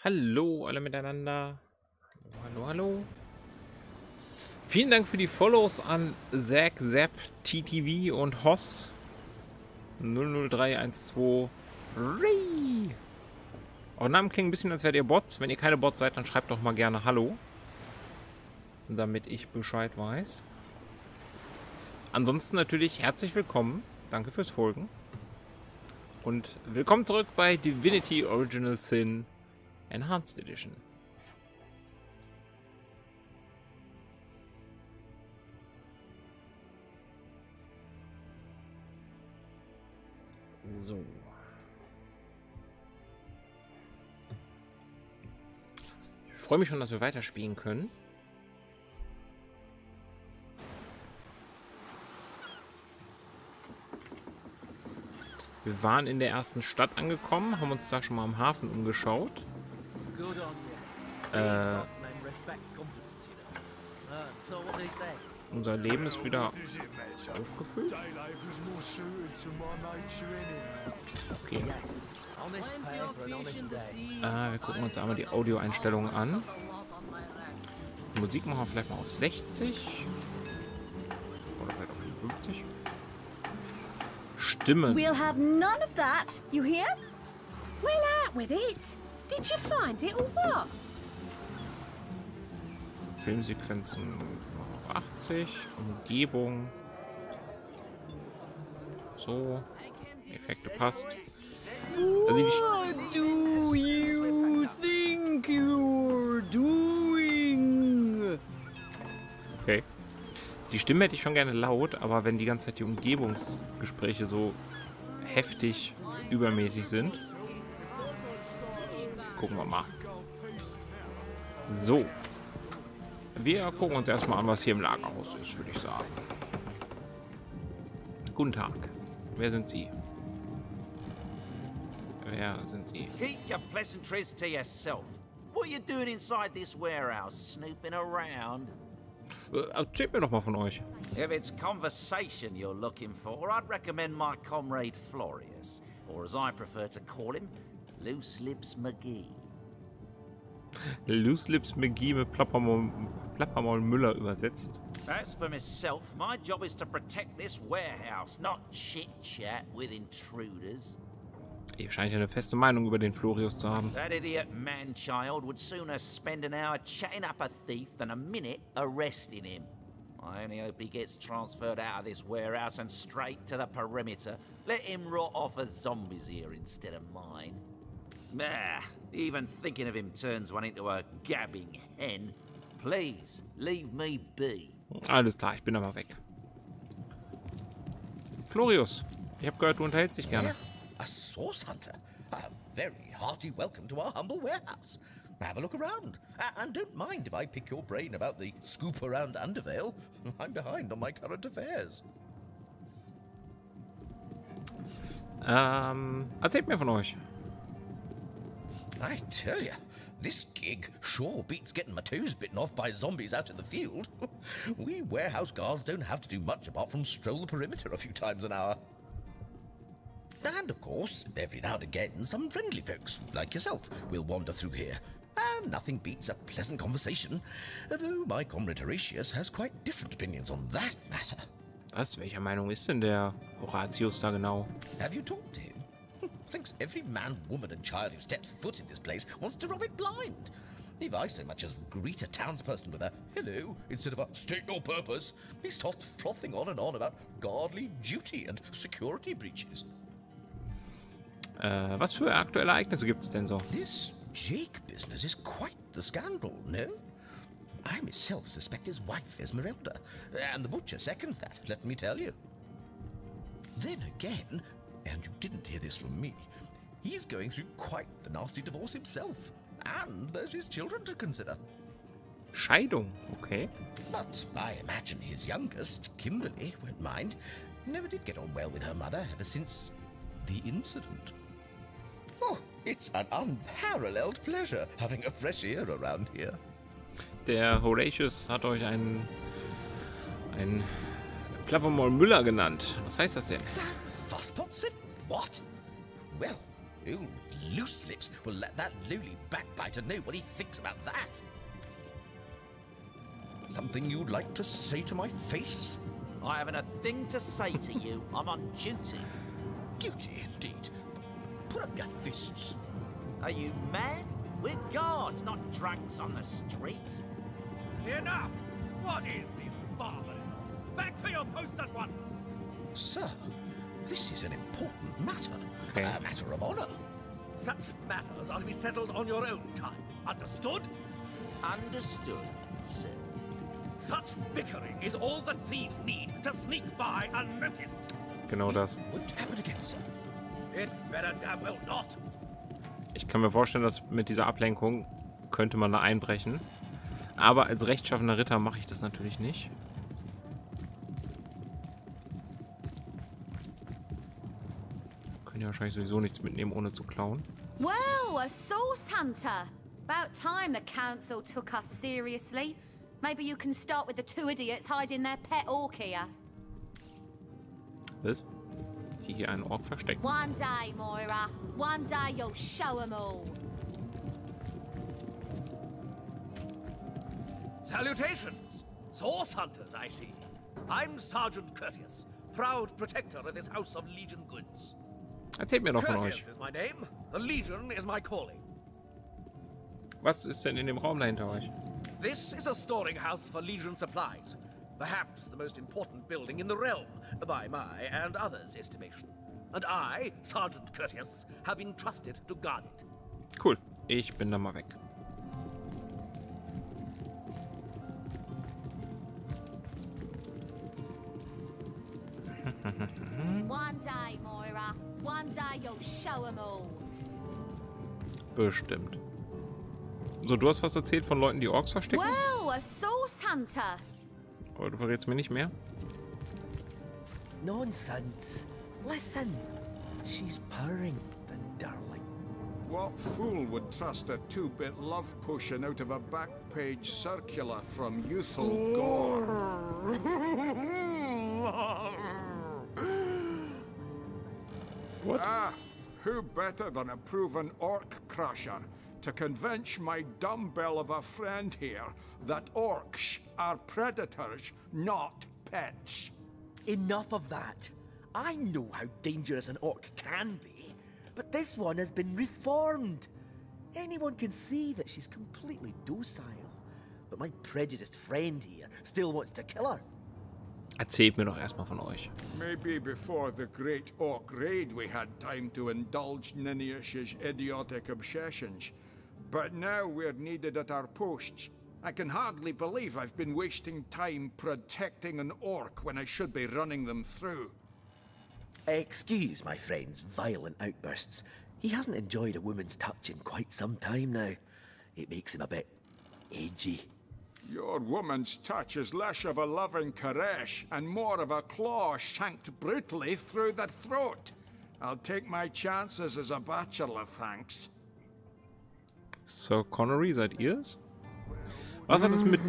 Hallo alle miteinander. Hallo, hallo. Vielen Dank für die Follows an Zack, Zapp, TTV und Hoss 00312. Eure Namen klingen ein bisschen, als wärt ihr Bots. Wenn ihr keine Bots seid, dann schreibt doch mal gerne Hallo, damit ich Bescheid weiß. Ansonsten natürlich herzlich willkommen. Danke fürs Folgen. Und willkommen zurück bei Divinity Original Sin Enhanced Edition. So. Ich freue mich schon, dass wir weiterspielen können. Wir waren in der ersten Stadt angekommen, haben uns da schon mal am Hafen umgeschaut. Unser Leben ist wieder aufgefüllt. Okay. Wir gucken uns einmal die Audioeinstellungen an. Die Musik machen wir vielleicht mal auf 60. Oder vielleicht auf 55. Stimmen. We'll have none of that, you hear? Well, out with it. Did you find it or what? Filmsequenzen auf 80. Umgebung. So. Effekte passt. Also What do you think you're doing? okay. Die Stimme hätte ich schon gerne laut, aber wenn die ganze Zeit die Umgebungsgespräche so heftig übermäßig sind. Gucken wir mal. So. Wir gucken uns erstmal an, was hier im Lagerhaus ist, würde ich sagen. Guten Tag. Wer sind Sie? Wer sind Sie? Keep your pleasantries to yourself. What are you doing inside this warehouse, snooping around? Erzählt mir doch mal von euch. If it's conversation you're looking for, I'd recommend my comrade Florius, or as I prefer to call him, Loose Lips McGee. Loose Lips McGee mit Plappermaul Müller übersetzt. As for myself, my job is to protect this warehouse, not chit-chat with intruders. Ihr scheint ja eine feste Meinung über den Florius zu haben. That idiot man-child would sooner spend an hour chatting up a thief than a minute arresting him. I only hope he gets transferred out of this warehouse and straight to the perimeter. Let him rot off as zombies here instead of mine. Ah, even thinking of him turns one into a gabbing hen. Please, leave me be. Alles klar, ich bin aber weg. Florius, ich habe gehört, du unterhältst dich gerne. A source hunter? A very hearty welcome to our humble warehouse. Have a look around. And don't mind if I pick your brain about the scoop around Undervale. I'm behind on my current affairs. Erzählt mir von euch. I tell you, this gig sure beats getting my toes bitten off by zombies out in the field. We warehouse guards don't have to do much apart from stroll the perimeter a few times an hour. And of course, every now and again, some friendly folks, like yourself, will wander through here. And nothing beats a pleasant conversation, though my comrade Horatius has quite different opinions on that matter. Was? Welcher Meinung ist denn der Horatius da genau? Have you talked to him? Thinks every man, woman and child who steps foot in this place wants to rob it blind. If I so much as greet a townsperson with a hello instead of a state your purpose, he starts frothing on and on about guardly duty and security breaches. Was für aktuelle Ereignisse gibt es denn so? This Jake business is quite the scandal, no? I myself suspect his wife Esmeralda, and the butcher seconds that, let me tell you. Then again, and you didn't hear this from me, he's going through quite the nasty divorce himself, and there's his children to consider. Scheidung, okay. But I imagine his youngest, Kimberly, won't mind. Never did get on well with her mother ever since the incident. Oh, it's an unparalleled pleasure having a fresh ear around here. Der Horatius hat euch einen Plappermaul Müller genannt. Was heißt das denn? That fusspot said what? Well, old loose lips will let that lowly backbiter know what he thinks about that. Something you'd like to say to my face? I haven't a thing to say to you. I'm on duty. Duty, indeed. Put up your fists. Are you mad? We're guards, not drunks on the street. Enough! What is this barbarism? Back to your post at once! Sir, this is an important matter. Okay. A matter of honor. Such matters are to be settled on your own time. Understood? Understood, sir. Such bickering is all that thieves need to sneak by unnoticed. Genau das. Won't happen again, sir. It better damn well not. Ich kann mir vorstellen, dass mit dieser Ablenkung könnte man da einbrechen. Aber als rechtschaffener Ritter mache ich das natürlich nicht. Können ja wahrscheinlich sowieso nichts mitnehmen, ohne zu klauen. Well, a source hunter. About time the council took us seriously. Maybe you can start with the two idiots hiding their pet orc here. Was? Die hier einen Ork versteckt. One day, Moira. One day you'll show 'em all. Salutations! Source hunters, I see. I'm Sergeant Courteous, proud protector of this house of Legion goods. Erzählt mir doch von euch. Courteous is my name. The Legion is my calling. Was ist denn in dem Raum dahinter euch? This is a storing house for Legion supplies. Perhaps the most important building in the realm, by my and others' estimation. And I, Sergeant Courteous, have been trusted to guard it. Cool. Ich bin da mal weg. One day, Moira. One day you'll show 'em all. Bestimmt. So, du hast was erzählt von Leuten, die Orks verstecken? Well, a source hunter. Aber du verrätst mir nicht mehr. Nonsense. Listen. She's purring, the darling. What fool would trust a 2-bit love potion out of a back-page circular from youthful gore? What? Ah, who better than a proven orc crusher to convince my dumbbell of a friend here that orcs are predators, not pets? Enough of that. I know how dangerous an orc can be, but this one has been reformed. Anyone can see that she's completely docile, but my prejudiced friend here still wants to kill her. Erzählt mir doch erstmal von euch. Maybe before the great orc raid we had time to indulge Ninius's idiotic obsessions. But now we're needed at our posts. I can hardly believe I've been wasting time protecting an orc when I should be running them through. Excuse my friend's violent outbursts. He hasn't enjoyed a woman's touch in quite some time now. It makes him a bit edgy. Your woman's touch is less of a loving caress and more of a claw shanked brutally through the throat. I'll take my chances as a bachelor, thanks. Sir Connery, seid ihr's? Was hat es mit...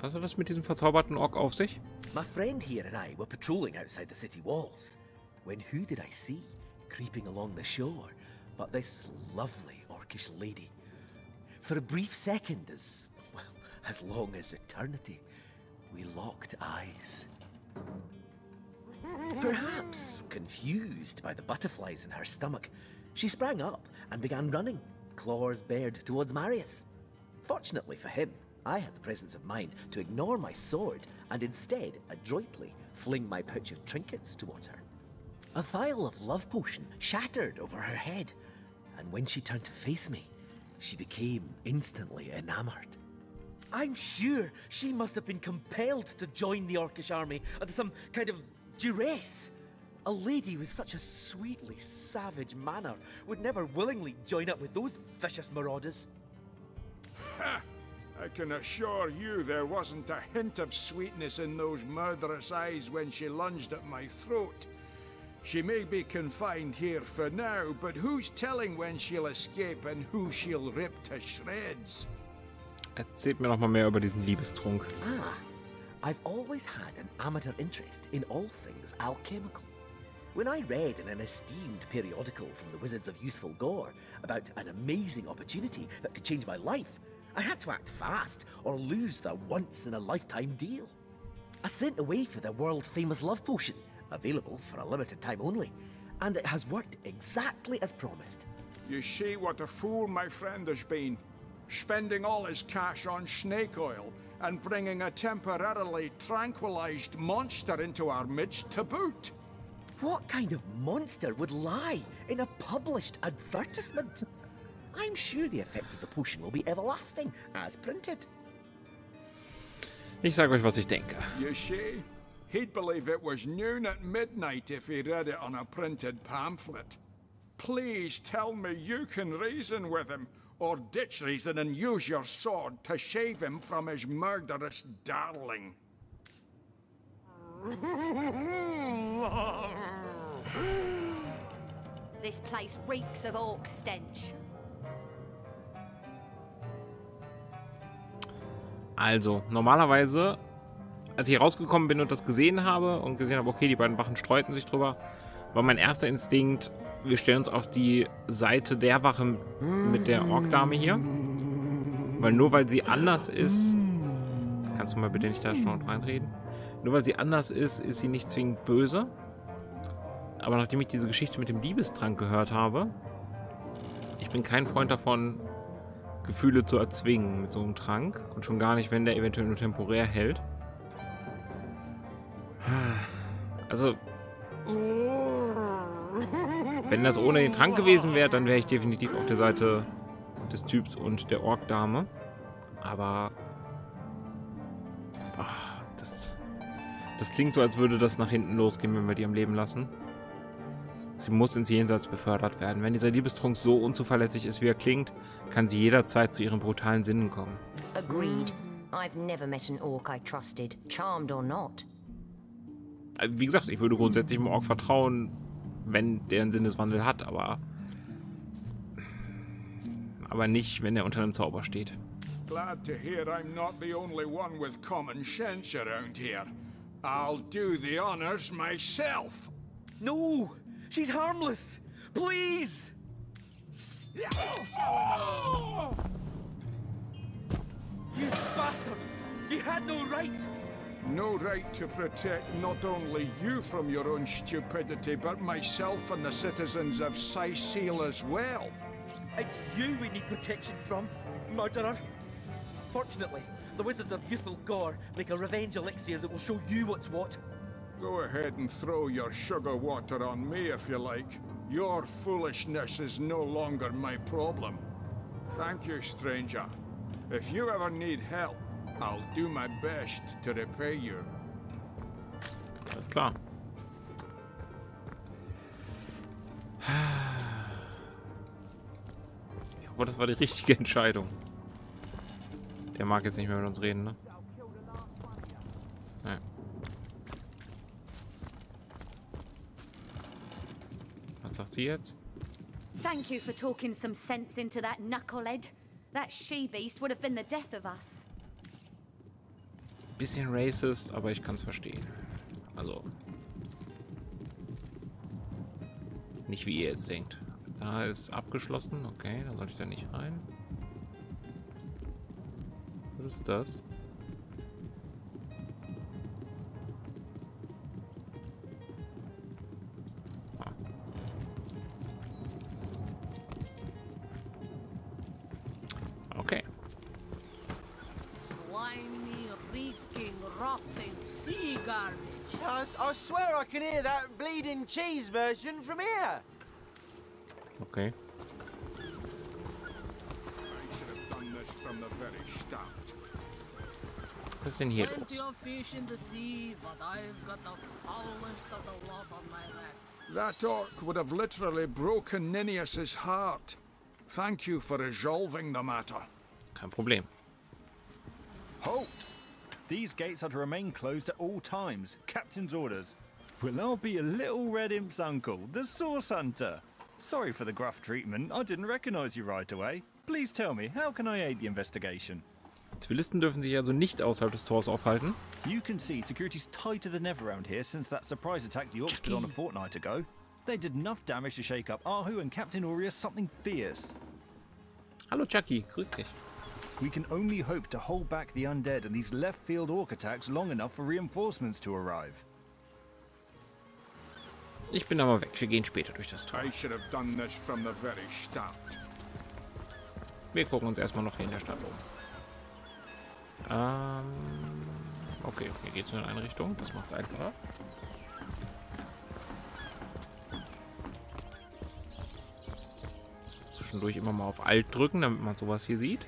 Was hat das mit diesem verzauberten Ork auf sich? My friend here and I were patrolling outside the city walls, when who did I see creeping along the shore but this lovely orcish lady? For a brief second, as long as eternity, we locked eyes. Perhaps confused by the butterflies in her stomach, she sprang up and began running, claws bared towards Marius. Fortunately for him, I had the presence of mind to ignore my sword and instead adroitly fling my pouch of trinkets towards her. A vial of love potion shattered over her head, and when she turned to face me, she became instantly enamored. I'm sure she must have been compelled to join the Orcish army under some kind of duress. A lady with such a sweetly savage manner would never willingly join up with those vicious marauders. Ha! I can assure you there wasn't a hint of sweetness in those murderous eyes when she lunged at my throat. She may be confined here for now, but who's telling when she'll escape and who she'll rip to shreds? Erzählt mir noch mal mehr über diesen Liebestrunk. Ah, I've always had an amateur interest in all things alchemical. When I read in an esteemed periodical from the Wizards of Youthful Gore about an amazing opportunity that could change my life, I had to act fast or lose the once-in-a-lifetime deal. I sent away for the world-famous love potion, available for a limited time only, and it has worked exactly as promised. You see what a fool my friend has been, spending all his cash on snake oil and bringing a temporarily tranquilized monster into our midst to boot. What kind of monster would lie in a published advertisement? I'm sure the effects of the potion will be everlasting, as printed. Ich sage euch, was ich denke. You see, he'd believe it was noon at midnight if he read it on a printed pamphlet. Please tell me you can reason with him, or ditch reason and use your sword to shave him from his murderous darling. This place reeks of orc stench. Also, normalerweise, als ich rausgekommen bin und das gesehen habe und gesehen habe, okay, die beiden Wachen streuten sich drüber, war mein erster Instinkt, wir stellen uns auf die Seite der Wache mit der Ork-Dame hier. Weil nur weil sie anders ist... Kannst du mal bitte nicht da schon reinreden? Nur weil sie anders ist, ist sie nicht zwingend böse. Aber nachdem ich diese Geschichte mit dem Liebestrank gehört habe, ich bin kein Freund davon, Gefühle zu erzwingen mit so einem Trank. Und schon gar nicht, wenn der eventuell nur temporär hält. Also... Wenn das ohne den Trank gewesen wäre, dann wäre ich definitiv auf der Seite des Typs und der Ork-Dame. Aber... Ach, das klingt so, als würde das nach hinten losgehen, wenn wir die am Leben lassen. Sie muss ins Jenseits befördert werden. Wenn dieser Liebestrunk so unzuverlässig ist, wie er klingt, kann sie jederzeit zu ihren brutalen Sinnen kommen. Agreed. I've never met an orc I trusted, charmed or not. Wie gesagt, ich würde grundsätzlich dem Ork vertrauen, wenn der einen Sinneswandel hat, aber nicht, wenn er unter einem Zauber steht. Glad to hear I'm not the only one with common sense around here. I'll do the honors myself. No! She's harmless! Please! You bastard! You had no right! No right to protect not only you from your own stupidity, but myself and the citizens of Cyseal as well. It's you we need protection from, murderer. Fortunately, the Wizards of Youthful Gore make a revenge elixir that will show you what's what. Go ahead and throw your sugar water on me if you like. Your foolishness is no longer my problem. Thank you, stranger. If you ever need help, I'll do my best to repay you. Alles klar. Ich hoffe, das war die richtige Entscheidung. Der mag jetzt nicht mehr mit uns reden, ne? Ja. Was sagt sie jetzt? Thank you for talking some sense into that knucklehead. That she-beast would have been the death of us. Bisschen racist, aber ich kann es verstehen. Also. Nicht wie ihr jetzt denkt. Da ist abgeschlossen. Okay, dann sollte ich da nicht rein. Was ist das? Ah. Okay. Slimy, reeking, rotting sea garbage. I swear I can hear that bleeding cheese version from here. Okay. Was ist denn hier los? Plenty of fish in the sea, but I've got the foulest of the lot on my racks. That orc would have literally broken Ninius's heart. Thank you for resolving the matter. Kein Problem. Halt! These gates are to remain closed at all times. Captain's orders. Well, I'll be a little red imp's uncle, the Source Hunter. Sorry for the gruff treatment. I didn't recognize you right away. Please tell me, how can I aid the investigation? Zivilisten dürfen sich also nicht außerhalb des Tors aufhalten. You can see security's tighter than ever around here since that surprise attack the Orcs put on a fortnight ago. They did enough damage to shake up Ahu and Captain Aureus something fierce. Hallo Chucky, grüß dich. We can only hope to hold back the undead and these left-field Orc attacks long enough for reinforcements to arrive. Ich bin aber weg, wir gehen später durch das Tor. I should have done this from the very start. Wir gucken uns erstmal noch hier in der Stadt um. Okay, hier geht's nur in eine Richtung, das macht's einfacher. Zwischendurch immer mal auf Alt drücken, damit man sowas hier sieht.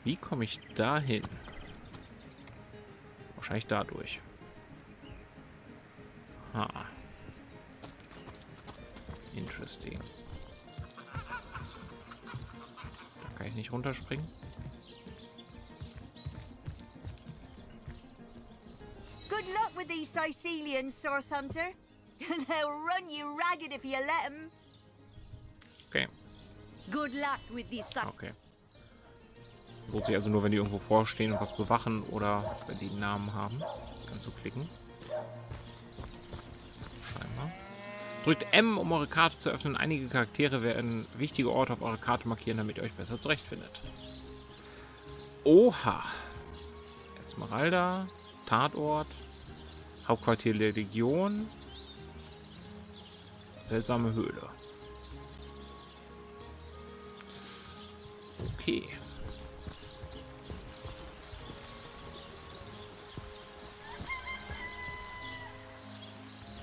Wie komme ich da hin? Wahrscheinlich dadurch. Ha. Interesting. Da kann ich nicht runterspringen. Good luck with these Cysealians, Source Hunter. They'll run you ragged if you let them. Okay. Good luck with these Okay. Lohnt sich also nur, wenn die irgendwo vorstehen und was bewachen oder wenn die einen Namen haben. Das kannst du klicken. Scheinbar. Drückt M, um eure Karte zu öffnen. Einige Charaktere werden wichtige Orte auf eurer Karte markieren, damit ihr euch besser zurechtfindet. Oha. Esmeralda. Tatort. Hauptquartier der Legion. Seltsame Höhle. Okay.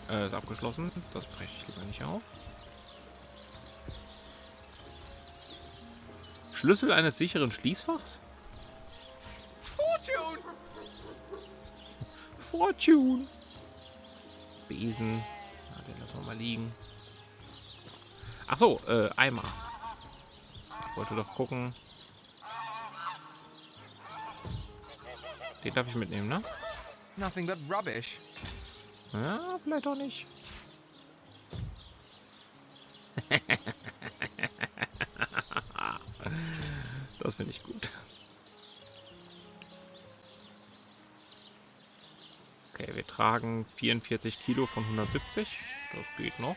Ist abgeschlossen. Das breche ich lieber nicht auf. Schlüssel eines sicheren Schließfachs? Fortune! Fortune! Besen. Ja, den lassen wir mal liegen. Achso, Eimer. Ich wollte doch gucken. Den darf ich mitnehmen, ne? Nothing but rubbish. Ja, vielleicht auch nicht. Das finde ich gut. Okay, wir tragen 44 Kilo von 170. Das geht noch.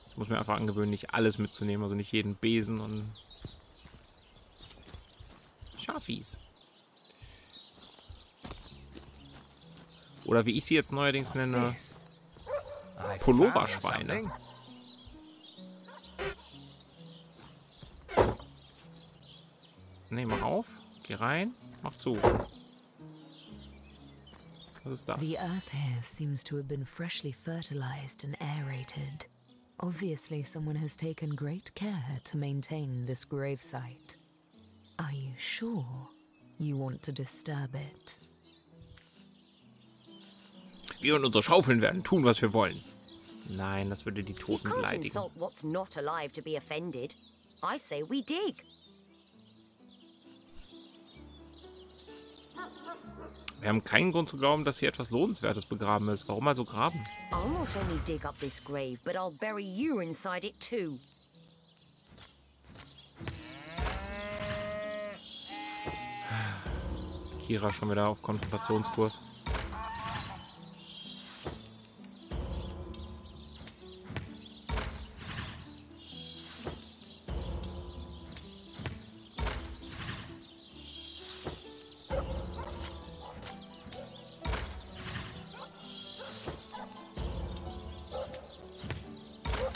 Ich muss mir einfach angewöhnen, nicht alles mitzunehmen. Also nicht jeden Besen und Schafis. Oder wie ich sie jetzt neuerdings nenne, Pulloverschweine. Ne, mach auf, geh rein, mach zu. Was ist das? The earth here seems to have been freshly fertilized and aerated. Obviously, someone has taken great care to maintain this gravesite. Are you sure you want to disturb it? Wir und unsere Schaufeln werden tun, was wir wollen. Nein, das würde die Toten You can't beleidigen. insult what's not alive to be offended. I say we dig. Wir haben keinen Grund zu glauben, dass hier etwas Lohnenswertes begraben ist. Warum also graben? I'll not only dig up this grave, but I'll bury you inside it too. Kira schon wieder auf Konfrontationskurs.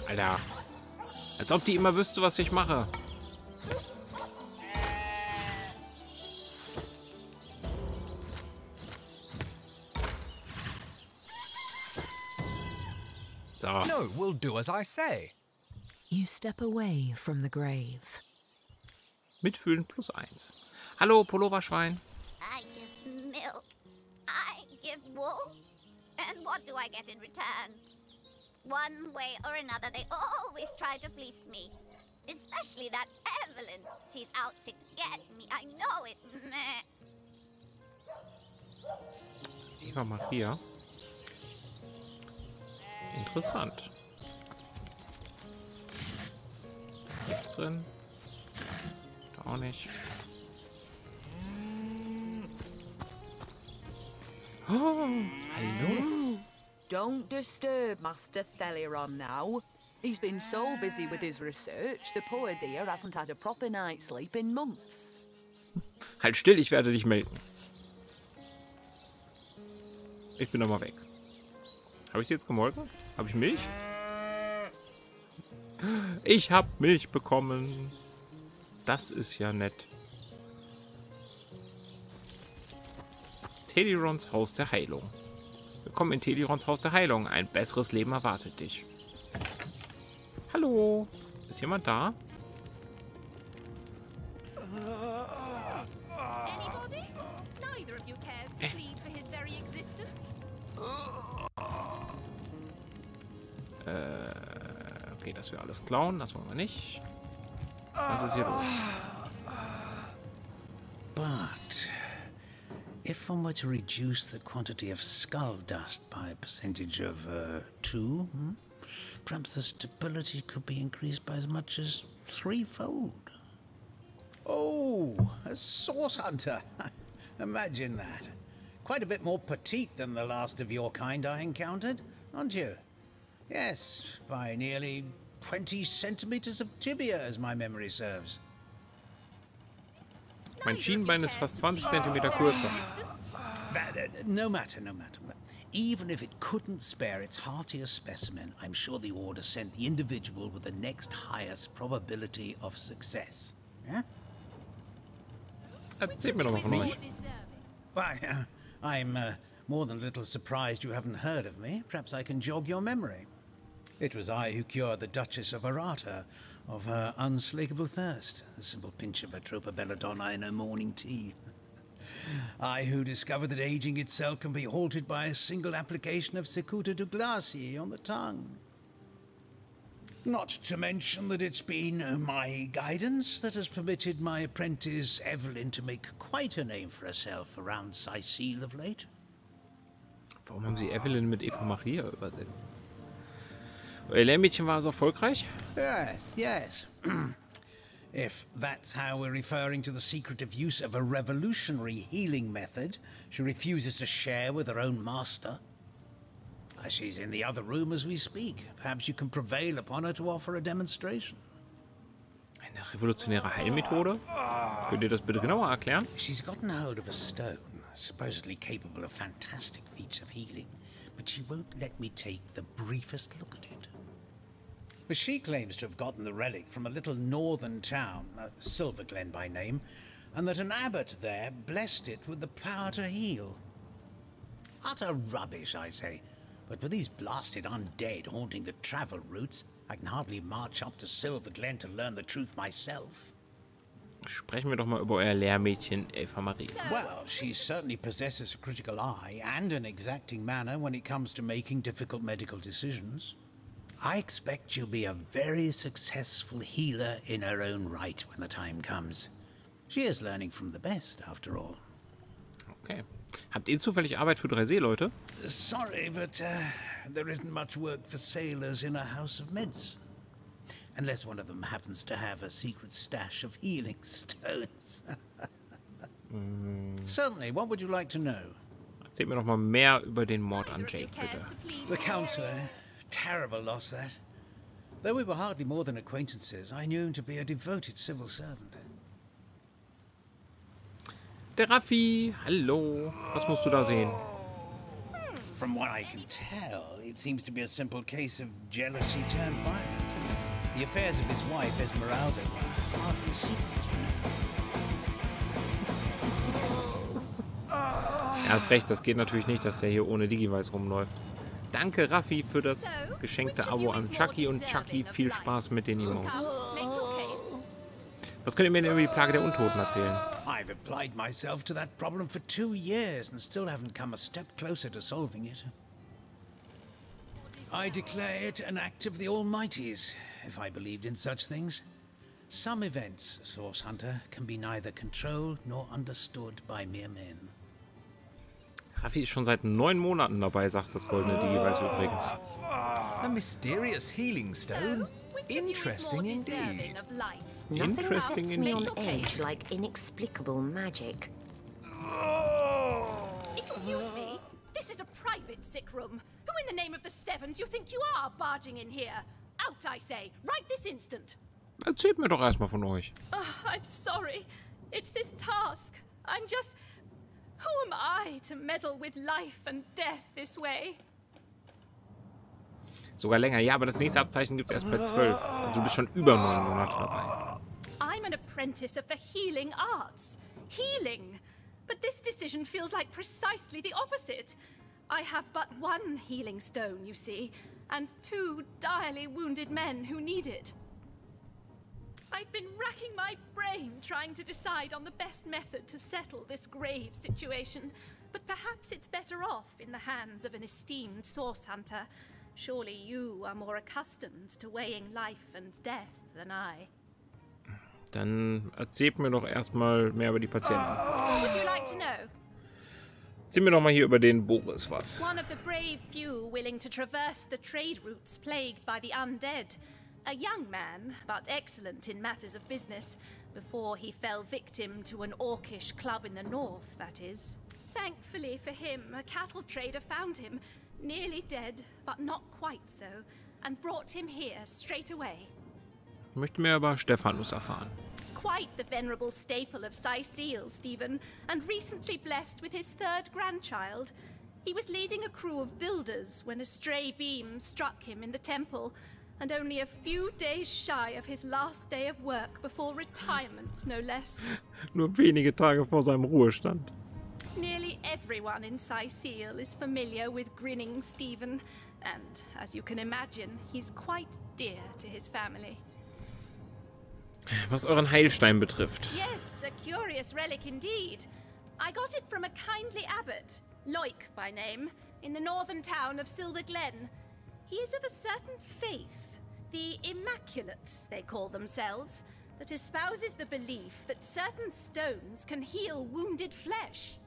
Alter. Als ob die immer wüsste, was ich mache. So. No, we'll do as I say. You step away from the grave. Mitfühlen +1. Hallo, Pulloverschwein. I give milk. I give wool. And what do I get in return? One way or another, they always try to fleece me. Especially that Evelyn. She's out to get me. I know it. Meh. Eva Maria. Interessant. Nichts drin. Auch nicht. Oh, hallo. Don't disturb Master Theliron now. He's been so busy with his research, the poor dear hasn't had a proper night's sleep in months. Halt still, ich werde dich melden. Ich bin nochmal weg. Habe ich sie jetzt gemolken? Habe ich Milch? Ich habe Milch bekommen. Das ist ja nett. Telirons Haus der Heilung. Willkommen in Telirons Haus der Heilung. Ein besseres Leben erwartet dich. Hallo. Ist jemand da? Anybody? Neither of you cares to plead for his very existence. Okay, dass wir alles klauen, das wollen wir nicht. Was ist hier los? But if one were to reduce the quantity of skull dust by a percentage of 2, perhaps the stability could be increased by as much as 3-fold. Oh, a source hunter. Imagine that. Quite a bit more petite than the last of your kind I encountered, aren't you? Yes, by nearly 20 centimeters of tibia, as my memory serves. Mein Schienbein ist fast 20 Zentimeter kürzer. No matter. Even if it couldn't spare its heartier specimen, I'm sure the Order sent the individual with the next highest probability of success. Yeah? Erzählt mir doch mal von euch. Why, I'm more than a little surprised you haven't heard of me. Perhaps I can jog your memory. It was I who cured the Duchess of Arata of her unslakable thirst. A simple pinch of Atropa belladonna in her morning tea. I who discovered that aging itself can be halted by a single application of Cicuta Douglasii on the tongue. Not to mention that it's been my guidance that has permitted my apprentice Evelyn to make quite a name for herself around Cyseal of late. Warum haben sie Evelyn mit Eva Maria übersetzt? Euer Lehrmädchen war so erfolgreich? Yes. If that's how we're referring to the secretive use of a revolutionary healing method she refuses to share with her own master. She's in the other room as we speak. Perhaps you can prevail upon her to offer a demonstration. Eine revolutionäre Heilmethode? Könnt ihr das bitte genauer erklären? She's gotten hold of a stone, supposedly capable of fantastic feats of healing, but she won't let me take the briefest look at it. But she claims to have gotten the relic from a little northern town, Silverglen by name, and that an abbot there blessed it with the power to heal. Utter rubbish, I say. But with these blasted undead haunting the travel routes, I can hardly march up to Silverglen to learn the truth myself. Sprechen wir doch mal über euer Lehrmädchen Eva Maria. Well, she certainly possesses a critical eye and an exacting manner when it comes to making difficult medical decisions. I expect she'll be a very successful healer in her own right when the time comes. She is learning from the best, after all. Okay. Habt ihr zufällig Arbeit für 3 Seeleute? Sorry, but there isn't much work for sailors in a house of medicine. Unless one of them happens to have a secret stash of healing stones. Certainly, what would you like to know? Erzählt mir doch mal mehr über den Mord an Jake, bitte. The Counselor. Terrible loss, that. Though we were hardly more than acquaintances, I knew him to be a devoted civil servant. Der Raffi, hallo. Was musst du da sehen? From what I can tell, it seems to be a simple case of jealousy turned violent. The affairs of his wife, Esmeralda, were hardly secret, Er hast recht, das geht natürlich nicht, dass der hier ohne Digivice rumläuft. Danke, Raffi, für das geschenkte Abo an Chucky und Chucky. Viel Spaß mit den Emotes. Was könnt ihr mir denn über die Plage der Untoten erzählen? I've applied myself to that problem for 2 years and still haven't come a step closer to solving it. I declare it an act of the Almighty's, if I believed in such things. Some events, Source Hunter, can be neither controlled nor understood by mere men. Raffi ist schon seit 9 Monaten dabei, sagt das goldene Digivice übrigens. A mysterious healing stone? Interesting indeed. Nothing Interesting sets me on indeed. edge like inexplicable magic. Excuse me, this is a private sick room. Who in the name of the Seven do you think you are barging in here? Out, I say, right this instant. Erzählt mir doch erstmal von euch. I'm sorry. It's this task. I'm just... Who am I to meddle with life and death this way? Sogar länger. Ja, aber das nächste Abzeichen gibt es erst bei 12. Also du bist schon über 9 Monate dabei. I'm an apprentice of the healing arts. Healing. But this decision feels like precisely the opposite. I have but one healing stone, you see, and 2 direly wounded men who need it. I've been racking my brain trying to decide on the best method to settle this grave situation, but perhaps it's better off in the hands of an esteemed source hunter. Surely you are more accustomed to weighing life and death than I. Dann erzählt mir doch erstmal mehr über die Patienten. What would you like to know? Erzähl mir doch mal hier über den Boris was. One of the brave few willing to traverse the trade routes plagued by the undead. A young man, but excellent in matters of business, before he fell victim to an orcish club in the north, that is. Thankfully for him, a cattle trader found him, nearly dead, but not quite so, and brought him here straight away. Ich möchte mehr über Stephanus erfahren. Quite the venerable staple of Cyseal, Stephen, and recently blessed with his 3rd grandchild. He was leading a crew of builders when a stray beam struck him in the temple, and only a few days shy of his last day of work before retirement, no less. Nur wenige Tage vor seinem Ruhestand. Nearly everyone in Cyseal is familiar with grinning Stephen, and as you can imagine, he's quite dear to his family. Was euren Heilstein betrifft. Yes, a curious relic indeed. I got it from a kindly abbot, Loic by name, in the northern town of Silver Glen. He is of a certain faith, the Immaculates, they call themselves, that espouses the belief that certain stones can heal wounded flesh.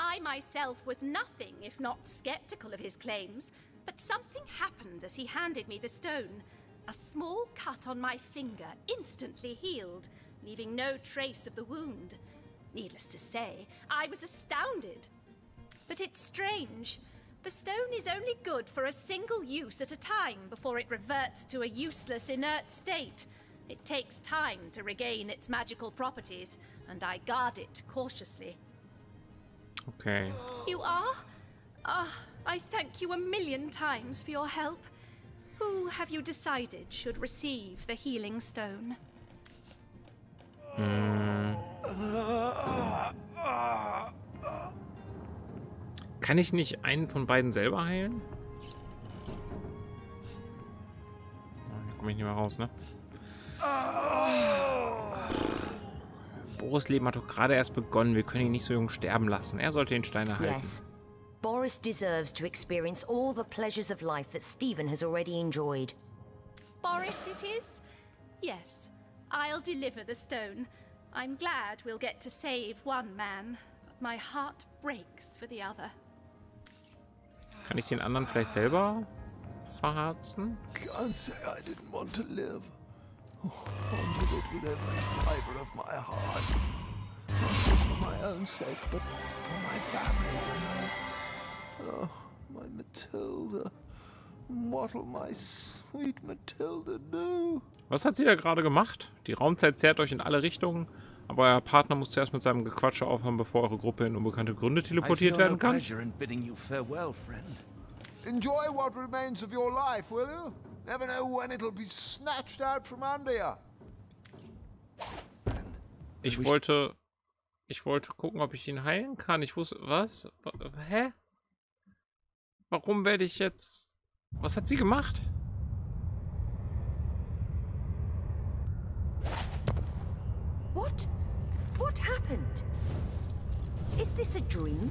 I myself was nothing if not skeptical of his claims, but something happened as he handed me the stone. A small cut on my finger instantly healed, leaving no trace of the wound. Needless to say, I was astounded. But it's strange. The stone is only good for a single use at a time before it reverts to a useless, inert state. It takes time to regain its magical properties, and I guard it cautiously. Okay. You are? I thank you a million times for your help. Who have you decided should receive the healing stone? Kann ich nicht einen von beiden selber heilen? Hier komme ich nicht mehr raus, ne? Boris' Leben hat doch gerade erst begonnen. Wir können ihn nicht so jung sterben lassen. Er sollte den Stein erhalten. Yes. Boris deserves to experience all the pleasures of life that Stephen has already enjoyed. Boris it is? Yes. I'll deliver the stone. I'm glad we'll get to save one man, but my heart breaks for the other. Kann ich den anderen vielleicht selber verharzen? Can't say I didn't want to live. Wanted it with every fiber of my heart. Not just for my own sake, but for my family. Oh, my Matilda. What'll my sweet Matilda do? Was hat sie da gerade gemacht? Die Raumzeit zerrt euch in alle Richtungen, aber euer Partner muss zuerst mit seinem Gequatsche aufhören, bevor eure Gruppe in unbekannte Gründe teleportiert werden kann. Enjoy what remains of your life, will you? Never know when it'll be snatched out from under you. Ich wollte gucken, ob ich ihn heilen kann. Ich wusste... Was? Hä? Warum werde ich jetzt... Was hat sie gemacht? What happened? Is this a dream?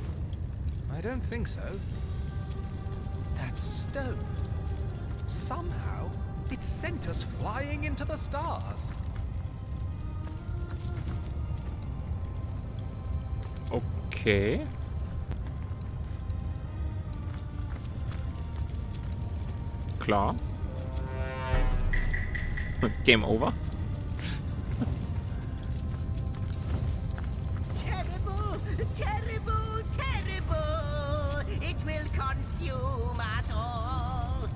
I don't think so. That stone. Somehow, it sent us flying into the stars. Okay. Klar. Game over. consume us all.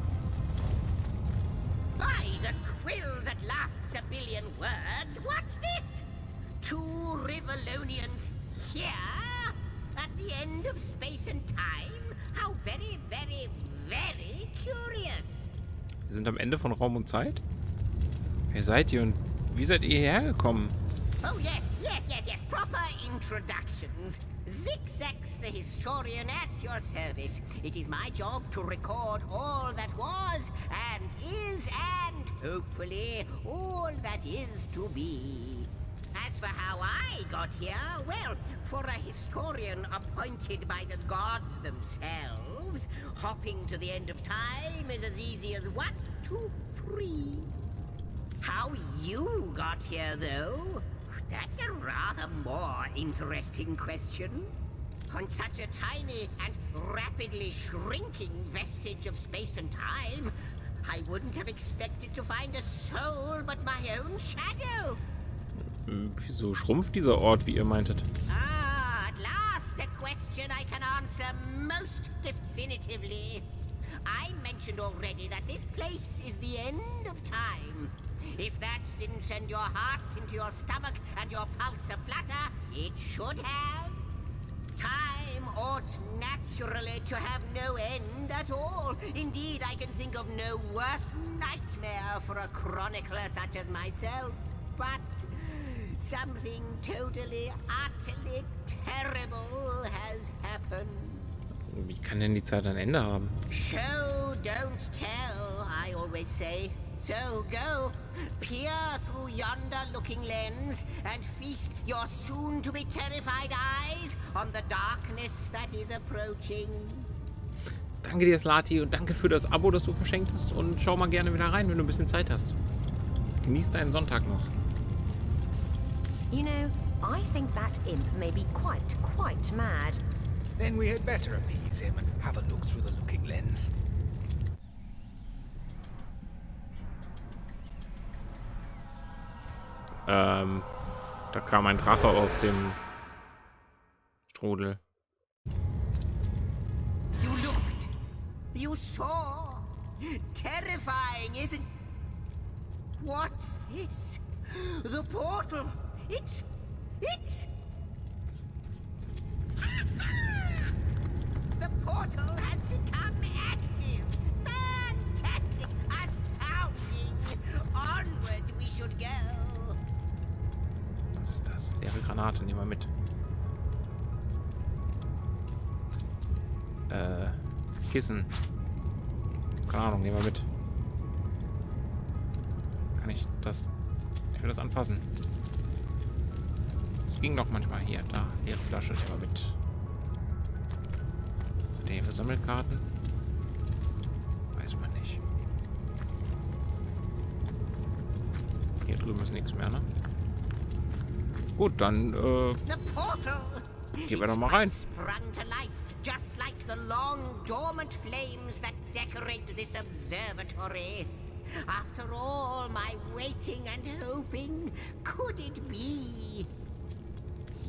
By the quill that lasts a billion words, what's this? 2 Rivalonians here? At the end of space and time? How very, very, very curious. Wir sind am Ende von Raum und Zeit? Wer seid ihr und wie seid ihr hierher gekommen? Oh yes, yes, yes, yes. Proper introductions. Zigzags the historian at your service. It is my job to record all that was and is and hopefully all that is to be. As for how I got here, well, for a historian appointed by the gods themselves, hopping to the end of time is as easy as 1, 2, 3. How you got here, though? That's a rather more interesting question. On such a tiny and rapidly shrinking vestige of space and time, I wouldn't have expected to find a soul but my own shadow. Wieso schrumpft dieser Ort, wie ihr meintet? Ah, at last a question I can answer most definitively. I mentioned already that this place is the end of time. If that didn't send your heart into your stomach and your pulse a-flutter, it should have. Time ought naturally to have no end at all. Indeed, I can think of no worse nightmare for a chronicler such as myself. But something totally, utterly terrible has happened. Wie kann denn die Zeit ein Ende haben? Show, don't tell, I always say. So go, peer through yonder looking lens and feast your soon-to-be terrified eyes on the darkness that is approaching. Danke dir, Slati, und danke für das Abo, das du verschenkt hast. Und schau mal gerne wieder rein, wenn du ein bisschen Zeit hast. Genieß deinen Sonntag noch. You know, I think that imp may be quite mad. Then we had better appease him and have a look through the looking lens. Da kam ein Drache aus dem Strudel. You looked. You saw. Terrifying, isn't... What's this? The portal. It's... The portal has become active. Fantastic. Astounding. Onward we should go. Was ist das? Leere Granate, nehmen wir mit. Kissen. Keine Ahnung, nehmen wir mit. Kann ich das... Ich will das anfassen. Das ging doch manchmal hier. Da, leere Flasche, nehmen wir mit. Was sind hier für Sammelkarten? Weiß man nicht. Hier drüben ist nichts mehr, ne? Gut, dann, gehen wir doch mal rein. Just like the long dormant flames that decorate this observatory. After all my waiting and hoping, could it be?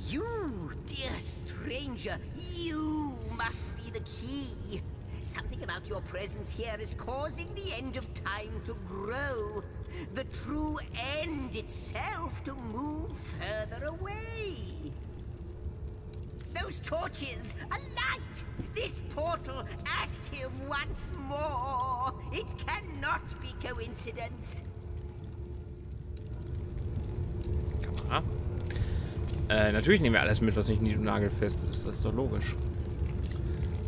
You, dear stranger, you must be the key. Something about your presence here is causing the end of time to grow. The true end itself to move further away. Those torches, a light! This portal active once more! It cannot be coincidence. Kamera. Natürlich nehmen wir alles mit, was nicht nagelfest ist. Das ist doch logisch.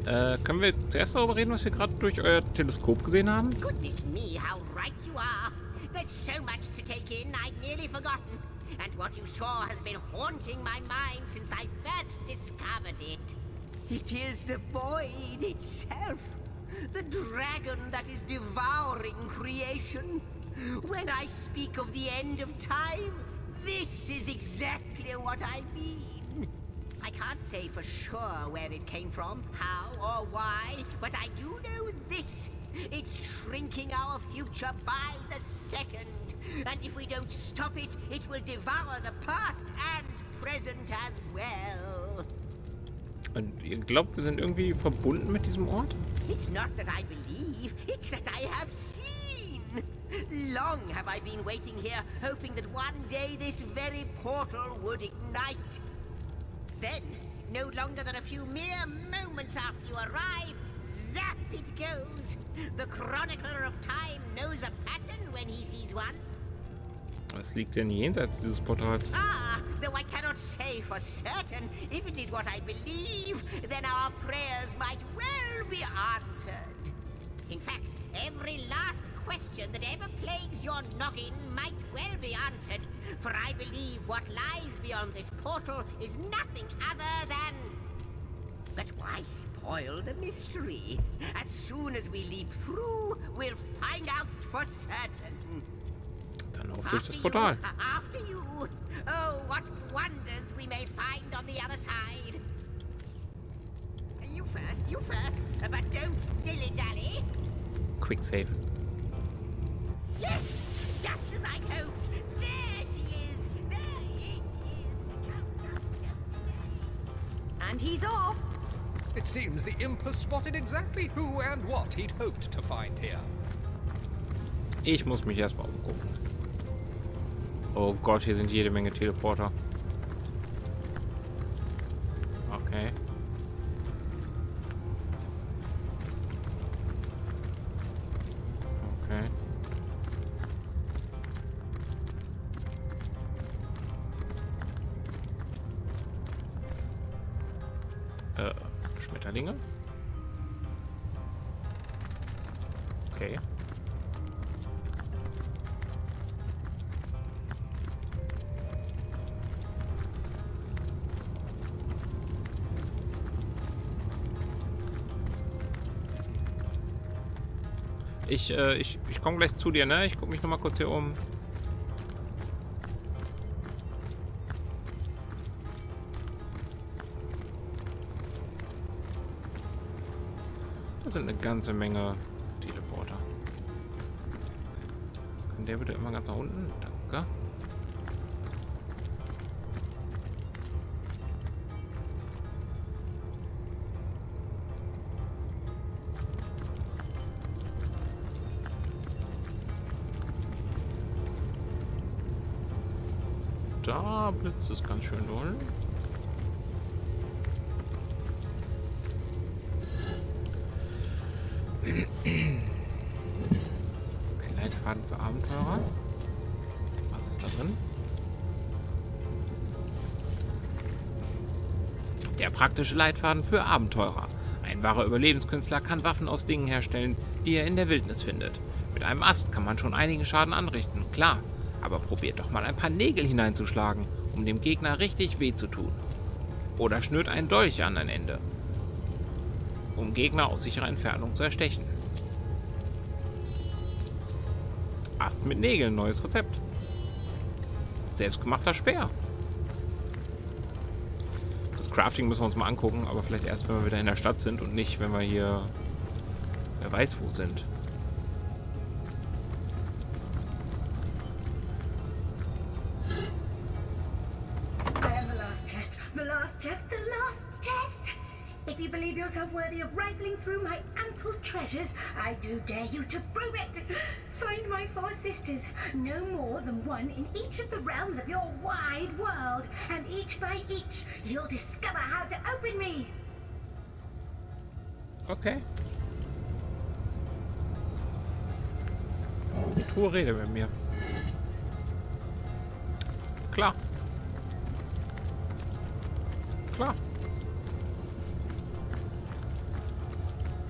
Können wir zuerst darüber reden, was wir gerade durch euer Teleskop gesehen haben? Goodness me, how right you are. There's so much to take in, I'd nearly forgotten. And what you saw has been haunting my mind since I first discovered it. It is the void itself. The dragon that is devouring creation. When I speak of the end of time, this is exactly what I mean. I can't say for sure where it came from, how or why, but I do know this. It's shrinking our future by the second. And if we don't stop it, it will devour the past and present as well. Und ihr glaubt, wir sind irgendwie verbunden mit diesem Ort? It's not that I believe, it's that I have seen. Long have I been waiting here, hoping that one day this very portal would ignite. Then, no longer than a few mere moments after you arrive, zap it goes. The chronicler of time knows a pattern when he sees one. Was liegt denn jenseits dieses Portals? Ah, though I cannot say for certain, if it is what I believe, then our prayers might well be answered. In fact, every last question that ever plagued your noggin might well be answered, for I believe what lies beyond this portal is nothing other than... But why spoil the mystery? As soon as we leap through, we'll find out for certain. Dann auf durch das Portal. After you. Oh, what wonders we may find on the other side. You first, but don't dilly-dally. Quick save. Yes, just as I hoped. There she is. There it is. And he's off. It seems the imp has spotted exactly who and what he'd hoped to find here. Ich muss mich erstmal umgucken. Oh Gott, hier sind jede Menge Teleporter. Okay. Okay. Schmetterlinge? Okay. Ich komme gleich zu dir, ne? Ich gucke mich noch mal kurz hier um. Das sind eine ganze Menge Teleporter. Kann der bitte immer ganz nach unten? Danke. Da blitzt es ganz schön doll. Leitfaden für Abenteurer. Was ist da drin? Der praktische Leitfaden für Abenteurer. Ein wahrer Überlebenskünstler kann Waffen aus Dingen herstellen, die er in der Wildnis findet. Mit einem Ast kann man schon einigen Schaden anrichten, klar. Aber probiert doch mal ein paar Nägel hineinzuschlagen, um dem Gegner richtig weh zu tun. Oder schnürt einen Dolch an ein Ende, um Gegner aus sicherer Entfernung zu erstechen. Ast mit Nägeln, neues Rezept. Selbstgemachter Speer. Das Crafting müssen wir uns mal angucken, aber vielleicht erst, wenn wir wieder in der Stadt sind und nicht, wenn wir hier, wer weiß wo sind. If you believe yourself worthy of rifling through my ample treasures, I do dare you to prove it. Find my 4 sisters, no more than one in each of the realms of your wide world, and each by each, you'll discover how to open me. Okay. Die Truhe redet mit mir. Klar. Klar.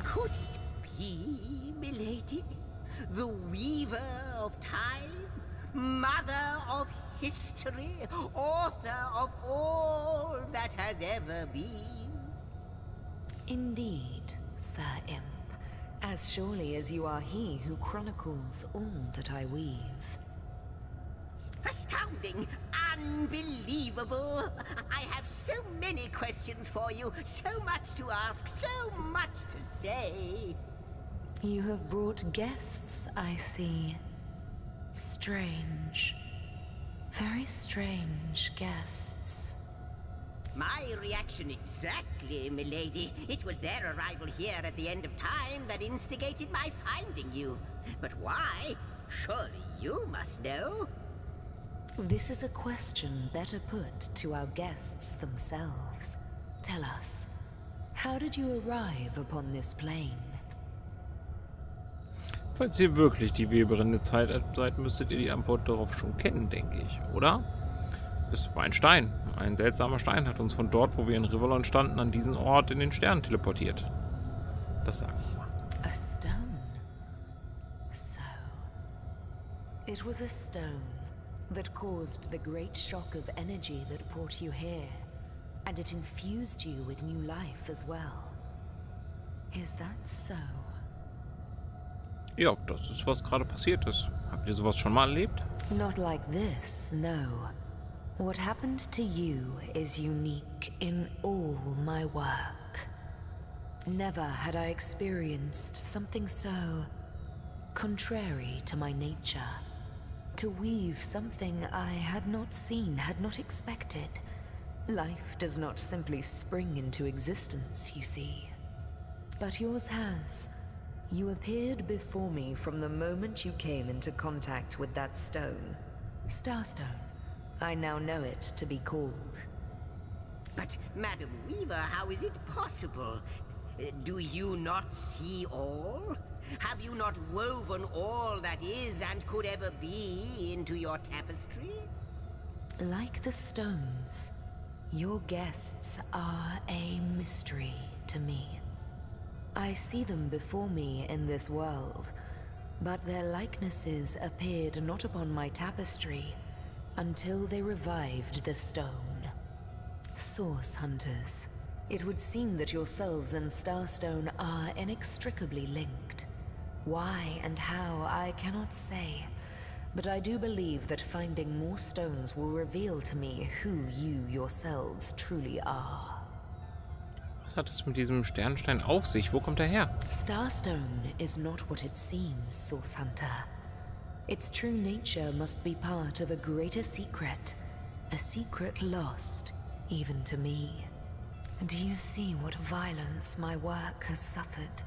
Could it be, milady? The weaver of time? Mother of history? Author of all that has ever been? Indeed, Sir Imp. As surely as you are he who chronicles all that I weave. Astounding! Unbelievable! I have so many questions for you, so much to ask, so much to say. You have brought guests, I see. Strange. Very strange guests. My reaction exactly, milady. It was their arrival here at the end of time that instigated my finding you. But why? Surely you must know. This is a question better put to our guests themselves. Tell us, how did you arrive upon this plane? Falls ihr wirklich die Weberin der Zeit seid, müsstet ihr die Antwort darauf schon kennen, denke ich, oder? Es war ein Stein. Ein seltsamer Stein hat uns von dort, wo wir in Rivellon standen, an diesen Ort in den Stern teleportiert. Das sagen wir mal. A stone. So, it was a stone that caused the great shock of energy that brought you here, and it infused you with new life as well. Is that so? Ja, das ist, was gerade passiert ist. Habt ihr sowas schon mal erlebt? Not like this, no. What happened to you is unique in all my work. Never had I experienced something so contrary to my nature. To weave something I had not seen, had not expected. Life does not simply spring into existence, you see. But yours has. You appeared before me from the moment you came into contact with that stone. Starstone. I now know it to be called. But, Madam Weaver, how is it possible? Do you not see all? Have you not woven all that is and could ever be into your tapestry? Like the stones, your guests are a mystery to me. I see them before me in this world, but their likenesses appeared not upon my tapestry until they revived the stone. Source hunters, it would seem that yourselves and Starstone are inextricably linked. Why and how, I cannot say, but I do believe that finding more stones will reveal to me who you yourselves truly are. Was hat es mit diesem Sternstein auf sich? Wo kommt er her? Starstone is not what it seems, Source Hunter. Its true nature must be part of a greater secret. A secret lost, even to me. Do you see what violence my work has suffered?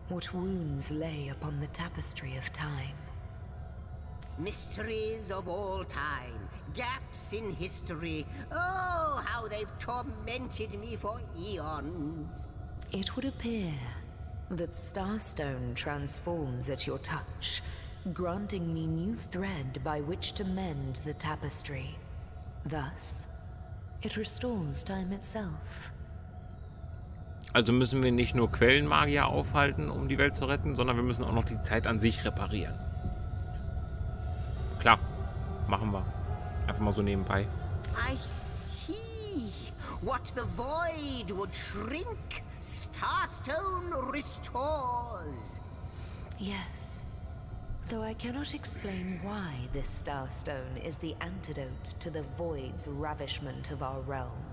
What wounds lay upon the tapestry of time? Mysteries of all time, gaps in history. Oh, how they've tormented me for eons. It would appear that Starstone transforms at your touch, granting me new thread by which to mend the tapestry. Thus, it restores time itself. Also müssen wir nicht nur Quellenmagier aufhalten, um die Welt zu retten, sondern wir müssen auch noch die Zeit an sich reparieren. Klar, machen wir. Einfach mal so nebenbei. I see. What the void would shrink, Starstone restores. Yes. Though I cannot explain why this Starstone is the antidote to the void's ravishment of our realm.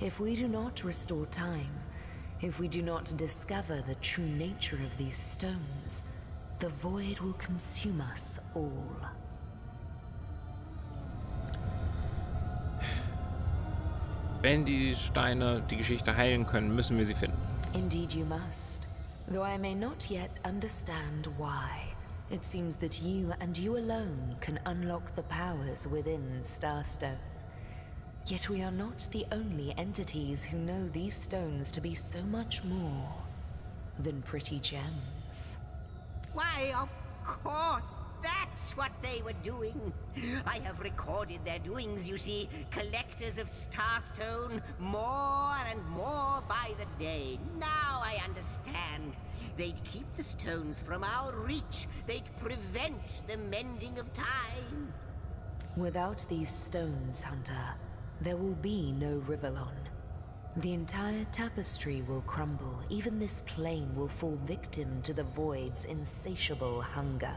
If we do not restore time, if we do not discover the true nature of these stones, the void will consume us all. Wenn die Steine die Geschichte heilen können, müssen wir sie finden. Indeed you must. Though I may not yet understand why, it seems that you and you alone can unlock the powers within Starstone. Yet we are not the only entities who know these stones to be so much more than pretty gems. Why, of course, that's what they were doing. I have recorded their doings, you see. Collectors of Starstone, more and more by the day. Now I understand. They'd keep the stones from our reach. They'd prevent the mending of time. Without these stones, Hunter, there will be no Rivellon. The entire tapestry will crumble. Even this plane will fall victim to the Void's insatiable hunger.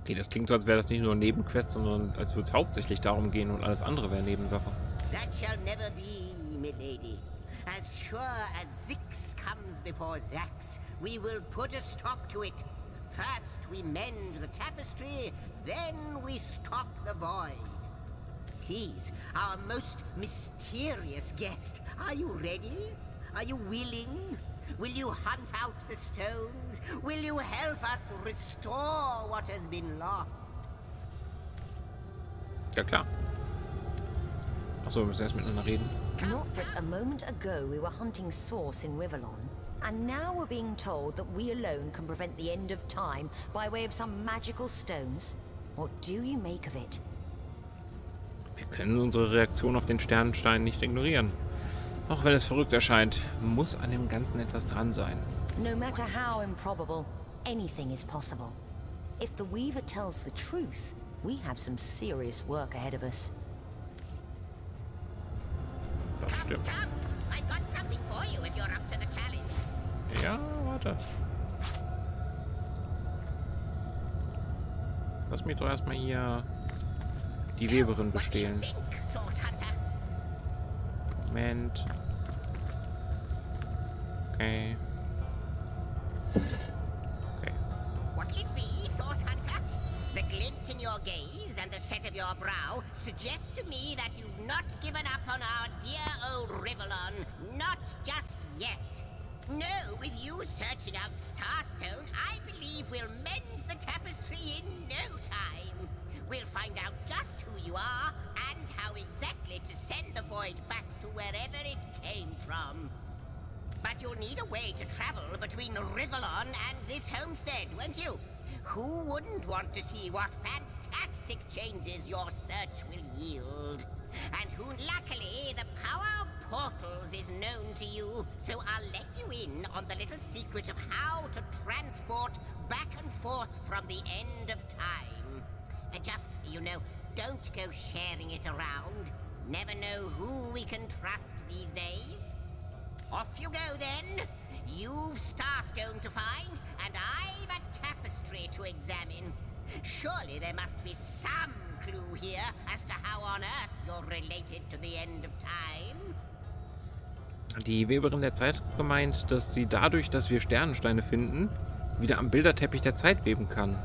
Okay, das klingt so, als wäre das nicht nur Nebenquest, sondern als würde es hauptsächlich darum gehen und alles andere wäre Nebensache. That shall never be, milady. As sure as Zix comes before Zax, we will put a stop to it. First we mend the tapestry, then we stop the void. Please, our most mysterious guest, are you ready? Are you willing? Will you hunt out the stones? Will you help us restore what has been lost? Ja, klar. Achso, wir müssen erst miteinander reden. Not but a moment ago we were hunting Source in Rivellon, and now we're being told that we alone can prevent the end of time by way of some magical stones. What do you make of it? Wir können unsere Reaktion auf den Sternenstein nicht ignorieren. Auch wenn es verrückt erscheint, muss an dem Ganzen etwas dran sein. No matter how improbable, anything is possible. If the Weaver tells the truth, we have some serious work ahead of us. Das stimmt. I got something for you if you're up to the challenge. Ja, warte. Lass mich doch erstmal hier die Weberin bestehlen. Moment. Okay. Okay. What'll it be, Source Hunter? The glint in your gaze and the set of your brow suggest to me that you've not given up on our dear old Rivellon. Not just yet. No, with you searching out Starstone, I believe we'll mend the tapestry in no time. We'll find out just who you are and how exactly to send the void back to wherever it came from. But you'll need a way to travel between Rivellon and this homestead, won't you? Who wouldn't want to see what fantastic changes your search will yield? And who, luckily, the power of portals is known to you, so I'll let you in on the little secret of how to transport back and forth from the end of time. Just, you know, don't go sharing it around. Never know who we can trust these days. Off you go, then. You've Starstone to find, and I've a tapestry to examine. Surely there must be some clue here as to how on earth you're related to the end of time. Die Weberin der Zeit hat gemeint, dass sie dadurch, dass wir Sternensteine finden, wieder am Bilderteppich der Zeit weben kann.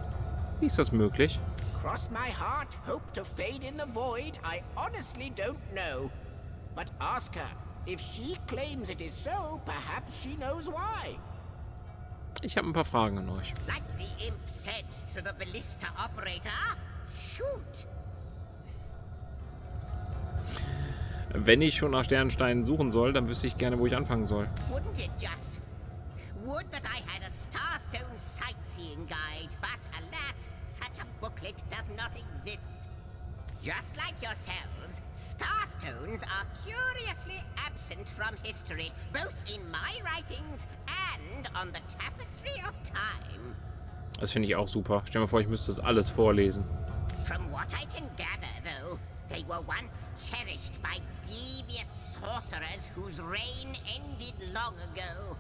Wie ist das möglich? Cross my heart, hope to fade in the void, I honestly don't know. But ask her. If she claims it is so, perhaps she knows why. Ich habe ein paar Fragen an euch. Like the imp said to the ballista operator, shoot. Wenn ich schon nach Sternensteinen suchen soll, dann wüsste ich gerne, wo ich anfangen soll. Wouldn't it just? Would that I had a Starstone sightseeing guide, but alas, such a booklet does not exist. Just like yourselves, Starstones are curiously absent from history, both in my writings and on the tapestry of time. Das finde ich auch super. Stell dir mal vor, ich müsste das alles vorlesen. From what I can gather, though, they were once cherished by devious sorcerers whose reign ended long ago.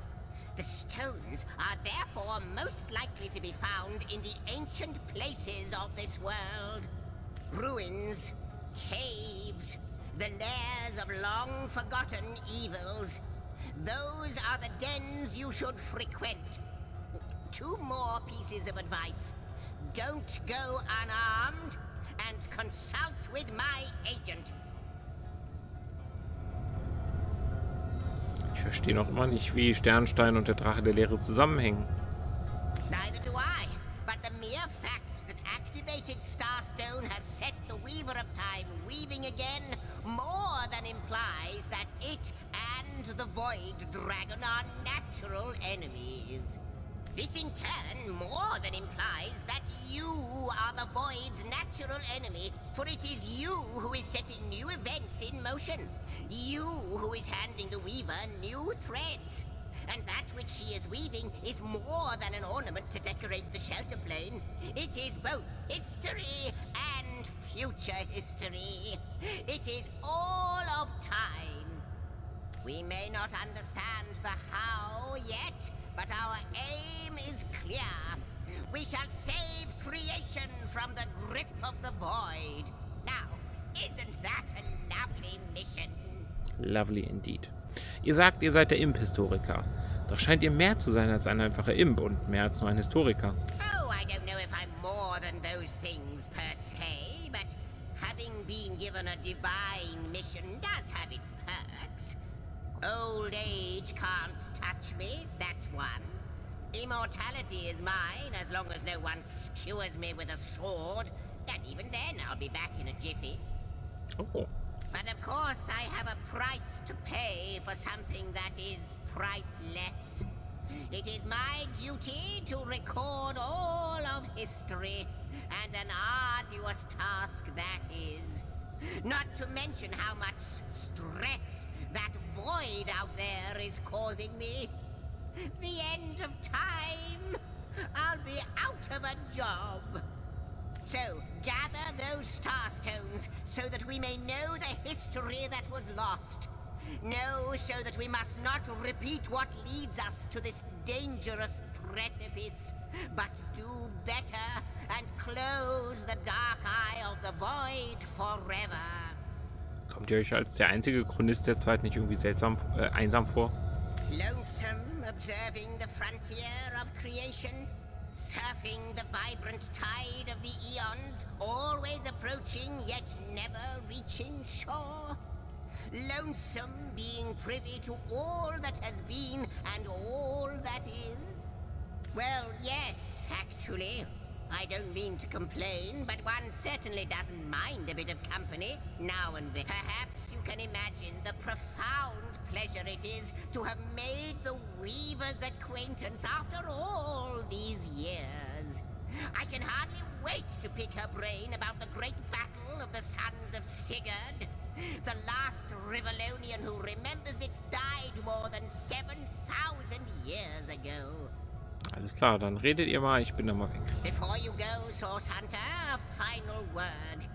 The stones are therefore most likely to be found in the ancient places of this world. Ruins, caves, the lairs of long-forgotten evils. Those are the dens you should frequent. 2 more pieces of advice. Don't go unarmed, and consult with my agent. Ich verstehe noch immer nicht, wie Sternstein und der Drache der Lehre zusammenhängen. Neither do I, but the mere fact that activated Starstone has set the Weaver of Time weaving again more than implies that it and the Void Dragon are natural enemies. This in turn more than implies that you are the Void's natural enemy, for it is you who is setting new events in motion. You who is handing the Weaver new threads. And that which she is weaving is more than an ornament to decorate the shelter plane. It is both history and future history. It is all of time. We may not understand the how yet, but our aim is clear. We shall save creation from the grip of the void. Now, isn't that a lovely mission? Lovely indeed. Ihr sagt, ihr seid der Imp-Historiker. Doch scheint ihr mehr zu sein als ein einfacher Imp und mehr als nur ein Historiker. Oh, I don't know if I'm more than those things per se, but having being given a divine mission does have its perks. Old age can't touch me, that's one. Immortality is mine as long as no one skewers me with a sword. And even then, I'll be back in a jiffy. Oh. But of course, I have a price to pay for something that is priceless. It is my duty to record all of history, and an arduous task that is. Not to mention how much stress that void out there is causing me. The end of time. I'll be out of a job. So, gather those star stones so that we may know the history that was lost. Know so that we must not repeat what leads us to this dangerous precipice, but do better and close the dark eye of the void forever. Kommt ihr euch als der einzige Chronist der Zeit nicht irgendwie seltsam, einsam vor? Lonesome, observing the frontier of creation, surfing the vibrant tide of the eons, always approaching yet never reaching shore. Lonesome, being privy to all that has been and all that is. Well, yes, actually. I don't mean to complain, but one certainly doesn't mind a bit of company now and then. Perhaps you can imagine the profound pleasure it is to have made the Weaver's acquaintance after all these years. I can hardly wait to pick her brain about the great battle of the sons of Sigurd. The last Rivalonian who remembers it died more than 7,000 years ago. Alles klar, dann redet ihr mal, ich bin dann mal weg. Before you go, Source Hunter, a final word.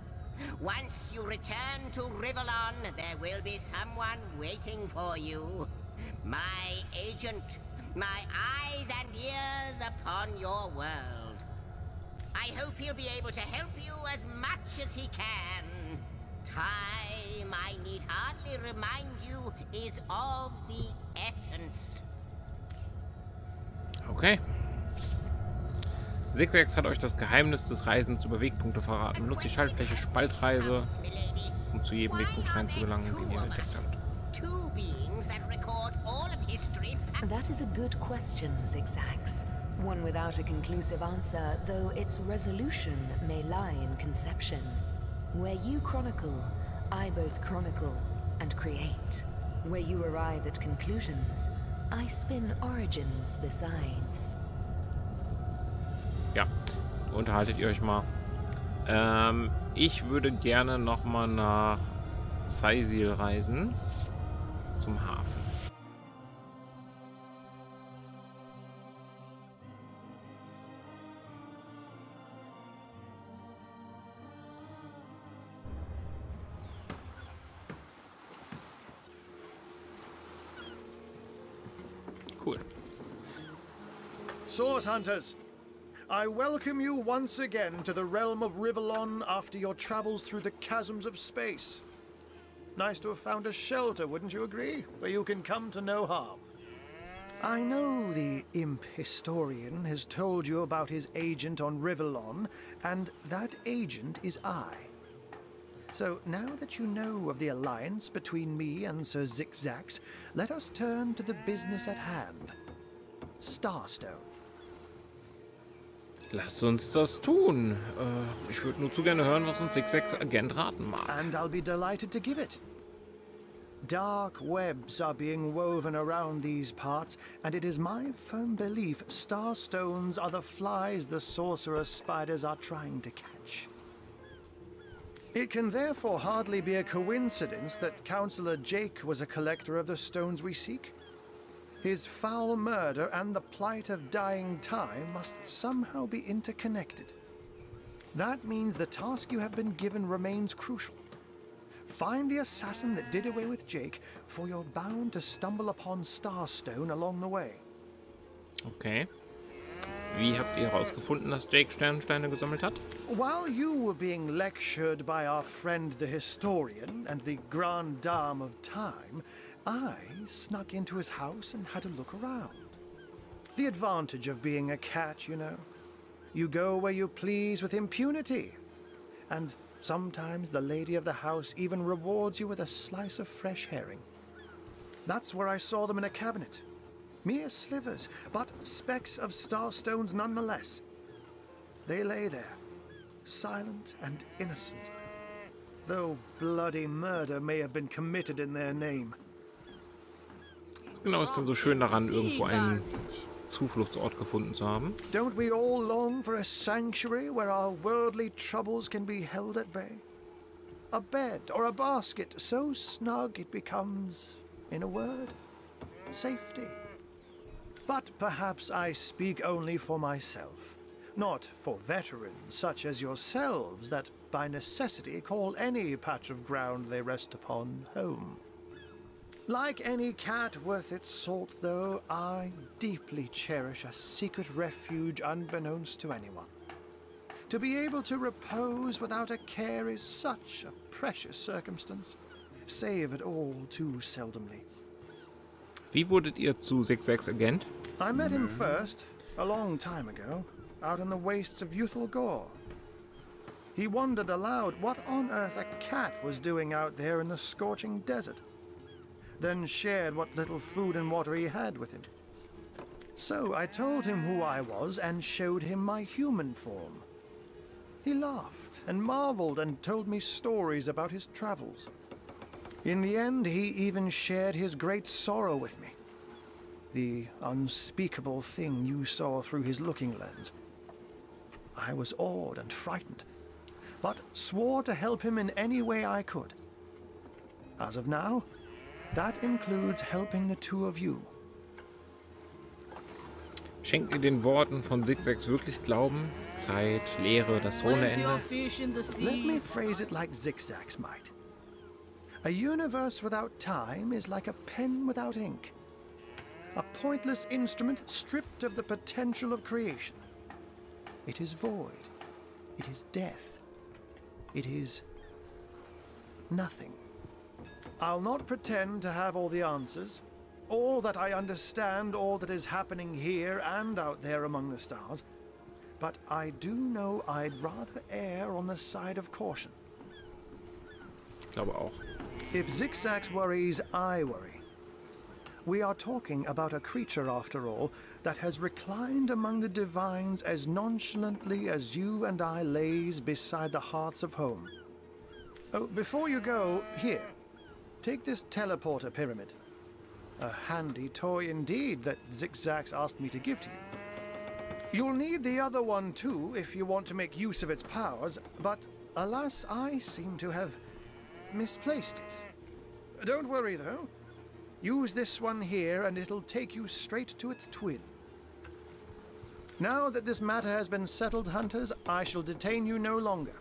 Once you return to Rivellon, there will be someone waiting for you. My agent, my eyes and ears upon your world. I hope he'll be able to help you as much as he can. Time, I need hardly remind you, is of the essence. Okay. 6.6 hat euch das Geheimnis des Reisens über Wegpunkte verraten. Nutzt die Schaltfläche Spaltreise, um zu jedem Wegpunkt reinzugelangen, den ihr entdeckt habt. That is a good question, 6.6. One without a conclusive answer, though its resolution may lie in conception. Where you chronicle, I both chronicle and create. Where you arrive at conclusions, I spin origins besides. Ja, unterhaltet ihr euch mal. Ich würde gerne nochmal nach Cyseal reisen. Zum Hafen. Cool. Source Hunters, I welcome you once again to the realm of Rivellon after your travels through the chasms of space. Nice to have found a shelter, wouldn't you agree? Where you can come to no harm. I know the imp historian has told you about his agent on Rivellon, and that agent is I. So now that you know of the alliance between me and Sir 6.6, let us turn to the business at hand. Starstone. Lasst uns das tun. Ich würde nur zu gerne hören, was uns 6.6 Agent raten mag. And I'll be delighted to give it. Dark webs are being woven around these parts, and it is my firm belief starstones are the flies the sorcerer spiders are trying to catch. It can therefore hardly be a coincidence that Councillor Jake was a collector of the stones we seek. His foul murder and the plight of dying time must somehow be interconnected. That means the task you have been given remains crucial. Find the assassin that did away with Jake, for you're bound to stumble upon Starstone along the way. Okay. Wie habt ihr herausgefunden, dass Jake Sternsteine gesammelt hat? While you were being lectured by our friend the historian and the Grande Dame of Time, I snuck into his house and had a look around. The advantage of being a cat, you know. You go where you please with impunity. And Sometimes the lady of the house even rewards you with a slice of fresh herring. That's where I saw them in a cabinet. Mere slivers, but specks of starstones nonetheless. They lay there, silent and innocent, though bloody murder may have been committed in their name. Was genau ist denn so schön daran, irgendwo einen Zufluchtsort gefunden zu haben? Don't we all long for a sanctuary where our worldly troubles can be held at bay? A bed or a basket so snug it becomes, in a word, safety. But perhaps I speak only for myself, not for veterans such as yourselves that by necessity call any patch of ground they rest upon home. Like any cat worth its salt, though, I deeply cherish a secret refuge unbeknownst to anyone. To be able to repose without a care is such a precious circumstance, saved all too seldomly. Wie wurdet ihr zu 6-6 Agent? I met him first, a long time ago, out in the wastes of Youthful Gore. He wondered aloud what on earth a cat was doing out there in the scorching desert, then shared what little food and water he had with him. So I told him who I was and showed him my human form. He laughed and marveled and told me stories about his travels. In the end, he even shared his great sorrow with me. The unspeakable thing you saw through his looking lens. I was awed and frightened, but swore to help him in any way I could. As of now, that includes helping the two of you. Schenkt ihr den Worten von 6-6 wirklich Glauben? Zeit, Leere, das drohende Ende? Let me phrase it like Zigzags might. A universe without time is like a pen without ink. A pointless instrument stripped of the potential of creation. It is void. It is death. It is nothing. I'll not pretend to have all the answers, or that I understand all that is happening here and out there among the stars, but I do know I'd rather err on the side of caution. Ich glaube auch. If Zigzags worries, I worry. We are talking about a creature, after all, that has reclined among the divines as nonchalantly as you and I lays beside the hearths of home. Oh, before you go, here, take this teleporter pyramid. A handy toy indeed that Zigzags asked me to give to you. You'll need the other one too if you want to make use of its powers, but alas, I seem to have misplaced it. Don't worry though. Use this one here and it'll take you straight to its twin. Now that this matter has been settled, hunters, I shall detain you no longer.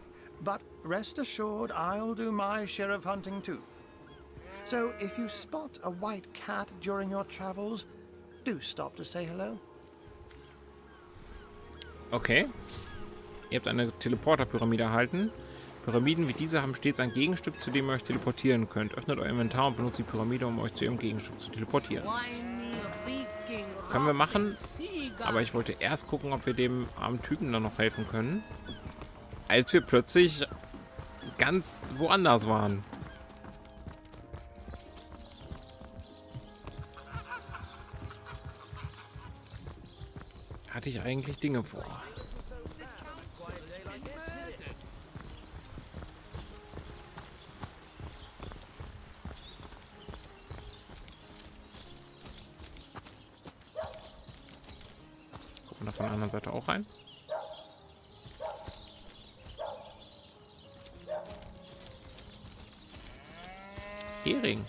But rest assured, I'll do my share of hunting too. So if you spot a white cat during your travels, do stop to say hello. Okay. Ihr habt eine Teleporterpyramide erhalten. Pyramiden wie diese haben stets ein Gegenstück, zu dem ihr euch teleportieren könnt. Öffnet euer Inventar und benutzt die Pyramide, um euch zu ihrem Gegenstück zu teleportieren. Können wir machen, aber ich wollte erst gucken, ob wir dem armen Typen dann noch helfen können, als wir plötzlich ganz woanders waren. Hatte ich eigentlich Dinge vor. Gucken wir von der anderen Seite auch rein. Hering.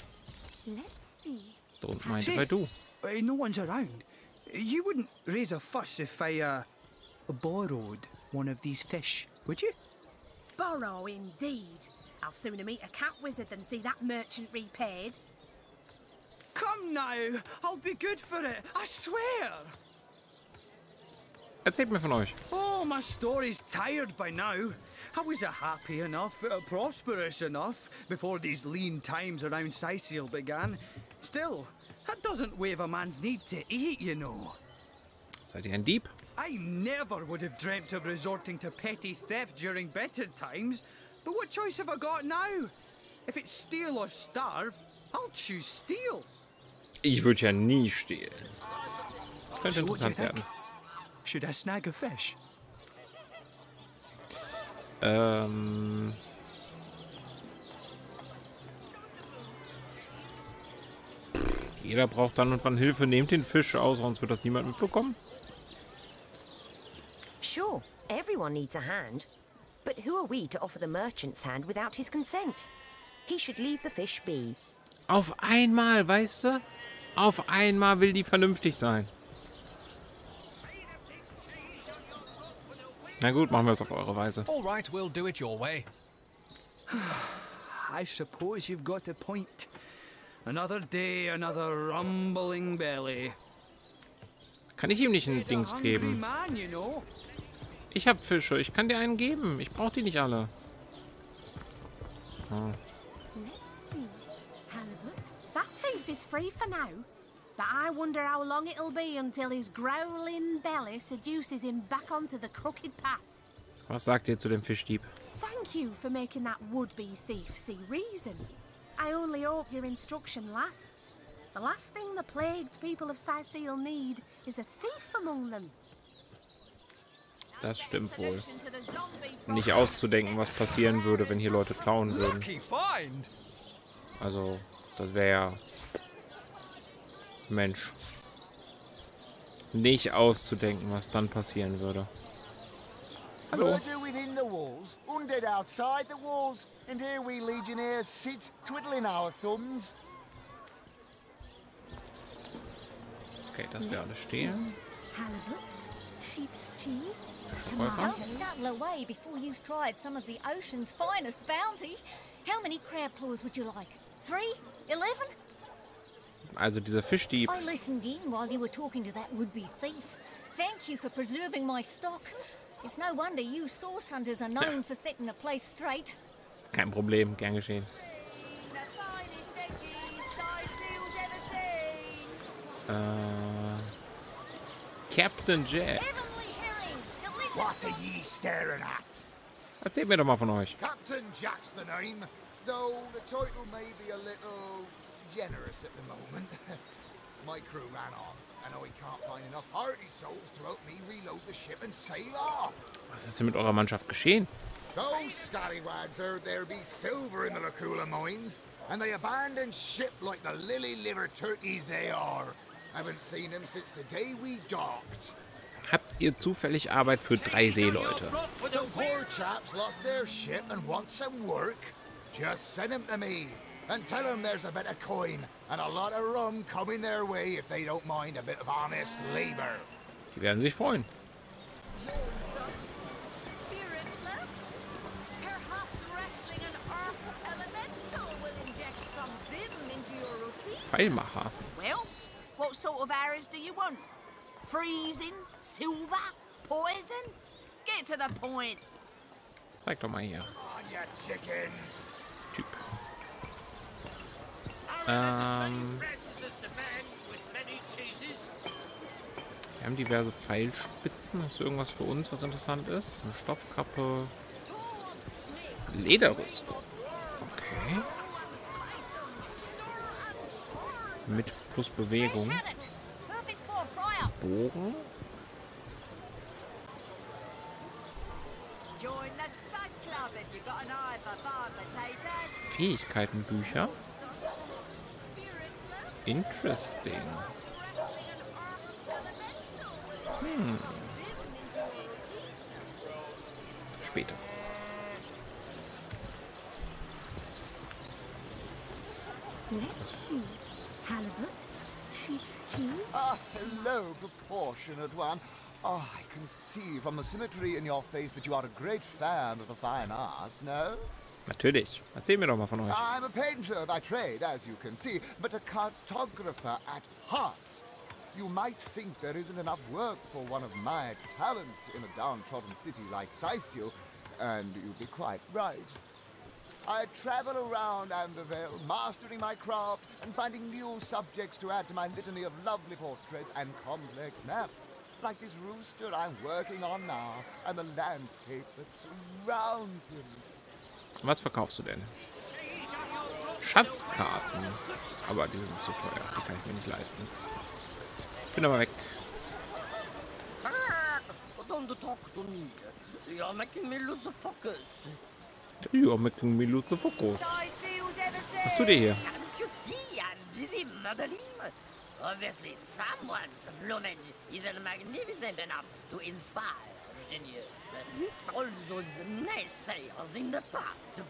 Don't mind if I do. No one's around. You wouldn't raise a fuss if I borrowed one of these fish, would you? Borrow indeed. I'll sooner meet a cat wizard than see that merchant repaid. Come now, I'll be good for it, I swear. Erzählt mir von euch. Oh, my story's tired by now. I was happy enough, prosperous enough, before these lean times around Cyseal began. Still, that doesn't waive a man's need to eat, you know. Seid ihr ein Dieb? I never would have dreamt of resorting to petty theft during better times. But what choice have I got now? If it's steal or starve, I'll choose steal. Ich würde ja nie stehlen. Das könnte interessant werden. Should I snag a fish? Jeder braucht dann und wann Hilfe. Nehmt den Fisch aus, sonst wird das niemand mitbekommen. Sure, everyone needs a hand. But who are we to offer the merchant's hand without his consent? He should leave the fish be. Auf einmal, weißt du? Auf einmal will die vernünftig sein. Na gut, machen wir es auf eure Weise. All right, we'll do it your way. I suppose you've got a point. Another day, another rumbling belly. Kann ich ihm nicht ein Dings geben? Man, you know. Ich hab Fische, ich kann dir einen geben. Ich brauche die nicht alle. Oh. Let's see. Halibut. That thief is free for now. But I wonder how long it'll be until his growling belly seduces him back onto the crooked path. Was sagt ihr zu dem Fischdieb? Thank you for making that would-be thief see reason. I only hope your instruction lasts. The last thing the plagued people of Cyseal need is a thief among them. Das stimmt wohl. Nicht auszudenken, was passieren würde, wenn hier Leute klauen würden. Also, das wäre ja... Mensch. Nicht auszudenken, was dann passieren würde. Hallo. Murder within the walls, undead outside the walls, and here we legionnaires sit, twiddling our thumbs. Okay, das wäre alles stehen. Halibut, sheep's cheese, Tomatoes. Don't scuttle away before you've tried some of the ocean's finest bounty. How many crab claws would you like? 3? 11? Also dieser Fischdieb. I listened in while you were talking to that would-be thief. Thank you for preserving my stock. It's no wonder you source hunters are known for setting the place straight. Kein Problem, gern geschehen. Captain Jack. What are ye staring at? Erzählt mir doch mal von euch. Captain Jack's the name, though the title may be a little generous at the moment. My crew ran off, and I can't find enough hardy souls to help me reload the ship and sail off. Was ist denn mit eurer Mannschaft geschehen? Those scallywags heard there be silver in the Lacula mines, and they abandoned ship like the lily-livered turkeys they are. Haven't seen them since the day we docked. Habt ihr zufällig Arbeit für 3 Seeleute? Some poor chaps lost their ship and want some work. Just send them to me. And tell them there's a bit of coin and a lot of rum coming their way if they don't mind a bit of honest labor. Die werden sich freuen. Pfeilmacher. Well, what sort of arrows do you want? Freezing? Silver? Poison? Get to the point. Zeig doch mal hier. Typ. Wir haben diverse Pfeilspitzen. Hast du irgendwas für uns, was interessant ist? Eine Stoffkappe. Lederrüstung. Okay. Mit plus Bewegung. Bogen. Fähigkeitenbücher. Interesting. Später. Let's see. Halibut, sheep's cheese. Ah, hello, proportionate one. Oh, I can see from the symmetry in your face that you are a great fan of the fine arts, no? Natürlich. Erzähl mir doch mal von euch. I'm a painter by trade, as you can see, but a cartographer at heart. You might think there isn't enough work for one of my talents in a downtrodden city like Cyseal, and you'd be quite right. I travel around Ambervale, mastering my craft and finding new subjects to add to my litany of lovely portraits and complex maps. Like this rooster I'm working on now, and the landscape that surrounds him. Was verkaufst du denn? Schatzkarten. Aber die sind zu teuer. Die kann ich mir nicht leisten. Ich bin aber weg. Don't talk to me. You're making me lose the focus. You're making me lose the focus. Was tut ihr hier? Can't you see I'm busy modeling? Obviously, someone's plumage isn't magnificent enough to inspire genius. All those naysayers in the past.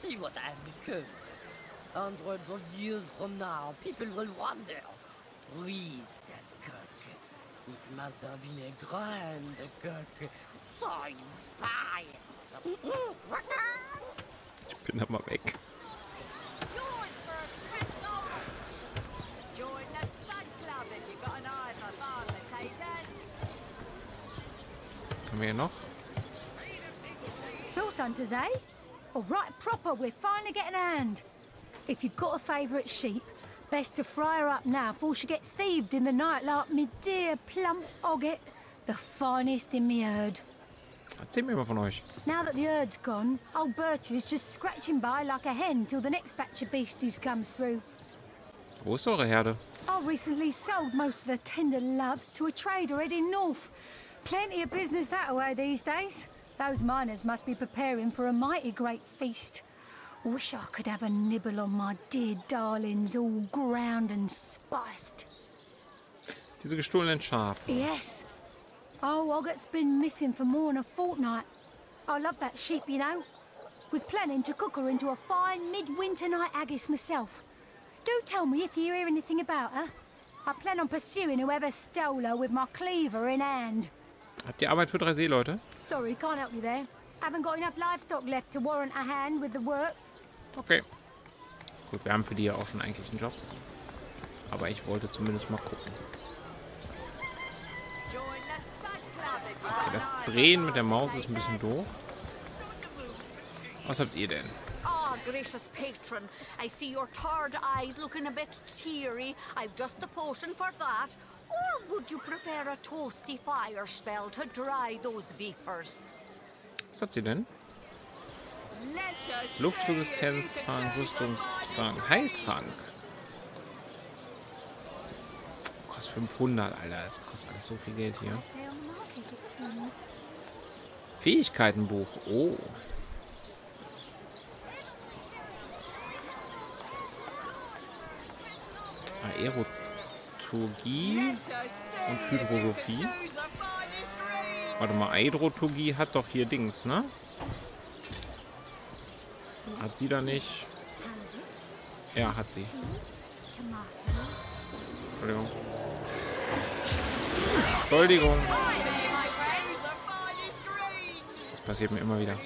See what I've become. Hundreds of years from now, people will wonder, who is that cook? It must have been a grand cook. So inspired. Ich bin da mal weg. Was haben wir hier noch? Source hunters, eh? All right, proper. We're finally getting a hand. If you've got a favourite sheep, best to fry her up now before she gets thieved in the night like me dear plump Ogget, the finest in me herd. Erzähl mir mal von euch. Now that the herd's gone, old Bertie is just scratching by like a hen till the next batch of beasties comes through. Wo ist eure Herde? I recently sold most of the tender loves to a trader heading north. Plenty of business that way these days. Those miners must be preparing for a mighty great feast. Wish I could have a nibble on my dear darlings, all ground and spiced. Diese gestohlenen Schafe. Yes. Oh, Ogget's been missing for more than a fortnight. I love that sheep, you know. Was planning to cook her into a fine midwinter night haggis myself. Do tell me if you hear anything about her. I plan on pursuing whoever stole her with my cleaver in hand. Habt ihr Arbeit für 3 Seeleute? Sorry, can't help you there. Haven't got enough livestock left to warrant a hand with the work. Okay. Gut, wir haben für die ja auch schon eigentlich einen Job. Aber ich wollte zumindest mal gucken. Das Drehen mit der Maus ist ein bisschen doof. Was habt ihr denn? Ah, gracious patron, I see your tired eyes looking a bit teary. I've just the potion for that. Or would you prefer a toasty fire spell to dry those vapors? Was hat sie denn? Luftresistenz, Trank, Rüstungstrank, Heiltrank. Kostet 500, Alter. Das kostet alles so viel Geld hier. Fähigkeitenbuch. Oh. Aeroturgie und Hydrosophie. Warte mal, Aeroturgie hat doch hier Dings, ne? Hat sie da nicht? Ja, hat sie. Entschuldigung. Entschuldigung. Das passiert mir immer wieder.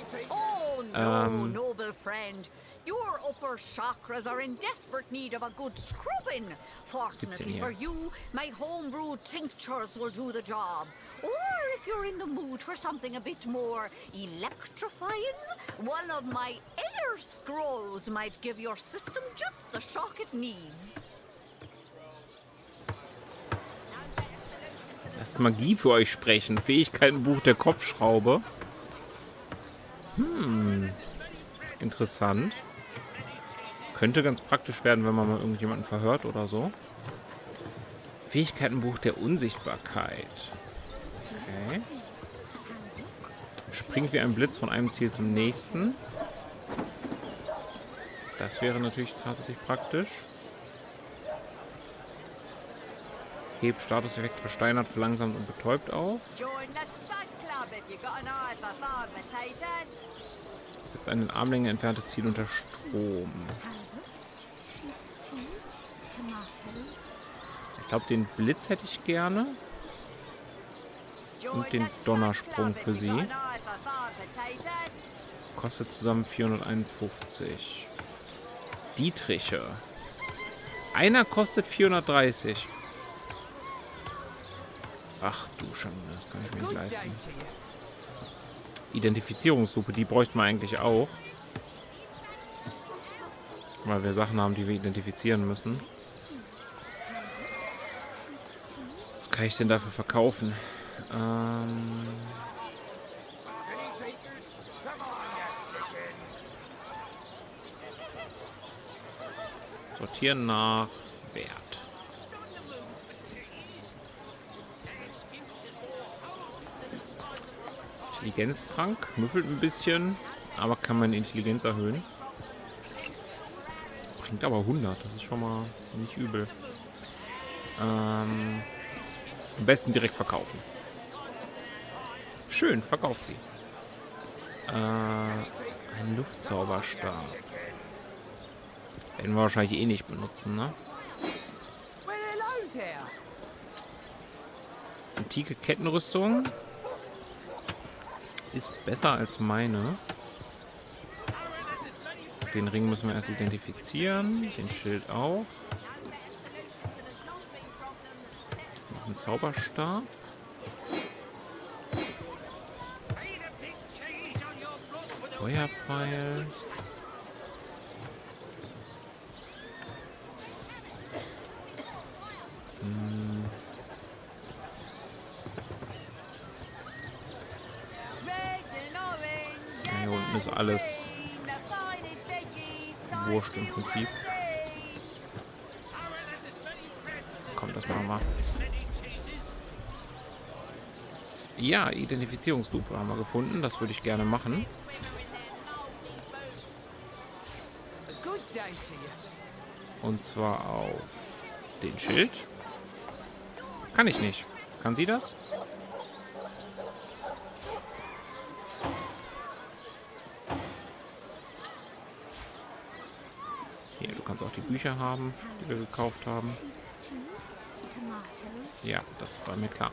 No, noble friend. Your upper chakras are in desperate need of a good scrubbing. Fortunately for you, my homebrewed tinctures will do the job. Or if you're in the mood for something a bit more electrifying, one of my air scrolls might give your system just the shock it needs. Lasst Magie für euch sprechen. Fähigkeitenbuch der Kopfschraube. Interessant. Könnte ganz praktisch werden, wenn man mal irgendjemanden verhört oder so. Fähigkeitenbuch der Unsichtbarkeit. Okay. Springt wie ein Blitz von einem Ziel zum nächsten. Das wäre natürlich tatsächlich praktisch. Hebt Statuseffekt versteinert, verlangsamt und betäubt auf. Setzt ein in Armlänge entferntes Ziel unter Strom. Ich glaube, den Blitz hätte ich gerne. Und den Donnersprung für sie. Kostet zusammen 451. Dietriche. Einer kostet 430. Ach du Schande, das kann ich mir nicht leisten. Identifizierungslupe, die bräuchten wir eigentlich auch. Weil wir Sachen haben, die wir identifizieren müssen. Was kann ich denn dafür verkaufen? Sortieren nach Wert. Intelligenztrank. Müffelt ein bisschen, aber kann meine Intelligenz erhöhen. Bringt aber 100. Das ist schon mal nicht übel. Am besten direkt verkaufen. Schön, verkauft sie. Ein Luftzauberstab. Werden wir wahrscheinlich eh nicht benutzen, ne? Antike Kettenrüstung. Ist besser als meine. Den Ring müssen wir erst identifizieren. Den Schild auch. Noch ein Zauberstab. Feuerpfeil. Hier unten ist alles wurscht im Prinzip. Komm, das machen wir. Ja, Identifizierungslupe haben wir gefunden. Das würde ich gerne machen. Und zwar auf den Schild. Kann ich nicht. Kann sie das? Hier, du kannst auch die Bücher haben, die wir gekauft haben. Ja, das war mir klar.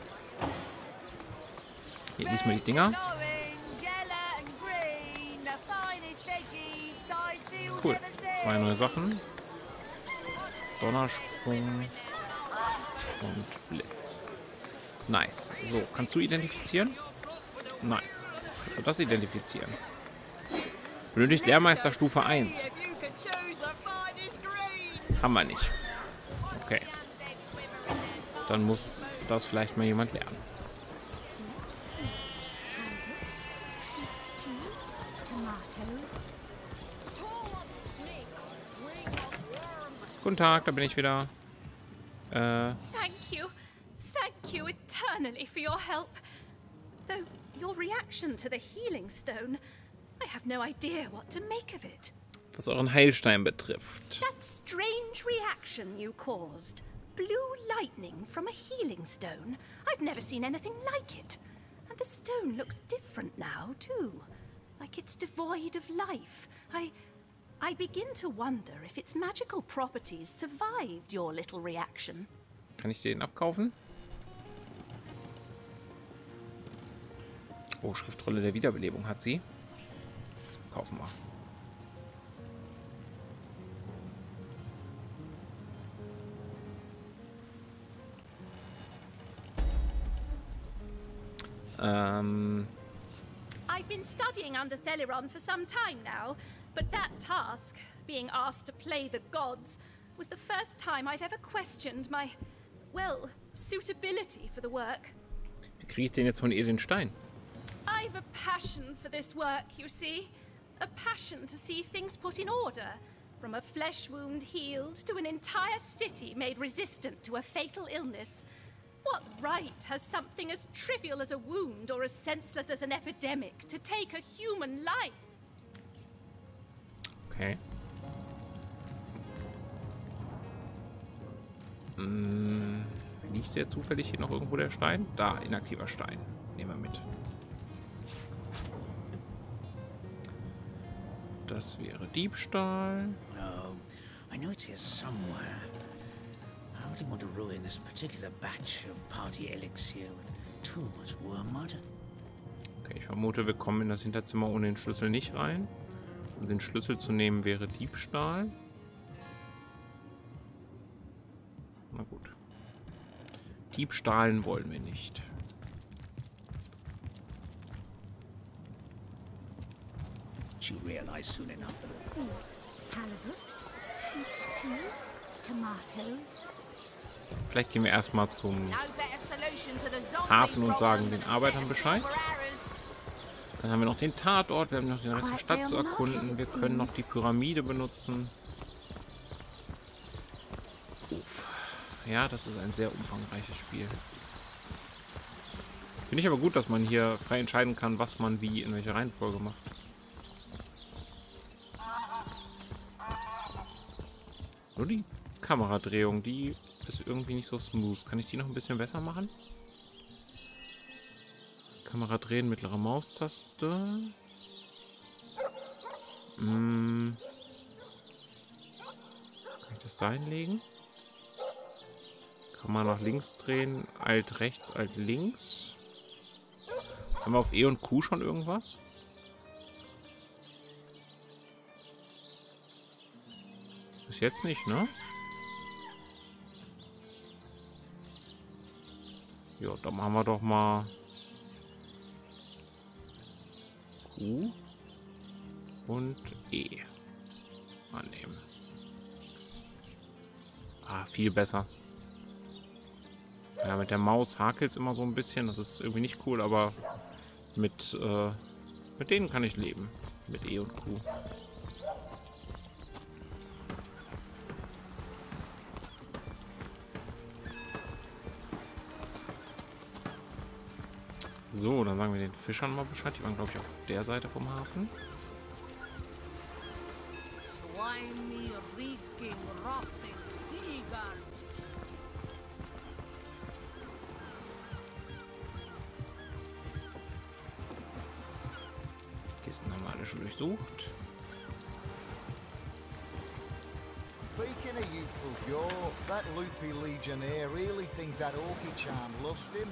Hier, lies mal die Dinger. Cool. 2 neue Sachen. Donnersprung und Blitz. Nice. So, kannst du identifizieren? Nein. Kannst du das identifizieren? Benötigt Lehrmeister Stufe 1. Haben wir nicht. Okay. Dann muss das vielleicht mal jemand lernen. Guten Tag, da bin ich wieder. Thank you eternally for your help. Though your reaction to the healing stone, I have no idea what to make of it. Was euren Heilstein betrifft. That strange reaction you caused. Blue lightning from a healing stone. I've never seen anything like it. And the stone looks different now, too. Like it's devoid of life. I begin to wonder if its magical properties survived your little reaction. Kann ich den abkaufen? Oh, Schriftrolle der Wiederbelebung hat sie. Kaufen wir. I've been studying under Theleron for some time now, but that task, being asked to play the gods, was the first time I've ever questioned my, well, suitability for the work. Wie kriege ich denn jetzt von ihr den Stein? I've a passion for this work, you see. A passion to see things put in order. From a flesh wound healed to an entire city made resistant to a fatal illness. What right has something as trivial as a wound or as senseless as an epidemic to take a human life? Okay. Liegt der zufällig hier noch irgendwo der Stein? Da, inaktiver Stein. Nehmen wir mit. Das wäre Diebstahl. No, I know it's here somewhere. I wouldn't want to ruin this particular batch of party elixir with too much wormwood. Okay, ich vermute, wir kommen in das Hinterzimmer ohne den Schlüssel nicht rein. Um den Schlüssel zu nehmen wäre Diebstahl. Na gut. Diebstahlen wollen wir nicht. You realize soon enough that Halibut, sheep's cheese, tomatoes. Vielleicht gehen wir erstmal zum Hafen und sagen den Arbeitern Bescheid. Dann haben wir noch den Tatort, wir haben noch den Rest der Stadt zu erkunden. Wir können noch die Pyramide benutzen. ja, das ist ein sehr umfangreiches Spiel. Finde ich aber gut, dass man hier frei entscheiden kann, was man wie in welcher Reihenfolge macht. Nur die Kameradrehung, die ist irgendwie nicht so smooth. Kann ich die noch ein bisschen besser machen? Kamera drehen, mittlere Maustaste. Kann ich das da hinlegen? Kann man nach links drehen, Alt rechts, Alt links. Haben wir auf E und Q schon irgendwas? Bis jetzt nicht, ne? Ja, dann machen wir doch mal Q und E annehmen. Ah, viel besser. Ja, mit der Maus hakelt es immer so ein bisschen. Das ist irgendwie nicht cool, aber mit denen kann ich leben. Mit E und Q. So, dann sagen wir den Fischern mal Bescheid. Die waren, glaube ich, auf der Seite vom Hafen. Slimy, reeking, rotting seagull. Kisten haben wir alle schon durchsucht. Speaking of youthful Joe, that loopy legionnaire really thinks that Orky charm loves him.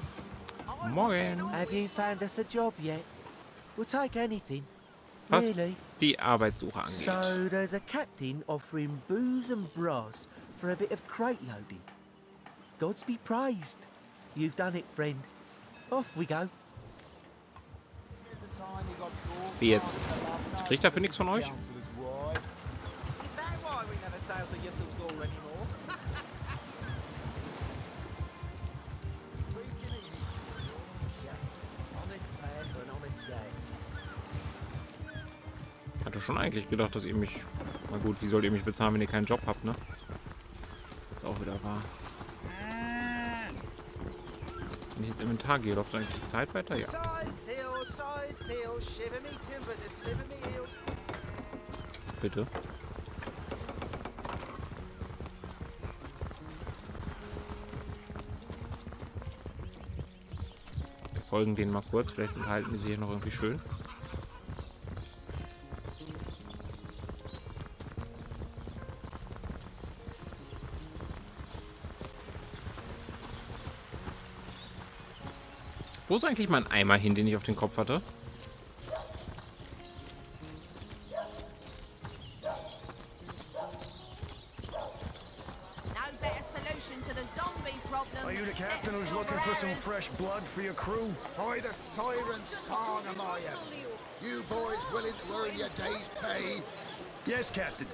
Morgen. Have you found us a job yet? We'll take anything. Was Really? die Arbeitssuche angeht. So there's a captain offering booze and brass for a bit of crate loading. Gods be praised. You've done it, friend. Off we go. Wie jetzt? Ich krieg dafür nichts von euch? Hatte schon eigentlich gedacht, dass ihr mich... Na gut, wie sollt ihr mich bezahlen, wenn ihr keinen Job habt, ne? Das ist auch wieder wahr. Wenn ich jetzt Inventar gehe, läuft eigentlich die Zeit weiter? Ja. Bitte. Wir folgen denen mal kurz, vielleicht unterhalten die sich hier noch irgendwie schön. Wo ist eigentlich mein Eimer hin, den ich auf den Kopf hatte? Are you the captain who's looking for some fresh blood for your crew? By the siren song am I am. You boys willing to earn your day's pay? Yes, Captain.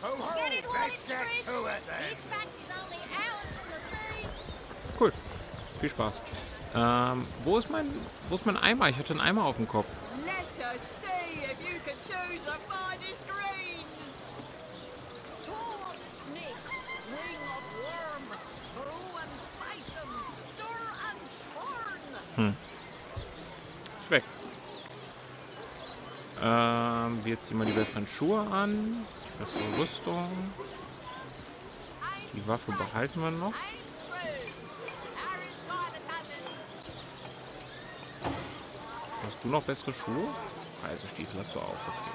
Ho ho! Let's get to it then. Cool. Viel Spaß. Wo ist mein Eimer? Ich hatte einen Eimer auf dem Kopf. Let us see if you can choose the finest greens. Tall snake, wing of worm, brew and spice 'em, stir and churn. Ist weg. Wir ziehen mal die besseren Schuhe an. Die bessere Rüstung. Die Waffe behalten wir noch. Hast du noch bessere Schuhe? Reisestiefel hast du auch, okay.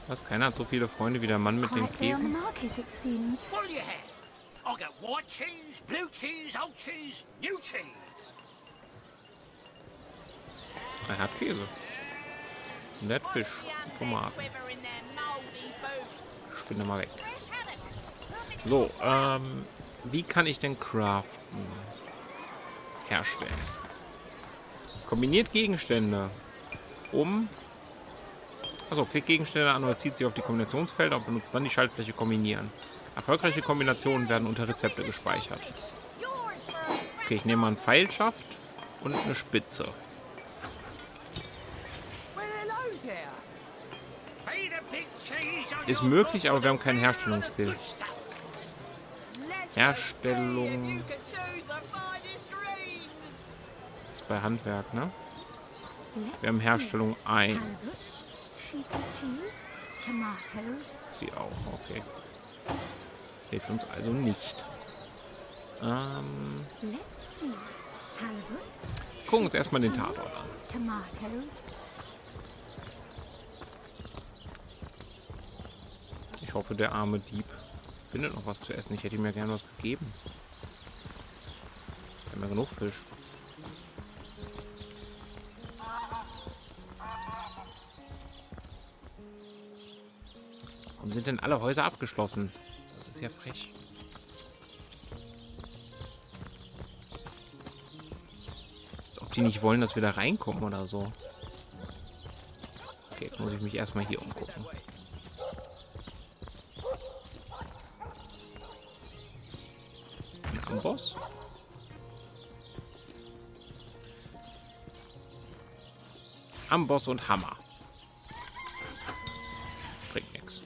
Was? Keiner hat so viele Freunde wie der Mann mit den Käsen? Er hat Käse. Nettfisch. Tomaten. Spinne mal weg. So, wie kann ich denn craften? Herstellen. Kombiniert Gegenstände. Also klickt Gegenstände an oder zieht sie auf die Kombinationsfelder und benutzt dann die Schaltfläche Kombinieren. Erfolgreiche Kombinationen werden unter Rezepte gespeichert. Okay, ich nehme mal einen Pfeilschaft und eine Spitze. Ist möglich, aber wir haben keinen Herstellungsskill. Herstellung ist bei Handwerk, ne? Wir haben Herstellung 1. Sie auch, okay. Hilft uns also nicht. Gucken uns erstmal den Tatort an. Ich hoffe, der arme Dieb findet noch was zu essen. Ich hätte ihm ja gerne was gegeben. Wir haben ja genug Fisch. Warum sind denn alle Häuser abgeschlossen? Das ist ja frech. Als ob die nicht wollen, dass wir da reinkommen oder so. Okay, jetzt muss ich mich erstmal hier umgucken. Ein Amboss. Amboss und Hammer. Bringt nichts.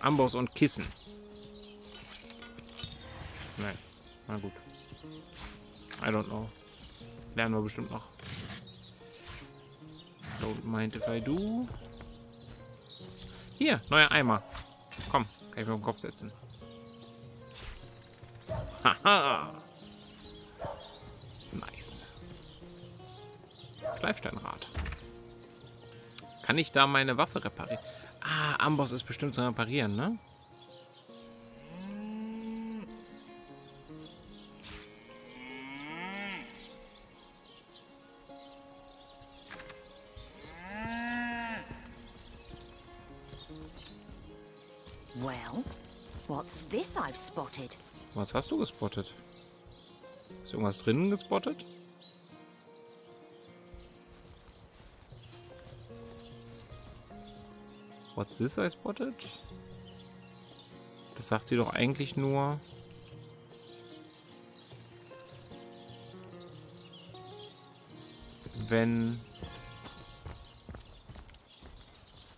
Amboss und Kissen. Nein. Na gut. I don't know. Lernen wir bestimmt noch. Don't mind if I do. Hier, neuer Eimer. Komm, kann ich mir auf den Kopf setzen. Haha. Nice. Schleifsteinrad. Kann ich da meine Waffe reparieren? Ah, Amboss ist bestimmt zu reparieren, ne? Well, what's this I've spotted? Was hast du gespottet? Ist irgendwas drinnen gespottet? What's this I spotted? Das sagt sie doch eigentlich nur. Wenn...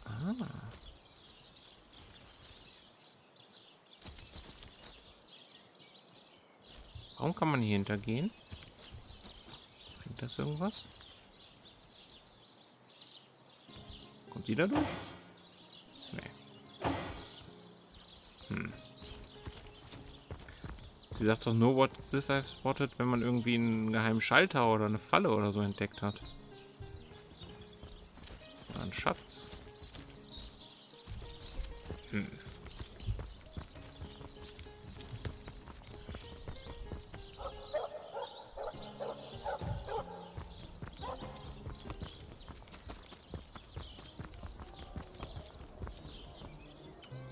Ah. Warum kann man hier hintergehen? Bringt das irgendwas? Kommt die da durch? Nee. Sie sagt doch nur, what this I've spotted, wenn man irgendwie einen geheimen Schalter oder eine Falle oder so entdeckt hat. Oder ein Schatz.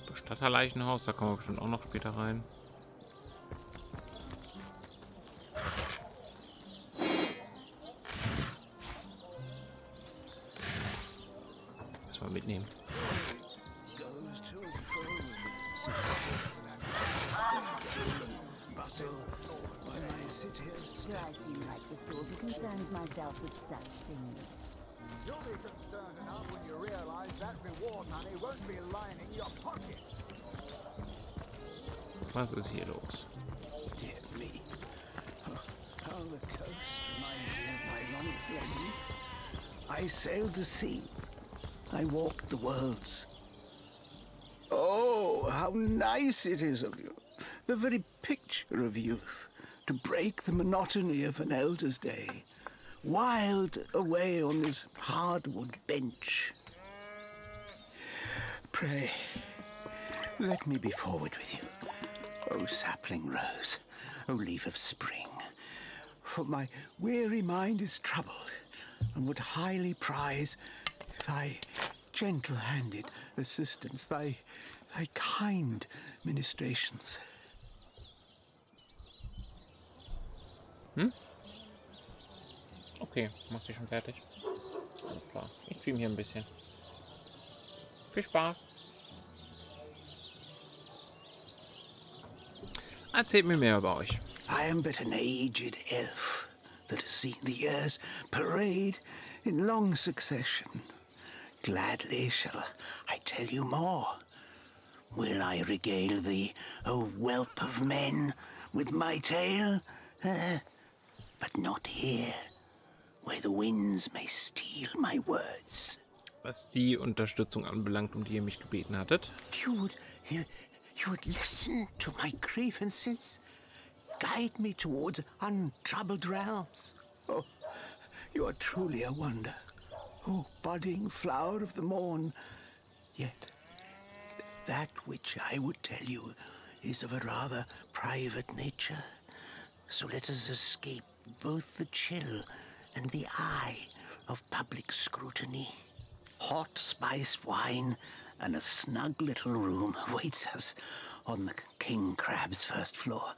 Bestatterleichenhaus, da kommen wir bestimmt auch noch später rein. Erstmal mitnehmen. Was ist hier los? Dear me. How the coast reminds me of my long flame. I sailed the seas. I walked the worlds. Oh, how nice it is of you. The very picture of youth. To break the monotony of an elder's day. Wild away on this hardwood bench. Pray, let me be forward with you. O sapling rose, O leaf of spring, for my weary mind is troubled, and would highly prize thy gentle-handed assistance, thy kind ministrations. Okay, machst du schon fertig? Alles klar. Ich stream hier ein bisschen. Viel Spaß. Erzählt mir mehr über euch. I am but an aged elf, that has seen the years parade in long succession. Gladly shall I tell you more. Will I regale thee, O whelp of men, with my tale? But not here, where the winds may steal my words. Was die Unterstützung anbelangt, um die ihr mich gebeten hattet. You would listen to my grievances, guide me towards untroubled realms. Oh, you are truly a wonder, oh budding flower of the morn. Yet, that which I would tell you is of a rather private nature. So let us escape both the chill and the eye of public scrutiny. Hot spiced wine and a snug little room awaits us on the King Crab's first floor.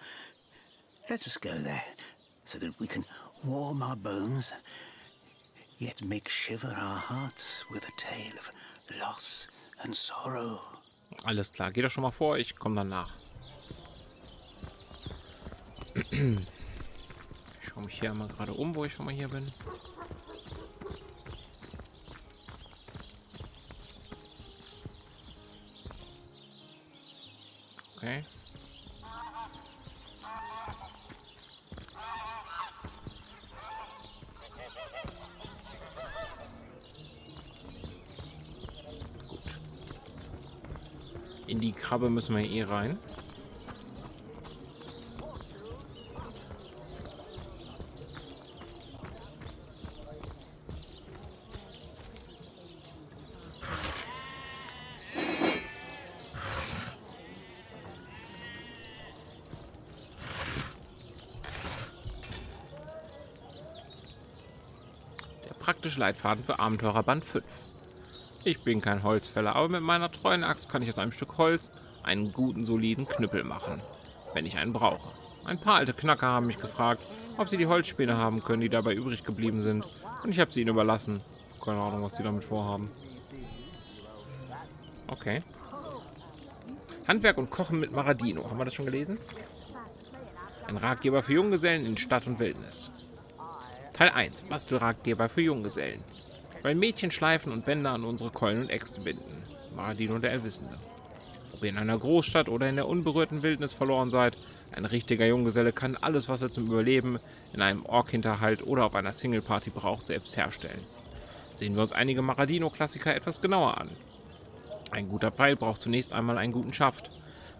Let us go there, so that we can warm our bones, yet make shiver our hearts with a tale of loss and sorrow. Alles klar, geh doch schon mal vor, ich komme dann nach. Ich schaue mich hier einmal gerade um, wo ich schon mal hier bin. Okay. Gut. In die Krabbe müssen wir eh rein. Praktische Leitfaden für Abenteurer Band 5. Ich bin kein Holzfäller, aber mit meiner treuen Axt kann ich aus einem Stück Holz einen guten, soliden Knüppel machen, wenn ich einen brauche. Ein paar alte Knacker haben mich gefragt, ob sie die Holzspäne haben können, die dabei übrig geblieben sind, und ich habe sie ihnen überlassen. Keine Ahnung, was sie damit vorhaben. Okay. Handwerk und Kochen mit Maradino. Haben wir das schon gelesen? Ein Ratgeber für Junggesellen in Stadt und Wildnis. Teil 1. Bastelratgeber für Junggesellen. Weil Mädchen schleifen und Bänder an unsere Keulen und Äxte binden. Maradino der Erwissende. Ob ihr in einer Großstadt oder in der unberührten Wildnis verloren seid, ein richtiger Junggeselle kann alles, was er zum Überleben in einem Ork-Hinterhalt oder auf einer Single-Party braucht, selbst herstellen. Sehen wir uns einige Maradino-Klassiker etwas genauer an. Ein guter Pfeil braucht zunächst einmal einen guten Schaft.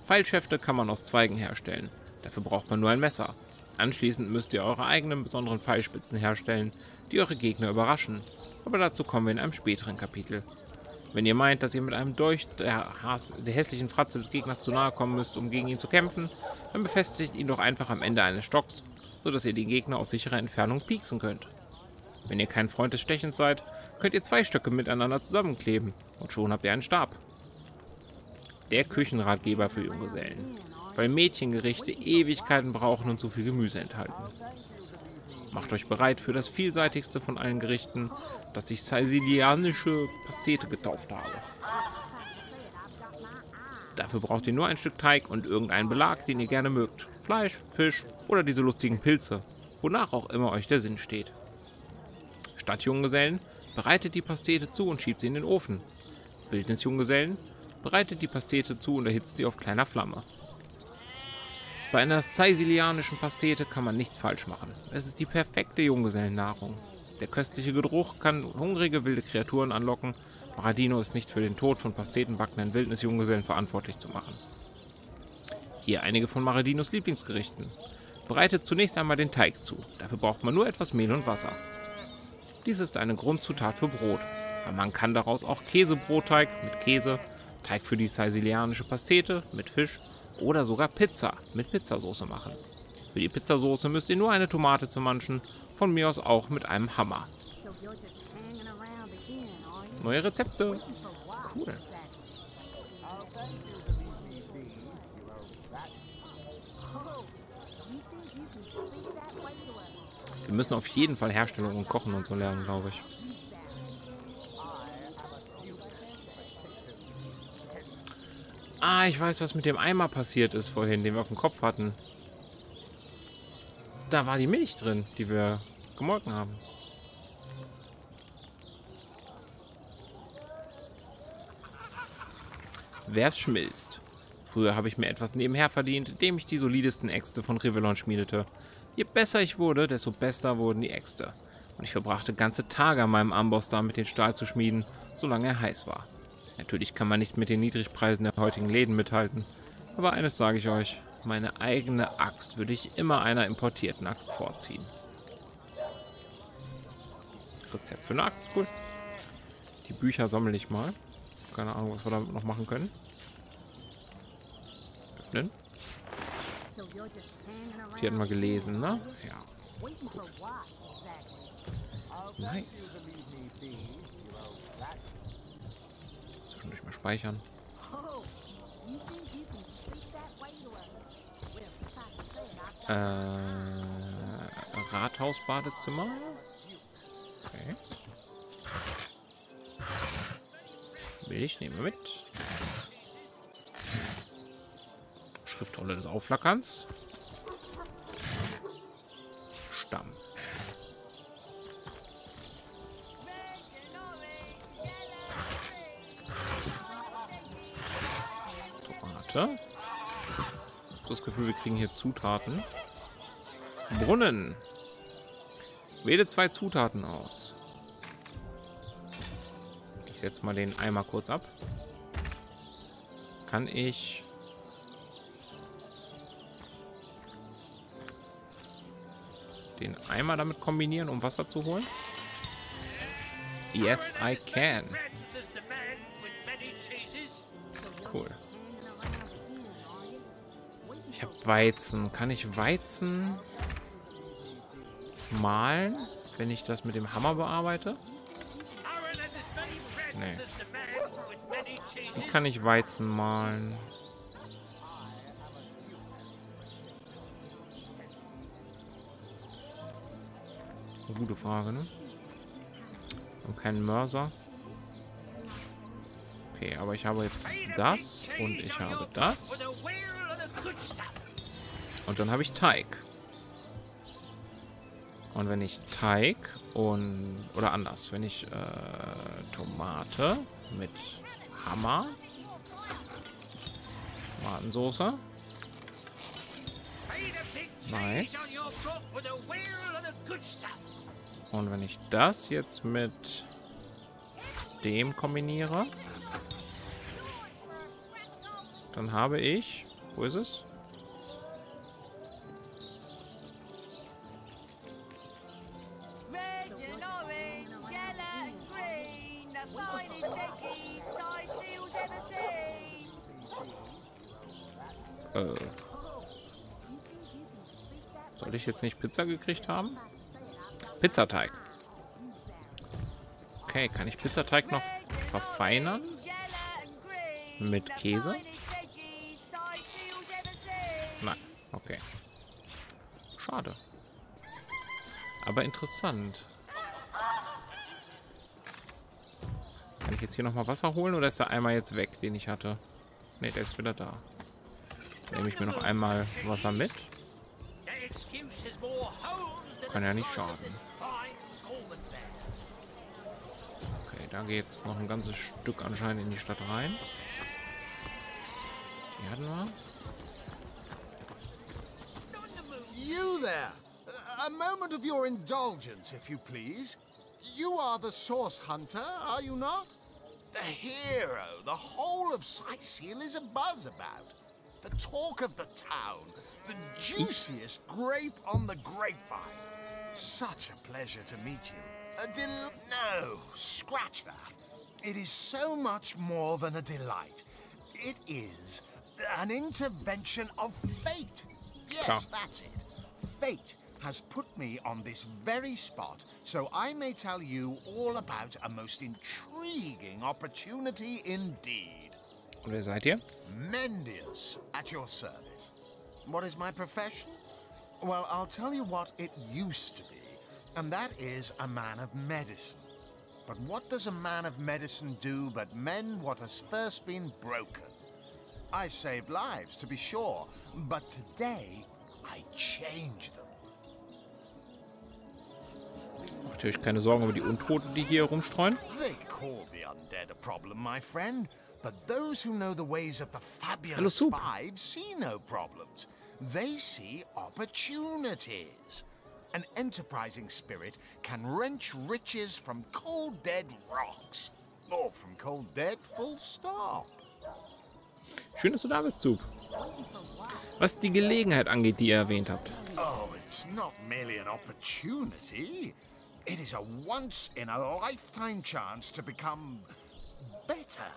Pfeilschäfte kann man aus Zweigen herstellen. Dafür braucht man nur ein Messer. Anschließend müsst ihr eure eigenen besonderen Pfeilspitzen herstellen, die eure Gegner überraschen. Aber dazu kommen wir in einem späteren Kapitel. Wenn ihr meint, dass ihr mit einem Dolch der hässlichen Fratze des Gegners zu nahe kommen müsst, um gegen ihn zu kämpfen, dann befestigt ihn doch einfach am Ende eines Stocks, sodass ihr den Gegner aus sicherer Entfernung pieksen könnt. Wenn ihr kein Freund des Stechens seid, könnt ihr 2 Stöcke miteinander zusammenkleben und schon habt ihr einen Stab. Der Küchenratgeber für Junggesellen. Weil Mädchengerichte Ewigkeiten brauchen und zu viel Gemüse enthalten. Macht euch bereit für das vielseitigste von allen Gerichten, das ich Cysealianische Pastete getauft habe. Dafür braucht ihr nur ein Stück Teig und irgendeinen Belag, den ihr gerne mögt. Fleisch, Fisch oder diese lustigen Pilze, wonach auch immer euch der Sinn steht. Stadtjunggesellen, bereitet die Pastete zu und schiebt sie in den Ofen. Wildnisjunggesellen, bereitet die Pastete zu und erhitzt sie auf kleiner Flamme. Bei einer cysealianischen Pastete kann man nichts falsch machen. Es ist die perfekte Junggesellennahrung. Der köstliche Geruch kann hungrige wilde Kreaturen anlocken. Maradino ist nicht für den Tod von pastetenbackenden Wildnisjunggesellen verantwortlich zu machen. Hier einige von Maradinos Lieblingsgerichten. Bereitet zunächst einmal den Teig zu. Dafür braucht man nur etwas Mehl und Wasser. Dies ist eine Grundzutat für Brot. Aber man kann daraus auch Käsebrotteig mit Käse, Teig für die cysealianische Pastete mit Fisch oder sogar Pizza mit Pizzasauce machen. Für die Pizzasauce müsst ihr nur eine Tomate zermanschen, von mir aus auch mit einem Hammer. Neue Rezepte. Cool. Wir müssen auf jeden Fall Herstellung und Kochen und so lernen, glaube ich. Ah, ich weiß, was mit dem Eimer passiert ist vorhin, den wir auf dem Kopf hatten. Da war die Milch drin, die wir gemolken haben. Wer's schmilzt. Früher habe ich mir etwas nebenher verdient, indem ich die solidesten Äxte von Rivellon schmiedete. Je besser ich wurde, desto besser wurden die Äxte. Und ich verbrachte ganze Tage an meinem Amboss damit, den Stahl zu schmieden, solange er heiß war. Natürlich kann man nicht mit den Niedrigpreisen der heutigen Läden mithalten. Aber eines sage ich euch, meine eigene Axt würde ich immer einer importierten Axt vorziehen. Rezept für eine Axt, cool. Die Bücher sammle ich mal. Keine Ahnung, was wir damit noch machen können. Öffnen. Die hatten wir gelesen, ne? Ja. Nice. Zwischendurch mal speichern. Rathausbadezimmer. Okay. Milch nehmen wir mit. Schriftrolle des Aufflackerns. Stamm. Tomate. Das Gefühl, wir kriegen hier Zutaten. Brunnen. Wähle 2 Zutaten aus. Ich setze mal den Eimer kurz ab. Kann ich den Eimer damit kombinieren, um Wasser zu holen? Yes, I can. Cool. Ich habe Weizen. Kann ich Weizen mahlen, wenn ich das mit dem Hammer bearbeite? Nee. Wie kann ich Weizen mahlen? Eine gute Frage, ne? Und keinen Mörser. Okay, aber ich habe jetzt das und ich habe das. Und dann habe ich Teig. Und wenn ich Teig und... Oder anders. Wenn ich Tomate mit Hammer. Tomatensoße. Nice. Und wenn ich das jetzt mit dem kombiniere, dann habe ich... Wo ist es? Soll ich jetzt nicht Pizza gekriegt haben? Pizzateig. Okay, kann ich Pizzateig noch verfeinern? Mit Käse? Nein, okay. Schade. Aber interessant. Kann ich jetzt hier nochmal Wasser holen oder ist der Eimer jetzt weg, den ich hatte? Ne, der ist wieder da. Nehme ich mir noch einmal Wasser mit. Kann ja nicht schaden. Okay, da geht es noch ein ganzes Stück anscheinend in die Stadt rein. Hier hatten wir. You there! A moment of your indulgence, if you please. You are the source hunter, are you not? The hero the whole of Cyseal is abuzz about. The talk of the town. The juiciest grape on the grapevine. Such a pleasure to meet you. No, scratch that. It is so much more than a delight. It is an intervention of fate. Yes, that's it. Fate has put me on this very spot, so I may tell you all about a most intriguing opportunity indeed. Und wer seid ihr? Mendius, at your service. What is my profession? Well, I'll tell you what it used to be, and that is a man of medicine. But what does a man of medicine do but mend what has first been broken? I saved lives, to be sure, but today I change them. Natürlich keine Sorgen über die Untoten, die hier rumstreuen. They call the undead a problem, my friend. But those who know the ways of the fabulous five see no problems. They see opportunities. An enterprising spirit can wrench riches from cold dead rocks. Or from cold dead, full stop. Schön, dass du da bist, Zug. Was die Gelegenheit angeht, die ihr erwähnt habt. Oh, it's not merely an opportunity. It is a once-in-a-lifetime chance to become better.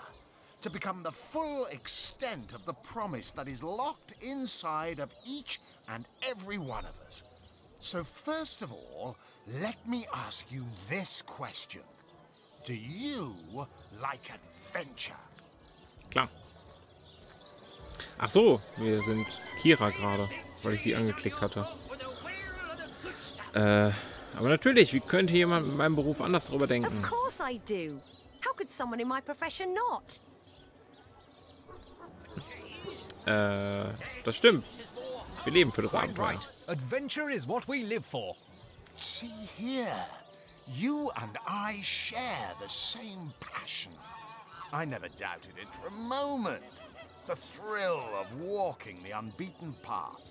To become the full extent of the promise that is locked inside of each and every one of us. So first of all, let me ask you this question. Do you like adventure? Klar. Ach so, wir sind Kira gerade, weil ich sie angeklickt hatte. Aber natürlich, wie könnte jemand mit meinem Beruf anders darüber denken? Of course I do. How could someone in my profession not? Das stimmt. Wir leben für das Abenteuer. Adventure is what we live for. See here. You and I share the same passion. I never doubted it for a moment. The thrill of walking the unbeaten path.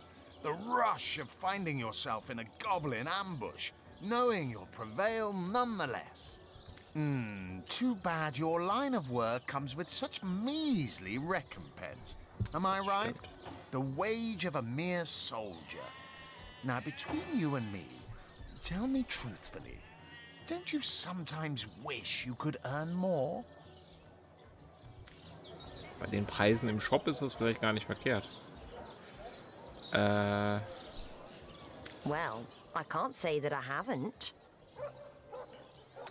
The rush of finding yourself in a goblin ambush, knowing you'll prevail nonetheless. Too bad your line of work comes with such measly recompense. Am I right? The wage of a mere soldier. Now, between you and me, tell me truthfully, don't you sometimes wish you could earn more? Bei den Preisen im Shop ist das vielleicht gar nicht verkehrt. Well, I can't say that I haven't.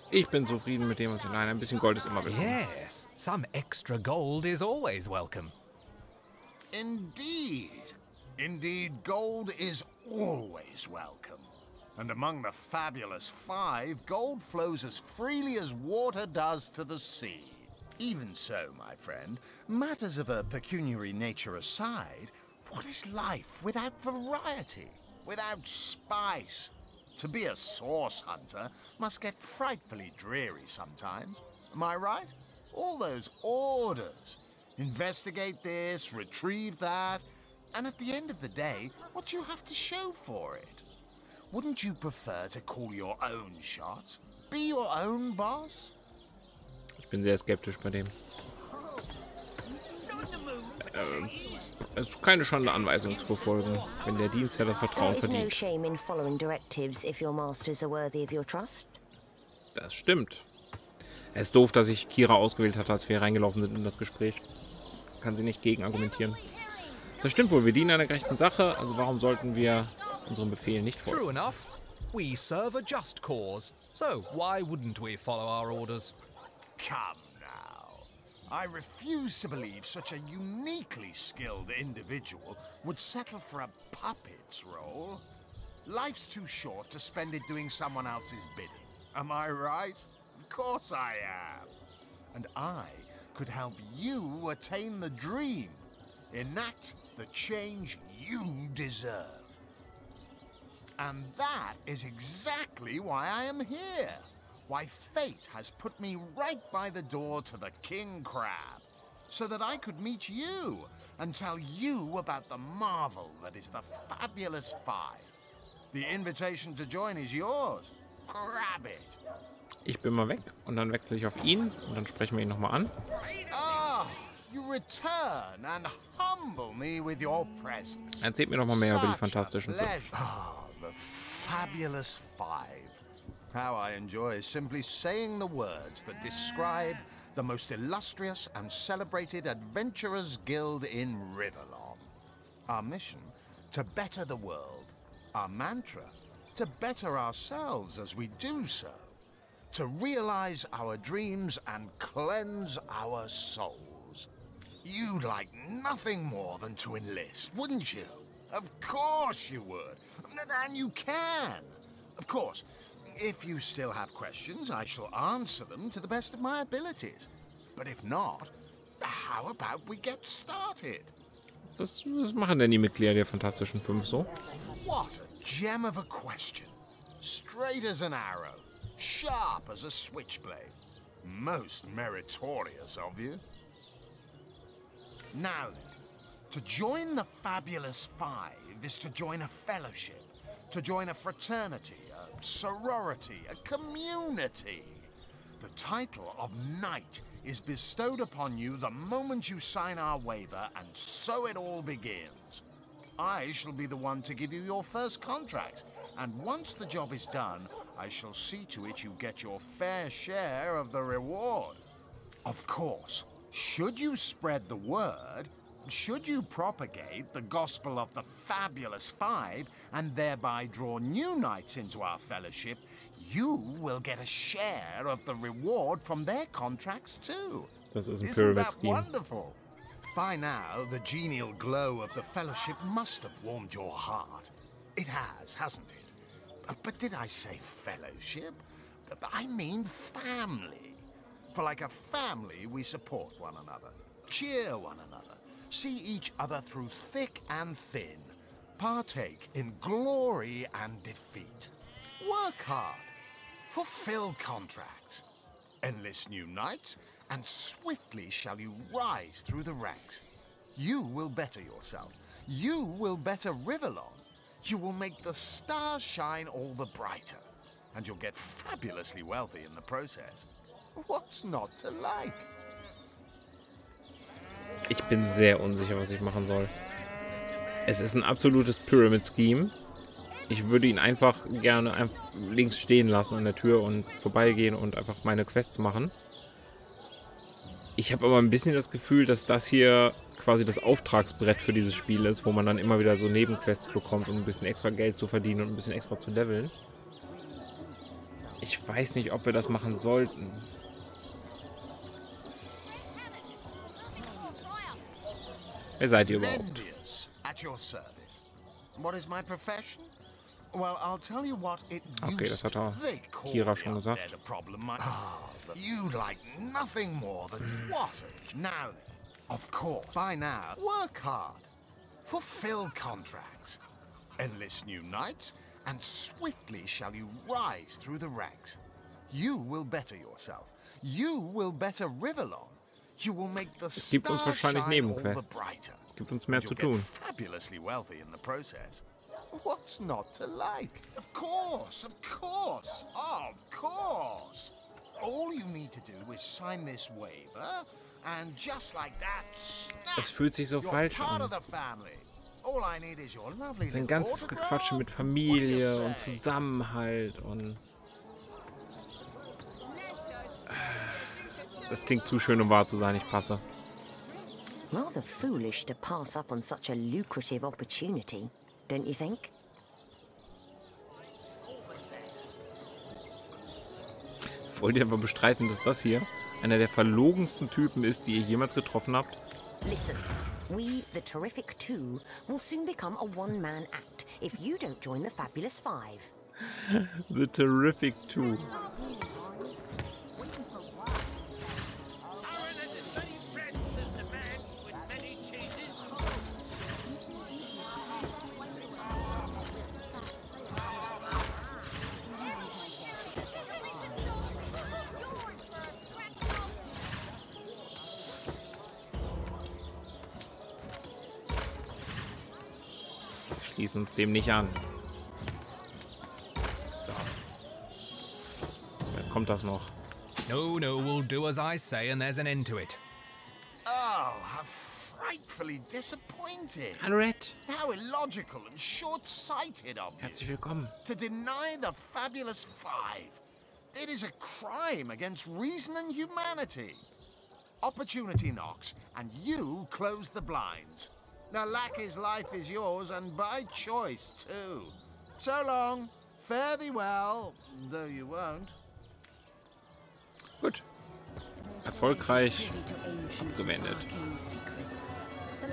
Ich bin zufrieden mit dem, was ich... Nein, ein bisschen Gold ist immer willkommen. Yes, some extra gold is always welcome. Indeed. Indeed, gold is always welcome. And among the fabulous five, gold flows as freely as water does to the sea. Even so, my friend, matters of a pecuniary nature aside, what is life without variety, without spice? To be a source hunter must get frightfully dreary sometimes. Am I right? All those orders. Investigate this, retrieve that, and at the end of the day, what do you have to show for it? Wouldn't you prefer to call your own shots? Be your own boss? Ich bin sehr skeptisch bei dem. Es ist keine Schande, Anweisungen zu befolgen, wenn der Dienstherr das Vertrauen verdient. Das stimmt. Es ist doof, dass ich Kira ausgewählt hatte, als wir reingelaufen sind in das Gespräch. Kann sie nicht gegen argumentieren. Das stimmt wohl, wir dienen einer gerechten Sache, also warum sollten wir unseren Befehlen nicht folgen? True enough. We serve a just cause, so why wouldn't we follow our orders? Come now. I refuse to believe such a uniquely skilled individual would settle for a puppet's role. Life's too short to spend it doing someone else's bidding. Am I right? Of course I am. And I could help you attain the dream. Enact the change you deserve. And that is exactly why I am here. Why fate has put me right by the door to the King Crab, so that I could meet you and tell you about the marvel that is the Fabulous Five. The invitation to join is yours. Grab it. Ich bin mal weg und dann wechsle ich auf ihn und dann sprechen wir ihn nochmal an. Ah, you return and humble me with your presence. Erzählt mir noch mal mehr über die Fantastischen Fünf. Ah, the Fabulous Five. How I enjoy simply saying the words that describe the most illustrious and celebrated adventurers guild in Riverlon. Our mission, to better the world. Our mantra, to better ourselves as we do so. To realize our dreams and cleanse our souls. You'd like nothing more than to enlist, wouldn't you? Of course you would. And you can. Of course, if you still have questions, I shall answer them to the best of my abilities. But if not, how about we get started? Was machen denn die Mitglieder der Fantastischen Fünf so? What a gem of a question. Straight as an arrow. sharp as a switchblade. Most meritorious of you. Now then, to join the Fabulous Five is to join a fellowship, to join a fraternity, a sorority, a community. The title of Knight is bestowed upon you the moment you sign our waiver, and so it all begins. I shall be the one to give you your first contracts, and once the job is done, I shall see to it you get your fair share of the reward. Of course, should you spread the word, should you propagate the gospel of the Fabulous Five and thereby draw new knights into our fellowship, you will get a share of the reward from their contracts too. Das ist ein Isn't Pyramid that Scheme. wonderful? By now, the genial glow of the fellowship must have warmed your heart. It has, hasn't it? But did I say fellowship? I mean family. For like a family, we support one another, cheer one another, see each other through thick and thin, partake in glory and defeat, work hard, fulfill contracts, enlist new knights, and swiftly shall you rise through the ranks. You will better yourself. You will better Rivellon. You will make the stars shine all the brighter, and you'll get fabulously wealthy in the process. What's not to like? Ich bin sehr unsicher, was ich machen soll. Es ist ein absolutes Pyramid Scheme. Ich würde ihn einfach gerne links stehen lassen an der Tür und vorbeigehen und einfach meine Quests machen. Ich habe aber ein bisschen das Gefühl, dass das hier quasi das Auftragsbrett für dieses Spiel ist, wo man dann immer wieder so Nebenquests bekommt, um ein bisschen extra Geld zu verdienen und ein bisschen extra zu leveln. Ich weiß nicht, ob wir das machen sollten. Wer seid ihr überhaupt? At your service. What is my profession? Well, I'll tell you what it Okay, das hat Kira schon gesagt. You like nothing more than what? Now then, of course, by now, work hard, fulfill contracts, enlist new knights, and swiftly shall you rise through the ranks. You will better yourself. You will better Rivellon. You will make the Es gibt uns stars wahrscheinlich shine all the Nebenquests. brighter. Es gibt uns mehr zu You'll get tun. fabulously wealthy in the process. What's not to like? Of course, of course, of course. All you need to do is sign this waiver, and just like that, Es fühlt sich so you're falsch part an. of the family. All I need is your lovely Sein little ganzes autograph. Gequatsche mit Familie und Zusammenhalt und... Das klingt zu schön, um wahr zu sein, ich passe. Rather foolish to pass up on such a lucrative opportunity, don't you think? Wollt ihr aber bestreiten, dass das hier einer der verlogensten Typen ist, die ihr jemals getroffen habt? Listen, we, the Terrific Two, will soon become a one-man act if you don't join the Fabulous Five. The Terrific Two. Schließen uns dem nicht an. So. Dann kommt das noch. No, we'll do as I say and there's an end to it. Oh, how frightfully disappointing. Red. How illogical and short-sighted of you. Herzlich willkommen. To deny the Fabulous Five. It is a crime against reason and humanity. Opportunity knocks, and you close the blinds. Now, Lackey's life is yours, and by choice, too. So long. Fare thee well, though you won't. Gut. Erfolgreich abgewendet.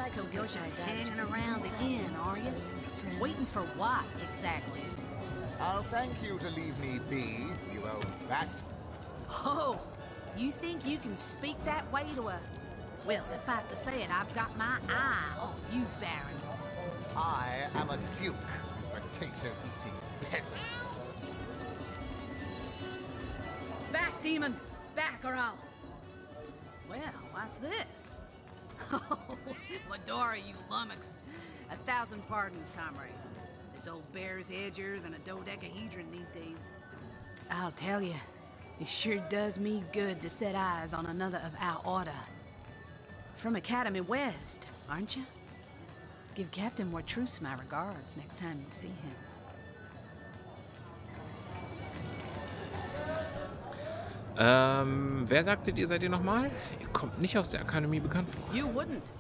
So you're just hanging around the inn, are you? Waiting for what, exactly? I'll thank you to leave me be, you old bat. Oh, you think you can speak that way to a... Well, suffice to say it, I've got my eye on you, Baron. I am a duke, potato-eating peasant. demon! Back or I'll... Well, what's this? Oh, Medora, you lummox. 1,000 pardons, comrade. This old bear's edgier than a dodecahedron these days. I'll tell you, it sure does me good to set eyes on another of our order. From Academy West, aren't you? Give Captain Wartruce my regards next time you see him. Wer sagtet ihr, seid ihr nochmal? Ihr kommt nicht aus der Akademie bekannt vor. You wouldn't.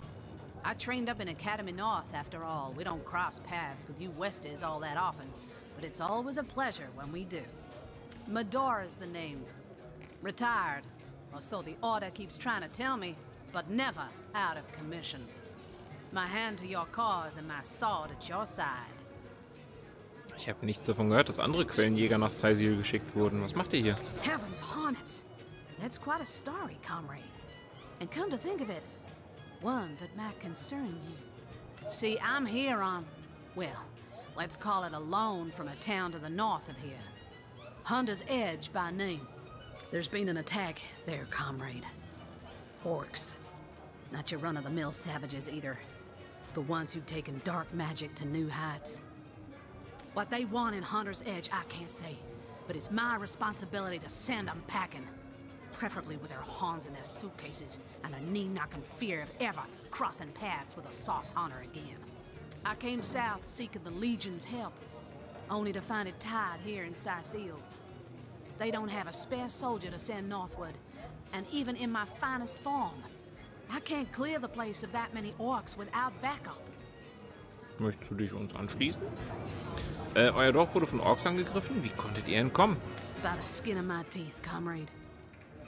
I trained up in Academy North, after all. We don't cross paths with you Westies all that often, but it's always a pleasure when we do. Medora's the name. Retired, or so the Order keeps trying to tell me, but never out of commission. My hand to your cause and my sword at your side. Ich habe nichts davon gehört, dass andere Quellenjäger nach Cyseal geschickt wurden. Was macht ihr hier? Heavens hornets! That's quite a story, comrade. And come to think of it, one that might concern you. See, I'm here on, well, let's call it a loan from a town to the north of here. Hunter's Edge by name. There's been an attack there, comrade. Orcs. Not your run-of-the-mill savages either, but ones who've taken dark magic to new heights. What they want in Hunter's Edge, I can't say, but it's my responsibility to send them packing. Preferably with their horns in their suitcases and a knee-knocking fear of ever crossing paths with a sauce hunter again. I came south seeking the Legion's help, only to find it tied here in Cyseal. They don't have a spare soldier to send northward, and even in my finest form, I can't clear the place of that many orcs without backup. Möchtest du dich uns anschließen? Euer Dorf wurde von Orks angegriffen. Wie konntet ihr entkommen? By the skin of my teeth, comrade.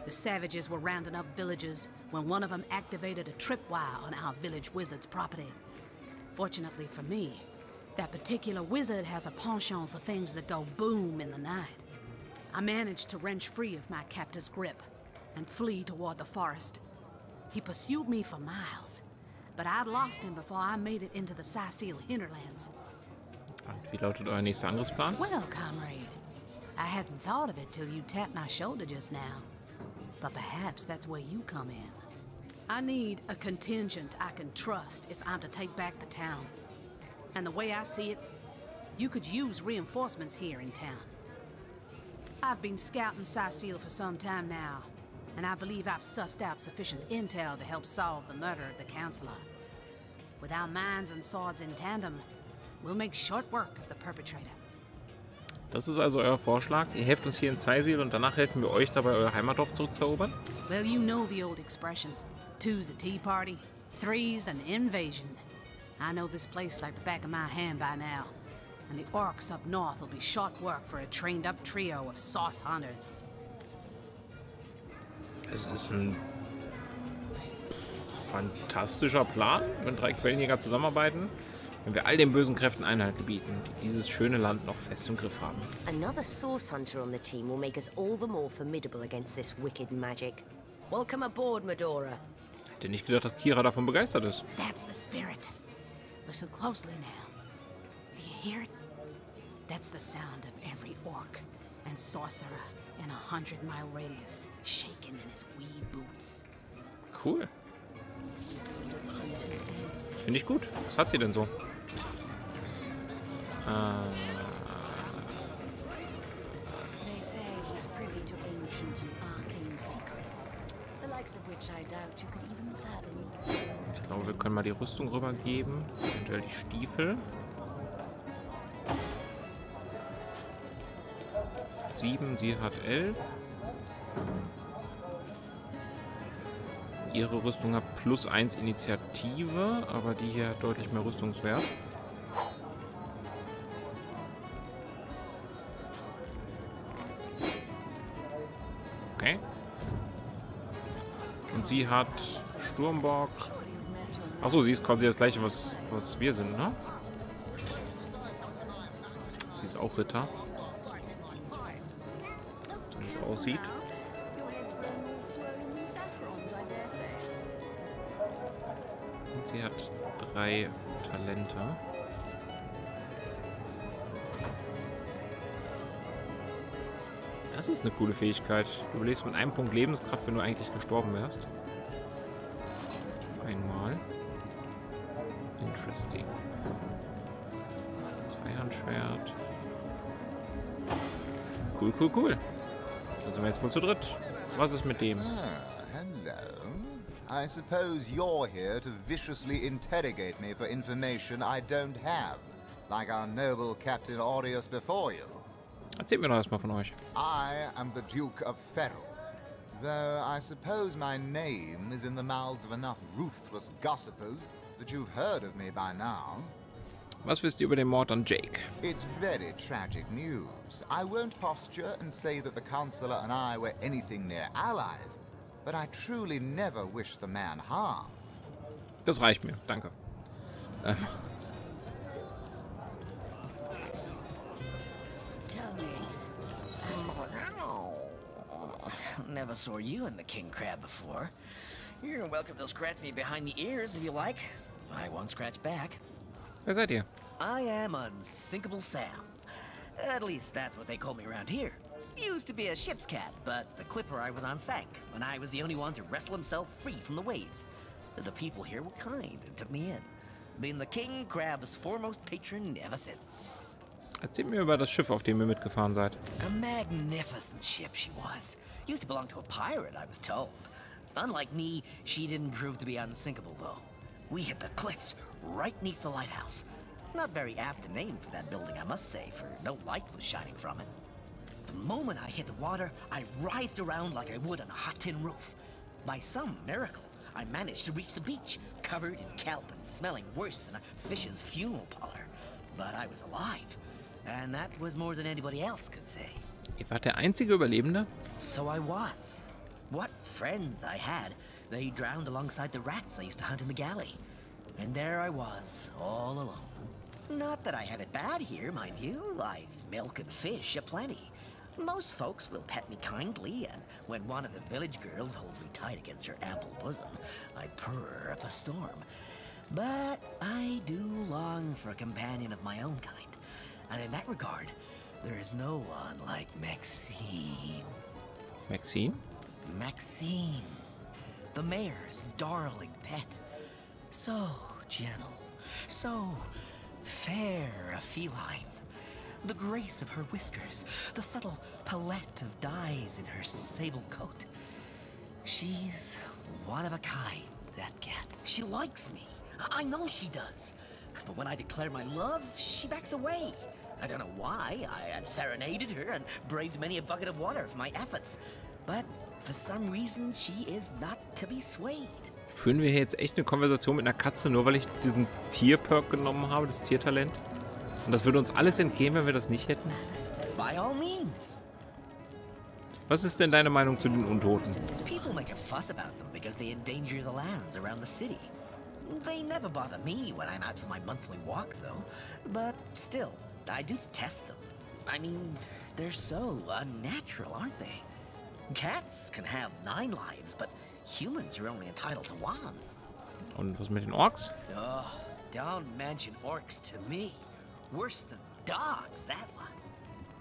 The savages were rounding up villagers when one of them activated a tripwire on our village wizard's property. Fortunately for me, that particular wizard has a penchant for things that go boom in the night. I managed to wrench free of my captor's grip and flee toward the forest. He pursued me for miles, but I'd lost him before I made it into the Cyseal hinterlands. Und wie lautet euer nächster Angriffsplan? Well, comrade, I hadn't thought of it till you tapped my shoulder just now. But perhaps that's where you come in. I need a contingent I can trust if I'm to take back the town. And the way I see it, you could use reinforcements here in town. I've been scouting Cyseal for some time now, and I believe I've sussed out sufficient intel to help solve the murder of the Counselor. With our minds and swords in tandem, we'll make short work of the perpetrator. Das ist also euer Vorschlag. Ihr helft uns hier in Cyseal und danach helfen wir euch dabei, euer Heimatdorf zurückzuerobern? Well, you know the old expression. 2's a tea party, 3's an invasion. I know this place like the back of my hand by now. And the orcs up north will be short work for a trained-up trio of sauce hunters. Es ist ein fantastischer Plan, wenn 3 Quellenjäger zusammenarbeiten. Wenn wir all den bösen Kräften Einhalt gebieten, die dieses schöne Land noch fest im Griff haben. Another source hunter on the team will make us all the more formidable against this wicked magic. Welcome aboard, Medora. Hätte nicht gedacht, dass Kira davon begeistert ist. That's the spirit. Listen closely now. Do you hear it? That's the sound of every orc and sorcerer in a 100-mile radius, shaking in his wee boots. Cool. Finde ich gut. Was hat sie denn so? They say he's privy to ancient and arcane secrets, the likes of which I doubt you could even fathom. Ich glaube, wir können mal die Rüstung rübergeben. Eventuell die Stiefel. 7, sie hat 11. Ihre Rüstung hat +1 Initiative, aber die hier hat deutlich mehr Rüstungswert. Okay. Und sie hat Sturmbock. Achso, sie ist quasi das gleiche, was wir sind, ne? Sie ist auch Ritter. So wie es aussieht. Und sie hat 3 Talente. Das Das ist eine coole Fähigkeit. Du überlebst mit einem Punkt Lebenskraft, wenn du eigentlich gestorben wärst. Einmal. Interesting. Zweihandschwert. Cool, cool, cool. Dann sind wir jetzt wohl zu dritt. Was ist mit dem? Hello. I suppose you're here to viciously interrogate me for information I don't have, like our noble Captain Aureus before you. Erzählt mir doch erstmal von euch. I am the Duke of Ferrell, though I suppose my name is in the mouths of enough ruthless gossipers that you've heard of me by now. Was wisst ihr über den Mord an Jake? It's very tragic news. I won't posture and say that the Counselor and I were anything near allies, but I truly never wished the man harm. Das reicht mir, danke. Never saw you in the king crab before. You're welcome to scratch me behind the ears if you like. I won't scratch back. Wer seid ihr? I am Unsinkable Sam. At least that's what they call me around here. Used to be a ship's cat, but the clipper I was on sank when I was the only one to wrestle himself free from the waves. The people here were kind and took me in, being the king crab's foremost patron ever since. Erzählt mir über das Schiff, auf dem ihr mitgefahren seid. A magnificent ship she was. Used to belong to a pirate, I was told. Unlike me, she didn't prove to be unsinkable, though. We hit the cliffs right neath the lighthouse. Not very apt a name for that building, I must say, for no light was shining from it. The moment I hit the water, I writhed around like I would on a hot tin roof. By some miracle, I managed to reach the beach, covered in kelp and smelling worse than a fish's funeral parlor. But I was alive, and that was more than anybody else could say. Ihr wart der einzige Überlebende? So I was. What friends I had. They drowned alongside the rats I used to hunt in the galley. And there I was, all alone. Not that I have it bad here, mind you. I've milk and fish aplenty. Most folks will pet me kindly, and when one of the village girls holds me tight against her ample bosom, I purr up a storm. But I do long for a companion of my own kind. And in that regard, there is no one like Maxine. Maxine? Maxine. The mayor's darling pet. So gentle, so fair a feline. The grace of her whiskers, the subtle palette of dyes in her sable coat. She's one of a kind, that cat. She likes me. I know she does. But when I declare my love, she backs away. I don't know why. I have serenaded her and braved many a bucket of water for my efforts. But for some reason, she is not to be swayed. Führen wir hier jetzt echt eine Konversation mit einer Katze, nur weil ich diesen Tierperk genommen habe, das Tiertalent? Und das würde uns alles entgehen, wenn wir das nicht hätten? By all means. Was ist denn deine Meinung zu den Untoten? People make a fuss about them because they endanger the lands around the city. They never bother me when I'm out for my monthly walk, though. But still, I do test them. I mean, they're so unnatural, aren't they? Cats can have 9 lives, but humans are only entitled to 1. Und was mit den Orks? Oh, don't mention orcs to me. Worse than dogs, that lot.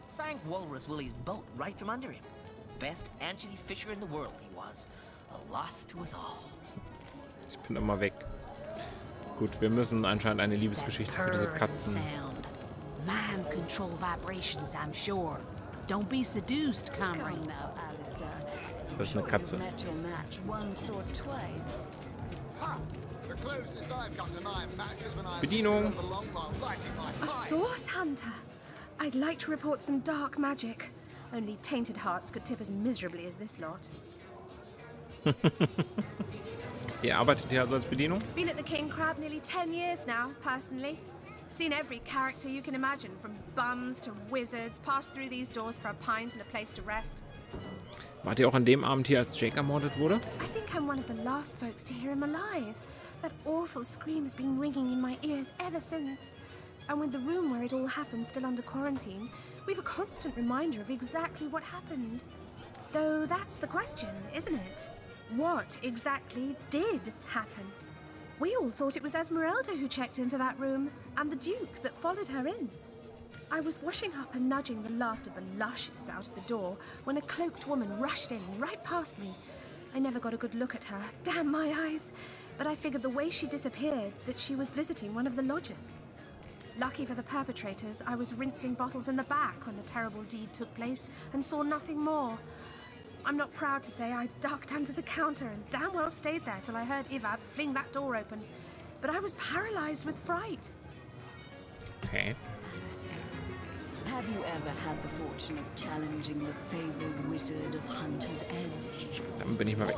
Sank Walrus Willie's boat right from under him. Best anchovy fisher in the world he was. A loss to us all. Ich bin immer weg. Gut, wir müssen anscheinend eine Liebesgeschichte für diese Katzen. Mind control vibrations, I'm sure. Don't be seduced, comrades. Das ist eine Katze. Bedienung. A source hunter. I'd like to report some dark magic. Only tainted hearts could tip as miserably as this lot. Ihr arbeitet hier also als Bedienung? Been at the King Crab nearly 10 years now, personally. Seen every character you can imagine, from bums to wizards, passed through these doors for a pint and a place to rest. Wart ihr auch an dem Abend hier, als Jake ermordet wurde? I think I'm one of the last folks to hear him alive. That awful scream has been ringing in my ears ever since. And with the room where it all happened still under quarantine, we've a constant reminder of exactly what happened. Though that's the question, isn't it? What exactly did happen? We all thought it was Esmeralda who checked into that room, and the Duke that followed her in. I was washing up and nudging the last of the lushes out of the door when a cloaked woman rushed in right past me. I never got a good look at her. Damn my eyes. But I figured the way she disappeared that she was visiting one of the lodgers. Lucky for the perpetrators, I was rinsing bottles in the back when the terrible deed took place and saw nothing more. I'm not proud to say I ducked under the counter and damn well stayed there till I heard Ivad fling that door open. But I was paralyzed with fright. Okay. Have you ever had the fortune of challenging the fabled wizard of Hunter's Edge? Dann bin ich mal weg.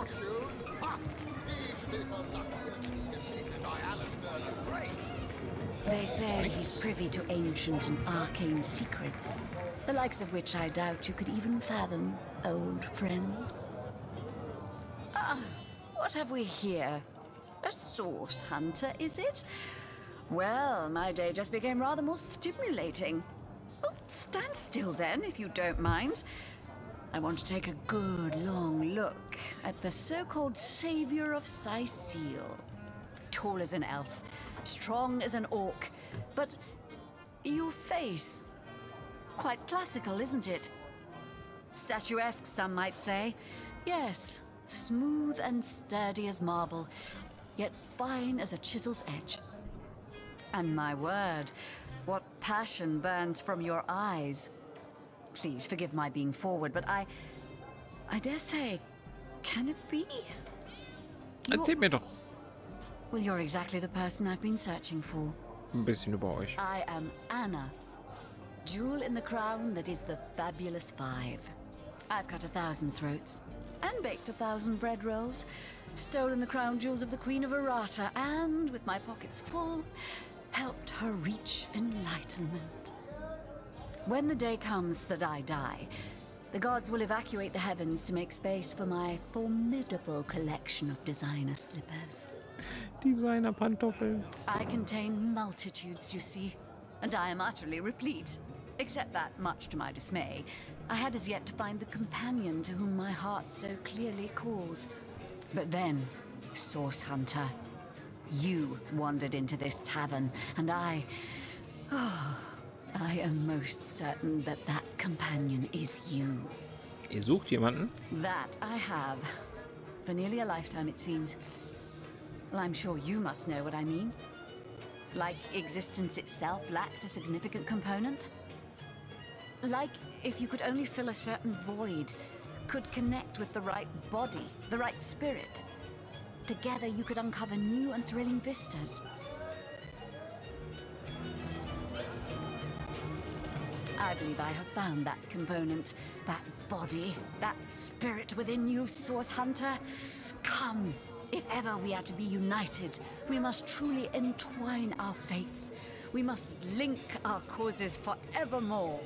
They say he's privy to ancient and arcane secrets, the likes of which I doubt you could even fathom, old friend. Ah, what have we here? A source hunter, is it? Well, my day just became rather more stimulating. Oh, stand still then, if you don't mind. I want to take a good long look at the so-called savior of Cyseal. Tall as an elf, strong as an orc, but your face, quite classical, isn't it? Statuesque, some might say. Yes, smooth and sturdy as marble, yet fine as a chisel's edge. And my word, what passion burns from your eyes. Please forgive my being forward, but I dare say, can it be? Erzähl mir doch Well, you're exactly the person I've been searching for. ein bisschen über euch. I am Anna, jewel in the crown that is the Fabulous Five. I've cut 1,000 throats and baked 1,000 bread rolls, stolen the crown jewels of the Queen of Arata, and, with my pockets full, helped her reach enlightenment. When the day comes that I die, the gods will evacuate the heavens to make space for my formidable collection of designer slippers. Designer-Pantoffeln. I contain multitudes, you see, and I am utterly replete. Except that, much to my dismay, I had as yet to find the companion to whom my heart so clearly calls. But then, Source Hunter, you wandered into this tavern, and I am most certain that that companion is you. Ihr sucht jemanden? That I have. For nearly a lifetime, it seems. Well, I'm sure you must know what I mean. Like existence itself lacked a significant component. Like if you could only fill a certain void, could connect with the right body, the right spirit. Together you could uncover new and thrilling vistas. I believe I have found that component, that body, that spirit within you, Source Hunter. Come, if ever we are to be united, we must truly entwine our fates. We must link our causes forevermore.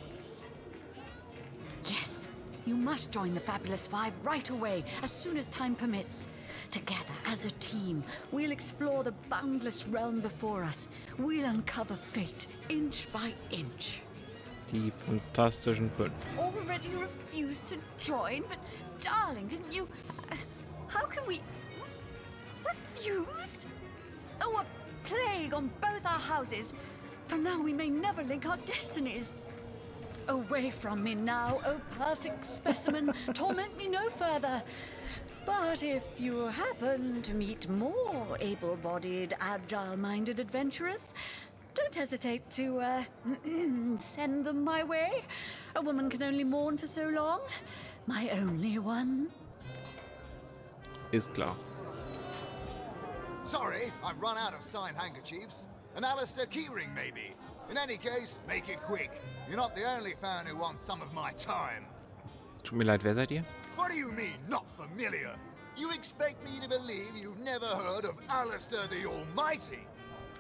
Yes, you must join the Fabulous Five right away, as soon as time permits. Together, as a team, we'll explore the boundless realm before us. We'll uncover fate, inch by inch. Die Fantastischen Fünf. Already refused to join? But, darling, didn't you... how can we... refused? Oh, a plague on both our houses. From now we may never link our destinies. Away from me now, oh perfect specimen. Torment me no further. But if you happen to meet more able-bodied, agile-minded adventurers, don't hesitate to, send them my way. A woman can only mourn for so long. My only one. Ist klar. Sorry, I've run out of signed handkerchiefs. An Alistair keyring, maybe. In any case, make it quick. You're not the only fan who wants some of my time. Tut mir leid, wer seid ihr? What do you mean, not familiar? You expect me to believe you've never heard of Alistair the Almighty?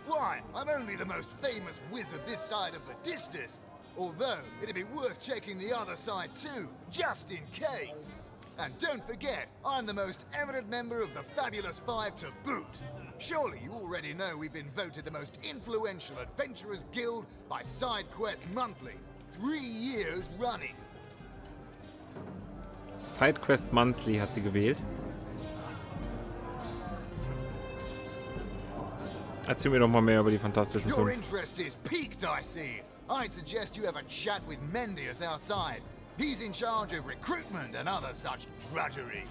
Why, I'm only the most famous wizard this side of the Distis. Although, it'd be worth checking the other side too, just in case. And don't forget, I'm the most eminent member of the Fabulous Five to boot. Surely you already know we've been voted the most influential adventurers guild by SideQuest Monthly. 3 years running. SideQuest Monthly hat sie gewählt. Erzähl mir doch mal mehr über die Fantastischen Your Fünf. interest is piqued, I see. I'd suggest you have a chat with Mendius outside. He's in charge of recruitment and other such drudgery.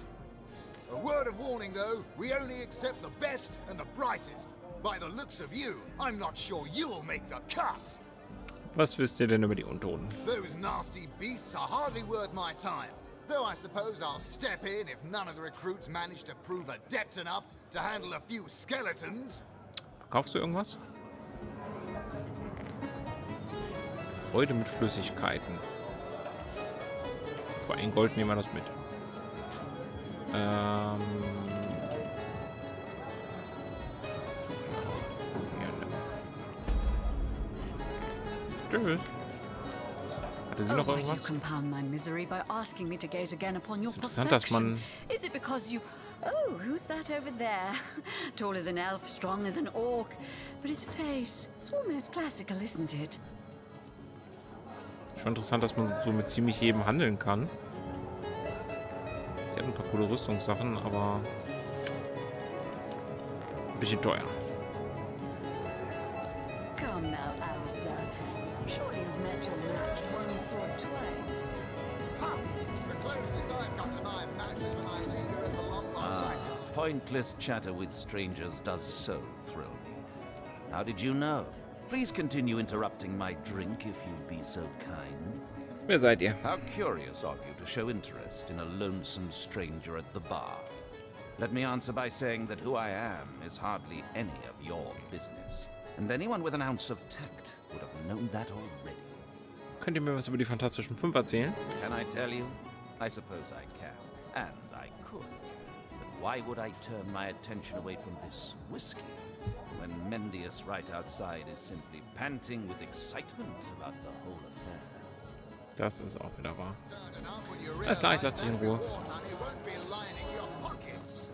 A word of warning, though, we only accept the best and the brightest. By the looks of you, I'm not sure you'll make the cut. Was wisst ihr denn über die Untoten? Those nasty beasts are hardly worth my time. Though I suppose I'll step in if none of the recruits manage to prove adept enough to handle a few skeletons. Verkaufst du irgendwas? Freude mit Flüssigkeiten. Für 1 Gold nehmen wir das mit. Tschüss. Hatte sie noch irgendwas? Interessant, dass man... Is it because you... Oh, who's that over there? Tall as an elf, strong as an orc. But his face, it's almost classical, isn't it? Schon interessant, dass man so mit ziemlich jedem handeln kann. Sie hat ein paar coole Rüstungssachen, aber... ein bisschen teuer. Come now, Alistair. Surely you've met your match once or twice. The closest I've come to my match is when I linger in the long line. Pointless chatter with strangers does so thrill me. How did you know? Please continue interrupting my drink if you'd be so kind. Wer seid ihr? How curious of you to show interest in a lonesome stranger at the bar. Let me answer by saying that who I am is hardly any of your business. And anyone with an ounce of tact would have known that already. Könnt ihr mir was über die Fantastischen Fünf erzählen? Can I tell you? I suppose I can. And I could. But why would I turn my attention away from this whiskey when Mendius right outside is simply panting with excitement about the whole affair? Das ist auch wieder wahr. Alles klar, ich lasse dich in Ruhe.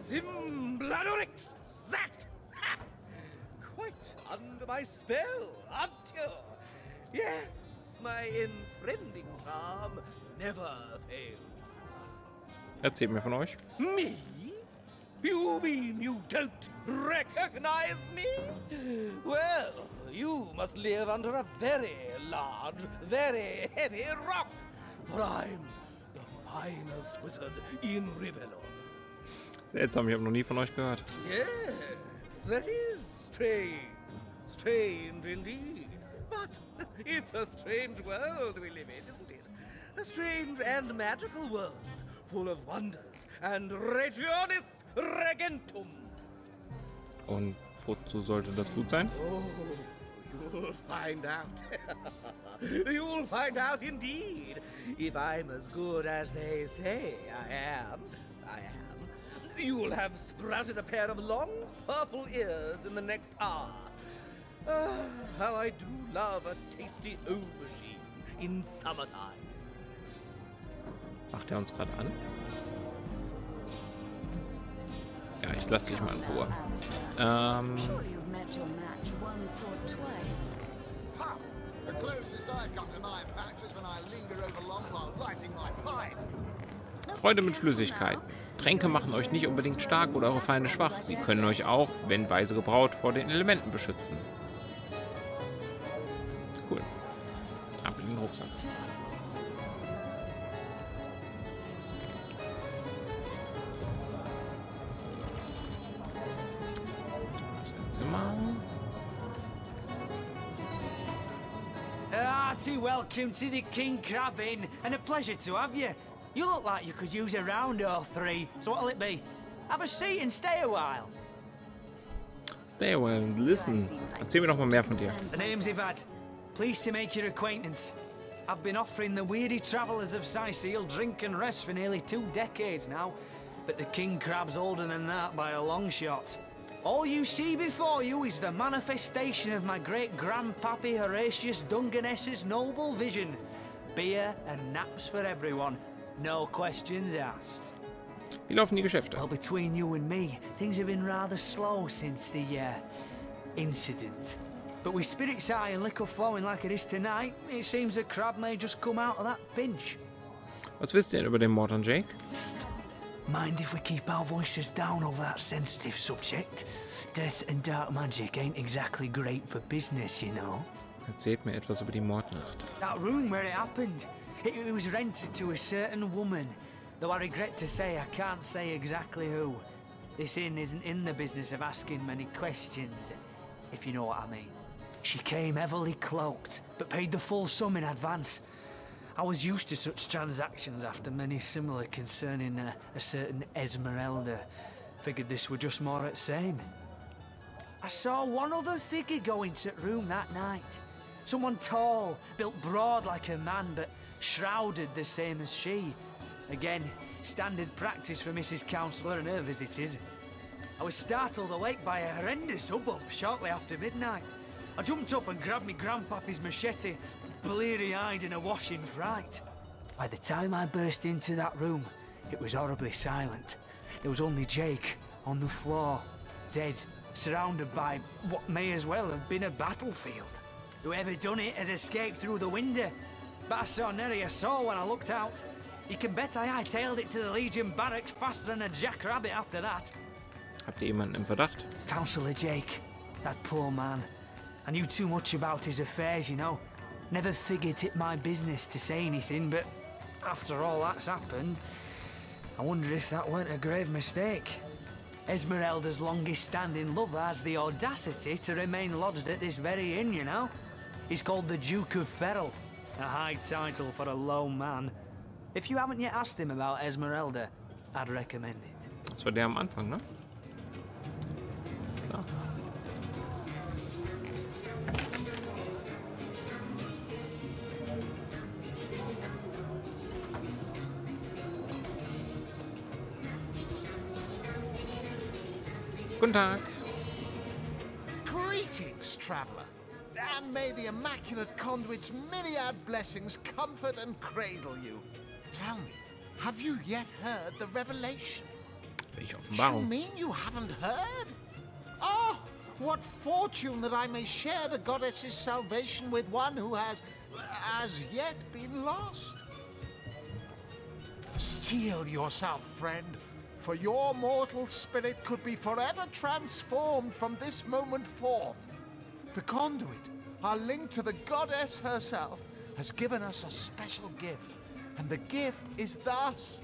Zimbladorix! That! Ha! Quite under my spell, aren't you? Yes, my infriending charm never fails. Erzählt mir von euch. Me? You mean you don't recognize me? Well, you must live under a very large, very heavy rock, for I'm the finest wizard in Rivellon. Seltsam, ich habe noch nie von euch gehört. Yes, that is strange. Strange indeed. But it's a strange world we live in, isn't it? A strange and magical world, full of wonders and regionis regentum. Und wozu sollte das gut sein? Oh, you'll find out. You'll find out indeed. If I'm as good as they say I am, you'll have sprouted a pair of long purple ears in the next hour. How I do love a tasty aubergine in summertime. Macht er uns gerade an? Ja, ich lasse dich mal in Ruhe. Freude mit Flüssigkeiten. Tränke machen euch nicht unbedingt stark oder eure Feinde schwach. Sie können euch auch, wenn weise gebraut, vor den Elementen beschützen. Cool. Ab in den Rucksack. Hearty welcome to the King Crab Inn, and a pleasure to have you. You look like you could use a round or three, so what'll it be? Have a seat and stay a while. Stay a while and listen. Erzähl mir doch mal mehr von dir. The name's Ivad. Pleased to make your acquaintance. I've been offering the weary travellers of Cyseal drink and rest for nearly 2 decades now, but the King Crab's older than that by a long shot. All you see before you is the manifestation of my great-grandpappy Horatius Dungeness's noble vision. Beer and naps for everyone. No questions asked. Wie laufen die Geschäfte? Well, between you and me, things have been rather slow since the incident. But with spirits high and liquor flowing like it is tonight, it seems the crab may just come out of that pinch. Was wisst ihr denn über den Mord an Jake? Mind if we keep our voices down over that sensitive subject? Death and dark magic ain't exactly great for business, you know. Erzählt mir etwas über die Mordnacht. That room where it happened, it was rented to a certain woman. Though I regret to say I can't say exactly who. This inn isn't in the business of asking many questions, if you know what I mean. She came heavily cloaked, but paid the full sum in advance. I was used to such transactions after many similar concerning a certain Esmeralda. Figured this were just more at same. I saw one other figure go into the room that night. Someone tall, built broad like a man, but shrouded the same as she. Again, standard practice for Mrs. Counselor and her visitors. I was startled awake by a horrendous hubbub shortly after midnight. I jumped up and grabbed me grandpappy's machete, bleary-eyed in a washing fright. By the time I burst into that room, it was horribly silent. There was only Jake on the floor, dead, surrounded by what may as well have been a battlefield. Whoever done it has escaped through the window, but I saw nary a soul when I looked out. You can bet I hightailed it to the Legion barracks faster than a jackrabbit after that. Habt ihr jemanden im Verdacht? Councillor Jake, that poor man. I knew too much about his affairs, you know. Never figured it my business to say anything, but after all that's happened, I wonder if that weren't a grave mistake. Esmeralda's longest-standing lover has the audacity to remain lodged at this very inn, you know. He's called the Duke of Ferrell, a high title for a low man. If you haven't yet asked him about Esmeralda, I'd recommend it. Das war der am Anfang, ne? Ist klar. Guten Tag. Greetings, traveller. And may the Immaculate Conduit's myriad blessings comfort and cradle you. Tell me, have you yet heard the revelation? You mean you haven't heard? Oh, what fortune that I may share the goddess's salvation with one who has, as yet, been lost. Steel yourself, friend, for your mortal spirit could be forever transformed from this moment forth. The conduit, our link to the goddess herself, has given us a special gift. And the gift is thus.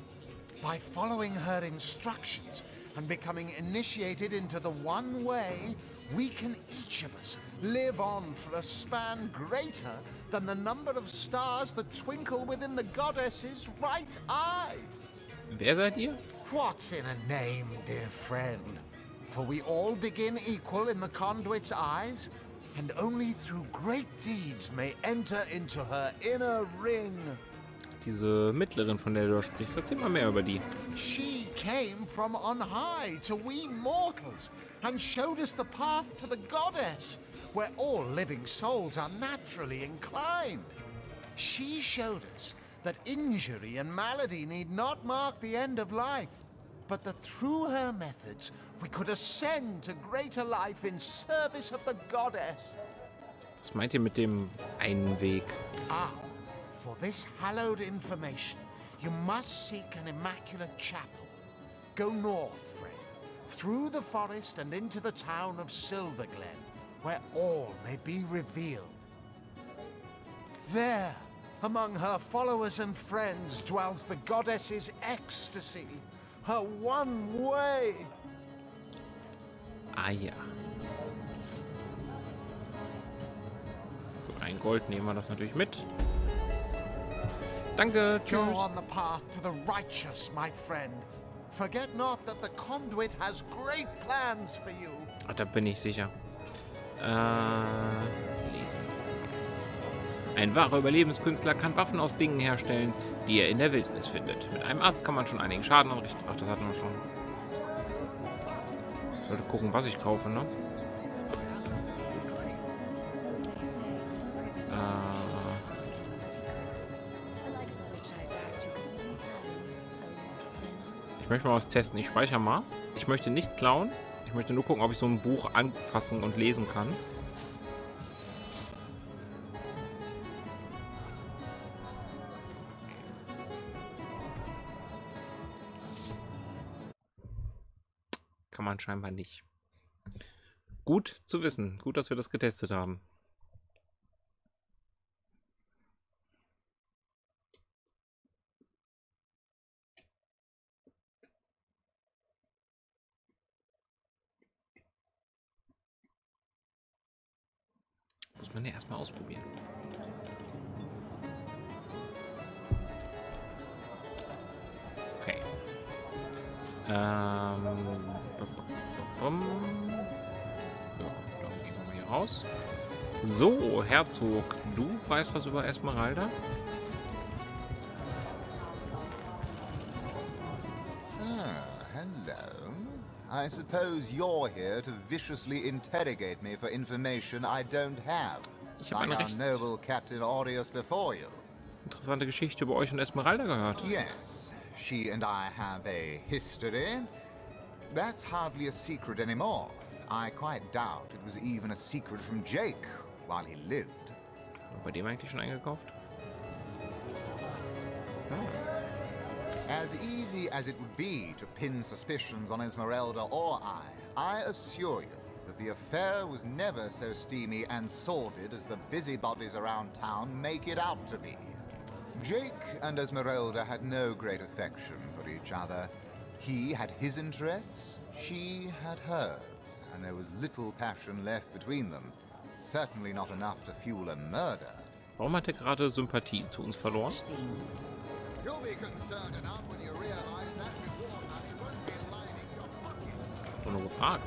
By following her instructions and becoming initiated into the one way, we can each of us live on for a span greater than the number of stars that twinkle within the goddess's right eye. Wer seid ihr? What's in a name, dear friend? For we all begin equal in the conduit's eyes, and only through great deeds may enter into her inner ring. Diese Mittlerin, von der du sprichst, erzähl mal mehr über die. She came from on high to we mortals and showed us the path to the goddess, where all living souls are naturally inclined. She showed us that injury and malady need not mark the end of life, but that through her methods we could ascend to greater life in service of the goddess. Was meint ihr mit dem einen Weg? Ah. For this hallowed information, you must seek an immaculate chapel. Go north, friend, through the forest and into the town of Silverglen, where all may be revealed. There, among her followers and friends, dwells the goddess's ecstasy, her one way. Ah ja. Für ein Gold nehmen wir das natürlich mit. Danke, tschüss. Go on the path to the righteous, my friend. Forget not that the conduit has great plans for you. Ah, da bin ich sicher. Lesen. Ein wahrer Überlebenskünstler kann Waffen aus Dingen herstellen, die er in der Wildnis findet. Mit einem Ast kann man schon einigen Schaden anrichten. Ach, das hatten wir schon. Ich sollte gucken, was ich kaufe, ne? Ich möchte mal was testen. Ich speichere mal. Ich möchte nicht klauen. Ich möchte nur gucken, ob ich so ein Buch anfassen und lesen kann. Kann man scheinbar nicht. Gut zu wissen. Gut, dass wir das getestet haben. Muss man ja erstmal ausprobieren. Okay. Ja, dann gehen wir mal hier raus. So, Herzog, du weißt was über Esmeralda? Hello. I suppose you're here to viciously interrogate me for information I don't have. Ich habe eine like recht our noble Captain Aureus before you. interessante Geschichte über euch und Esmeralda gehört. Yes, she and I have a history. That's hardly a secret anymore. I quite doubt it was even a secret from Jake while he lived. Bei dem eigentlich schon eingekauft? As easy as it would be to pin suspicions on Esmeralda or I assure you that the affair was never so steamy and sordid as the busybodies around town make it out to be. Jake and Esmeralda had no great affection for each other. He had his interests, she had hers, and there was little passion left between them. Certainly not enough to fuel a murder. Warum hat er gerade Sympathie zu uns verloren? You'll be concerned enough when you realize that reward money won't be lining your pocket. Nur gefragt.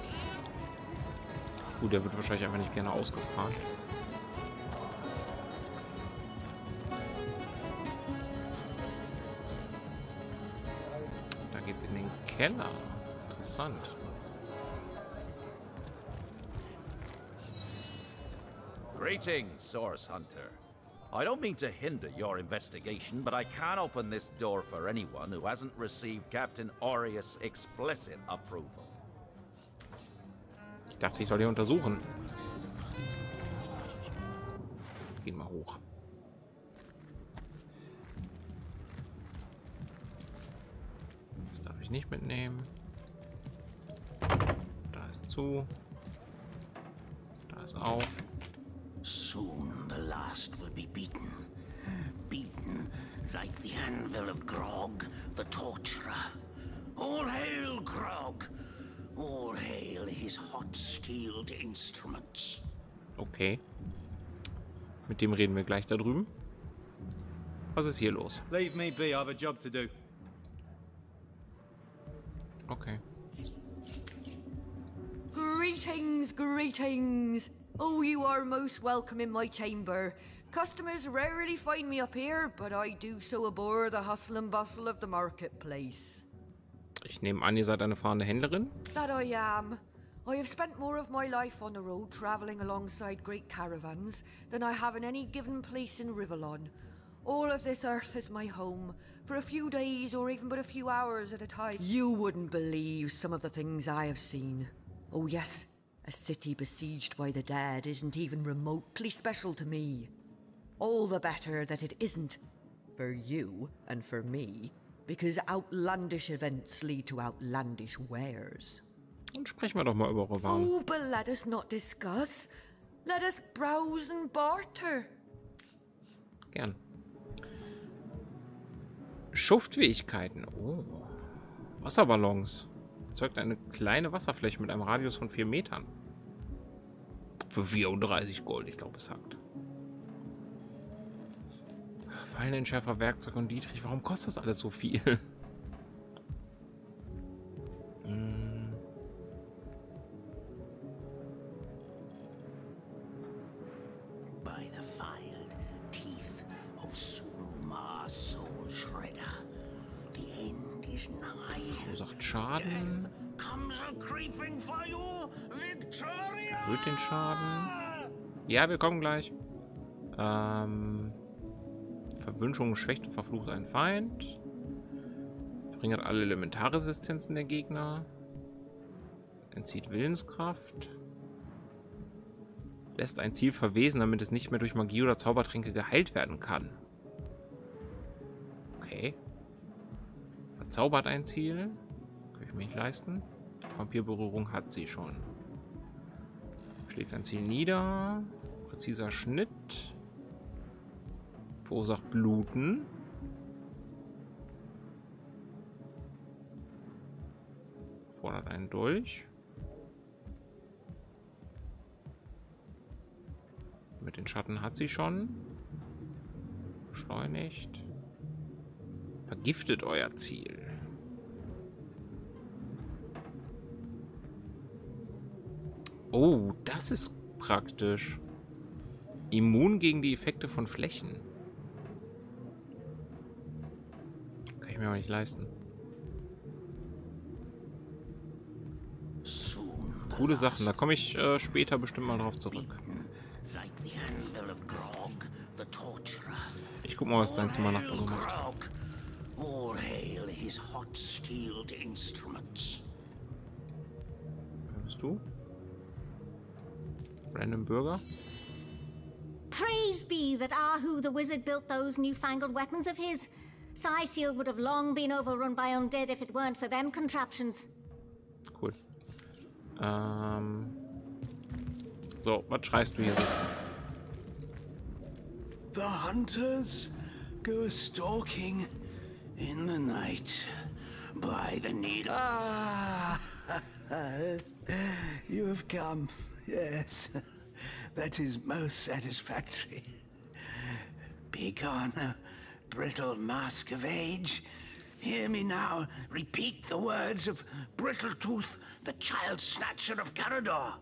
Gut, der wird wahrscheinlich einfach nicht gerne ausgefragt. Da geht's in den Keller. Interessant. Greetings, Source Hunter. I don't mean to hinder your investigation, but I can't open this door for anyone who hasn't received Captain Aureus' explicit approval. Ich dachte, ich soll die untersuchen. Gehen mal hoch. Das darf ich nicht mitnehmen. Da ist zu. Da ist auf. Soon the last will be beaten. Beaten like the anvil of Grog, the torturer. All hail Grog! All hail his hot-steeled instruments. Okay. Mit dem reden wir gleich da drüben. Was ist hier los? Leave me be, I have a job to do. Okay. Greetings, greetings. Oh, you are most welcome in my chamber. Customers rarely find me up here, but I do so abhor the hustle and bustle of the marketplace. Ich nehme an, ihr seid eine fahrende Händlerin? That I am. I have spent more of my life on the road traveling alongside great caravans than I have in any given place in Rivellon. All of this earth is my home, for a few days or even but a few hours at a time. You wouldn't believe some of the things I have seen. Oh yes, a city besieged by the dead isn't even remotely special to me. All the better that it isn't. For you and for me. Because outlandish events lead to outlandish wares. Dann sprechen wir doch mal über eure Waren. Oh, but let us not discuss. Let us browse and barter. Gern. Schuftfähigkeiten. Oh. Wasserballons. Erzeugt eine kleine Wasserfläche mit einem Radius von 4 Metern. Für 34 Gold, ich glaube, es sagt. Fallenentschärfer, Werkzeug und Dietrich. Warum kostet das alles so viel? By the filed teeth of Sulumar's soul shredder, the end is nigh. Verursacht Schaden. Comes a creeping for you, Victoria! Erhöht den Schaden. Ja, wir kommen gleich. Verwünschung schwächt und verflucht einen Feind. Verringert alle Elementarresistenzen der Gegner. Entzieht Willenskraft. Lässt ein Ziel verwesen, damit es nicht mehr durch Magie oder Zaubertränke geheilt werden kann. Okay. Verzaubert ein Ziel. Kann ich mir nicht leisten. Vampirberührung hat sie schon. Schlägt ein Ziel nieder. Präziser Schnitt. Verursacht Bluten. Fordert einen Dolch. Mit Den Schatten hat sie schon. Beschleunigt. Vergiftet euer Ziel. Oh, das ist praktisch. Immun gegen die Effekte von Flächen. Kann ich mir aber nicht leisten. Coole Sachen, da komme ich später bestimmt mal drauf zurück. Ich guck mal, was dein Zimmernachbar so macht. Wer bist du? Random Bürger? Praise be that Ahu the wizard built those newfangled weapons of his. Cyseal would have long been overrun by undead if it weren't for them contraptions. Cool. So, was schreist du hier so? The hunters go stalking in the night by the needle. Ah, you have come. Yes, that is most satisfactory. Begone, brittle mask of age. Hear me now repeat the words of Brittletooth, the child snatcher of Carador.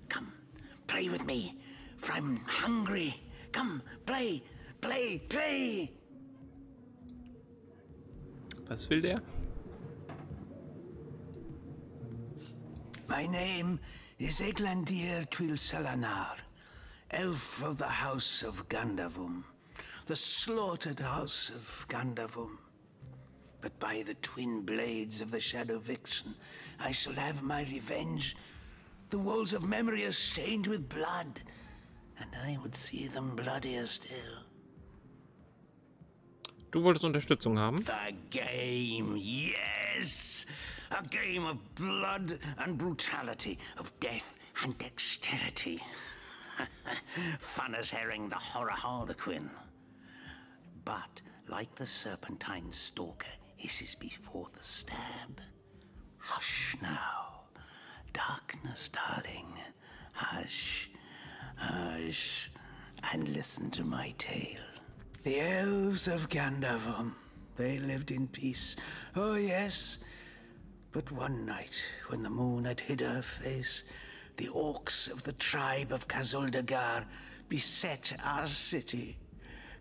Come, play with me, for I'm hungry. Come, play, play, play. Was will der? My name is Eglandir Twil Selanar, elf of the House of Gandavum, the slaughtered House of Gandavum. But by the twin blades of the Shadow Vixen, I shall have my revenge. The walls of memory are stained with blood, and I would see them bloodier still. Du wolltest Unterstützung haben? The game, yes! A game of blood and brutality, of death and dexterity. Fun as herring the horror harlequin. But, like the serpentine stalker hisses before the stab, hush now. Darkness, darling. Hush, hush, and listen to my tale. The elves of Gandavum, they lived in peace. Oh, yes. But one night, when the moon had hid her face, the orcs of the tribe of Kazuldagar beset our city.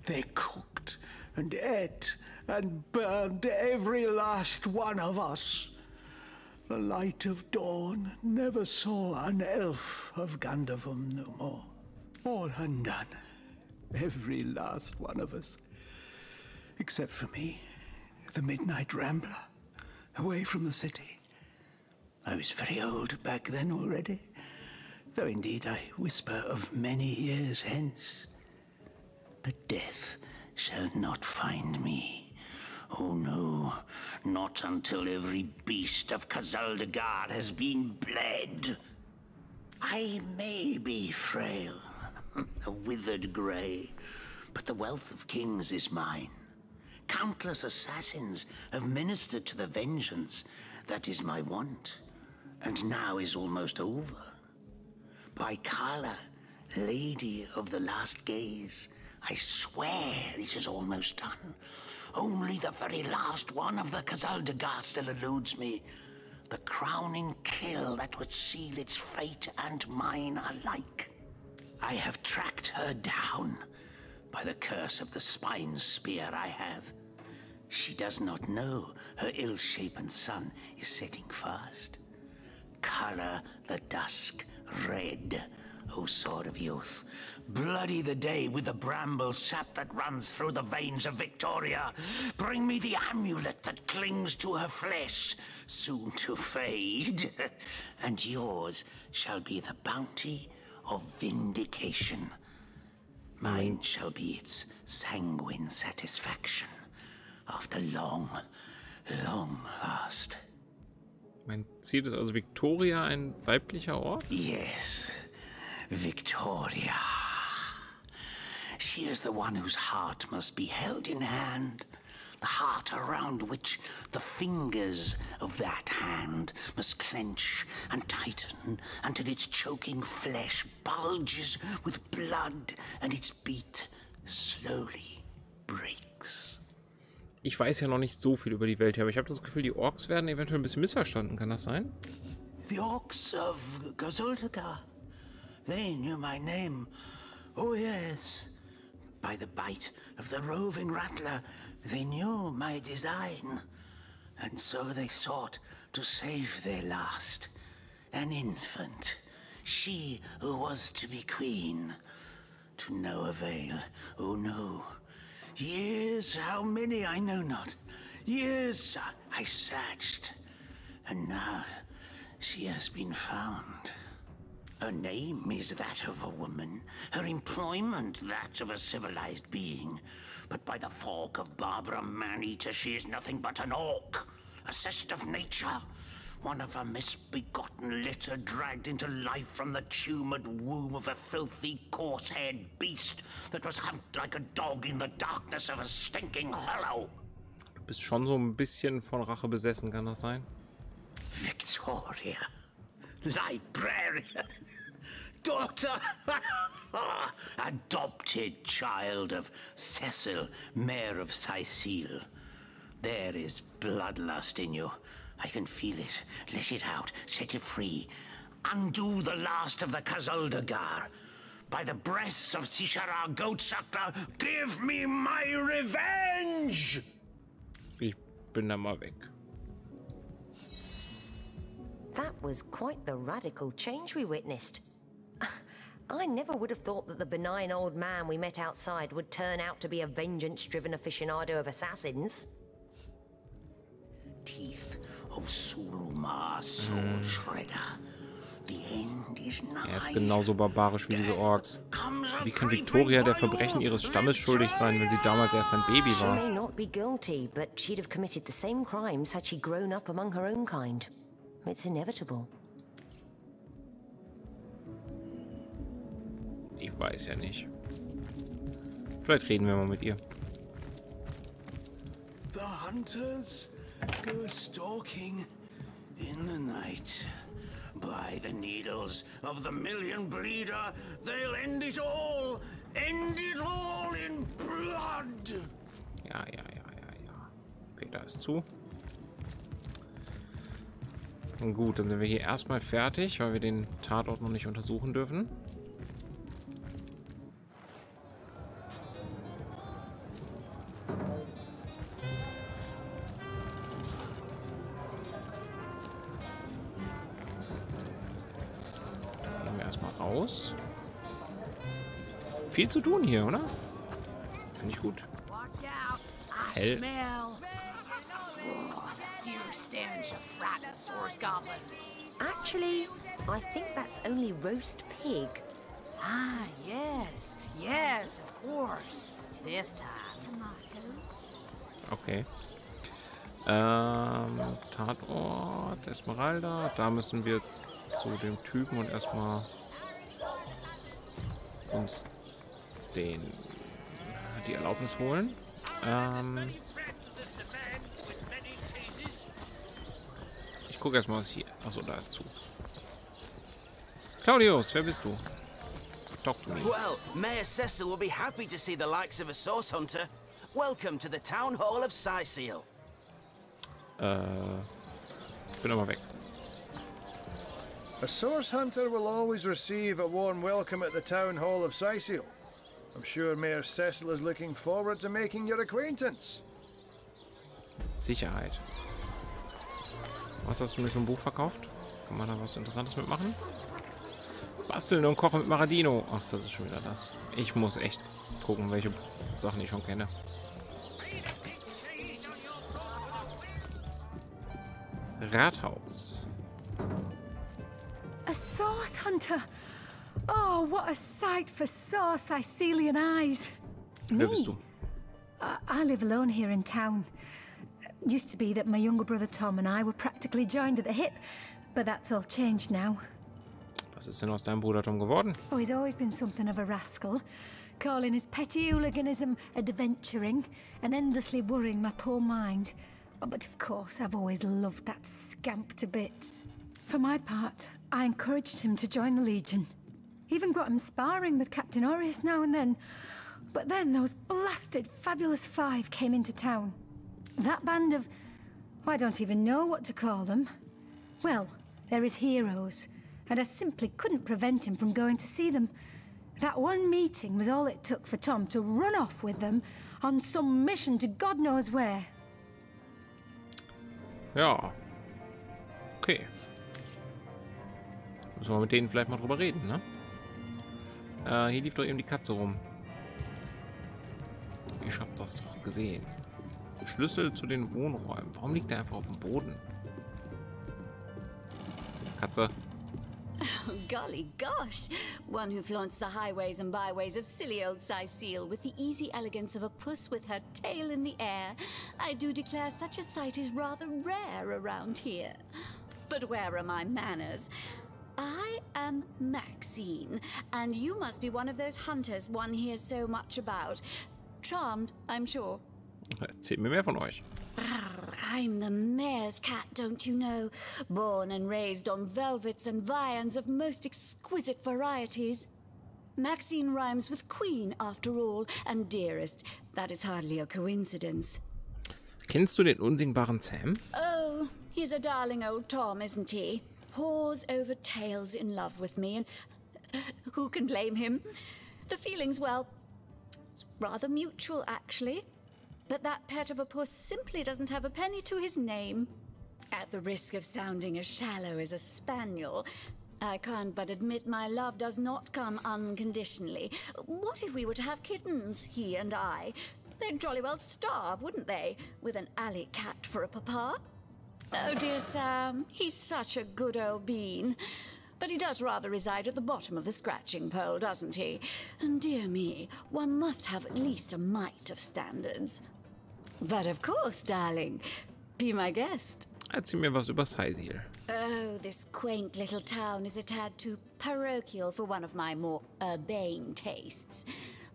They cooked and ate and burned every last one of us. The light of dawn never saw an elf of Gandavum no more. All undone. Every last one of us. Except for me, the midnight rambler, away from the city. I was very old back then already, though indeed I whisper of many years hence. But death shall not find me. Oh no, not until every beast of Kazuldagar has been bled. I may be frail, a withered grey, but the wealth of kings is mine. Countless assassins have ministered to the vengeance that is my want, and now is almost over. By Kala, Lady of the Last Gaze, I swear it is almost done. Only the very last one of the Kazuldagar still eludes me. The crowning kill that would seal its fate and mine alike. I have tracked her down by the curse of the spine spear I have. She does not know her ill-shapen sun is setting fast. Color the dusk red, O sword of youth. Bloody the day with the bramble sap that runs through the veins of Victoria. Bring me the amulet that clings to her flesh, soon to fade. And yours shall be the bounty of vindication. Mine shall be its sanguine satisfaction after long, long last. Mein Ziel ist also Victoria, ein weiblicher Ort? Yes, Victoria. She is the one whose heart must be held in hand, The heart around which the fingers of that hand must clench and tighten until its choking flesh bulges with blood and its beat slowly breaks. Ich weiß ja noch nicht so viel über die Welt hier, aber ich habe das Gefühl, die Orks werden eventuell ein bisschen missverstanden. Kann das sein? The Orcs of Gazuldagar. They knew my name. Oh yes. By the bite of the roving rattler, they knew my design. And so they sought to save their last. An infant. She who was to be queen. To no avail. Oh no. Years, how many I know not. Years I searched. And now she has been found. Her name is that of a woman, her employment that of a civilized being. But by the fork of Barbara Man-Eater, she is nothing but an orc, a cyst of nature, one of a misbegotten litter dragged into life from the tumid womb of a filthy, coarse-haired beast that was humped like a dog in the darkness of a stinking hollow. Du bist schon so ein bisschen von Rache besessen, kann das sein? Victoria. Librarian, daughter, adopted child of Cyseal, Mayor of Cyseal. There is bloodlust in you. I can feel it. Let it out. Set it free. Undo the last of the Kazuldagar. By the breasts of Sishara Goatsuckler, give me my revenge! Ich bin da mal weg. That was quite the radical change we witnessed. I never would have thought that the benign old man we met outside would turn out to be a vengeance-driven aficionado of assassins. Teeth of Sulumar Soul Shredder. The end is nigh. Er ist genauso barbarisch wie diese Orks. Wie kann Victoria der Verbrechen ihres Stammes schuldig sein, wenn sie damals erst ein Baby She may war? not be guilty, but she'd have committed the same crimes had she grown up among her own kind. It's inevitable. Ich weiß ja nicht. Vielleicht reden wir mal mit ihr. The hunters go stalking in the night. By the needles of the million bleeder, they'll end it all in blood. Ja. Okay, da ist zu. Gut, dann sind wir hier erstmal fertig, weil wir den Tatort noch nicht untersuchen dürfen. Gehen wir erstmal raus. Viel zu tun hier, oder? Finde ich gut. Hell. Stench of fratus or goblin. Actually, I think that's only roast pig. Ah, yes, of course. This time. Okay. Tatort, Esmeralda. Da müssen wir zu dem Typen und erstmal uns die Erlaubnis holen. Ich gucke erstmal, was hier. Achso, da ist zu. Claudius, wer bist du? Talk to me. Well, Mayor Cyseal will be happy to see the likes of a source hunter. Welcome to the town hall of Cyseal. Ich bin aber weg. A source hunter will always receive a warm welcome at the town hall of Cyseal. I'm sure Mayor Cyseal is looking forward to making your acquaintance. Sicherheit. Was hast du mir für ein Buch verkauft? Kann man da was Interessantes mitmachen? Basteln und Kochen mit Maradino. Ach, das ist schon wieder das. Ich muss echt gucken, welche Sachen ich schon kenne. Rathaus. A source hunter. Oh, what a sight for sore Cysealian eyes. Wer bist du? I live alone here in town. Used to be that my younger brother Tom and I were practically joined at the hip, but that's all changed now. Was ist denn aus deinem Bruder Tom geworden? Oh, he's always been something of a rascal. calling his petty hooliganism adventuring and endlessly worrying my poor mind. But of course, I've always loved that scamp to bits. For my part, I encouraged him to join the Legion. Even got him sparring with Captain Aureus now and then. But then those blasted Fabulous Five came into town. That band of... I don't even know what to call them. Well, they're his heroes, and I simply couldn't prevent him from going to see them. That one meeting was all it took for Tom to run off with them on some mission to God knows where. Ja. Okay. Müssen wir mit denen vielleicht mal drüber reden, ne? Hier lief doch eben die Katze rum. Ich hab das doch gesehen. Schlüssel zu den Wohnräumen. Warum liegt der einfach auf dem Boden? Katze. Oh, golly gosh! One who flaunts the highways and byways of silly old Cyseal with the easy elegance of a puss with her tail in the air. I do declare such a sight is rather rare around here. But where are my manners? I am Maxine, and you must be one of those hunters one hears so much about. Charmed, I'm sure. Erzählt mir mehr von euch. I'm the mayor's cat, don't you know? Born and raised on velvets and viands of most exquisite varieties. Maxine rhymes with queen, after all, and dearest. That is hardly a coincidence. Kennst du den unsingbaren Sam? Oh, he's a darling old Tom, isn't he? Paws over tails in love with me, and who can blame him? The feeling's, well, it's rather mutual, actually. But that pet of a puss simply doesn't have a penny to his name. At the risk of sounding as shallow as a spaniel, I can't but admit my love does not come unconditionally. What if we were to have kittens, he and I? They'd jolly well starve, wouldn't they, with an alley cat for a papa? Oh dear Sam, he's such a good old bean. But he does rather reside at the bottom of the scratching pole, doesn't he? And dear me, one must have at least a mite of standards. But of course, darling, be my guest. Erzähl mir was über Cyseal. Oh, this quaint little town is a tad too parochial for one of my more urbane tastes.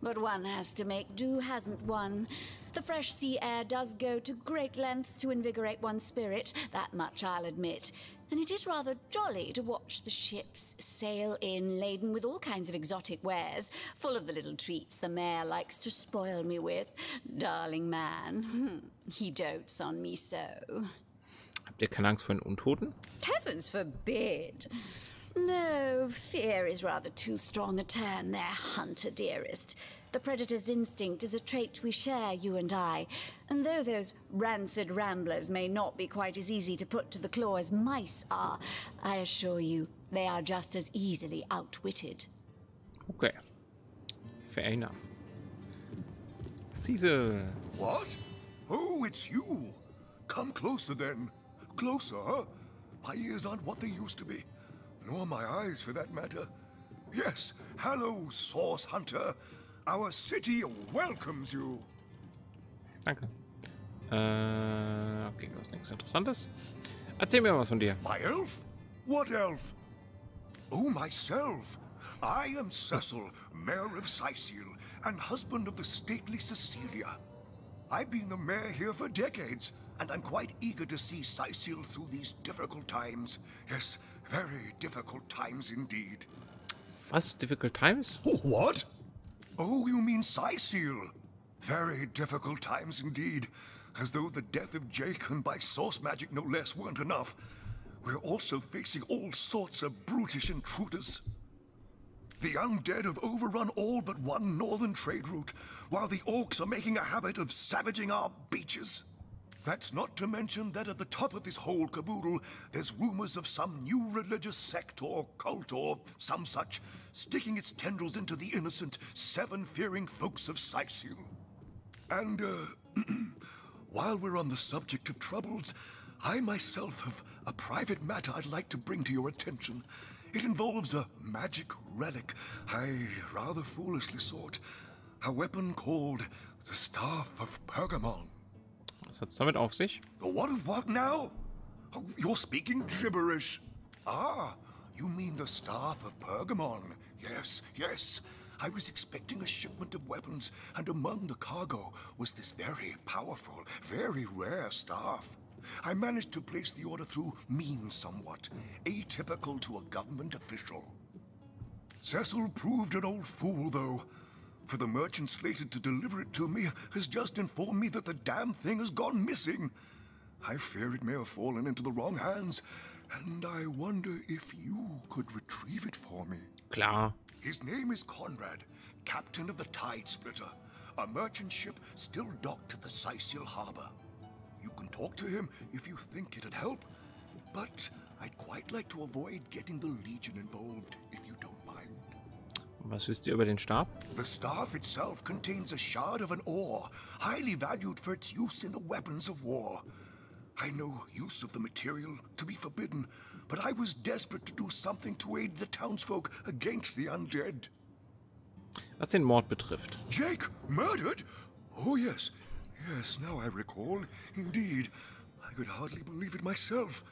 But one has to make do, hasn't one? The fresh sea air does go to great lengths to invigorate one's spirit, that much I'll admit. And it is rather jolly to watch the ships sail in laden with all kinds of exotic wares, full of the little treats the mayor likes to spoil me with. Darling man, he dotes on me so. Habt ihr keine Angst vor den Untoten? Heavens forbid! No, fear is rather too strong a term there, hunter dearest. The predator's instinct is a trait we share, you and I. And though those rancid ramblers may not be quite as easy to put to the claw as mice are, I assure you, they are just as easily outwitted. Okay. Fair enough. Cyseal. What? Oh, it's you. Come closer then. Closer, huh? My ears aren't what they used to be. Nor my eyes, for that matter. Yes, hello, Source Hunter. Our city welcomes you. Danke. Okay, du hast nichts Interessantes. Erzähl mir was von dir. My elf? What elf? Oh, myself. I am Cecil, Mayor of Cyseal, and husband of the stately Cecilia. I've been the mayor here for decades, and I'm quite eager to see Cyseal through these difficult times. Yes, very difficult times indeed. Was? Difficult times? Oh, what? Oh, you mean Cyseal? Very difficult times indeed. As though the death of Jake, and by source magic no less, weren't enough. We're also facing all sorts of brutish intruders. The undead have overrun all but one northern trade route, while the orcs are making a habit of savaging our beaches. That's not to mention that at the top of this whole caboodle, there's rumors of some new religious sect or cult or some such, sticking its tendrils into the innocent, seven-fearing folks of Cyseal. And, while we're on the subject of troubles, I myself have a private matter I'd like to bring to your attention. It involves a magic relic I rather foolishly sought. A weapon called the Staff of Pergamon. Was hat's damit auf sich? What of what now? Oh, you're speaking gibberish. Ah, you mean the Staff of Pergamon. Yes, yes. I was expecting a shipment of weapons, and among the cargo was this very powerful, very rare staff. I managed to place the order through means somewhat, atypical to a government official. Cecil proved an old fool, though. For the merchant slated to deliver it to me has just informed me that the damn thing has gone missing. I fear it may have fallen into the wrong hands, and I wonder if you could retrieve it for me. Klar. His name is Conrad, captain of the Tide Splitter, a merchant ship still docked at the Cyseal harbor. You can talk to him if you think it'd help, but I'd quite like to avoid getting the Legion involved, if you don't mind. Was wisst ihr über den Stab? The staff itself contains a shard of an ore, highly valued for its use in the weapons of war. I know use of the material to be forbidden, but I was desperate to do something to aid the townsfolk against the undead. Was den Mord betrifft. Jake, murdered? Oh yes, yes, now I recall. Indeed, I could hardly believe it myself.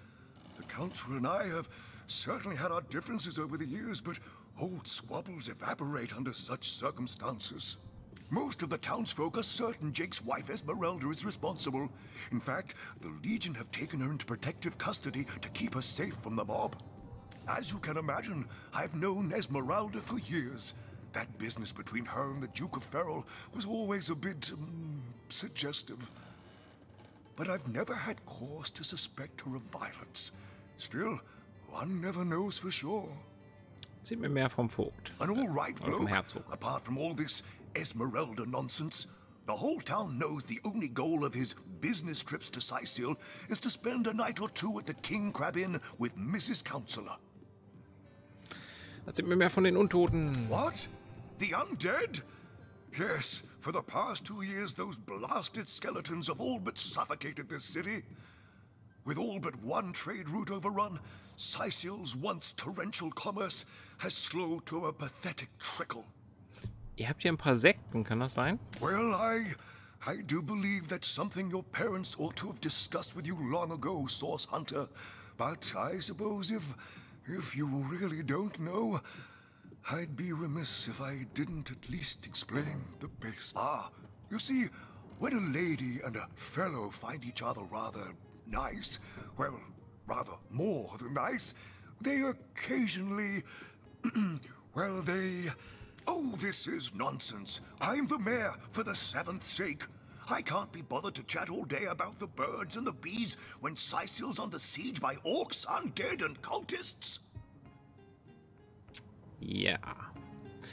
The Council and I have certainly had our differences over the years, but old squabbles evaporate under such circumstances. Most of the townsfolk are certain Jake's wife Esmeralda is responsible. In fact, the Legion have taken her into protective custody to keep her safe from the mob. As you can imagine, I've known Esmeralda for years. That business between her and the Duke of Ferrol was always a bit suggestive. But I've never had cause to suspect her of violence. Still, one never knows for sure. Erzählt mir mehr vom Vogt. An all right Vom bloke, Herzog. apart from all this Esmeralda nonsense. The whole town knows the only goal of his business trips to Cyseal is to spend a night or two at the King Crab Inn with Mrs. Counselor. Erzählt mir mehr von den Untoten. What? The undead? Yes, for the past 2 years those blasted skeletons have all but suffocated this city. With all but one trade route overrun, Cyseal's once torrential commerce has slowed to a pathetic trickle. Ihr habt hier ein paar Sekten, kann das sein? Well, I do believe that's something your parents ought to have discussed with you long ago, Source Hunter. But I suppose if you really don't know, I'd be remiss if I didn't at least explain the basics. You see, when a lady and a fellow find each other rather nice, well, rather more than nice, they occasionally, well, they... Oh, this is nonsense. I'm the mayor for the 7th sake. I can't be bothered to chat all day about the birds and the bees when Cyseal's under siege by orcs, undead and cultists. Ja.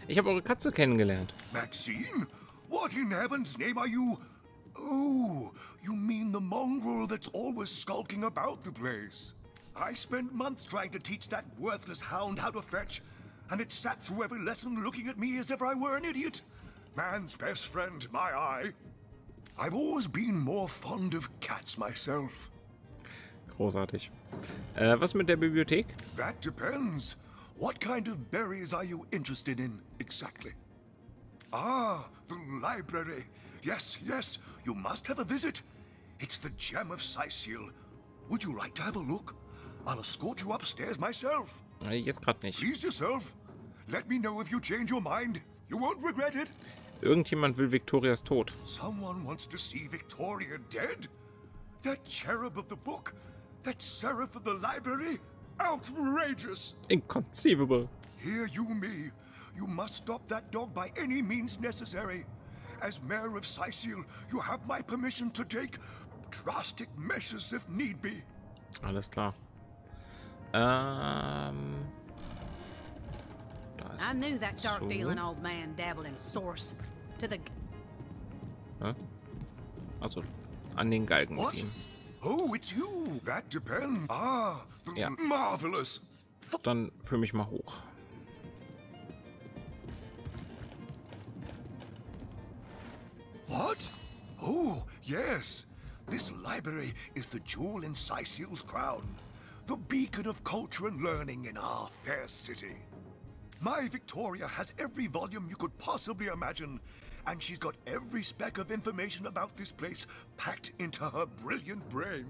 Ich habe eure Katze kennengelernt. Maxine? What in heaven's name are you? Oh, you mean the mongrel that's always skulking about the place. I spent months trying to teach that worthless hound how to fetch, and it sat through every lesson looking at me as if I were an idiot. Man's best friend, my eye. I've always been more fond of cats myself. Großartig. Was mit der Bibliothek? That depends. What kind of berries are you interested in, exactly? Ah, the library. Yes, yes, you must have a visit. It's the gem of Cyseal. Would you like to have a look? I'll escort you upstairs myself. Jetzt gerade nicht. Please yourself. Let me know if you change your mind. You won't regret it. Irgendjemand will Victorias Tod. Someone wants to see Victoria dead? That cherub of the book? That seraph of the library? Outrageous! Inconceivable. Hear you me. You must stop that dog by any means necessary. As mayor of Cyseal, you have my permission to take drastic measures if need be. Alles klar. I knew that dark-dealing old man dabbled in source to the... Hä? Also, an den Galgen mit ihm. Oh, it's you. That depends. Ah, Ja. Marvelous. Dann führ mich mal hoch. What? Oh, yes. This library is the jewel in Cyseal's crown. The beacon of culture and learning in our fair city. My Victoria has every volume you could possibly imagine, and she's got every speck of information about this place packed into her brilliant brain.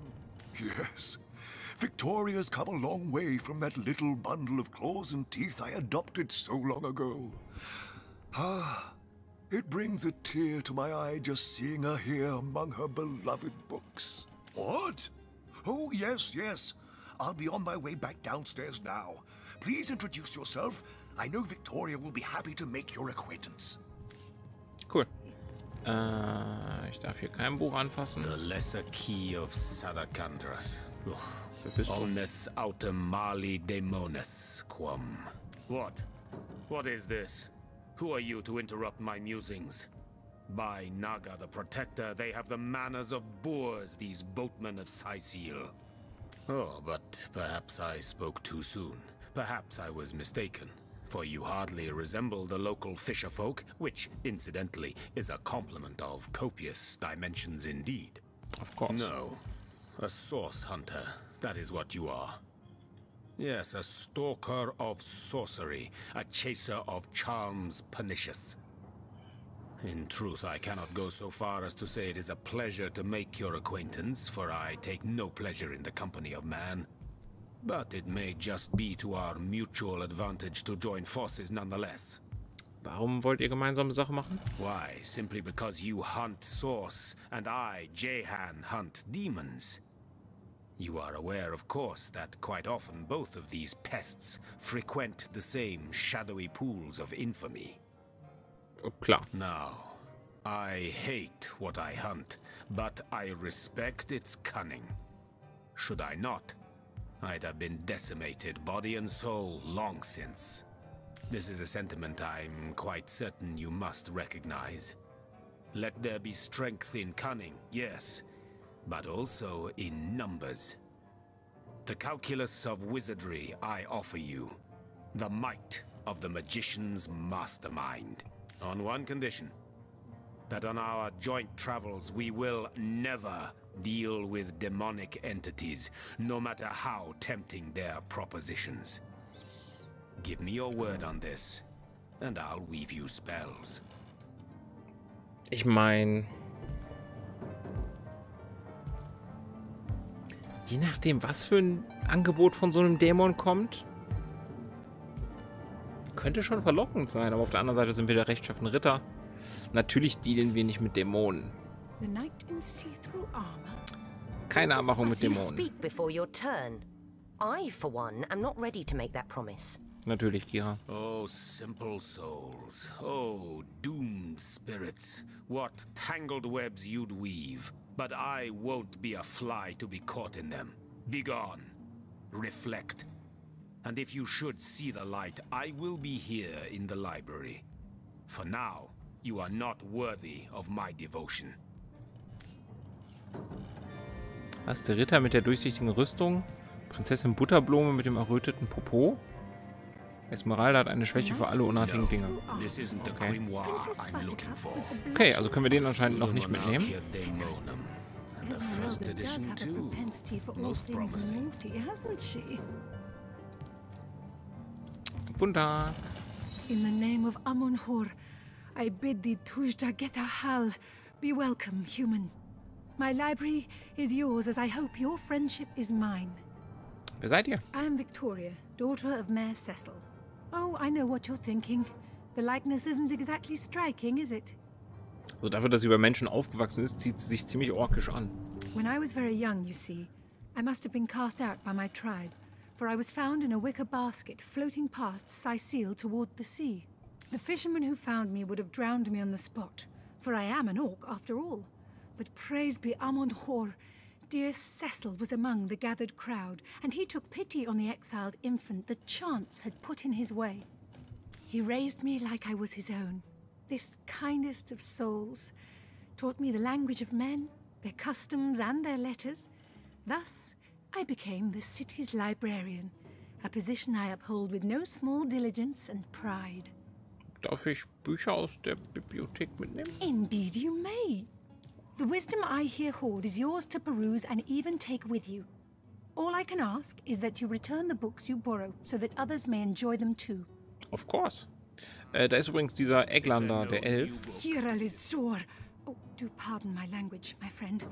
Yes, Victoria's come a long way from that little bundle of claws and teeth I adopted so long ago. Ah, it brings a tear to my eye just seeing her here among her beloved books. What? Oh, yes, yes. I'll be on my way back downstairs now. Please introduce yourself. I know Victoria will be happy to make your acquaintance. Cool. Ich darf hier kein Buch anfassen. The Lesser Key of Sadakandras. Omnes autem mali demones quam. What? What is this? Who are you to interrupt my musings? By Naga the Protector, they have the manners of boors, these boatmen of Cyseal. Oh, but perhaps I spoke too soon. Perhaps I was mistaken. For you hardly resemble the local fisherfolk, which, incidentally, is a compliment of copious dimensions indeed. Of course. No. A source hunter. That is what you are. Yes, a stalker of sorcery. A chaser of charms pernicious. In truth, I cannot go so far as to say it is a pleasure to make your acquaintance, for I take no pleasure in the company of man. But it may just be to our mutual advantage to join forces nonetheless. Warum wollt ihr gemeinsame Sache machen? Why? Simply because you hunt source, and I, Jehan, hunt demons. You are aware, of course, that quite often both of these pests frequent the same shadowy pools of infamy. Oh, klar. Now, I hate what I hunt, but I respect its cunning. Should I not, I'd have been decimated, body and soul, long since. This is a sentiment I'm quite certain you must recognize. Let there be strength in cunning, yes, but also in numbers. The calculus of wizardry I offer you, the might of the magician's mastermind, on one condition, that on our joint travels we will never deal with demonic entities, no matter how tempting their propositions. Give me your word on this, and I'll weave you spells. Ich meine, je nachdem, was für ein Angebot von so einem Dämon kommt, könnte schon verlockend sein, aber auf der anderen Seite sind wir der rechtschaffene Ritter. Natürlich dealen wir nicht mit Dämonen. Keine Abmachung mit Dämonen. Speak before your turn. I, for one, am not ready to make that promise. Natürlich, Kira. Oh, simple souls. Oh, doomed spirits. What tangled webs you'd weave. But I won't be a fly to be caught in them. Begone. Reflect. And if you should see the light, I will be here in the library. For now, you are not worthy of my devotion. Was, der Ritter mit der durchsichtigen Rüstung? Prinzessin Butterblume mit dem erröteten Popo? Esmeralda hat eine Schwäche für alle unartigen Dinge. Okay. Okay, also können wir den anscheinend noch nicht mitnehmen. Guten Tag. In the name of Amun-Hor, I bid thee Tujda Getahal, be welcome, human. My library is yours, as I hope your friendship is mine. Wer seid ihr? I am Victoria, daughter of Mayor Cecil. Oh, I know what you're thinking. The likeness isn't exactly striking, is it? Also dafür, dass sie bei Menschen aufgewachsen ist, zieht sie sich ziemlich orkisch an. When I was very young, you see, I must have been cast out by my tribe, for I was found in a wicker basket floating past Cyseal toward the sea. The fisherman who found me would have drowned me on the spot, for I am an orc after all. But praise be Amun-Hor, dear Cecil was among the gathered crowd, and he took pity on the exiled infant that chance had put in his way. He raised me like I was his own, this kindest of souls, taught me the language of men, their customs and their letters. Thus, I became the city's librarian, a position I uphold with no small diligence and pride. Darf ich Bücher aus der Bibliothek mitnehmen? Indeed you may. The wisdom I here hoard is yours to peruse and even take with you. All I can ask is that you return the books you borrow, so that others may enjoy them too. Of course. Da ist übrigens dieser Eglander, der Elf. Oh, do pardon my language, my friend.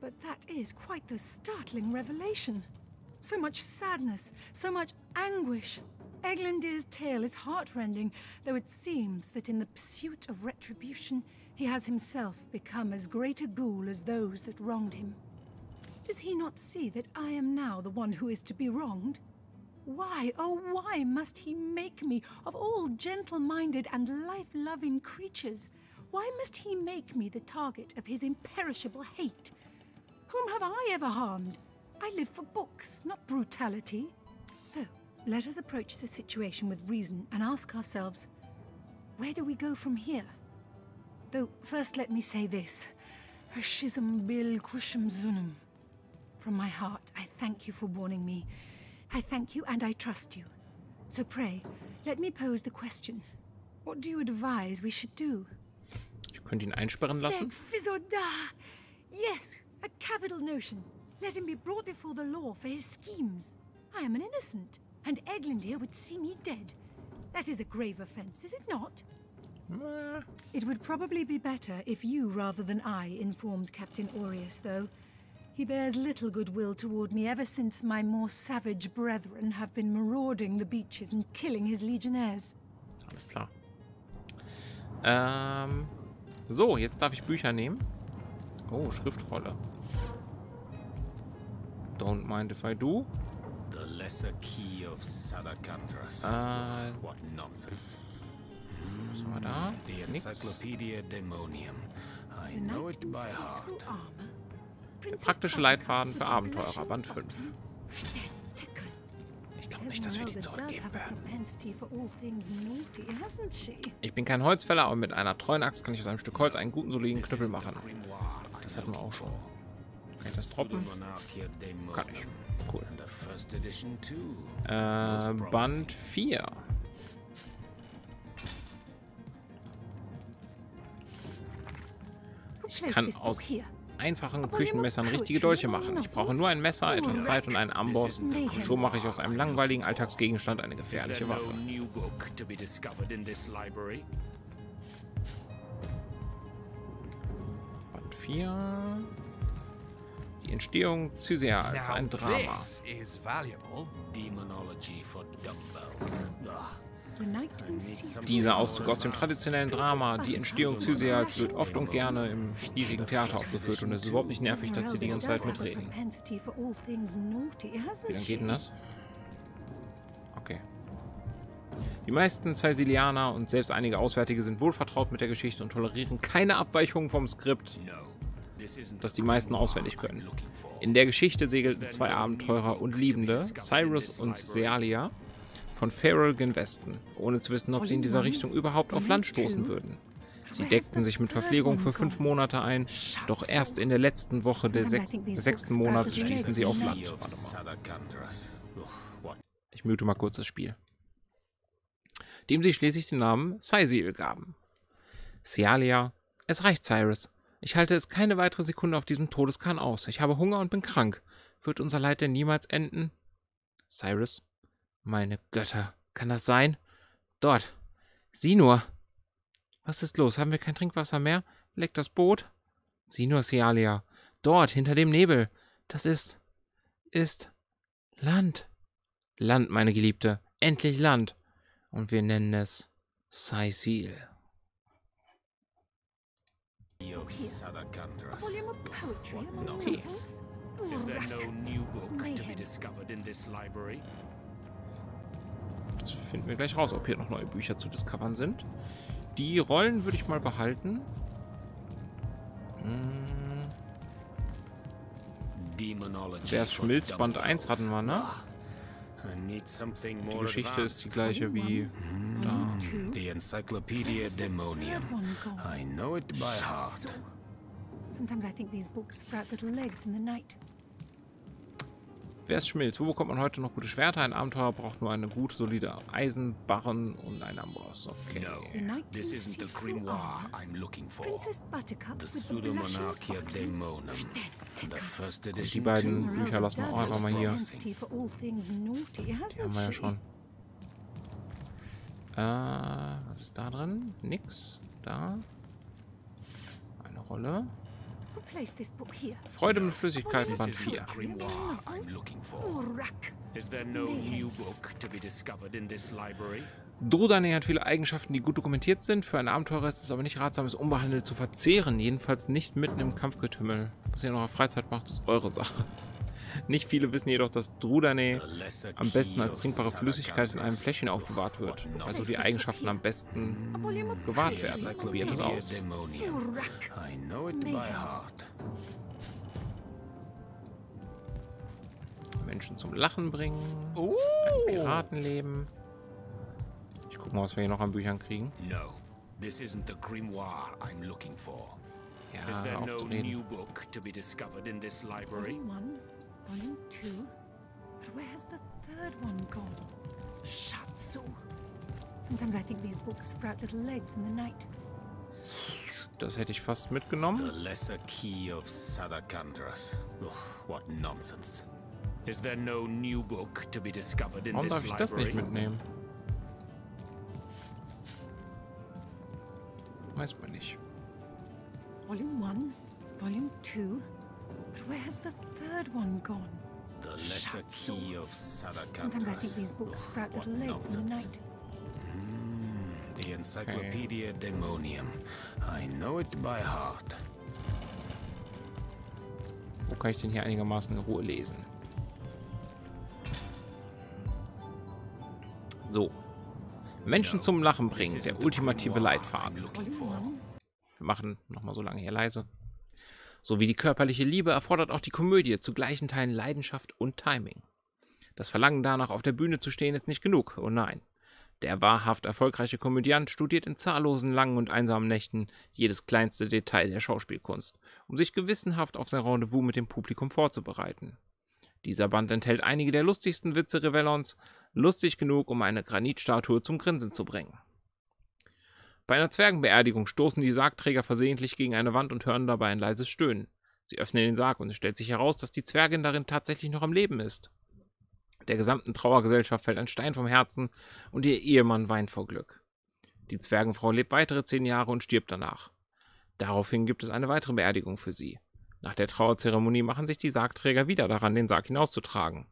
But that is quite the startling revelation. So much sadness, so much anguish. Eglandir's tale is heartrending, though it seems that in the pursuit of retribution, he has himself become as great a ghoul as those that wronged him. Does he not see that I am now the one who is to be wronged? Why, oh why must he make me, of all gentle-minded and life-loving creatures, why must he make me the target of his imperishable hate? Whom have I ever harmed? I live for books, not brutality. So, let us approach the situation with reason and ask ourselves, where do we go from here? Though, first let me say this. Hashism bil krushim zunum. From my heart, I thank you for warning me. I thank you and I trust you. So pray, let me pose the question. What do you advise we should do? Ich könnte ihn einsperren lassen. Yes, a capital notion. Let him be brought before the law for his schemes. I am an innocent, and Eglandir would see me dead. That is a grave offense, is it not? It would probably be better if you rather than I informed Captain Aureus, though. He bears little goodwill toward me ever since my more savage brethren have been marauding the beaches and killing his legionnaires. Alles klar. So, jetzt darf ich Bücher nehmen. Oh, Schriftrolle. Don't mind if I do. The lesser key of Sadakandras. What nonsense. Was haben wir da? The Nix. Encyclopedia Demonium. I know it by heart. Der praktische Leitfaden für Abenteurer, Band 5. Ich glaube nicht, dass wir die zurückgeben werden. Ich bin kein Holzfäller, aber mit einer treuen Axt kann ich aus einem Stück Holz einen guten, soliden Knüppel machen. Das hatten wir auch schon. Kann ich das droppen? Kann ich. Cool. Band 4. Ich kann aus einfachen Küchenmessern richtige Dolche machen. Ich brauche nur ein Messer, etwas Zeit und einen Amboss. Und schon mache ich aus einem langweiligen Alltagsgegenstand eine gefährliche Waffe. Band 4. Die Entstehung Cyseal als ein Drama. Dieser Auszug aus dem traditionellen Drama, die Entstehung Cyseals, wird oft und gerne im hiesigen Theater aufgeführt und es ist überhaupt nicht nervig, dass sie die ganze Zeit mitreden. Wie lange geht denn das? Okay. Die meisten Cysealianer und selbst einige Auswärtige sind wohl vertraut mit der Geschichte und tolerieren keine Abweichungen vom Skript, das die meisten auswendig können. In der Geschichte segelten zwei Abenteurer und Liebende, Cyrus und Sealia, von Feral gen Westen, ohne zu wissen, ob sie in dieser Richtung überhaupt auf Land stoßen würden. Sie deckten sich mit Verpflegung für 5 Monate ein, doch erst in der letzten Woche des 6. Monats stießen sie auf Land. Warte mal. Ich mute mal kurz das Spiel. Dem sie schließlich den Namen Cyseal gaben. Sealia: Es reicht, Cyrus. Ich halte es keine weitere Sekunde auf diesem Todeskahn aus. Ich habe Hunger und bin krank. Wird unser Leid denn niemals enden? Cyrus: Meine Götter, kann das sein? Dort. Sieh nur. Was ist los? Haben wir kein Trinkwasser mehr? Leckt das Boot? Sieh nur, Sealia. Dort, hinter dem Nebel. Das ist Land. Land, meine Geliebte. Endlich Land. Und wir nennen es Cyseal. Okay. Das finden wir gleich raus, ob hier noch neue Bücher zu discovern sind. Die Rollen würde ich mal behalten. Der Schmilz Band 1 hatten wir, ne? Die Geschichte ist die gleiche wie da. The Encyclopedia Demonium. I know it by heart. Sometimes I think these books sprout little legs in the night. Wer ist Schmilz? Wo bekommt man heute noch gute Schwerter? Ein Abenteurer braucht nur eine gute, solide Eisenbarren und einen Amboss. Okay. No, this isn't the grimoire I'm looking for. The Pseudomonarchia Daemonum. The first edition. Und die beiden Bücher lassen wir auch einfach mal hier. Die haben wir ja schon. Was ist da drin? Nix. Da. Eine Rolle. Freude mit Flüssigkeiten, Band 4. Is there no new book to be discovered in this library? Drudane hat viele Eigenschaften, die gut dokumentiert sind. Für einen Abenteurer ist es aber nicht ratsam, es unbehandelt zu verzehren. Jedenfalls nicht mitten im Kampfgetümmel. Was ihr in eurer Freizeit macht, ist eure Sache. Nicht viele wissen jedoch, dass Drudane am besten als trinkbare Flüssigkeit in einem Fläschchen aufbewahrt wird. Also die Eigenschaften am besten gewahrt werden. Probiert es aus. I know it by heart. Menschen zum Lachen bringen. Ein Piratenleben. Ich guck mal, was wir hier noch an Büchern kriegen. No, this isn't the grimoire I'm looking for. Ja, Is there no aufzureden. new book to be discovered in this library? Volume 1, Volume 2. But where's the third one gone? Shatsu. Sometimes I think these books sprout little legs in the night. Das hätte ich fast mitgenommen. The lesser key of Sadakandras. Ugh, what nonsense. Is there no new book to be discovered in Warum this darf ich das nicht library? mitnehmen? Weiß man nicht. Volume 1, Volume 2. But where's the third one gone? The lesser key of Sadakandras. Sometimes I think these books sprout little legs in the night. The Encyclopedia Daemonium. I know it by heart. Wo kann ich denn hier einigermaßen in Ruhe lesen? So. Menschen zum Lachen bringen, der ultimative Leitfaden. Wir machen nochmal so lange hier leise. So wie die körperliche Liebe erfordert auch die Komödie zu gleichen Teilen Leidenschaft und Timing. Das Verlangen danach, auf der Bühne zu stehen, ist nicht genug. Oh nein. Der wahrhaft erfolgreiche Komödiant studiert in zahllosen langen und einsamen Nächten jedes kleinste Detail der Schauspielkunst, um sich gewissenhaft auf sein Rendezvous mit dem Publikum vorzubereiten. Dieser Band enthält einige der lustigsten Witze Revellons, lustig genug, um eine Granitstatue zum Grinsen zu bringen. Bei einer Zwergenbeerdigung stoßen die Sargträger versehentlich gegen eine Wand und hören dabei ein leises Stöhnen. Sie öffnen den Sarg und es stellt sich heraus, dass die Zwergin darin tatsächlich noch am Leben ist. Der gesamten Trauergesellschaft fällt ein Stein vom Herzen und ihr Ehemann weint vor Glück. Die Zwergenfrau lebt weitere 10 Jahre und stirbt danach. Daraufhin gibt es eine weitere Beerdigung für sie. Nach der Trauerzeremonie machen sich die Sargträger wieder daran, den Sarg hinauszutragen.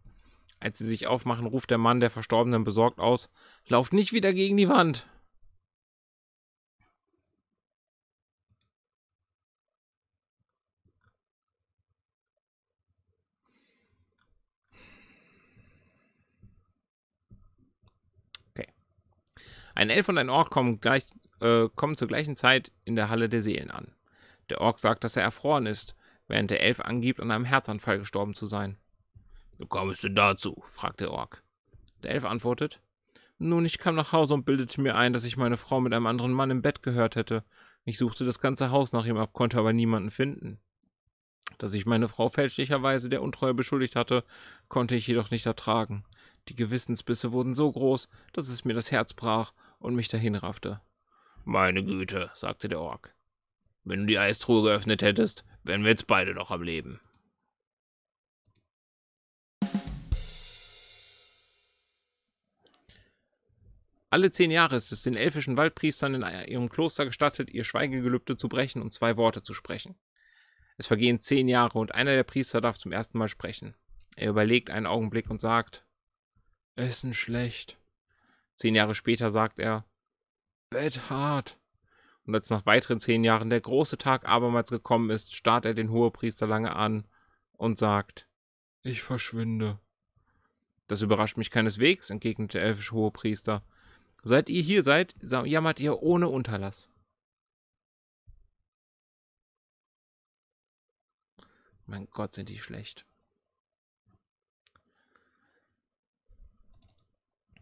Als sie sich aufmachen, ruft der Mann der Verstorbenen besorgt aus: "Lauft nicht wieder gegen die Wand!" Okay. Ein Elf und ein Ork kommen zur gleichen Zeit in der Halle der Seelen an. Der Ork sagt, dass er erfroren ist, während der Elf angibt, an einem Herzanfall gestorben zu sein. "Wie kommst du dazu?" fragt der Ork. Der Elf antwortet: "Nun, ich kam nach Hause und bildete mir ein, dass ich meine Frau mit einem anderen Mann im Bett gehört hätte. Ich suchte das ganze Haus nach ihm ab, konnte aber niemanden finden. Dass ich meine Frau fälschlicherweise der Untreue beschuldigt hatte, konnte ich jedoch nicht ertragen. Die Gewissensbisse wurden so groß, dass es mir das Herz brach und mich dahinraffte." "Meine Güte", sagte der Ork. "Wenn du die Eistruhe geöffnet hättest, wären wir jetzt beide noch am Leben." Alle 10 Jahre ist es den elfischen Waldpriestern in ihrem Kloster gestattet, ihr Schweigegelübde zu brechen und 2 Worte zu sprechen. Es vergehen 10 Jahre und einer der Priester darf zum ersten Mal sprechen. Er überlegt einen Augenblick und sagt: "Essen schlecht." 10 Jahre später sagt er: "Bett hart." Und als nach weiteren 10 Jahren der große Tag abermals gekommen ist, starrt er den Hohepriester lange an und sagt: "Ich verschwinde." "Das überrascht mich keineswegs", entgegnet der elfische Hohepriester. "Seit ihr hier seid, jammert ihr ohne Unterlass." Mein Gott, sind die schlecht.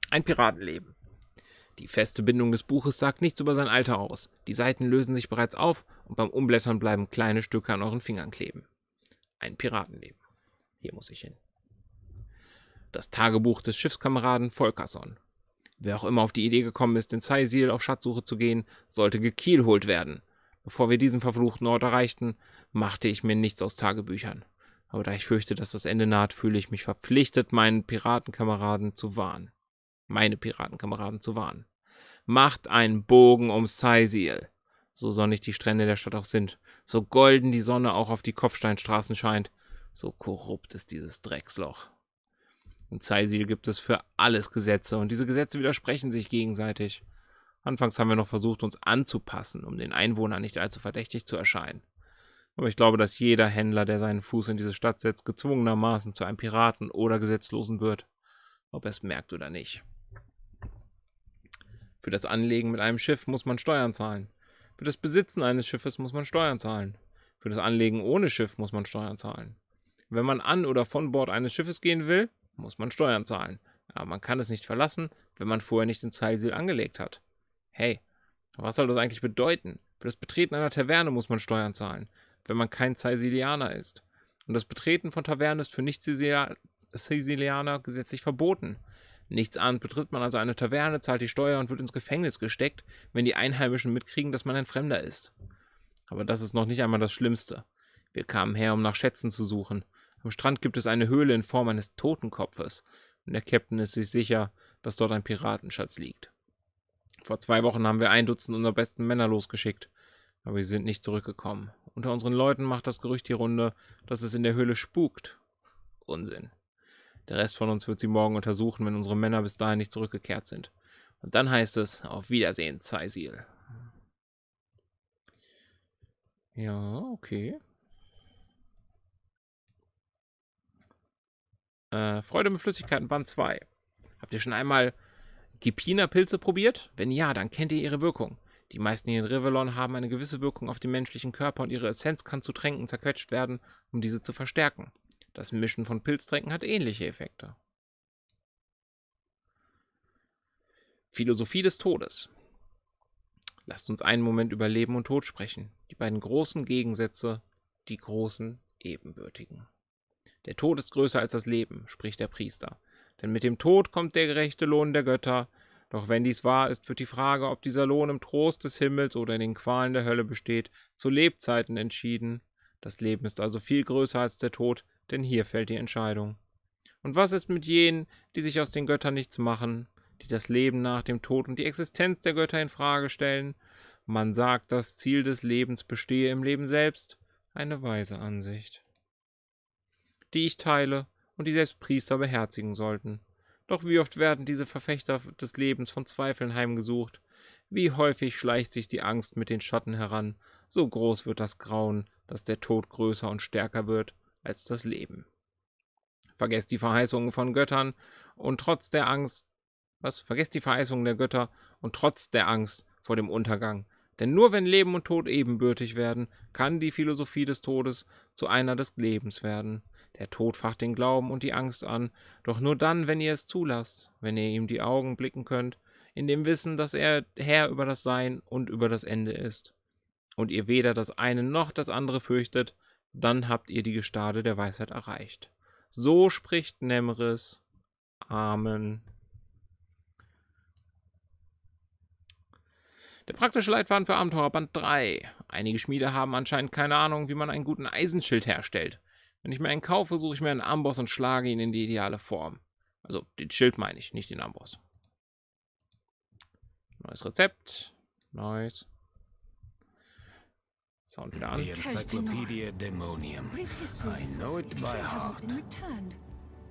Ein Piratenleben. Die feste Bindung des Buches sagt nichts über sein Alter aus. Die Seiten lösen sich bereits auf und beim Umblättern bleiben kleine Stücke an euren Fingern kleben. Ein Piratenleben. Hier muss ich hin. Das Tagebuch des Schiffskameraden Volkerson. Wer auch immer auf die Idee gekommen ist, in Cyseal auf Schatzsuche zu gehen, sollte gekielholt werden. Bevor wir diesen verfluchten Ort erreichten, machte ich mir nichts aus Tagebüchern. Aber da ich fürchte, dass das Ende naht, fühle ich mich verpflichtet, meine Piratenkameraden zu warnen. Macht einen Bogen um Cyseal. So sonnig die Strände der Stadt auch sind, so golden die Sonne auch auf die Kopfsteinstraßen scheint, so korrupt ist dieses Drecksloch. In Cyseal gibt es für alles Gesetze und diese Gesetze widersprechen sich gegenseitig. Anfangs haben wir noch versucht, uns anzupassen, um den Einwohnern nicht allzu verdächtig zu erscheinen. Aber ich glaube, dass jeder Händler, der seinen Fuß in diese Stadt setzt, gezwungenermaßen zu einem Piraten oder Gesetzlosen wird, ob er es merkt oder nicht. Für das Anlegen mit einem Schiff muss man Steuern zahlen. Für das Besitzen eines Schiffes muss man Steuern zahlen. Für das Anlegen ohne Schiff muss man Steuern zahlen. Wenn man an oder von Bord eines Schiffes gehen will, muss man Steuern zahlen. Aber man kann es nicht verlassen, wenn man vorher nicht in Cyseal angelegt hat. Hey, was soll das eigentlich bedeuten? Für das Betreten einer Taverne muss man Steuern zahlen, wenn man kein Cysealianer ist. Und das Betreten von Tavernen ist für Nicht-Cysealianer gesetzlich verboten. Nichtsahnd betritt man also eine Taverne, zahlt die Steuer und wird ins Gefängnis gesteckt, wenn die Einheimischen mitkriegen, dass man ein Fremder ist. Aber das ist noch nicht einmal das Schlimmste. Wir kamen her, um nach Schätzen zu suchen. Am Strand gibt es eine Höhle in Form eines Totenkopfes. Und der Captain ist sich sicher, dass dort ein Piratenschatz liegt. Vor 2 Wochen haben wir 1 Dutzend unserer besten Männer losgeschickt. Aber sie sind nicht zurückgekommen. Unter unseren Leuten macht das Gerücht die Runde, dass es in der Höhle spukt. Unsinn. Der Rest von uns wird sie morgen untersuchen, wenn unsere Männer bis dahin nicht zurückgekehrt sind. Und dann heißt es, auf Wiedersehen, Cyseal. Ja, okay. Freude mit Flüssigkeiten, Band 2. Habt ihr schon einmal Gipina-Pilze probiert? Wenn ja, dann kennt ihr ihre Wirkung. Die meisten hier in Rivellon haben eine gewisse Wirkung auf den menschlichen Körper und ihre Essenz kann zu Tränken zerquetscht werden, um diese zu verstärken. Das Mischen von Pilztränken hat ähnliche Effekte. Philosophie des Todes. Lasst uns einen Moment über Leben und Tod sprechen. Die beiden großen Gegensätze, die großen Ebenbürtigen. Der Tod ist größer als das Leben, spricht der Priester. Denn mit dem Tod kommt der gerechte Lohn der Götter. Doch wenn dies wahr ist, wird die Frage, ob dieser Lohn im Trost des Himmels oder in den Qualen der Hölle besteht, zu Lebzeiten entschieden. Das Leben ist also viel größer als der Tod, denn hier fällt die Entscheidung. Und was ist mit jenen, die sich aus den Göttern nichts machen, die das Leben nach dem Tod und die Existenz der Götter in Frage stellen? Man sagt, das Ziel des Lebens bestehe im Leben selbst. Eine weise Ansicht, die ich teile und die selbst Priester beherzigen sollten. Doch wie oft werden diese Verfechter des Lebens von Zweifeln heimgesucht? Wie häufig schleicht sich die Angst mit den Schatten heran? So groß wird das Grauen, dass der Tod größer und stärker wird als das Leben. Vergesst die Verheißungen von Göttern und trotz der Angst, Vergesst die Verheißungen der Götter und trotz der Angst vor dem Untergang. Denn nur wenn Leben und Tod ebenbürtig werden, kann die Philosophie des Todes zu einer des Lebens werden. Der Tod facht den Glauben und die Angst an, doch nur dann, wenn ihr es zulasst, wenn ihr ihm die Augen blicken könnt, in dem Wissen, dass er Herr über das Sein und über das Ende ist. Und ihr weder das eine noch das andere fürchtet, dann habt ihr die Gestade der Weisheit erreicht. So spricht Nemris. Amen. Der praktische Leitfaden für Abenteurer, Band 3. Einige Schmiede haben anscheinend keine Ahnung, wie man einen guten Eisenschild herstellt. Wenn ich mir einen kaufe, suche ich mir einen Amboss und schlage ihn in die ideale Form. Also den Schild meine ich, nicht den Amboss. Neues Rezept. Nice. Sound wieder an. The Encyclopedia Demonium. I know it by heart.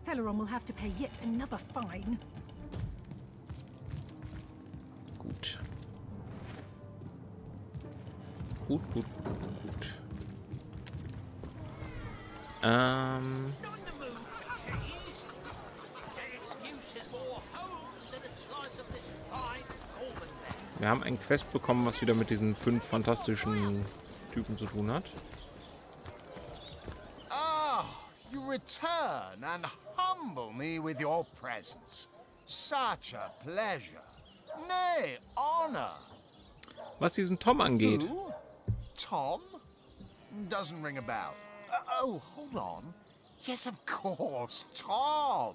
Teleron will have to pay yet another fine. Gut. Gut. Wir haben ein Quest bekommen, was wieder mit diesen 5 fantastischen Typen zu tun hat. Ah, you return and humble me with your presence. Such a pleasure. Nay, honor. Was diesen Tom angeht. Who? Tom? Doesn't ring a bell. Oh, hold on. Yes, of course, Tom.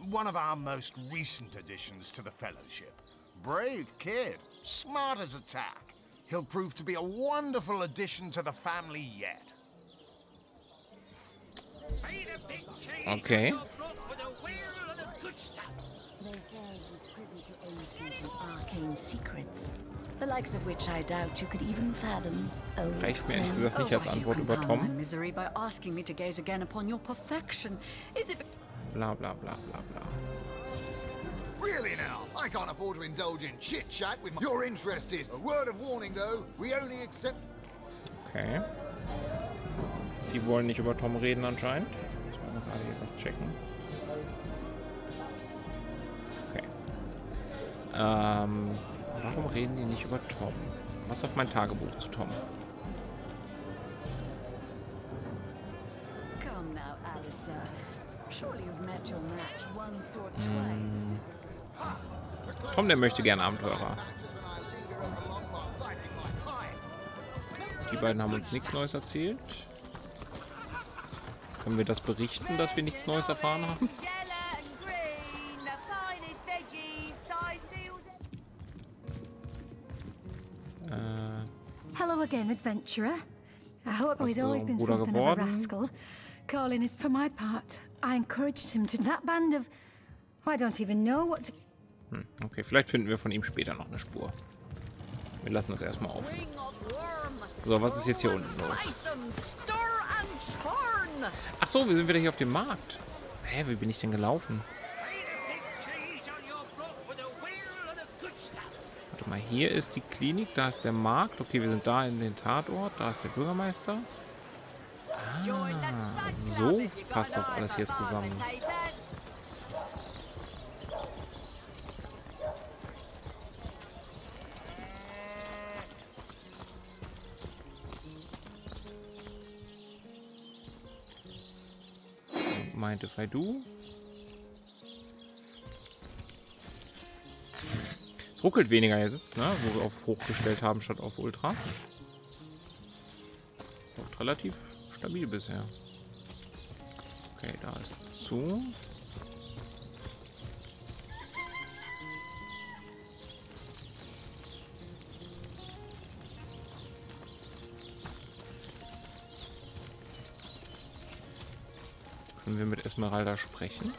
One of our most recent additions to the Fellowship. Brave kid, smart as a tack. He'll prove to be a wonderful addition to the family yet. Okay. Arcane secrets, the likes of which I doubt you could even fathom. Reicht mir ehrlich gesagt nicht als Antwort über Tom. bla bla bla bla bla. Really now, I can't afford to indulge in chit-chat with my... Your interest is... A word of warning though, we only accept... Okay. Die wollen nicht über Tom reden anscheinend. Ich muss gerade hier was checken. Okay. Warum reden die nicht über Tom? Was auf mein Tagebuch zu Tom? Come now, Alistair. Surely you've met your match once or twice. Tom, der möchte gerne Abenteurer. Die beiden haben uns nichts Neues erzählt. Können wir das berichten, dass wir nichts Neues erfahren haben? Hello again, adventurer. I hope we'd Also, always been Bruder something of a geworden. rascal. Colin is, for my part, I encouraged him to that band of... I don't even know what to... Okay, vielleicht finden wir von ihm später noch eine Spur. Wir lassen das erstmal offen. So, was ist jetzt hier unten los? Ach so, wir sind wieder hier auf dem Markt. Hä, wie bin ich denn gelaufen? Warte mal, hier ist die Klinik, da ist der Markt. Okay, wir sind da in den Tatort, da ist der Bürgermeister. Ah, so passt das alles hier zusammen. Mind if I do? Es ruckelt weniger jetzt, ne? Wo wir auf hoch gestellt haben statt auf Ultra. Läuft relativ stabil bisher. Okay, da ist zu. Können wir mit Esmeralda sprechen?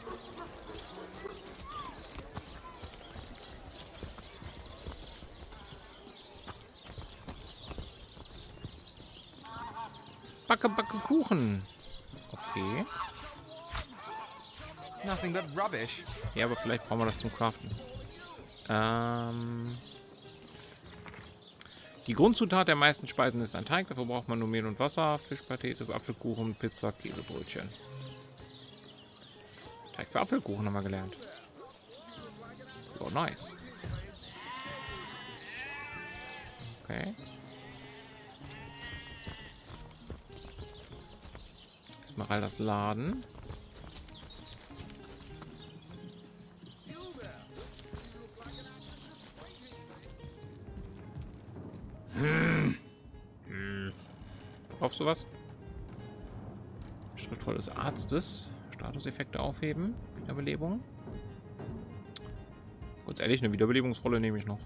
Backe, backe Kuchen. Okay. Nothing but rubbish. Ja, aber vielleicht brauchen wir das zum Craften. Die Grundzutat der meisten Speisen ist ein Teig. Dafür braucht man nur Mehl und Wasser, Fischpatete, Apfelkuchen, Pizza, Käsebrötchen. Teig für Apfelkuchen haben wir gelernt. Oh, nice. Okay. Esmeraldas Laden. Brauchst du was? Schriftvoll des Arztes. Statuseffekte aufheben. Wiederbelebung. Ganz ehrlich, eine Wiederbelebungsrolle nehme ich noch.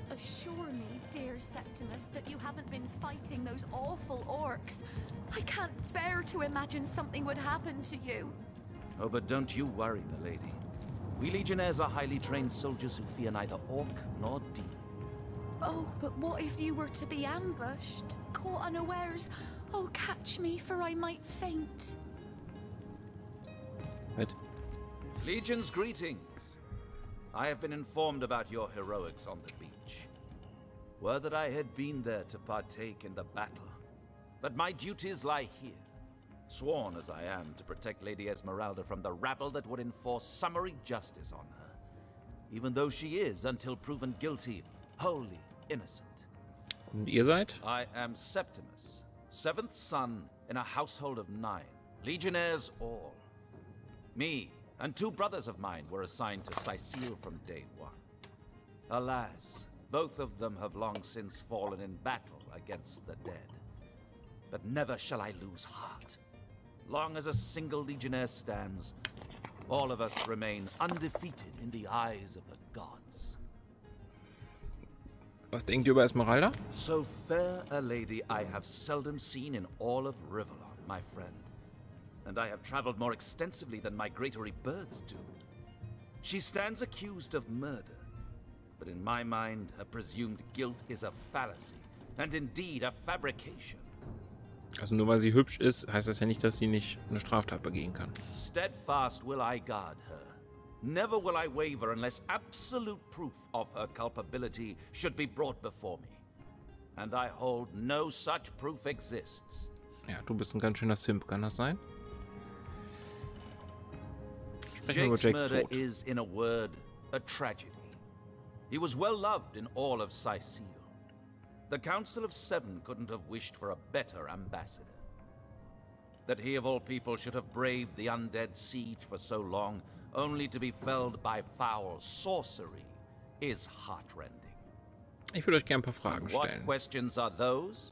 Assure me, dear Septimus, that you haven't been fighting those awful orcs. I can't bear to imagine something would happen to you. Oh, but don't you worry, my lady. We Legionnaires are highly trained soldiers who fear neither orc nor demon. Oh, but what if you were to be ambushed, caught unawares? Oh, catch me, for I might faint. What? Legion's greetings. I have been informed about your heroics on the beach. Were that I had been there to partake in the battle. But my duties lie here, sworn as I am to protect Lady Esmeralda from the rabble that would enforce summary justice on her, even though she is, until proven guilty, wholly innocent. Und ihr seid? I am Septimus, 7th son in a household of 9, Legionnaires all. Me and 2 brothers of mine were assigned to Cyseal from day 1. Alas, both of them have long since fallen in battle against the dead. But never shall I lose heart. Long as a single Legionnaire stands, all of us remain undefeated in the eyes of the gods. Was denkt ihr über Esmeralda? So fair a lady I have seldom seen in all of Rivellon, my friend. And I have traveled more extensively than migratory birds do. She stands accused of murder, but in my mind, her presumed guilt is a fallacy, and indeed a fabrication. Also nur weil sie hübsch ist, heißt das ja nicht, dass sie nicht eine Straftat begehen kann. Steadfast will I guard her. Never will I waver unless absolute proof of her culpability should be brought before me. And I hold no such proof exists. Ja, du bist ein ganz schöner Simp, kann das sein? Sprechen wir über Jakes murder Tod. is, in a word, a tragedy. He was well loved in all of Cyseal. The Council of Seven couldn't have wished for a better ambassador. That he of all people should have braved the undead siege for so long, only to be felled by foul sorcery, is heartrending. Ich würde euch gerne ein paar Fragen What stellen. questions are those?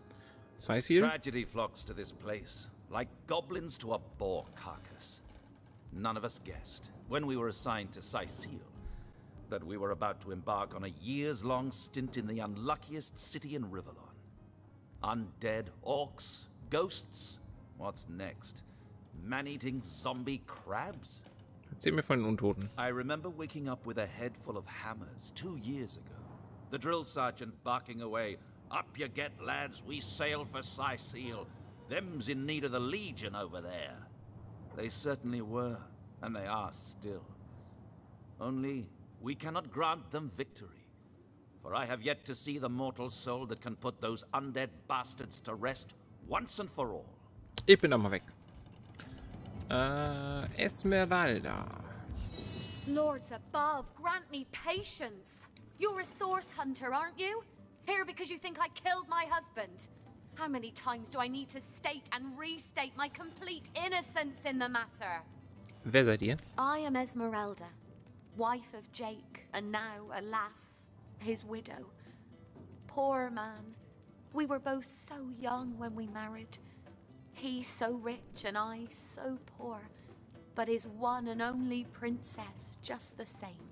Cyseal? Tragedy flocks to this place, like goblins to a boar carcass. None of us guessed, when we were assigned to Cyseal, that we were about to embark on a years-long stint in the unluckiest city in Rivellon. Undead orcs, ghosts, what's next? Man-eating zombie crabs? Erzähl mir von den Untoten. I remember waking up with a head full of hammers 2 years ago. The drill sergeant barking away, "Up you get, lads, we sail for Cyseal. Them's in need of the Legion over there." They certainly were, and they are still. Only, we cannot grant them victory. For I have yet to see the mortal soul that can put those undead bastards to rest once and for all. Ich bin da mal weg. Esmeralda. Lords above, grant me patience. You're a source hunter, aren't you? Here because you think I killed my husband. How many times do I need to state and restate my complete innocence in the matter? Wer seid ihr? I am Esmeralda, wife of Jake, and now, alas, his widow. Poor man. We were both so young when we married. He so rich and I so poor, but his one and only princess just the same.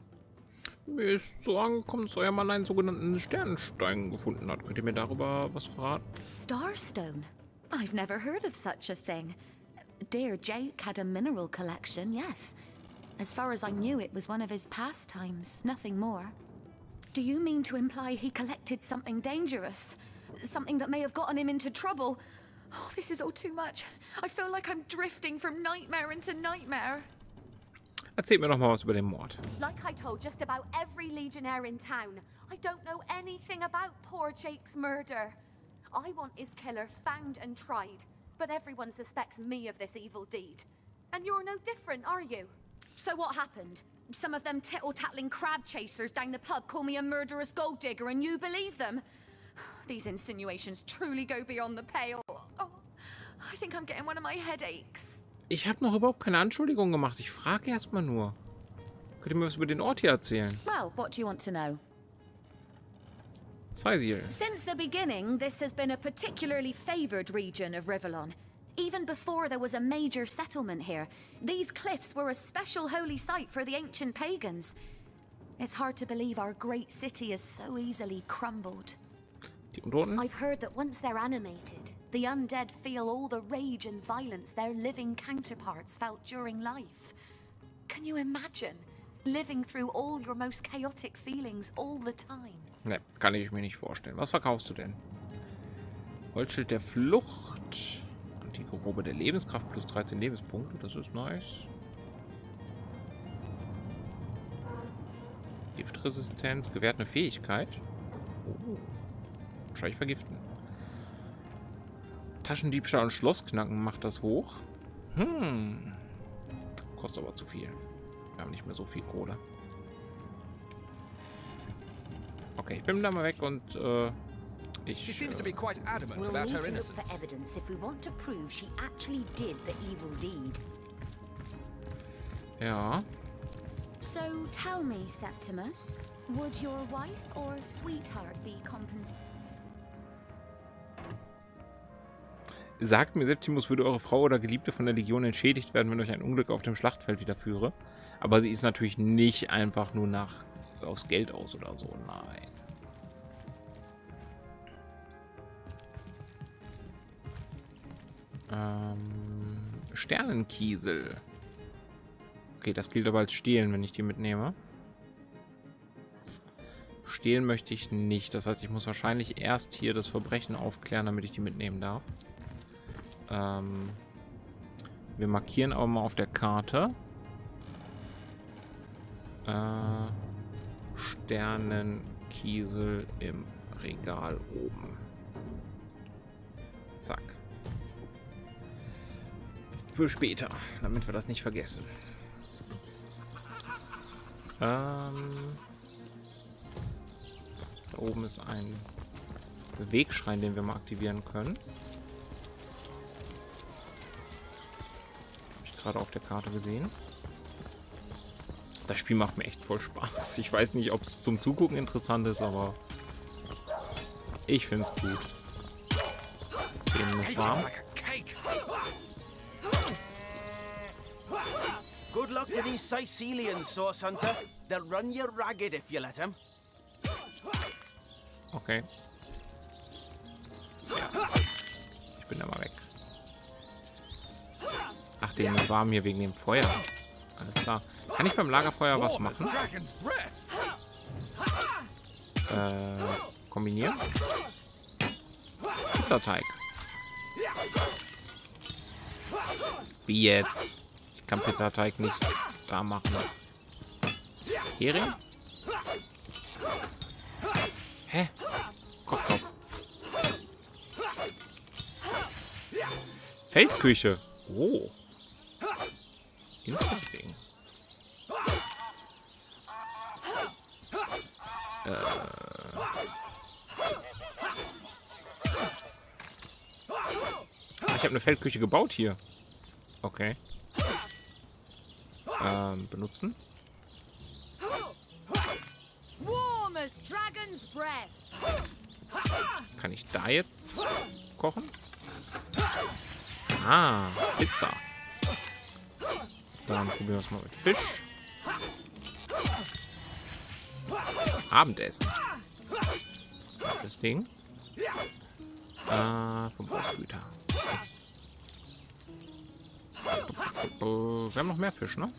Mir ist so angekommen, dass euer Mann einen sogenannten Sternenstein gefunden hat. Könnt ihr mir darüber was verraten? Starstone? I've never heard of such a thing. Dear Jake had a mineral collection, yes. As far as I knew, it was one of his pastimes, nothing more. Do you mean to imply he collected something dangerous? Something that may have gotten him into trouble? Oh, this is all too much. I feel like I'm drifting from nightmare into nightmare. Erzählt mir doch mal was über den Mord. Like I told just about every legionnaire in town, I don't know anything about poor Jake's murder. I want his killer found and tried, but everyone suspects me of this evil deed. And you're no different, are you? So what happened? Some of them tittle-tattling crab chasers down the pub call me a murderous gold digger and you believe them? These insinuations truly go beyond the pale. Oh, I think I'm getting one of my headaches. Ich habe noch überhaupt keine Anschuldigung gemacht. Ich frage erstmal nur. Könnt ihr mir was über den Ort hier erzählen? Well, what do you want to know? Cyseal. Since the beginning, this has been a particularly favored region of Rivellon. Even before there was a major settlement here, these cliffs were a special holy site for the ancient pagans. It's hard to believe our great city is so easily crumbled. Die Untoten? I've heard that once they're animated, the undead feel all the rage and violence their living counterparts felt during life. Can you imagine living through all your most chaotic feelings all the time? Ne, kann ich mir nicht vorstellen. Was verkaufst du denn? Holzschild der Flucht. Antike Robe der Lebenskraft plus 13 Lebenspunkte. Das ist nice. Giftresistenz. Gewährt eine Fähigkeit. Oh. Wahrscheinlich vergiften. Taschendiebstahl und Schlossknacken macht das hoch. Kostet aber zu viel. Wir haben nicht mehr so viel Kohle. Okay, ich bin da mal weg und She seems to be quite adamant about her innocence. For evidence if we want to prove she actually did the evil deed. Ja. So tell me, Septimus, would your wife or sweetheart be compensated? Sagt mir, Septimus würde eure Frau oder Geliebte von der Legion entschädigt werden, wenn euch ein Unglück auf dem Schlachtfeld widerführe. Aber sie ist natürlich nicht einfach nur aus Geld aus oder so. Nein. Sternenkiesel. Okay, das gilt aber als Stehlen, wenn ich die mitnehme. Stehlen möchte ich nicht. Das heißt, ich muss wahrscheinlich erst hier das Verbrechen aufklären, damit ich die mitnehmen darf. Wir markieren aber mal auf der Karte. Sternenkiesel im Regal oben. Zack. Für später, damit wir das nicht vergessen. Da oben ist ein Wegschrein, den wir mal aktivieren können. Habe ich gerade auf der Karte gesehen. Das Spiel macht mir echt voll Spaß. Ich weiß nicht, ob es zum Zugucken interessant ist, aber ich finde es gut. Denen ist warm. Good luck with these Cysealian, Source Hunter. They'll run you ragged if you let them. Okay. Ja. Ich bin da mal weg. Ach, denen ist warm hier wegen dem Feuer. Alles klar. Kann ich beim Lagerfeuer was machen? Kombinieren? Pizzateig. Wie jetzt? Ich kann Pizzateig nicht da machen. Hering? Hä? Kopf. Feldküche. Oh. Interesting. Ich habe eine Feldküche gebaut hier. Okay. Benutzen. Kann ich da jetzt kochen? Ah, Pizza. Dann probieren wir es mal mit Fisch. Abendessen. Das Ding. Verbrauchsgüter. Wir haben noch mehr Fisch, ne?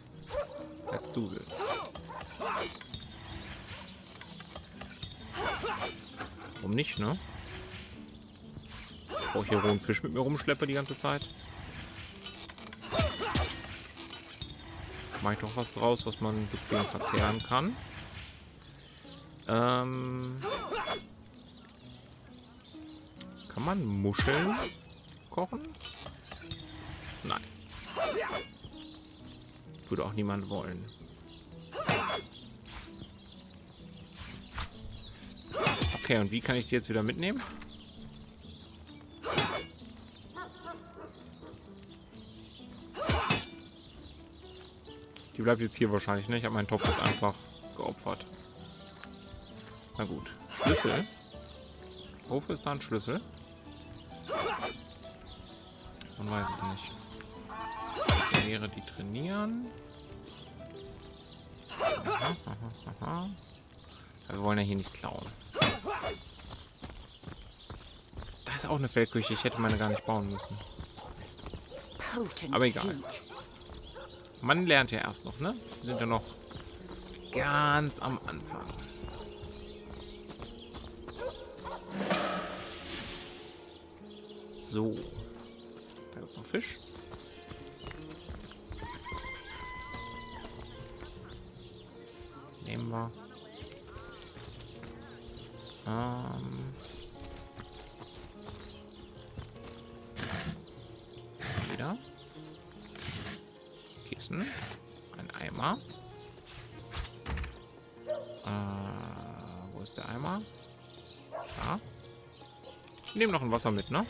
Let's do this. Warum nicht, ne? Ich brauche hier rohen Fisch mit mir rumschleppe die ganze Zeit. Mache ich doch was draus, was man bequem verzehren kann. Kann man Muscheln kochen? Nein. Würde auch niemand wollen. Okay, und wie kann ich die jetzt wieder mitnehmen? Die bleibt jetzt hier wahrscheinlich, ne? Ich habe meinen Topf jetzt einfach geopfert. Na gut. Schlüssel. Wofür ist da ein Schlüssel? Man weiß es nicht. Lehre die trainieren. Aha. Wir wollen ja hier nicht klauen. Da ist auch eine Feldküche. Ich hätte meine gar nicht bauen müssen. Mist. Aber egal. Man lernt ja erst noch, ne? Wir sind ja noch ganz am Anfang. So. Da gibt es noch Fisch. Nehmen wir. Wieder. Kissen. Ein Eimer. Wo ist der Eimer? Da. Ich nehme noch ein Wasser mit, ne?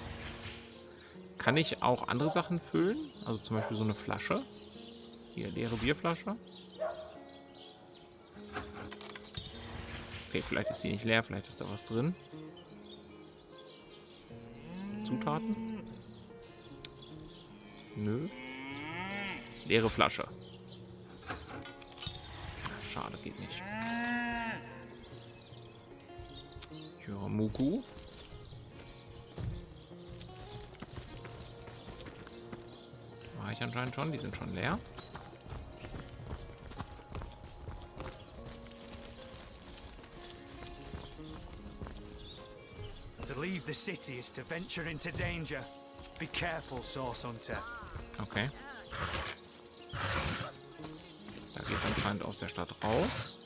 Kann ich auch andere Sachen füllen? Also zum Beispiel so eine Flasche. Hier, leere Bierflasche. Okay, vielleicht ist sie nicht leer, vielleicht ist da was drin. Zutaten? Nö. Leere Flasche. Schade, geht nicht. Muku. War ich anscheinend schon, die sind schon leer. To leave the city is to venture into danger. Be careful, Source Hunter. Okay. Da geht's anscheinend aus der Stadt raus.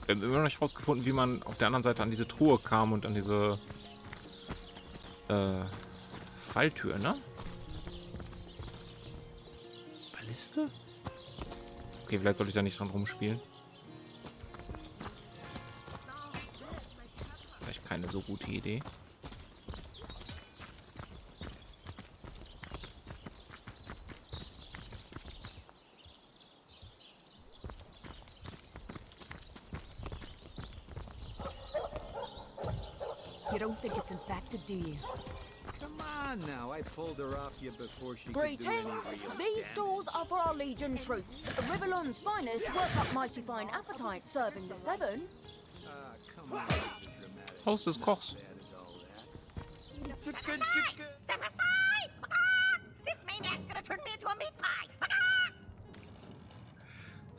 Wir haben immer noch nicht rausgefunden, wie man auf der anderen Seite an diese Truhe kam und an diese Falltür, ne? Balliste? Okay, vielleicht sollte ich da nicht dran rumspielen. Vielleicht keine so gute Idee. You don't think it's infected, do you? Come on now, I pulled her off you before she Greetings! could do any real These damage. stores are for our Legion troops. Rivellon's finest work up mighty fine appetite serving the seven. Come on, Haus des Kochs. This maniac's gonna turn me into a meat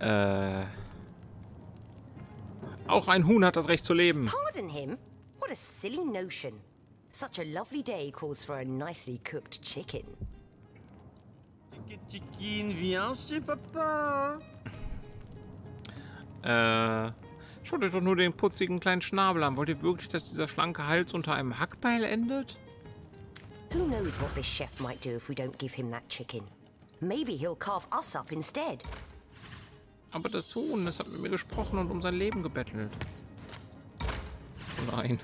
pie! Auch ein Huhn hat das Recht zu leben. Pardon him? What a silly notion. Such a lovely day calls for a nicely cooked chicken. Chicken, viens chez Papa. Schaut euch doch nur den putzigen kleinen Schnabel an. Wollt ihr wirklich, dass dieser schlanke Hals unter einem Hackbeil endet? Who knows what this chef might do if we don't give him that chicken? Maybe he'll carve us up instead. Aber das Huhn, das hat mit mir gesprochen und um sein Leben gebettelt. Oh nein.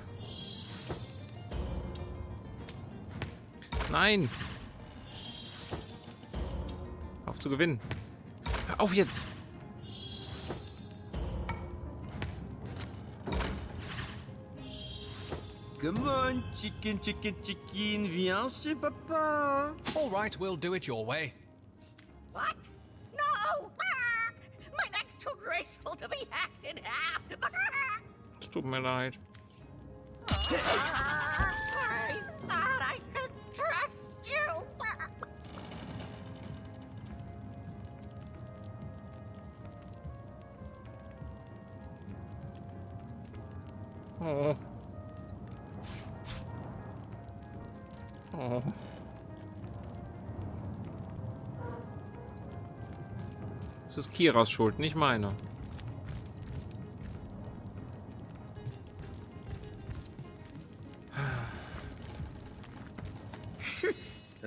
Nein! Hör auf zu gewinnen. Hör auf jetzt! Come on, chicken, chicken, chicken, viens chez Papa. All right, we'll do it your way. What? No! Ah! My neck's too graceful to be hacked in half! Es tut mir leid. I thought I could trust you! Oh. Oh. Es ist Kiras Schuld, nicht meine.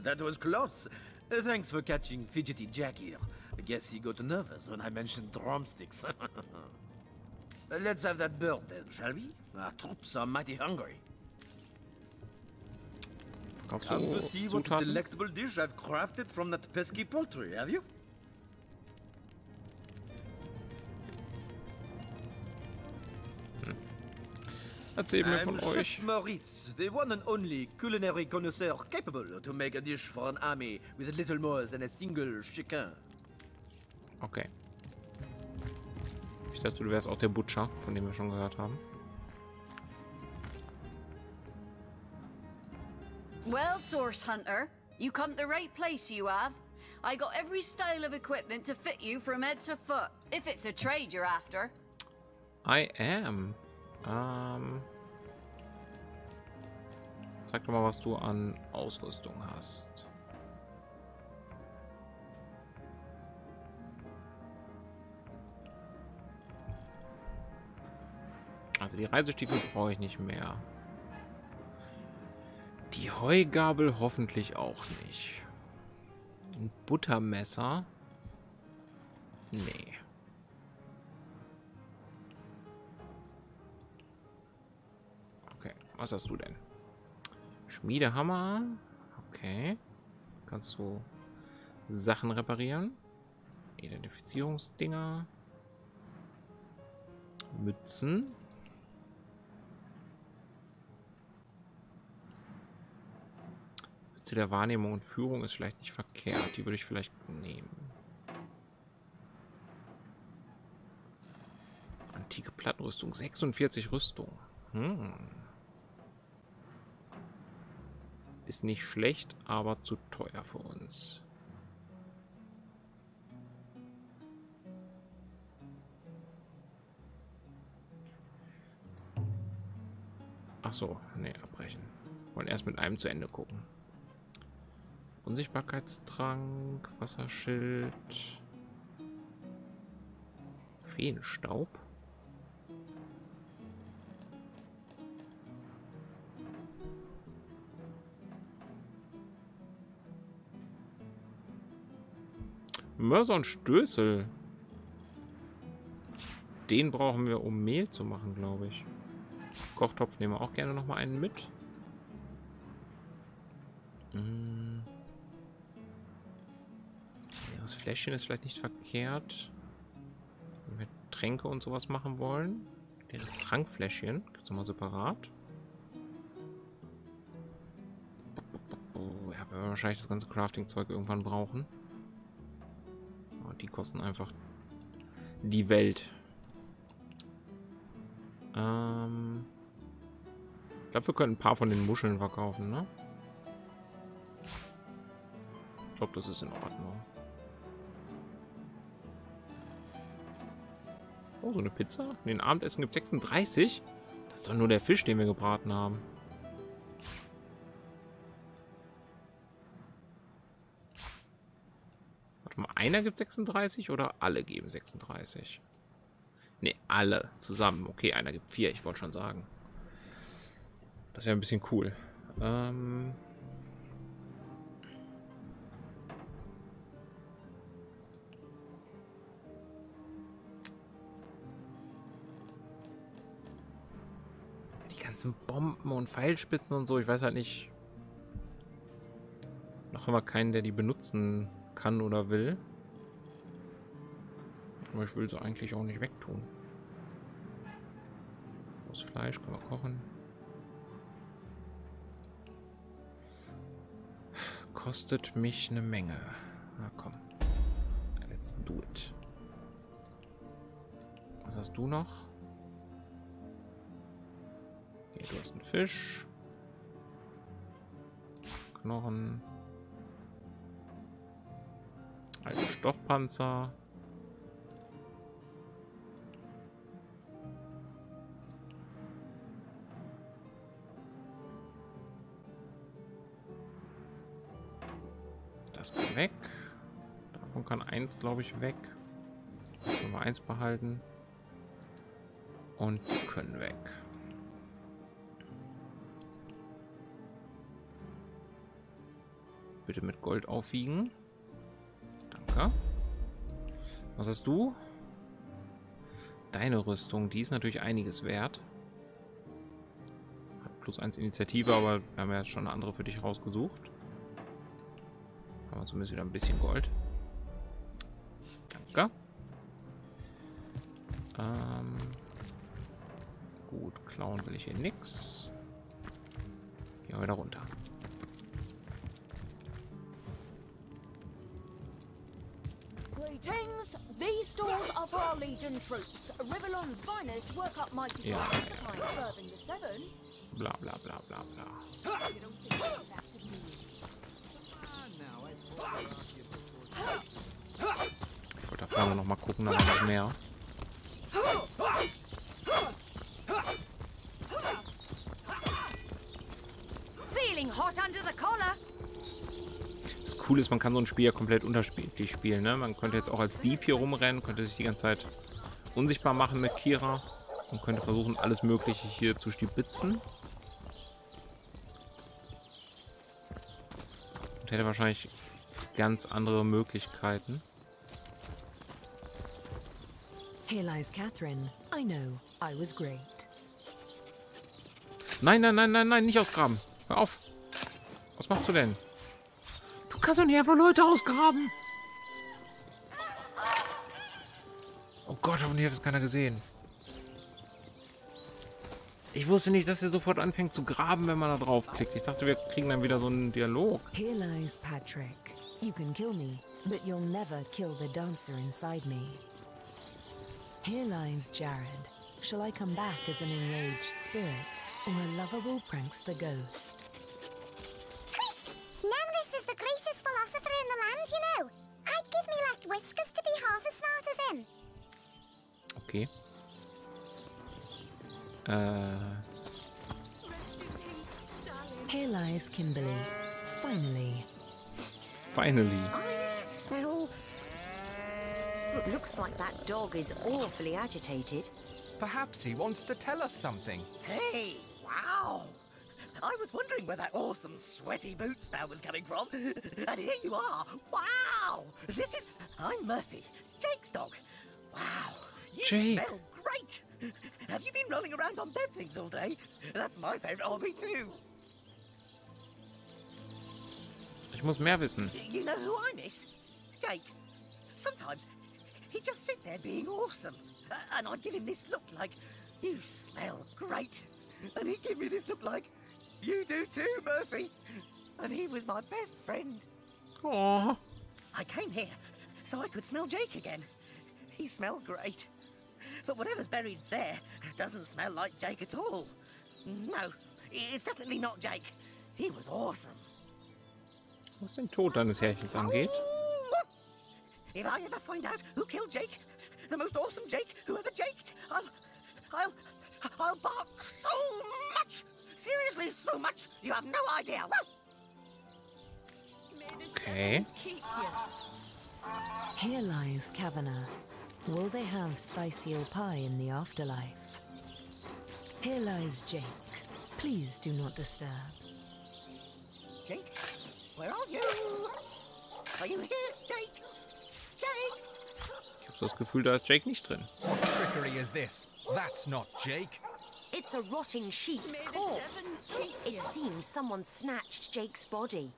That was close. Thanks for catching Fidgety Jack here. I guess he got nervous when I mentioned drumsticks. Let's have that bird then, shall we? Our troops are mighty hungry. Come to see what a delectable dish I've crafted from that pesky poultry, have you? Erzähl mir von I'm euch. Chef Maurice, the one and only culinary connoisseur capable to make a dish for an army with little more than a single chicken. Okay. Ich dachte, du wärst auch der Butcher, von dem wir schon gehört haben. Well, Source Hunter, you come to the right place, you have. I got every style of equipment to fit you from head to foot, if it's a trade you're after. I am. Zeig doch mal, was du an Ausrüstung hast. Also die Reisestiefel brauche ich nicht mehr. Die Heugabel hoffentlich auch nicht. Ein Buttermesser? Nee. Okay, was hast du denn? Schmiedehammer. Okay. Kannst du Sachen reparieren? Identifizierungsdinger. Mützen. Mütze der Wahrnehmung und Führung ist vielleicht nicht verkehrt. Die würde ich vielleicht nehmen. Antike Plattenrüstung. 46 Rüstung. Ist nicht schlecht, aber zu teuer für uns. Ach so, nee, abbrechen. Wollen erst mit einem zu Ende gucken. Unsichtbarkeitstrank, Wasserschild, Feenstaub. Mörser und Stößel. Den brauchen wir, um Mehl zu machen, glaube ich. Kochtopf nehmen wir auch gerne noch mal einen mit. Das Fläschchen ist vielleicht nicht verkehrt. Wenn wir Tränke und sowas machen wollen. Das Trankfläschchen gibt es nochmal separat. Oh, ja, wir wahrscheinlich das ganze Crafting-Zeug irgendwann brauchen. Aber die kosten einfach die Welt. Ich glaube, wir können ein paar von den Muscheln verkaufen, ne? Ich glaube, das ist in Ordnung. Oh, so eine Pizza? In den Abendessen gibt es 36. Das ist doch nur der Fisch, den wir gebraten haben. Warte mal, einer gibt 36 oder alle geben 36? Ne, alle zusammen. Okay, einer gibt 4, ich wollte schon sagen. Das wäre ein bisschen cool. Die ganzen Bomben und Pfeilspitzen und so, ich weiß halt nicht. Noch immer keinen, der die benutzen kann oder will. Aber ich will sie eigentlich auch nicht wegtun. Das Fleisch können wir kochen. Kostet mich eine Menge. Na komm. Let's do it. Was hast du noch? Hier, du hast einen Fisch. Knochen. Alte Stoffpanzer. Das kann weg. Davon kann eins, glaube ich, weg. Können wir eins behalten. Und die können weg. Bitte mit Gold aufwiegen. Danke. Was hast du? Deine Rüstung, die ist natürlich einiges wert. Hat +1 Initiative, aber wir haben ja jetzt schon eine andere für dich rausgesucht. Haben wir zumindest wieder ein bisschen Gold. Danke. Gut, klauen will ich hier nix. Gehen wir wieder runter. Greetings! These stores are for our Legion troops. Rivellon's finest work up mighty Ja. appetite serving the seven. Bla bla bla bla bla. Ich wollte da vorne noch mal gucken, da war noch mehr. Feeling hot under the collar. Das Coole ist, man kann so ein Spiel ja komplett unterschiedlich spielen, ne? Man könnte jetzt auch als Dieb hier rumrennen, könnte sich die ganze Zeit unsichtbar machen mit Kira und könnte versuchen, alles Mögliche hier zu stibitzen. Und hätte wahrscheinlich ganz andere Möglichkeiten. Here lies Catherine. I know, I was great. Nein, nein, nein, nein, nein, nicht ausgraben. Hör auf. Was machst du denn? Du kannst doch nicht einfach Leute ausgraben. Oh Gott, hoffentlich hat das keiner gesehen. Ich wusste nicht, dass er sofort anfängt zu graben, wenn man da draufklickt. Ich dachte, wir kriegen dann wieder so einen Dialog. Here lies Patrick. You can kill me, but you'll never kill the dancer inside me. Here lies Jared. Shall I come back as an enraged spirit or a lovable prankster ghost? Nemris is the greatest philosopher in the land, you know. I'd give me like whiskers to be half as smart as him. Okay. Here lies Kimberly. Finally. Finally. I smell... It looks like that dog is awfully agitated. Perhaps he wants to tell us something. Hey, wow! I was wondering where that awesome sweaty boot smell was coming from. And here you are. Wow! This is... I'm Murphy, Jake's dog. Wow, you Jake. smell great. Have you been rolling around on dead things all day? That's my favorite hobby too. Ich muss mehr wissen. You know who I miss? Jake. Sometimes he'd just sit there being awesome. And I'd give him this look like, you smell great. And he'd give me this look like, you do too, Murphy. And he was my best friend. Aww. I came here so I could smell Jake again. He smelled great. But whatever's buried there doesn't smell like Jake at all. No, it's definitely not Jake. He was awesome. Was den Tod deines Härchens angeht. If I ever find out who killed Jake, the most awesome Jake who ever jaked, I'll bark so much. Seriously, so much. You have no idea. Okay. Here lies Kavanagh. Will they have Cyseal pie in the afterlife? Here lies Jake. Please do not disturb. Jake, where are you? Are you here, Jake? Jake? Ich habe so das Gefühl, da ist Jake nicht drin. What trickery is this? That's not Jake. It's a rotting sheep's corpse. It seems someone snatched Jake's body.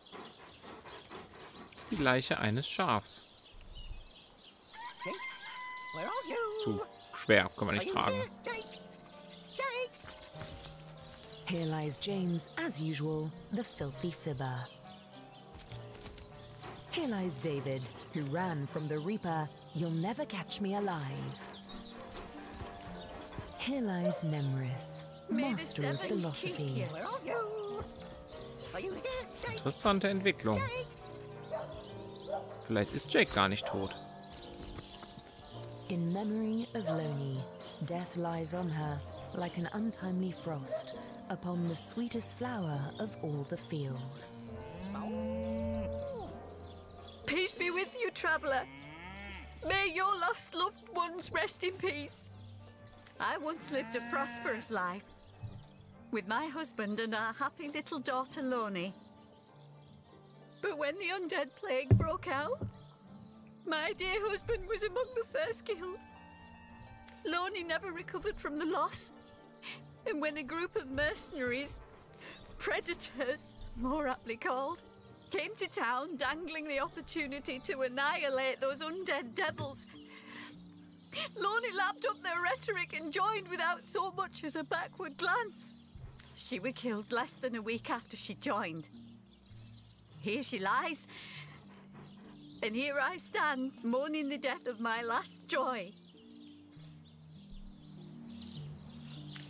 Die Leiche eines Schafs. Jake, where are you? Zu schwer, kann man nicht tragen. Jake? Jake? Here lies James, as usual, the filthy fibber. Here lies David, who ran from the Reaper. You'll never catch me alive. Here lies Nemris, master of philosophy. Where are you? Are you here, Jake? Interessante Entwicklung. Vielleicht ist Jake gar nicht tot. In memory of Loni, death lies on her like an untimely frost upon the sweetest flower of all the field. Peace be with you, traveller. May your lost loved ones rest in peace. I once lived a prosperous life with my husband and our happy little daughter Loni. But when the undead plague broke out, my dear husband was among the first killed. Loni never recovered from the loss. And when a group of mercenaries, predators, more aptly called, came to town dangling the opportunity to annihilate those undead devils, Loni lapped up their rhetoric and joined without so much as a backward glance. She was killed less than a week after she joined. Here she lies, and here I stand, mourning the death of my last joy.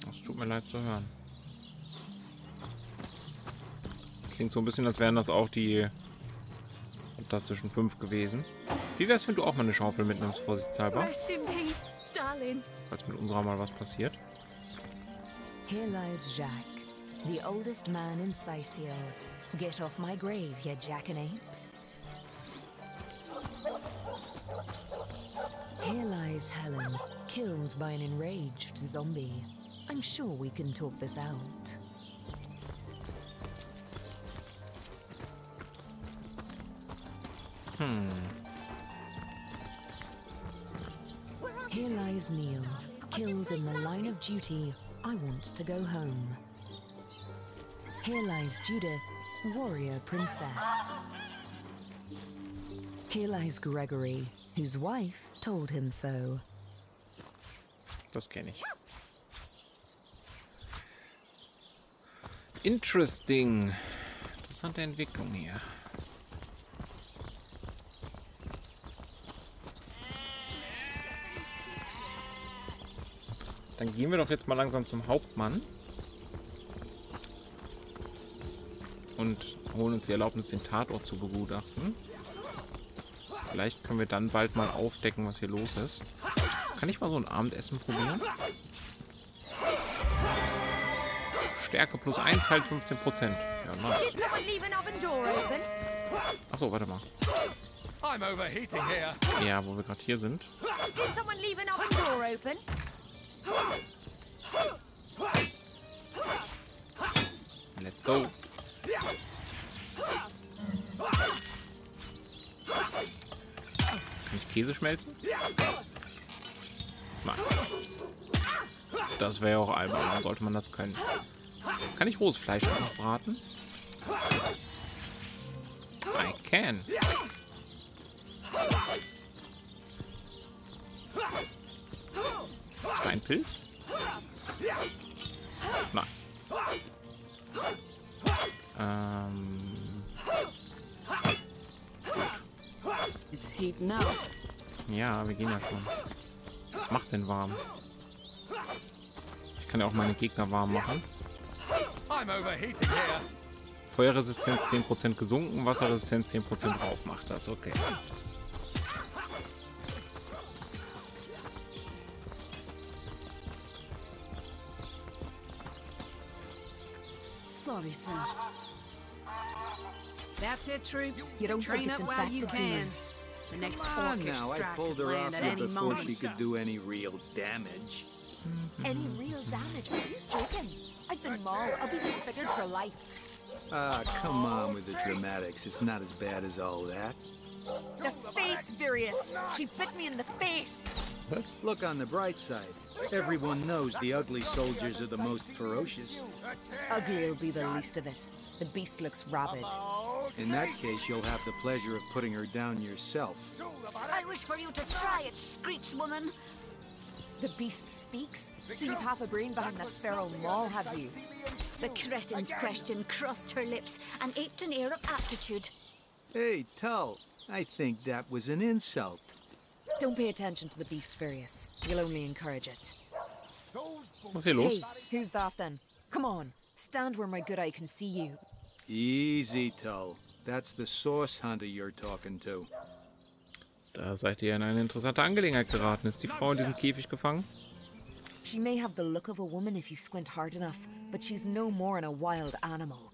Es tut mir leid zu hören. Klingt so ein bisschen, als wären das auch die Fantastischen 5 gewesen. Wie wär's, wenn du auch mal eine Schaufel mitnimmst, vorsichtshalber? Rest in peace, darling. Falls mit unserer mal was passiert. Here lies Jacques, the oldest man in Cyseal. Get off my grave, ye jackanapes. Here lies Helen, killed by an enraged zombie. I'm sure we can talk this out. Here lies Neil, killed in the line of duty. I want to go home. Here lies Judith, warrior princess. Here lies Gregory, whose wife told him so. Das kenne ich. Interesting. Interessante Entwicklung hier. Dann gehen wir doch jetzt mal langsam zum Hauptmann. Und holen uns die Erlaubnis, den Tatort zu begutachten. Vielleicht können wir dann bald mal aufdecken, was hier los ist. Kann ich mal so ein Abendessen probieren? Stärke plus 1 halt 15%. Ja, nice. Did someone leave an oven door open? Achso, warte mal. I'm overheating here. Ja, wo wir gerade hier sind. Did someone leave an oven door open? Let's go. Kann ich Käse schmelzen? Nein. Das wäre ja auch albern. Warum sollte man das können? Kann ich rohes Fleisch auch noch braten? I can. Steinpilz? Nein. It's heat now. Ja, wir gehen ja schon. Was macht denn warm? Ich kann ja auch meine Gegner warm machen. Feuerresistenz 10% gesunken, Wasserresistenz 10% drauf macht das. Okay. Sorry, sir. That's it, troops. You don't Train think it's up while you infected, do can. you? The next Come on orcish now, I strike pulled could her land off at you any before moment. she could do any real damage. Any real damage? Are you joking? I've been mauled. I'll be disfigured for life. Ah, come on with the dramatics. It's not as bad as all that. The face, Furious. She bit me in the face. Look on the bright side. Everyone knows the ugly soldiers are the most ferocious. Ugly will be the least of it. The beast looks rabid. In that case, you'll have the pleasure of putting her down yourself. I wish for you to try it, Screech woman. The beast speaks? So you've half a brain behind that feral maul, have you? The cretin's question crossed her lips and aped an air of aptitude. Hey, Tull, I think that was an insult. Don't pay attention to the beast, Furious. You'll only encourage it. Was hier los? Hey, who's that then? Come on, stand where my good eye can see you. Easy, Tull. That's the source hunter you're talking to. Da seid ihr in eine interessante Angelegenheit geraten. Ist die Frau in diesem Käfig gefangen? She may have the look of a woman if you squint hard enough, but she's no more than a wild animal.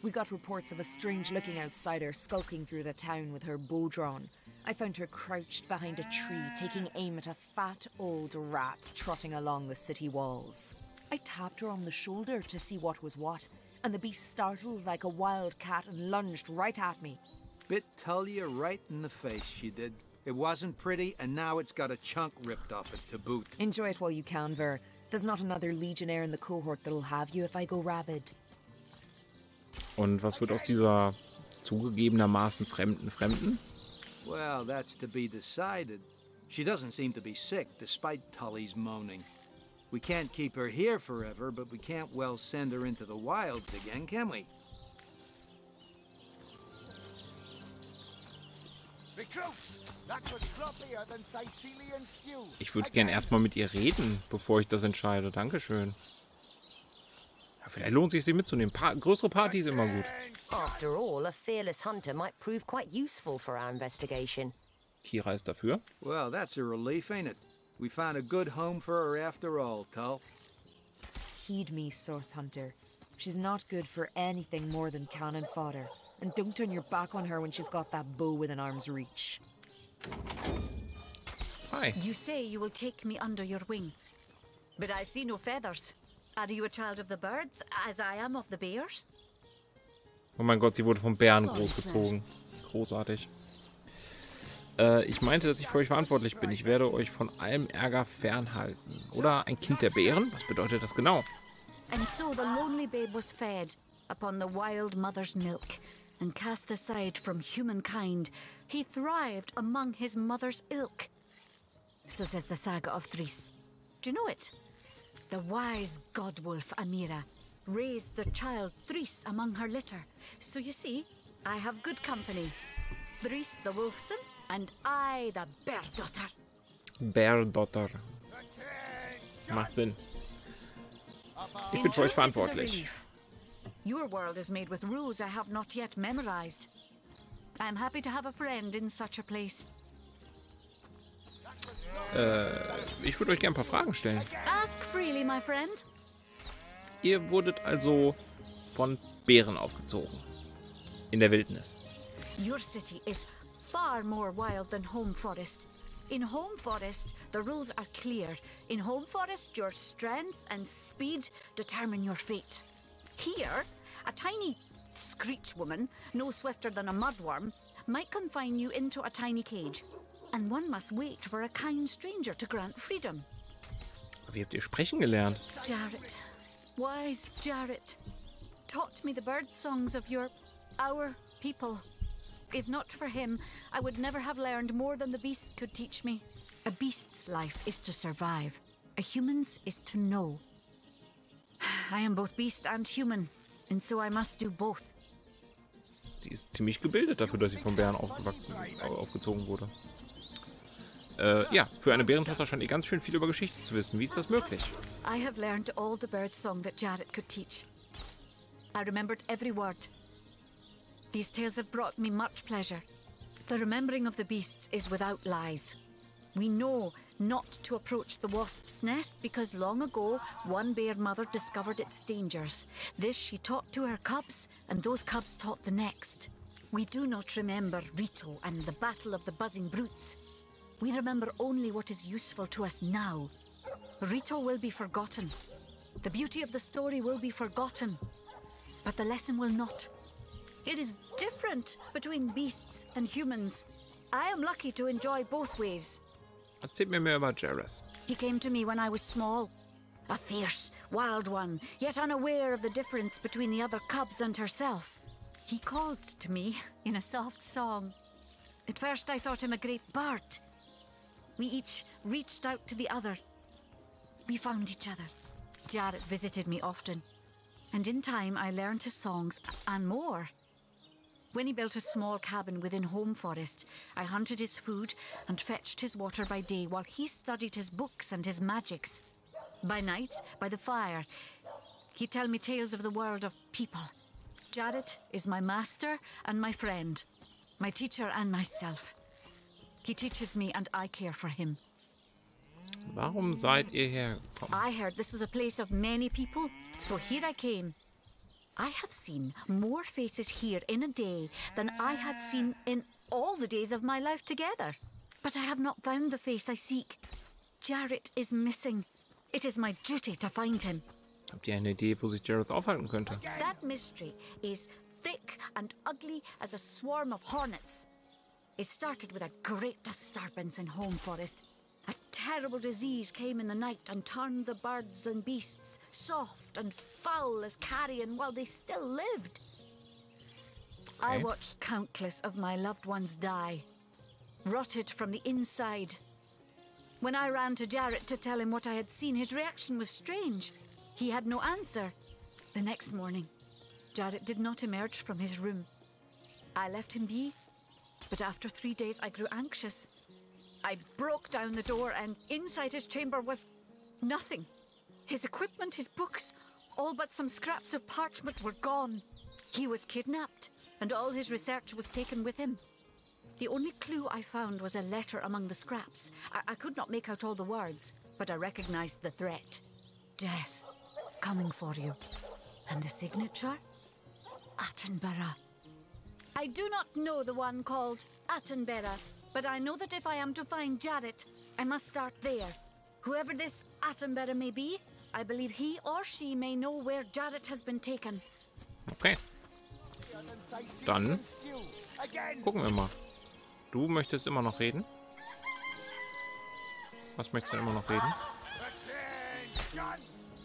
We got reports of a strange-looking outsider skulking through the town with her bow drawn. I found her crouched behind a tree, taking aim at a fat old rat trotting along the city walls. I tapped her on the shoulder to see what was what, and the beast startled like a wild cat and lunged right at me. Bit Tullia right in the face, she did. It wasn't pretty, and now it's got a chunk ripped off it to boot. Enjoy it while you can, Ver. There's not another legionnaire in the cohort that'll have you if I go rabid. Und was wird aus dieser zugegebenermaßen Fremden? Well, that's to be decided. She doesn't seem to be sick, despite Tully's moaning. We can't keep her here forever, but we can't well send her into the wilds again, can we? Recruits, that was sloppier than Cysealian stew. Ich würde gern erstmal mit ihr reden, bevor ich das entscheide. Dankeschön. Ja, vielleicht lohnt sich, sie mitzunehmen. Größere Party ist immer gut. After all, a fearless hunter might prove quite useful for our investigation. Kira ist dafür. Well, that's a relief, ain't it? We found a good home for her after all, Tull. Heed me, Source Hunter. She's not good for anything more than cannon fodder. And don't turn your back on her when she's got that bow within arm's reach. Hi. You say you will take me under your wing, but I see no feathers. Are you a child of the birds, as I am of the bears? Oh mein Gott, sie wurde vom Bären großgezogen. Großartig. Ich meinte, dass ich für euch verantwortlich bin. Ich werde euch von allem Ärger fernhalten. Oder ein Kind der Bären? Was bedeutet das genau? And so the lonely babe was fed upon the wild mother's milk, and cast aside from humankind, he thrived among his mother's ilk. So says the saga of Thris. Do you know it? The wise godwolf Amira raised the child Thris among her litter. So you see, I have good company. Thris the wolfson, and I the bear daughter. Bear daughter. Macht Sinn. Ich bin für euch verantwortlich. Your world is made with rules I have not yet memorized. I am happy to have a friend in such a place. Ich würde euch gerne ein paar Fragen stellen. Ask freely, my friend. Ihr wurdet also von Bären aufgezogen. In der Wildnis. Your city is far more wild than Home Forest. In Home Forest, the rules are clear. In Home Forest, your strength and speed determine your fate. Here, a tiny screech woman, no swifter than a mudworm, might confine you into a tiny cage. And one must wait for a kind stranger to grant freedom. Wie habt ihr sprechen gelernt? Jarrett, wise Jarrett, taught me the bird songs of our people. If not for him, I would never have learned more than the beasts could teach me. A beast's life is to survive. A human's is to know. I am both beast and human, and so I must do both. Sie ist ziemlich gebildet dafür, dass sie von Bären aufgezogen wurde. Ja, für eine Bärentochter scheint ihr ganz schön viel über Geschichte zu wissen. Wie ist das möglich? I have learned all the bird song that Jarrett could teach. I remembered every word. These tales have brought me much pleasure. The remembering of the beasts is without lies. We know not to approach the wasp's nest because long ago one bear mother discovered its dangers. This she taught to her cubs, and those cubs taught the next. We do not remember Rito and the battle of the buzzing brutes. We remember only what is useful to us now. Rito will be forgotten. The beauty of the story will be forgotten. But the lesson will not. It is different between beasts and humans. I am lucky to enjoy both ways. Erzählt mir mehr über Jarrett. He came to me when I was small. A fierce, wild one, yet unaware of the difference between the other cubs and herself. He called to me in a soft song. At first I thought him a great bird. We each reached out to the other. We found each other. Jarrett visited me often. And in time I learned his songs and more. When he built a small cabin within Home Forest, I hunted his food and fetched his water by day while he studied his books and his magics. By night, by the fire, he'd tell me tales of the world of people. Jarrett is my master and my friend, my teacher and myself. He teaches me and I care for him. Warum seid ihr hergekommen? I heard this was a place of many people, so here I came. I have seen more faces here in a day than I had seen in all the days of my life together. But I have not found the face I seek. Jarrett is missing. It is my duty to find him. Habt ihr eine Idee, wo sich Jarrett aufhalten könnte? That mystery is thick and ugly as a swarm of hornets. It started with a great disturbance in Home Forest. A terrible disease came in the night and turned the birds and beasts soft and foul as carrion while they still lived. I watched countless of my loved ones die, rotted from the inside. When I ran to Jarrett to tell him what I had seen, his reaction was strange. He had no answer. The next morning, Jarrett did not emerge from his room. I left him be, but after 3 days I grew anxious. I broke down the door and inside his chamber was nothing. His equipment, his books, all but some scraps of parchment were gone. He was kidnapped and all his research was taken with him. The only clue I found was a letter among the scraps. I could not make out all the words, but I recognized the threat. Death coming for you. And the signature? Attenborough. I do not know the one called Attenborough, but I know that if I am to find Jarrett, I must start there. Whoever this Attenborough may be, I believe he or she may know where Jarrett has been taken. Okay. Dann gucken wir mal. Du möchtest immer noch reden? Was möchtest du immer noch reden?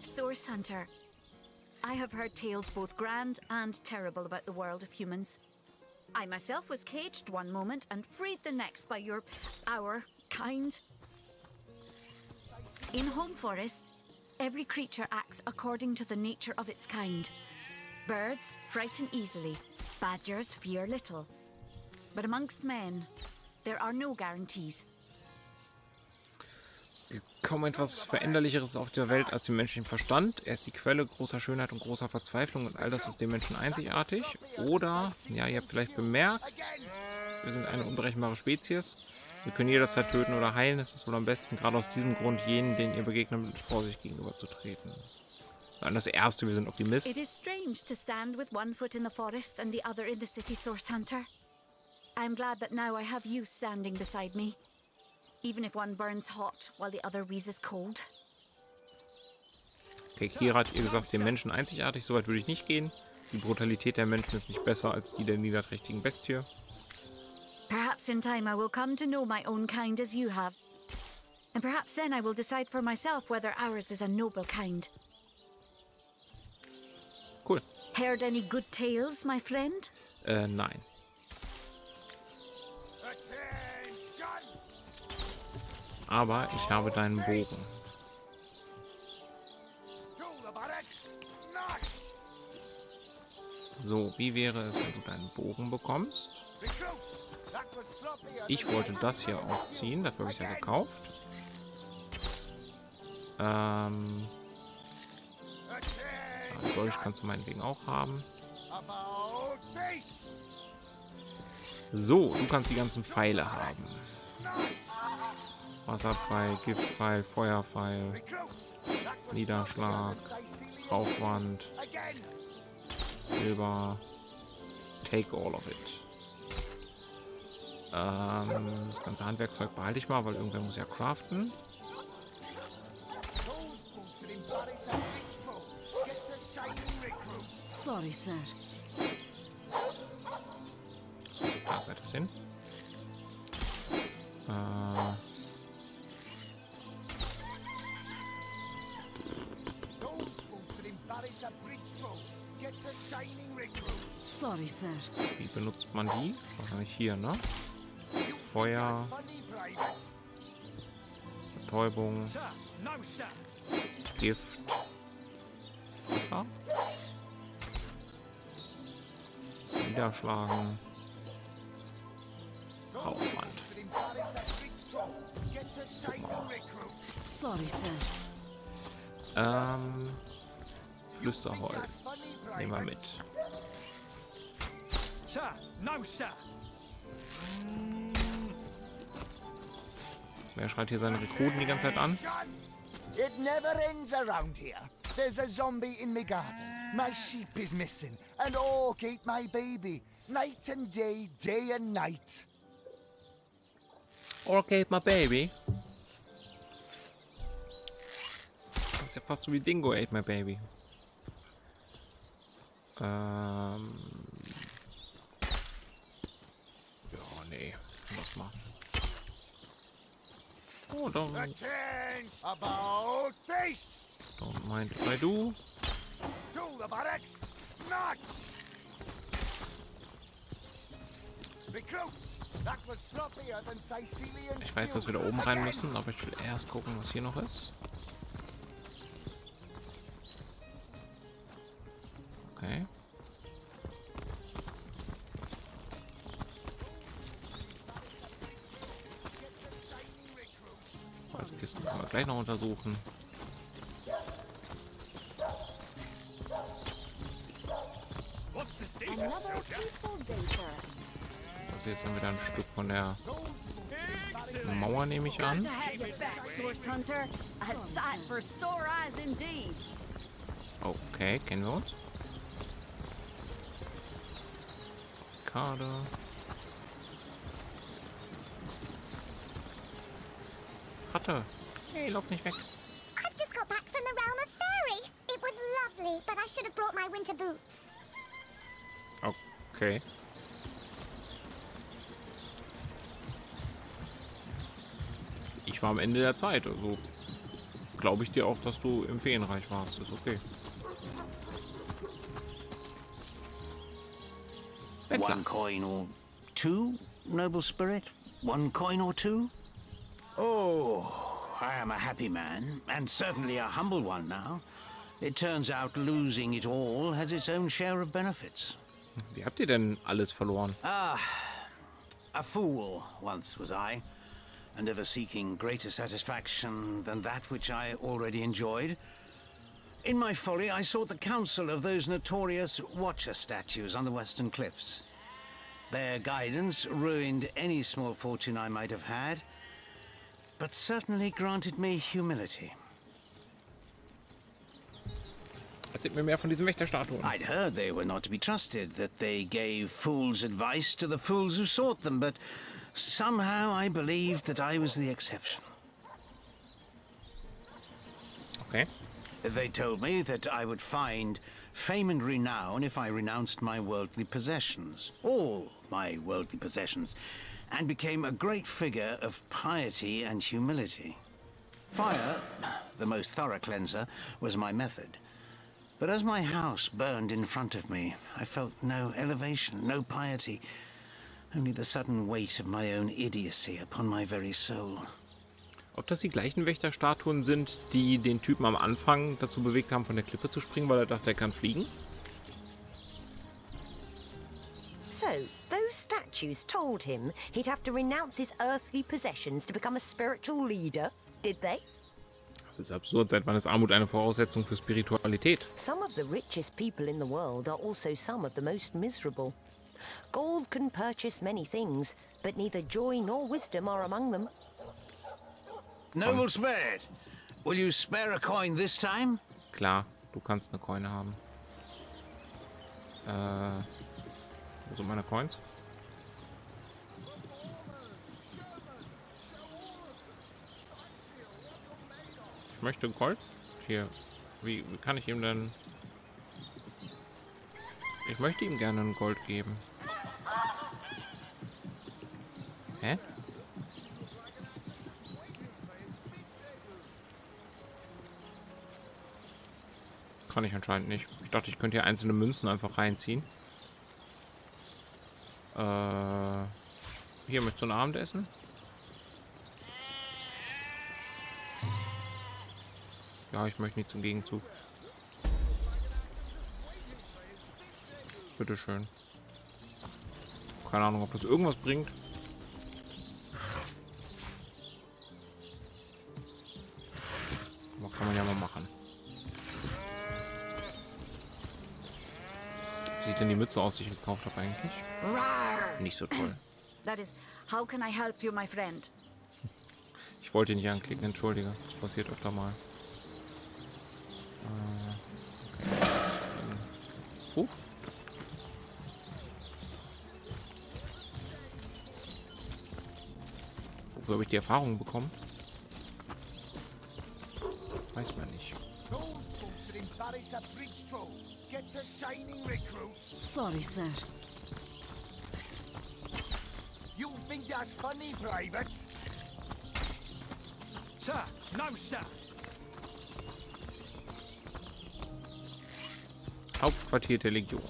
Source Hunter. I have heard tales both grand and terrible about the world of humans. I myself was caged one moment and freed the next by our kind. In Home Forest, every creature acts according to the nature of its kind. Birds frighten easily, badgers fear little. But amongst men, there are no guarantees. Es gibt kaum etwas Veränderlicheres auf der Welt als den menschlichen Verstand. Er ist die Quelle großer Schönheit und großer Verzweiflung und all das ist dem Menschen einzigartig. Oder, ja, ihr habt vielleicht bemerkt, wir sind eine unberechenbare Spezies. Wir können jederzeit töten oder heilen. Es ist wohl am besten, gerade aus diesem Grund, jenen, denen ihr begegnet, mit Vorsicht gegenüberzutreten. Dann das erste, wir sind Optimist. It is strange to stand with one foot in the forest and the other in the city, Source Hunter. I'm glad that now I have you standing beside me. Even if one burns hot while the other wheezes cold. Okay, Kira hat ihr gesagt, den Menschen einzigartig, soweit würde ich nicht gehen. Die Brutalität der Menschen ist nicht besser als die der niederträchtigen Bestie. Perhaps in time I will come to know my own kind as you have. And perhaps then I will decide for myself whether ours is a noble kind. Cool. Heard any good tales, my friend? Nein. Aber ich habe deinen Bogen. So, wie wäre es, wenn du deinen Bogen bekommst? Ich wollte das hier aufziehen, dafür habe ich es ja gekauft. Durch kannst du meinetwegen auch haben. So, du kannst die ganzen Pfeile haben. Wasserpfeil, Giftpfeil, Feuerpfeil, Niederschlag, Rauchwand, Silber, take all of it. Das ganze Handwerkszeug behalte ich mal, weil irgendwer muss ja craften. Sorry, sir. So, da wird es hin. Sorry, sir. Wie benutzt man die? Wahrscheinlich hier, ne? Feuer. Betäubung. Gift. Wasser. Niederschlagen. Rauchwand. Sorry, sir. Flüsterholz. Nehmen wir mit. Sir, no, sir. Wer schreit hier seine Rekruten die ganze Zeit an? It never ends around here. There's a zombie in my garden. My sheep is missing. An orc ate my baby. Night and day, day and night. Orc ate my baby. Das ist ja fast so wie Dingo ate my baby. Ja, nee. Was machen? Oh, don't mind if I do. Ich weiß, dass wir da oben rein müssen, aber ich will erst gucken, was hier noch ist. Okay. Als Kisten können wir gleich noch untersuchen. Das hier ist dann wieder ein Stück von der Mauer, nehme ich an. Okay, kennen wir uns. Karte. Ratte. Hey, lauf nicht weg. I've just got back from the realm of fairy. It was lovely, but I should have brought my winter boots. Okay. Ich war am Ende der Zeit, also glaube ich dir auch, dass du im Feenreich warst. Ist okay. One coin or two, noble spirit? One coin or two? Oh, I am a happy man, and certainly a humble one now. It turns out losing it all has its own share of benefits. Wie habt ihr denn alles verloren? Ah, a fool once was I, and ever seeking greater satisfaction than that which I already enjoyed. In my folly, I sought the counsel of those notorious Watcher statues on the western cliffs. Their guidance ruined any small fortune I might have had, but certainly granted me humility. Erzählt mir mehr von diesen Wächterstatuen. I'd heard they were not to be trusted, that they gave fools advice to the fools who sought them, but somehow I believed that I was the exception. Okay. They told me that I would find fame and renown if I renounced my worldly possessions, all my worldly possessions, and became a great figure of piety and humility. Fire, the most thorough cleanser, was my method. But as my house burned in front of me, I felt no elevation, no piety, only the sudden weight of my own idiocy upon my very soul. Ob das die gleichen Wächterstatuen sind, die den Typen am Anfang dazu bewegt haben, von der Klippe zu springen, weil er dachte, er kann fliegen? So, those statues told him he'd have to renounce his earthly possessions to become a spiritual leader, did they? Das ist absurd. Seit wann ist Armut eine Voraussetzung für Spiritualität? Some of the richest people in the world are also some of the most miserable. Gold can purchase many things, but neither joy nor wisdom are among them. Noble spared. Will you spare a coin this time? Klar, du kannst eine Coin haben. Wo sind meine Coins? Ich möchte Gold. Hier. Wie kann ich ihm denn... Ich möchte ihm gerne ein Gold geben. Hä? Kann ich anscheinend nicht. Ich dachte, ich könnte hier einzelne Münzen einfach reinziehen. Hier mit so einem Abendessen. Ja, ich möchte nicht zum Gegenzug. Bitteschön. Keine Ahnung, ob das irgendwas bringt. Aber kann man ja mal machen. Wie sieht denn die Mütze aus, die ich gekauft habe eigentlich? Nicht so toll. That is, how can I help you, my friend? Ich wollte ihn nicht anklicken, entschuldige. Das passiert öfter mal. Okay. Wofür habe ich die Erfahrung bekommen? Weiß man nicht. Sorry, sir. You think that's funny, Private? Sir, no, sir. Hauptquartier der Legion.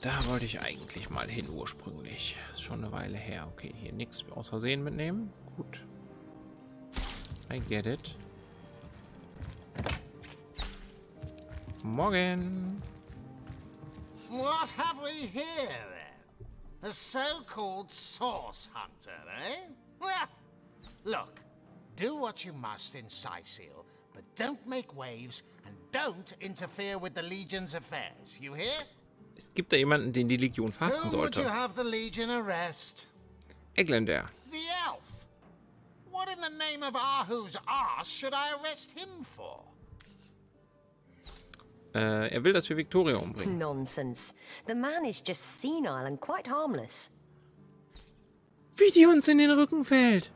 Da wollte ich eigentlich mal hin ursprünglich. Ist schon eine Weile her. Okay, hier nichts aus Versehen mitnehmen. Gut. I get it. Morgen. What have we here, then? A so-called source hunter, eh? Well, look, do what you must in Cyseal, but don't make waves and don't interfere with the Legion's affairs. You hear? Es gibt da jemanden, den die Legion fasten Who would you sollte. have the Legion arrest? Engländer. The elf. What in the name of Ahu's arse should I arrest him for? Er will, dass wir Victoria umbringen. Nonsense. The man is just senile and quite harmless. Wie die uns in den Rücken fällt.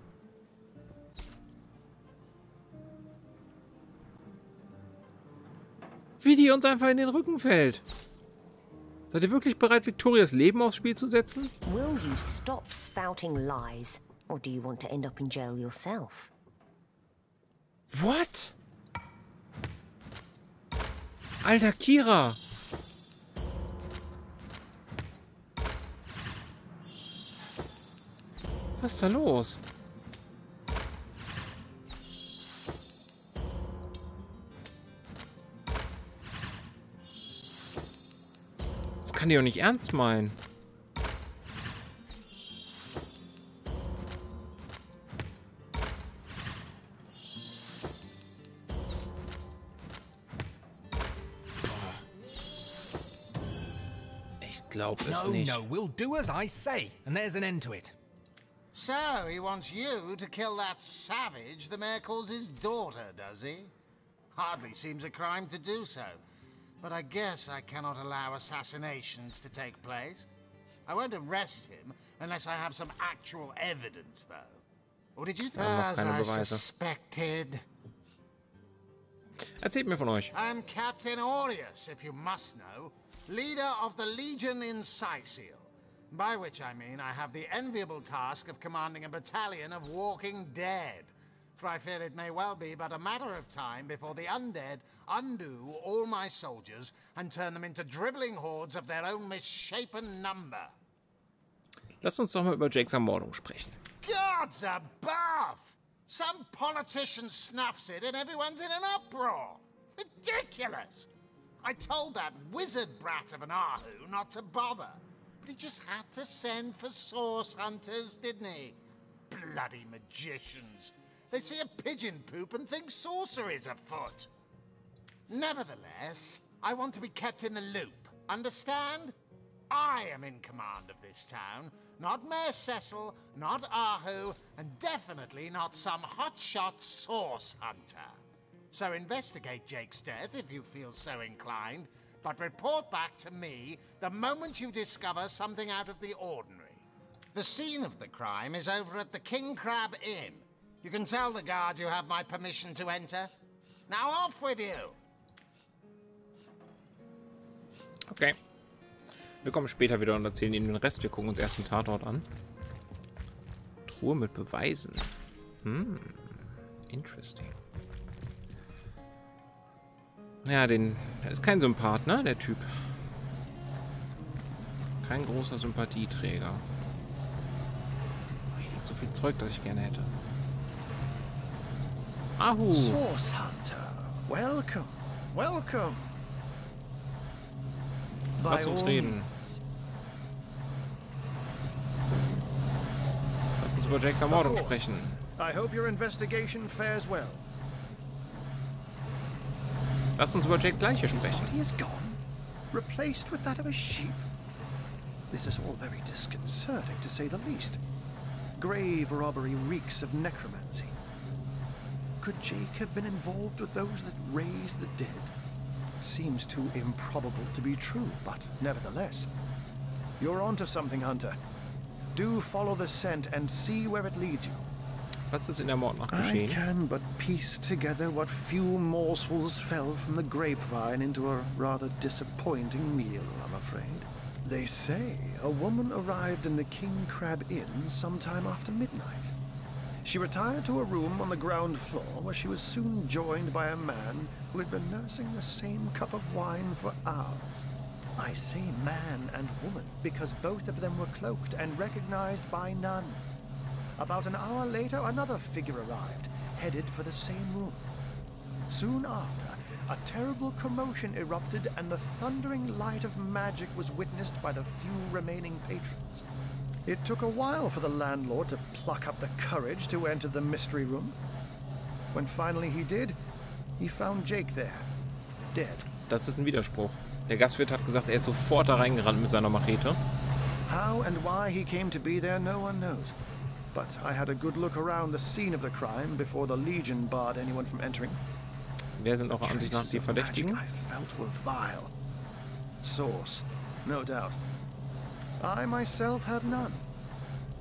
Wie die uns einfach in den Rücken fällt. Seid ihr wirklich bereit, Victorias Leben aufs Spiel zu setzen? Will you stop spouting lies? Or do you want to end up in jail yourself? What? Alter, Kira. Was ist da los? Das kann die doch nicht ernst meinen. Glaub es nicht. No, we'll do as I say, and there's an end to it. So, he wants you to kill that savage the mayor calls his daughter, does he? Hardly seems a crime to do so. But I guess I cannot allow assassinations to take place. I won't arrest him unless I have some actual evidence, though. Or did you think? As I suspected. Erzählt mir von euch. I'm Captain Aureus, if you must know, leader of the Legion in Cyseal. By which I mean I have the enviable task of commanding a battalion of walking dead. For I fear it may well be but a matter of time before the undead undo all my soldiers and turn them into driveling hordes of their own misshapen number. Lasst uns doch mal über Jakes Ermordung sprechen. Gods above! Some politician snuffs it and everyone's in an uproar. Ridiculous! I told that wizard brat of an Ahu not to bother. But he just had to send for source hunters, didn't he? Bloody magicians. They see a pigeon poop and think sorcery's afoot. Nevertheless, I want to be kept in the loop. Understand? I am in command of this town. Not Mayor Cecil, not Ahu, and definitely not some hotshot source hunter. So investigate Jake's death if you feel so inclined, but report back to me the moment you discover something out of the ordinary. The scene of the crime is over at the King Crab Inn. You can tell the guard you have my permission to enter. Now off with you! Okay. Wir kommen später wieder und erzählen Ihnen den Rest. Wir gucken uns erst den Tatort an. Truhe mit Beweisen. Interesting. Ja, der ist kein Sympath, ne? Der Typ. Kein großer Sympathieträger. Hier liegt so viel Zeug, das ich gerne hätte. Ahu. Source Hunter. Welcome. Welcome. Lass uns reden. Lass uns über Jakes Ermordung sprechen. I hope your investigation fares well. Lass uns über Jakes Leiche sprechen. He is gone, replaced with that of a sheep. This is all very disconcerting, to say the least. Grave robbery reeks of necromancy. Could Jake have been involved with those that raise the dead? It seems too improbable to be true, but nevertheless. You're onto something, Hunter. Do follow the scent and see where it leads you. Was ist in der Mordnacht I geschehen? can but piece together what few morsels fell from the grapevine into a rather disappointing meal, I'm afraid. They say a woman arrived in the King Crab Inn sometime after midnight. She retired to a room on the ground floor where she was soon joined by a man who had been nursing the same cup of wine for hours. I say man and woman because both of them were cloaked and recognized by none. About an hour later, another figure arrived, headed for the same room. Soon after, a terrible commotion erupted and the thundering light of magic was witnessed by the few remaining patrons. It took a while for the landlord to pluck up the courage to enter the mystery room. When finally he did, he found Jake there, dead. Das ist ein Widerspruch. Der Gastwirt hat gesagt, er ist sofort da reingerannt mit seiner Machete. How and why he came to be there, no one knows. But I had a good look around the scene of the crime before the Legion barred anyone from entering. Wer sind eurer Ansicht nach die Verdächtigen? I felt were vile. Source, no doubt. I myself have none.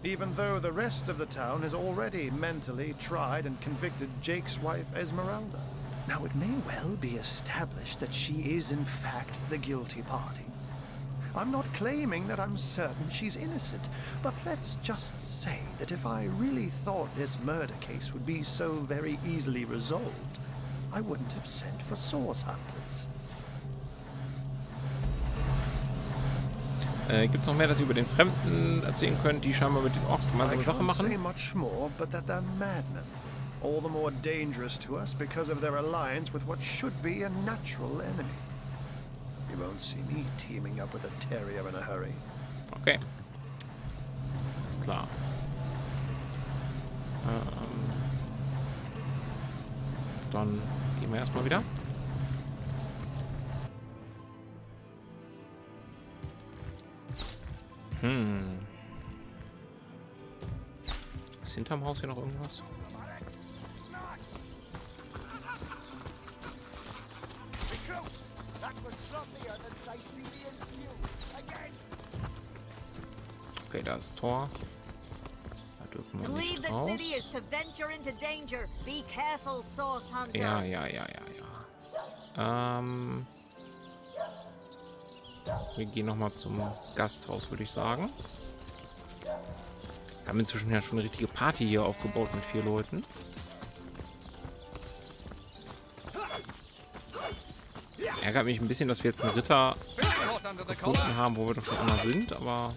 Even though the rest of the town has already mentally tried and convicted Jake's wife Esmeralda. Now it may well be established that she is in fact the guilty party. I'm not claiming that I'm certain she's innocent, but let's just say that if I really thought this murder case would be so very easily resolved, I wouldn't have sent for source hunters. Gibt's noch mehr, dass ihr über den Fremden erzählen könnt, die scheinbar mit den Orks gemeinsame Sache machen? I can't say much more, but that they're madmen. All the more dangerous to us because of their alliance with what should be a natural enemy. You won't see me teaming up with a terrier in a hurry. Okay. Ist klar. Dann gehen wir erstmal wieder. Ist hinterm Haus hier noch irgendwas? Okay, da ist Tor. Da dürfen wir nicht raus. Ja. Wir gehen nochmal zum Gasthaus, würde ich sagen. Wir haben inzwischen ja schon eine richtige Party hier aufgebaut mit 4 Leuten. Ärgert mich ein bisschen, dass wir jetzt einen Ritter gefunden haben, wo wir doch schon einmal sind, aber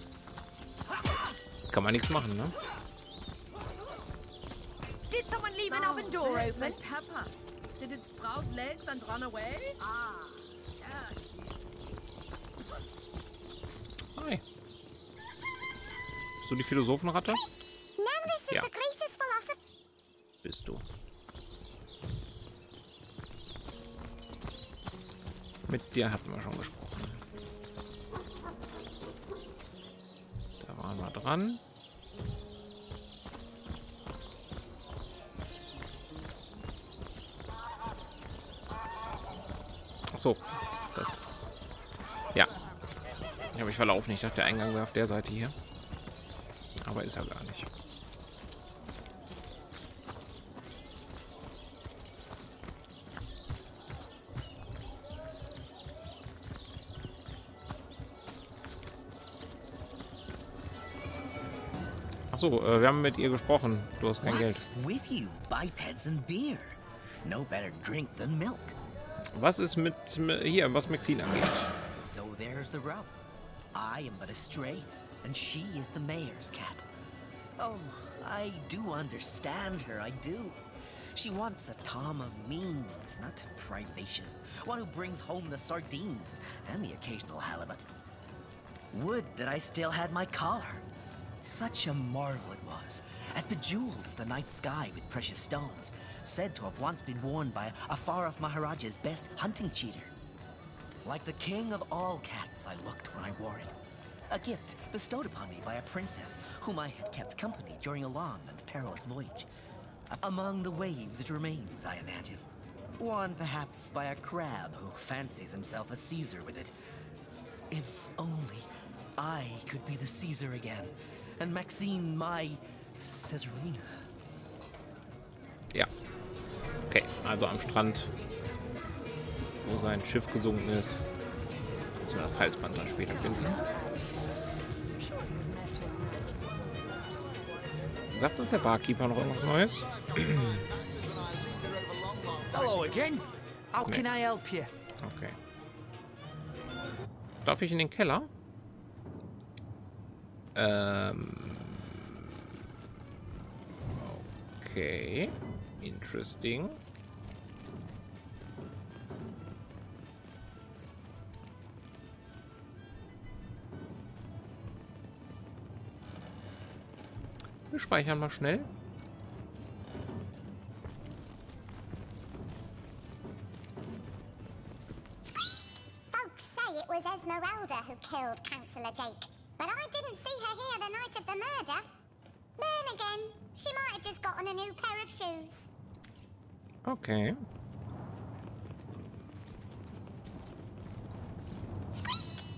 kann man nichts machen, ne? Did someone leave an oven door open? Pepper. Did it sprout legs and run away? Ah, yeah. Hi. Bist du die Philosophenratte? Ja. Bist du. Mit dir hatten wir schon gesprochen. Da waren wir dran. Ach so, das... Ja. Ich habe mich verlaufen. Ich dachte, der Eingang wäre auf der Seite hier. Aber ist er gar nicht. Achso, wir haben mit ihr gesprochen. Du hast kein Geld. With you, bipeds and beer. No better drink than milk. Was ist mit hier, was Maxine angeht? So there's the rub. I am but a stray, and she is the mayor's cat. Oh, I do understand her, I do. She wants a Tom of means, not privation. One who brings home the sardines and the occasional halibut. Would that I still had my collar. Such a marvel it was, as bejeweled as the night sky with precious stones, said to have once been worn by a far-off Maharaja's best hunting cheater. Like the king of all cats I looked when I wore it. A gift bestowed upon me by a princess whom I had kept company during a long and perilous voyage. Among the waves it remains, I imagine. Worn perhaps by a crab who fancies himself a Caesar with it. If only I could be the Caesar again, and Maxine my Caesarina. Ja. Okay, also am Strand, wo sein Schiff gesunken ist. Müssen wir das Halsband dann später finden. Sagt uns der Barkeeper noch irgendwas Neues? Hello again. How can I help you? Okay. Darf ich in den Keller? Okay. Interesting. Wir speichern mal schnell. Folks say it was Esmeralda who killed Councillor Jake, but I didn't see her here the night of the murder. Then again, she might have just gotten a new pair of shoes. Okay.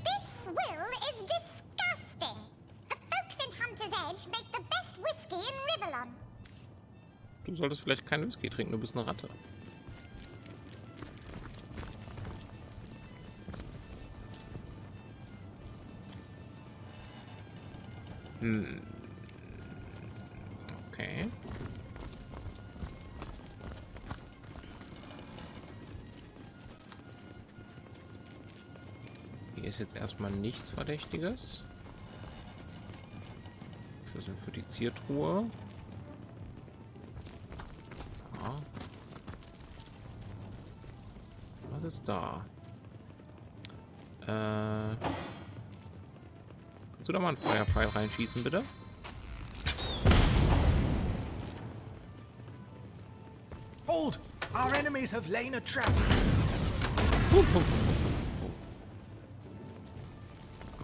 This will is disgusting. The folks in Hunter's Edge make the best whiskey in Rivellon. Du solltest vielleicht keinen Whisky trinken, du bist eine Ratte. Okay. Hier ist jetzt erstmal nichts Verdächtiges. Schlüssel für die Ziertruhe. Ja. Was ist da? Kannst du da mal einen Feuerpfeil reinschießen, bitte? Hold! Our enemies have laid a trap.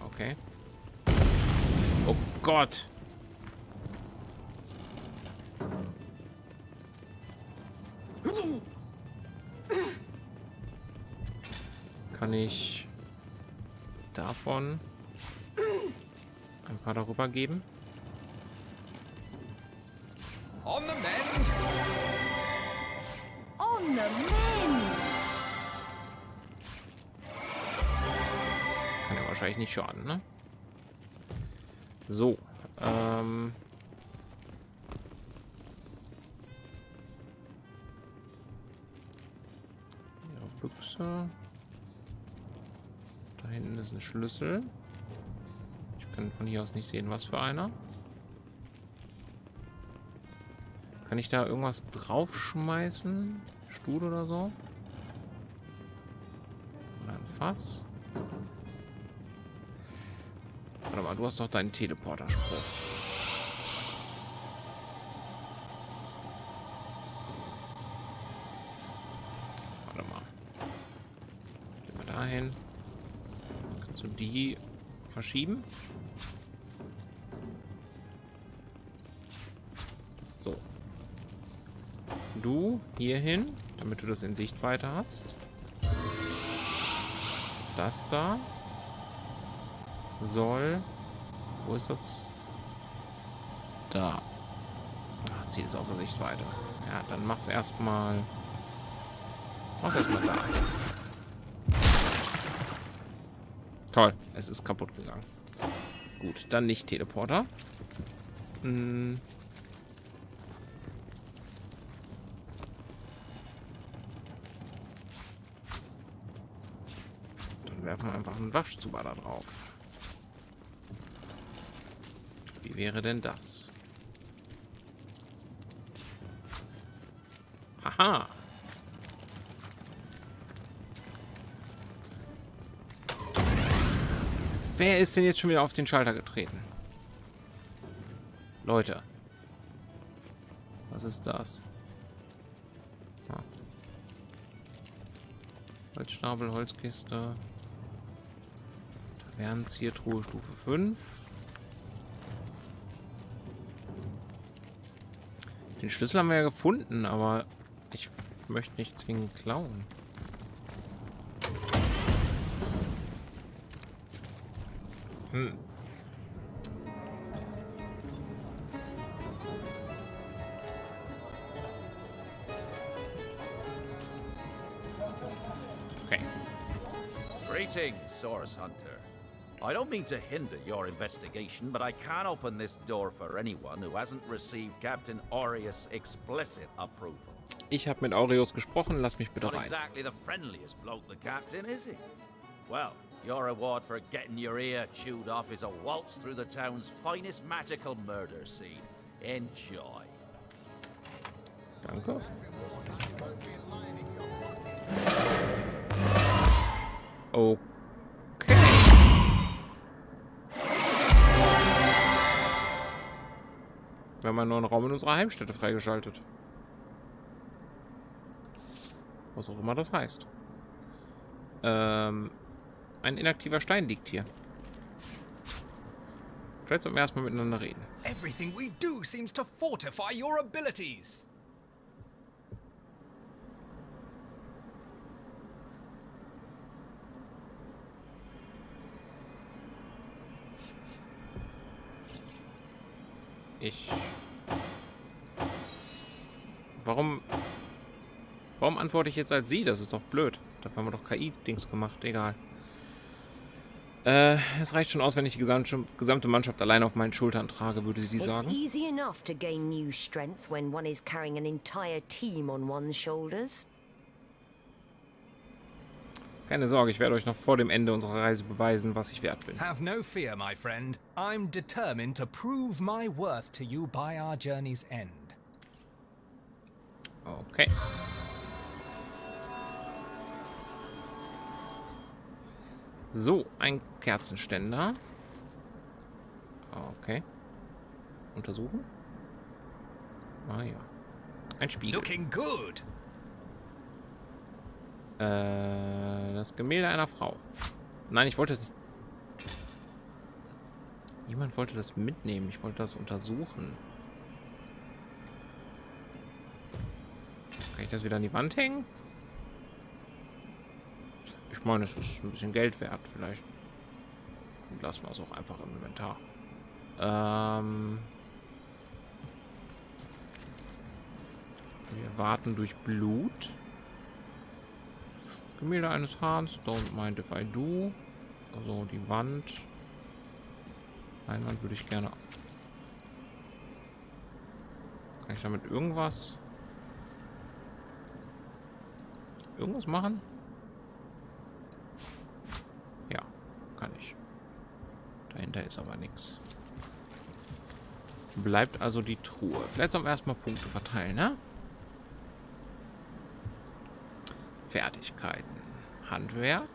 Okay. Oh Gott. Kann ich... davon ein paar darüber geben. On the mend! On the mend! Kann ja wahrscheinlich nicht schaden, ne? So, ja, Büchse. Da hinten ist ein Schlüssel. Ich kann von hier aus nicht sehen, was für einer. Kann ich da irgendwas draufschmeißen? Stuhl oder so? Oder ein Fass? Warte mal, du hast doch deinen Teleporterspruch. Warte mal. Gehen wir dahin. Kannst du die verschieben? So. Du hier hin, damit du das in Sichtweite hast. Das da soll... Wo ist das? Da. Ach, zieht es außer Sichtweite. Ja, dann mach's erstmal. Mach's erstmal da. Toll, es ist kaputt gegangen. Gut, dann nicht Teleporter. Dann werfen wir einfach einen Waschzuber da drauf. Wie wäre denn das? Haha. Wer ist denn jetzt schon wieder auf den Schalter getreten? Leute. Was ist das? Ah. Holzstapel, Holzkiste. Tavernenziertruhe Stufe 5. Den Schlüssel haben wir ja gefunden, aber ich möchte nicht zwingend klauen. Okay. Greetings, Source Hunter. I don't mean to hinder your investigation, but I can't open this door for anyone who hasn't received Captain Aureus' explicit approval. Ich habe mit Aureus gesprochen, lass mich bitte Not rein. exactly the friendliest bloke, the captain, is he? Well, your reward for getting your ear chewed off is a waltz through the town's finest magical murder scene. Enjoy. Danke. Okay. Wir haben einen neuen Raum in unserer Heimstätte freigeschaltet. Was auch immer das heißt. Ein inaktiver Stein liegt hier. Vielleicht sollten wir erstmal miteinander reden. Everything we do seems to fortify your abilities. Warum antworte ich jetzt als sie? Das ist doch blöd. Dafür haben wir doch KI-Dings gemacht. Egal. Es reicht schon aus, wenn ich die gesamte Mannschaft allein auf meinen Schultern trage, würde sie sagen. It's easy enough to gain new strength when one is carrying an entire team on one's shoulders. Keine Sorge, ich werde euch noch vor dem Ende unserer Reise beweisen, was ich wert bin. Have no fear, my friend. I'm determined to prove my worth to you by our journey's end. Okay. So, ein Kerzenständer. Okay. Untersuchen. Ah ja. Ein Spiegel. Looking good. Das Gemälde einer Frau. Nein, ich wollte es nicht. Jemand wollte das mitnehmen. Ich wollte das untersuchen. Kann ich das wieder an die Wand hängen? Ich meine, es ist ein bisschen Geld wert. Vielleicht Und lassen wir es auch einfach im Inventar. Wir warten durch Blut. Gemälde eines Hahns. Don't mind if I do. Also die Wand. Leinwand würde ich gerne. Kann ich damit irgendwas machen? Ja, kann ich. Dahinter ist aber nichts. Bleibt also die Truhe. Vielleicht sollen wir erstmal Punkte verteilen, ne? Fertigkeiten. Handwerk.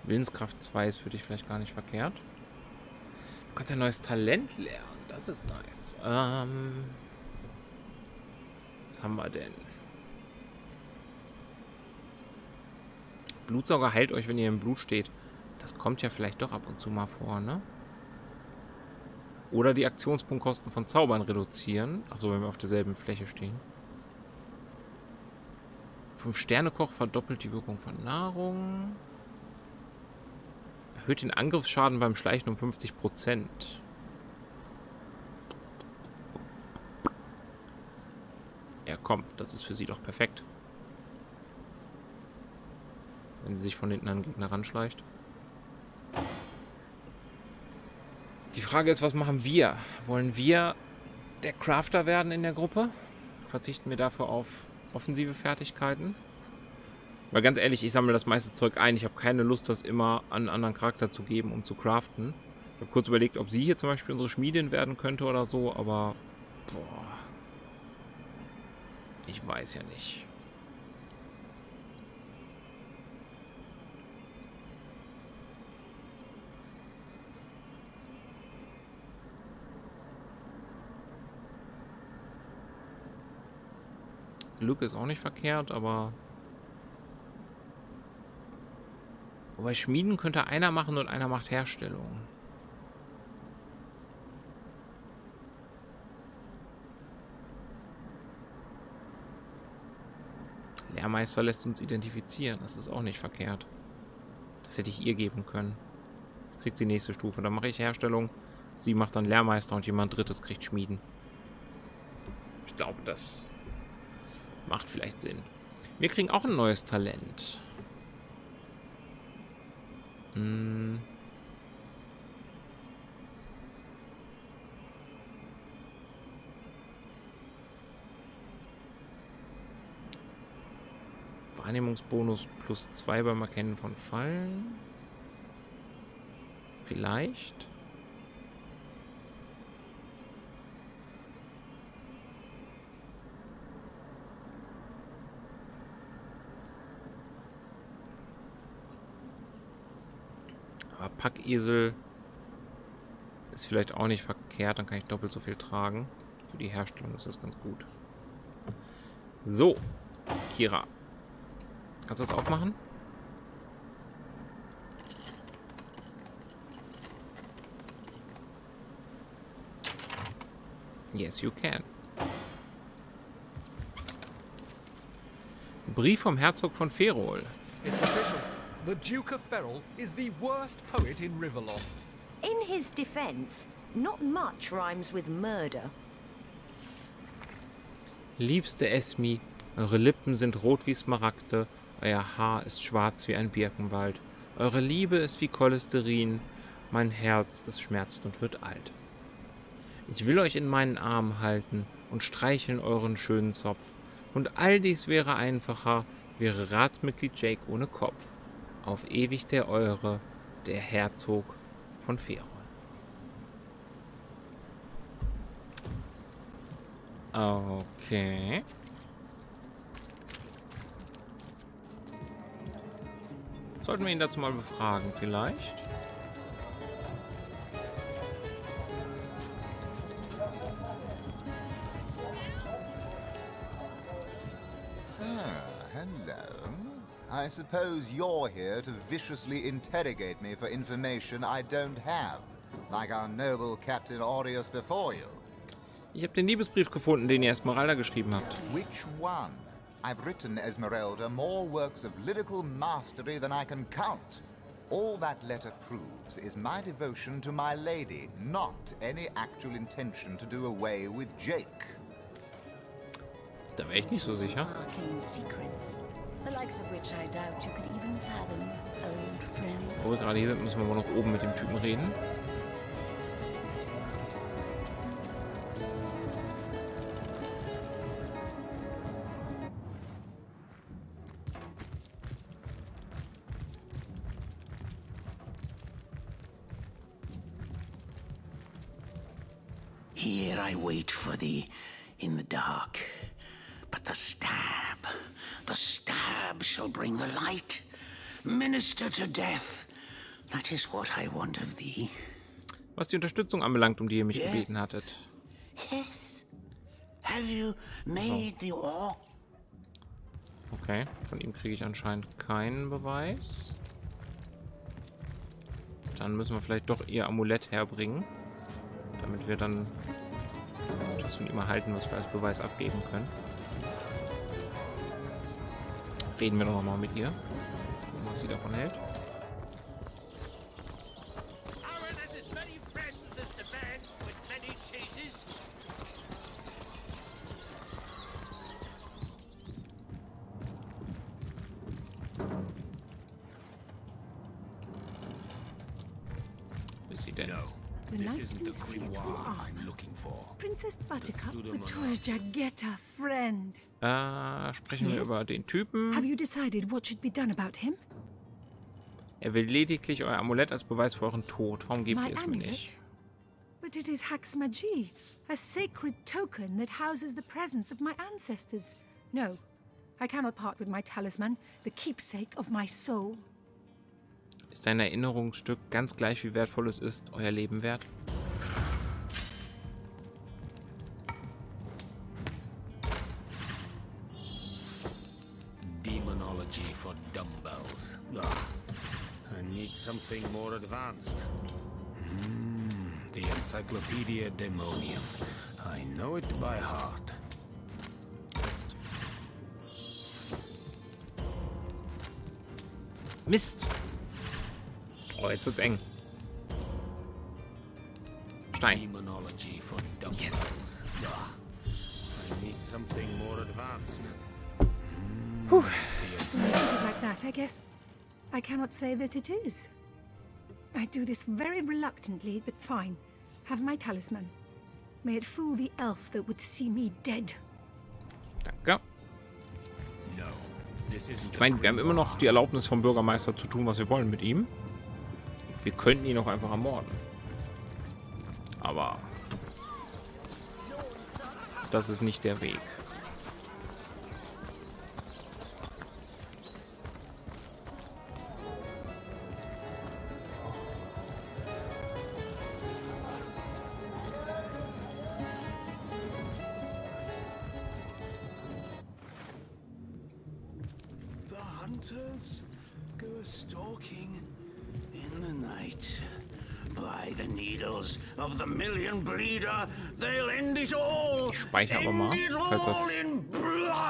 Willenskraft 2 ist für dich vielleicht gar nicht verkehrt. Du kannst ein neues Talent lernen. Das ist nice. Was haben wir denn? Blutsauger heilt euch, wenn ihr im Blut steht. Das kommt ja vielleicht doch ab und zu mal vor, ne? Oder die Aktionspunktkosten von Zaubern reduzieren. Achso, wenn wir auf derselben Fläche stehen. 5-Sterne-Koch verdoppelt die Wirkung von Nahrung. Erhöht den Angriffsschaden beim Schleichen um 50%. Ja, komm, das ist für sie doch perfekt. Wenn sie sich von hinten an den Gegner ranschleicht. Die Frage ist, was machen wir? Wollen wir der Crafter werden in der Gruppe? Verzichten wir dafür auf offensive Fertigkeiten? Weil ganz ehrlich, ich sammle das meiste Zeug ein. Ich habe keine Lust, das immer an einen anderen Charakter zu geben, um zu craften. Ich habe kurz überlegt, ob sie hier zum Beispiel unsere Schmiedin werden könnte oder so, aber boah, ich weiß ja nicht. Glück ist auch nicht verkehrt, aber wobei Schmieden könnte einer machen und einer macht Herstellung. Lehrmeister lässt uns identifizieren. Das ist auch nicht verkehrt. Das hätte ich ihr geben können. Jetzt kriegt sie nächste Stufe. Dann mache ich Herstellung. Sie macht dann Lehrmeister und jemand Drittes kriegt Schmieden. Ich glaube, das macht vielleicht Sinn. Wir kriegen auch ein neues Talent. Wahrnehmungsbonus +2 beim Erkennen von Fallen. Vielleicht. Aber Packesel ist vielleicht auch nicht verkehrt. Dann kann ich doppelt so viel tragen. Für die Herstellung ist das ganz gut. So, Kira. Kannst du das aufmachen? Yes, you can. Brief vom Herzog von Ferrol. It's official. The Duke of Ferrol is the worst poet in Rivellon. In his defense, not much rhymes with murder. Liebste Esmi, eure Lippen sind rot wie Smaragde, euer Haar ist schwarz wie ein Birkenwald. Eure Liebe ist wie Cholesterin, mein Herz, es schmerzt und wird alt. Ich will euch in meinen Armen halten und streicheln euren schönen Zopf. Und all dies wäre einfacher, wäre Ratsmitglied Jake ohne Kopf. Auf ewig der Eure, der Herzog von Ferrol. Okay. Sollten wir ihn dazu mal befragen, vielleicht? Hello. I suppose you're here to viciously interrogate me for information I don't have, like our noble Captain Aureus before you. Ich habe den Liebesbrief gefunden, den ihr Esmeralda geschrieben habt. Which one? I've written Esmeralda more works of lyrical mastery than I can count. All that letter proves is my devotion to my lady, not any actual intention to do away with Jake. Da wäre ich nicht so sicher. Wo wir gerade hier sind, müssen wir aber noch oben mit dem Typen reden. Here I wait for thee in the dark. But the stab shall bring the light. Minister to death. That is what I want of thee. Was die Unterstützung anbelangt, um die ihr mich gebeten hattet. Yes. Have you made the war? Okay, von ihm kriege ich anscheinend keinen Beweis. Dann müssen wir vielleicht doch ihr Amulett herbringen, damit wir dann das von ihm erhalten, was wir als Beweis abgeben können. Reden wir doch nochmal mit ihr, was sie davon hält. Wo ist sie denn? This isn't the grimoire I'm looking for. Princess Buttercup, Victoria's Jaggetta friend. Sprechen wir über den Typen. Have you decided what should be done about him? Er will lediglich euer Amulett als Beweis für euren Tod. Warum gebt ihr es mir nicht? But it is Hax Magie, a sacred token that houses the presence of my ancestors. No, I cannot part with my talisman, the keepsake of my soul. Ist ein Erinnerungsstück ganz gleich, wie wertvoll es ist, euer Leben wert? Demonology for dumbbells. Ugh. I need something more advanced. The Encyclopedia Demonium. I know it by heart. Mist! Oh, jetzt wird's eng. Stein. Yes. I need something more advanced. Puh. Put it like that, I guess. I cannot say that it is. I do this very reluctantly, but fine. Have my talisman. May it fool the elf that would see me dead. Danke. Ich meine, wir haben immer noch die Erlaubnis vom Bürgermeister zu tun, was wir wollen mit ihm. Wir könnten ihn auch einfach ermorden. Aber das ist nicht der Weg. The hunters go stalking in the night. By the needles of the million bleeder, they'll end it all. Speicher aber mal, falls das...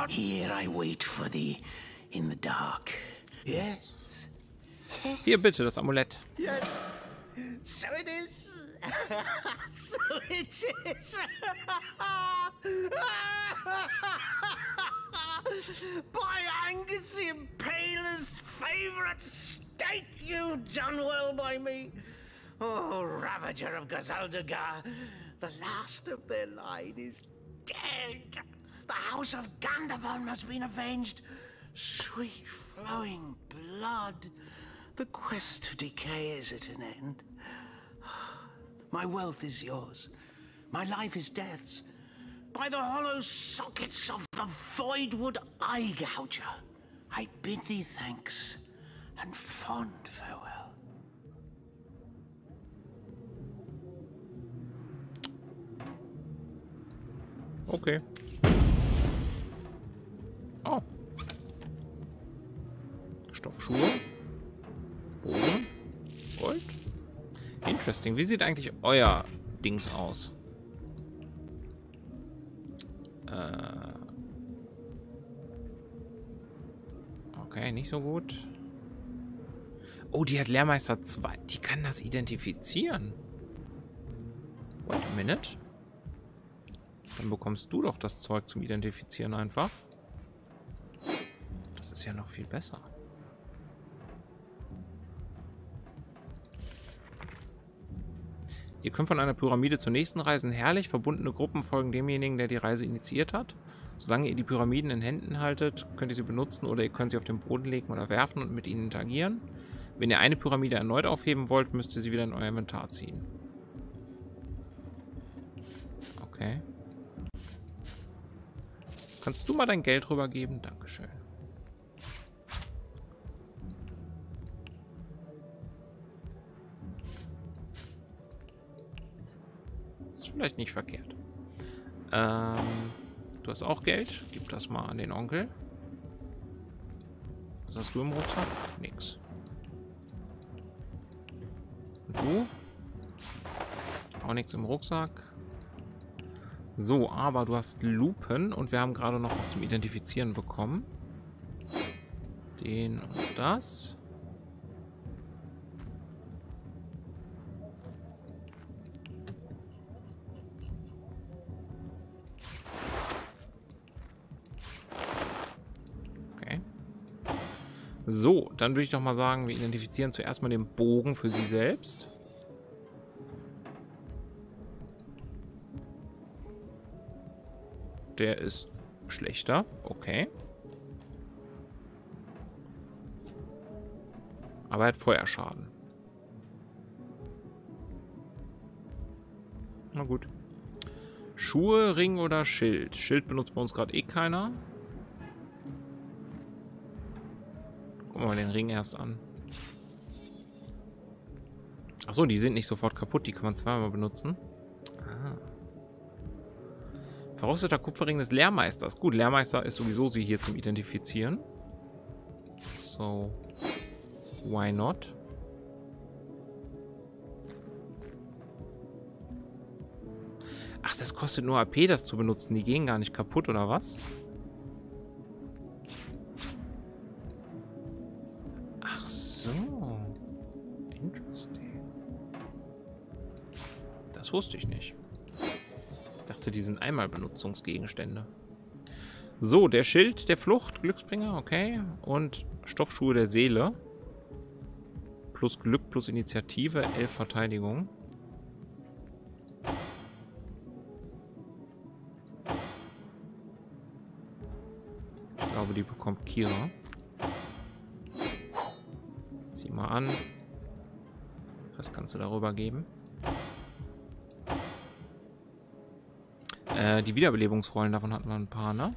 Here I wait for thee in the dark. Yes. Hier bitte das Amulett. Yes. So it is. So it is. By Angus, the Impaler's favourite steak, you've done well by me. Oh, Ravager of Gazaldagar, the last of their line is dead. The House of Gandavon has been avenged. Sweet flowing blood. The quest of decay is at an end. My wealth is yours. My life is death's. By the hollow sockets of the Voidwood Eye Gouger, I bid thee thanks and fond farewell. Okay. Oh. Stoffschuhe. Bogen. Gold. Interesting. Wie sieht eigentlich euer Dings aus? Okay, nicht so gut. Oh, die hat Lehrmeister 2. Die kann das identifizieren. Wait a minute. Dann bekommst du doch das Zeug zum Identifizieren einfach. Das ist ja noch viel besser. Ihr könnt von einer Pyramide zur nächsten reisen. Herrlich, verbundene Gruppen folgen demjenigen, der die Reise initiiert hat. Solange ihr die Pyramiden in Händen haltet, könnt ihr sie benutzen oder ihr könnt sie auf den Boden legen oder werfen und mit ihnen interagieren. Wenn ihr eine Pyramide erneut aufheben wollt, müsst ihr sie wieder in euer Inventar ziehen. Okay. Kannst du mal dein Geld rübergeben? Dankeschön. Ist vielleicht nicht verkehrt. Du hast auch Geld. Gib das mal an den Onkel. Was hast du im Rucksack? Nix. Und du? Auch nichts im Rucksack. So, aber du hast Lupen und wir haben gerade noch was zum Identifizieren bekommen. Den und das. Okay. So, dann würde ich doch mal sagen, wir identifizieren zuerst mal den Bogen für sie selbst. Der ist schlechter. Okay. Aber er hat Feuerschaden. Na gut. Schuhe, Ring oder Schild? Schild benutzt bei uns gerade eh keiner. Gucken wir mal den Ring erst an. Achso, die sind nicht sofort kaputt. Die kann man zweimal benutzen. Ah. Verrosteter Kupferring des Lehrmeisters. Gut, Lehrmeister ist sowieso sie hier zum Identifizieren. So. Why not? Ach, das kostet nur AP, das zu benutzen. Die gehen gar nicht kaputt, oder was? Ach so. Interesting. Das wusste ich nicht. Ich dachte, die sind einmal Benutzungsgegenstände. So, der Schild der Flucht, Glücksbringer, okay. Und Stoffschuhe der Seele. Plus Glück, plus Initiative, 11 Verteidigung. Ich glaube, die bekommt Kira. Zieh mal an. Das kannst du darüber geben. Die Wiederbelebungsrollen, davon hatten wir ein paar, ne?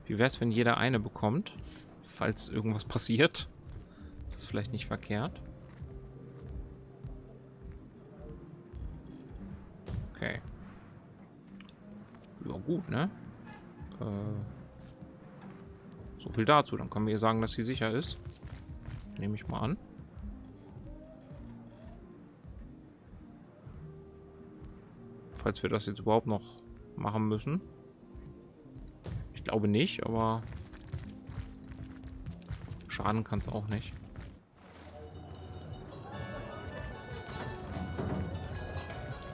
Wie wäre es, wenn jeder eine bekommt? Falls irgendwas passiert. Ist das vielleicht nicht verkehrt? Okay. Ja, gut, ne? So viel dazu. Dann können wir ihr sagen, dass sie sicher ist. Nehme ich mal an. Falls wir das jetzt überhaupt noch machen müssen. Ich glaube nicht, aber schaden kann es auch nicht.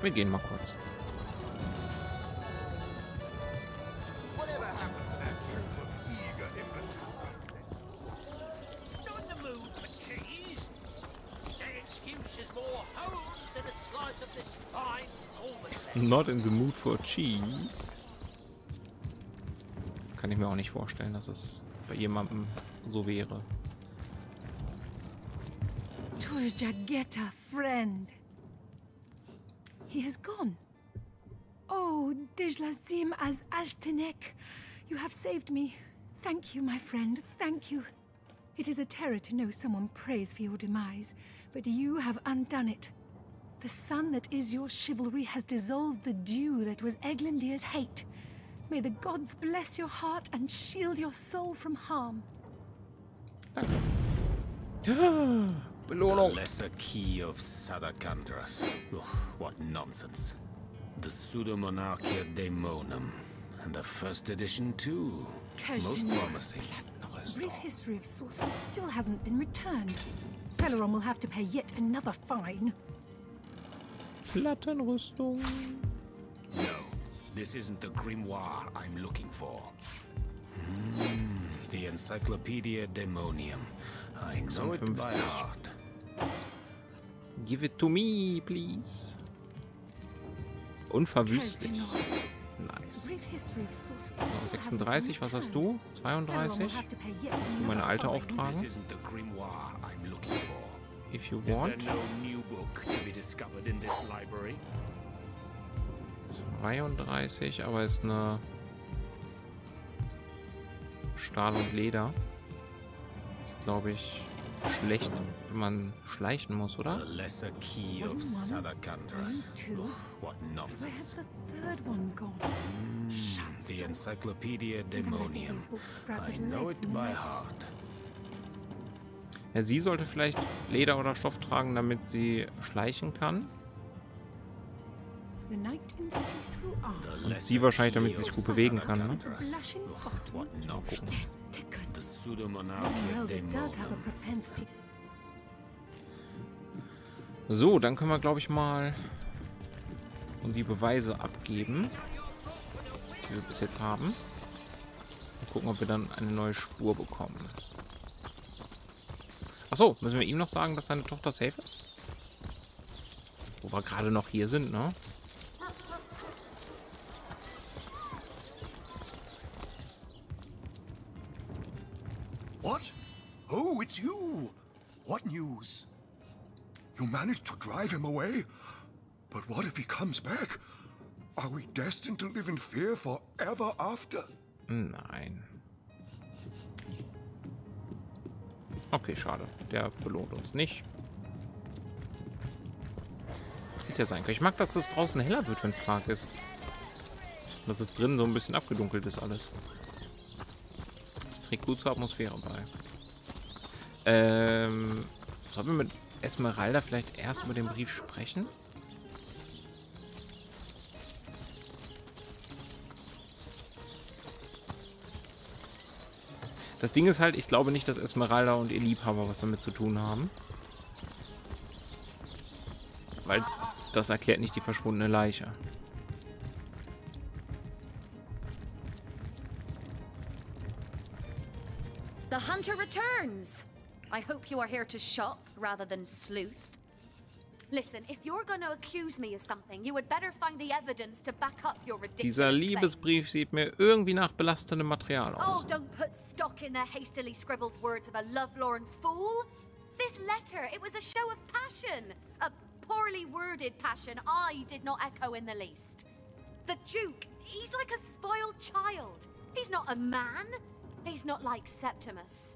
Wir gehen mal kurz. Not in the mood for cheese. Kann ich mir auch nicht vorstellen, dass es bei jemandem so wäre. Jageta, friend. He has gone. Oh, Dijlazim as Ashtanek. You have saved me. Thank you, my friend. Thank you. It is a terror to know someone prays for your demise, but you have undone it. The sun that is your chivalry has dissolved the dew that was Eglandir's hate. May the gods bless your heart and shield your soul from harm. Danke. Belohnung. The lesser key of Sadakandras. What nonsense. The Pseudomonarchia Daemonum. And the first edition too. Most promising. Brief history of sorcery still hasn't been returned. Peleron will have to pay yet another fine. Plattenrüstung. No, this isn't the grimoire I'm looking for. The Encyclopedia Daemonium. I know it by heart. Give it to me, please. Unverwüstlich. Nice. 36, was hast du? 32? Meine alte auftragen. If you want. 32, aber ist eine Stahl und Leder. Ist, glaube ich, schlecht, wenn man schleichen muss, oder? The lesser key of Sadakandras. What nonsense. The Encyclopedia Daemonium. I know it by heart. Ja, sie sollte vielleicht Leder oder Stoff tragen, damit sie schleichen kann. Und sie wahrscheinlich, damit sie sich gut bewegen kann, ne? Mal gucken. So, dann können wir, glaube ich, mal die Beweise abgeben, die wir bis jetzt haben. Und gucken, ob wir dann eine neue Spur bekommen. Achso, müssen wir ihm noch sagen, dass seine Tochter safe ist? Wo wir gerade noch hier sind, ne? What? Oh, it's you! What news? You managed to drive him away? But what if he comes back? Are we destined to live in fear forever after? Nein. Okay, schade. Der belohnt uns nicht. Hätte ja sein können. Ich mag, dass es draußen heller wird, wenn es Tag ist. Dass es drinnen so ein bisschen abgedunkelt ist alles. Das trägt gut zur Atmosphäre bei. Sollen wir mit Esmeralda vielleicht erst über den Brief sprechen? Das Ding ist halt, ich glaube nicht, dass Esmeralda und ihr Liebhaber was damit zu tun haben. Weil das erklärt nicht die verschwundene Leiche. The hunter returns. I hope you are here to shop rather than sleuth. Listen, if you're going to accuse me of something, you would better find the evidence to back up your ridiculous Dieser Liebesbrief sieht mir irgendwie nach belastendem Material aus. Oh, don't put stock in the hastily scribbled words of a lovelorn fool. This letter, it was a show of passion. A poorly worded passion I did not echo in the least. The Duke, he's like a spoiled child. He's not a man. He's not like Septimus.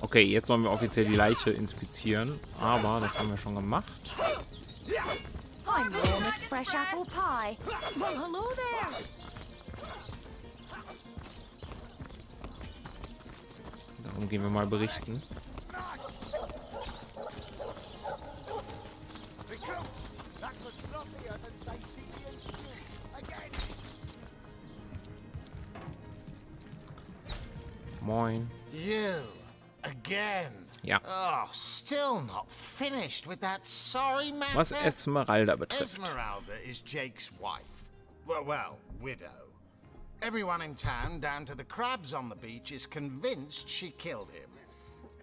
Okay, jetzt sollen wir offiziell die Leiche inspizieren, aber das haben wir schon gemacht. I'm warm as fresh apple pie. Well, hello there. Darum gehen wir mal berichten. Moin. You again? Ja. Oh, still not finished with that sorry matter. Was Esmeralda betrifft. Esmeralda is Jake's wife. Well, widow. Everyone in town, down to the crabs on the beach, is convinced she killed him.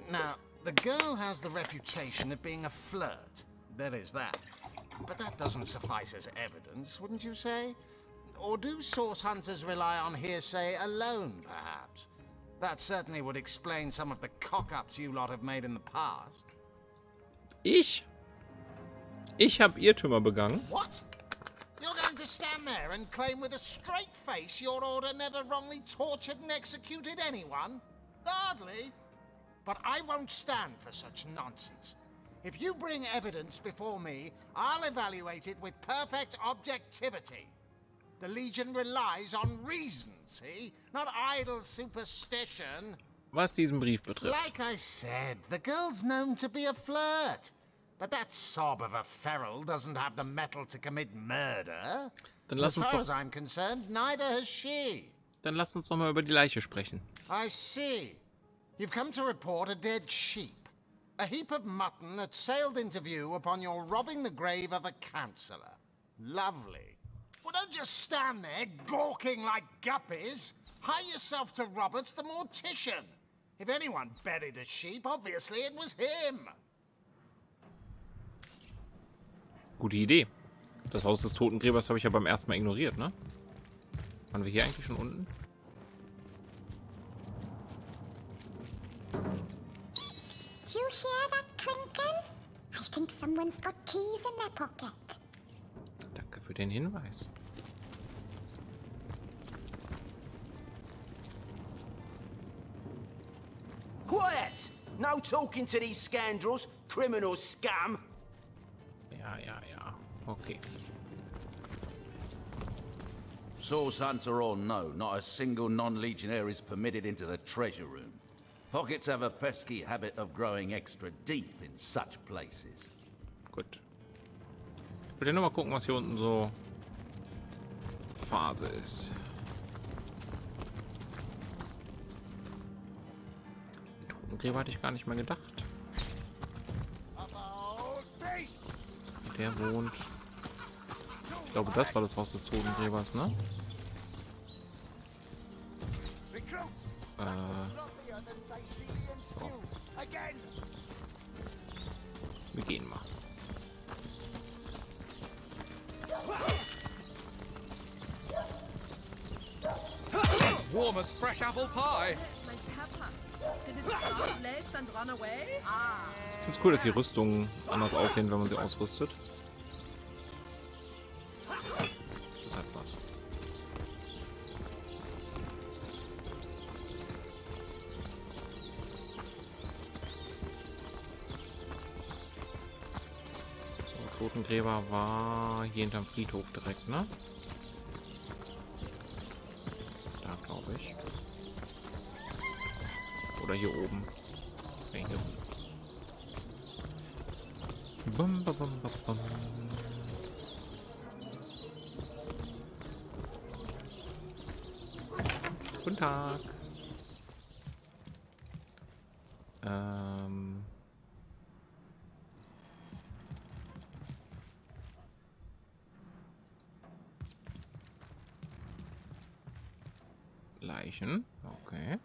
Now, the girl has the reputation of being a flirt. There is that. But that doesn't suffice as evidence, wouldn't you say? Or do source hunters rely on hearsay alone, perhaps? That certainly would explain some of the cock-ups you lot have made in the past. Ich? Ich habe Irrtümer begangen. What? You're going to stand there and claim with a straight face your order never wrongly tortured and executed anyone? Hardly. But I won't stand for such nonsense. If you bring evidence before me, I'll evaluate it with perfect objectivity. The Legion relies on reason, see? Not idle superstition. Was diesen Brief betrifft. Like I said, the girl's known to be a flirt. But that sob of a feral doesn't have the mettle to commit murder. As far as I'm concerned, neither has she. Dann lass uns doch mal über die Leiche sprechen. I see. You've come to report a dead sheep. A heap of mutton that sailed into view upon your robbing the grave of a councillor. Lovely. Well, don't just stand there gawking like guppies. Hire yourself to Roberts, the mortician. If anyone buried a sheep, obviously it was him. Gute Idee. Das Haus des Totengräbers habe ich ja beim ersten Mal ignoriert, ne? Waren wir hier eigentlich schon unten? Do you hear that clinking? I think someone's got keys in their pocket. Danke für den Hinweis. Quiet! No talking to these scoundrels, criminal scum! Ja. Okay. Source hunter or no, not a single non-legionnaire is permitted into the treasure room. Pockets have a pesky habit of growing extra deep in such places. Gut. Ich will ja nur mal gucken, was hier unten so Phase ist. Totengräber hatte ich gar nicht mehr gedacht. Der wohnt. Ich glaube, das war das Haus des Totengräbers, ne? So. Wir gehen mal. Warm as fresh apple pie. Ich finde es cool, dass die Rüstungen anders aussehen, wenn man sie ausrüstet. Das hat was. So, Totengräber war hier hinterm Friedhof direkt, ne? Da, glaube ich. Oder hier oben. Nee, hier oben. Bum, bum, bum, bum. Guten Tag. Leichen. Okay.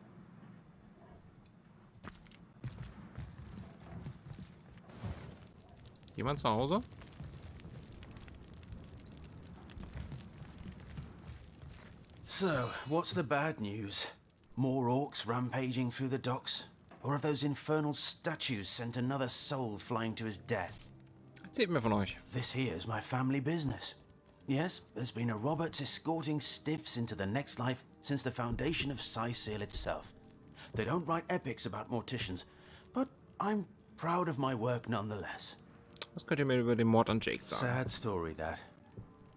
Jemand zu Hause? So, what's the bad news? More orcs rampaging through the docks? Or have those infernal statues sent another soul flying to his death? Erzählt mir von euch. This here's my family business. Yes, there's been a Roberts escorting stiffs into the next life since the foundation of Cyseal itself. They don't write epics about morticians, but I'm proud of my work nonetheless. Was könnt ihr mir über den Mord an Jake sagen? Sad story, that.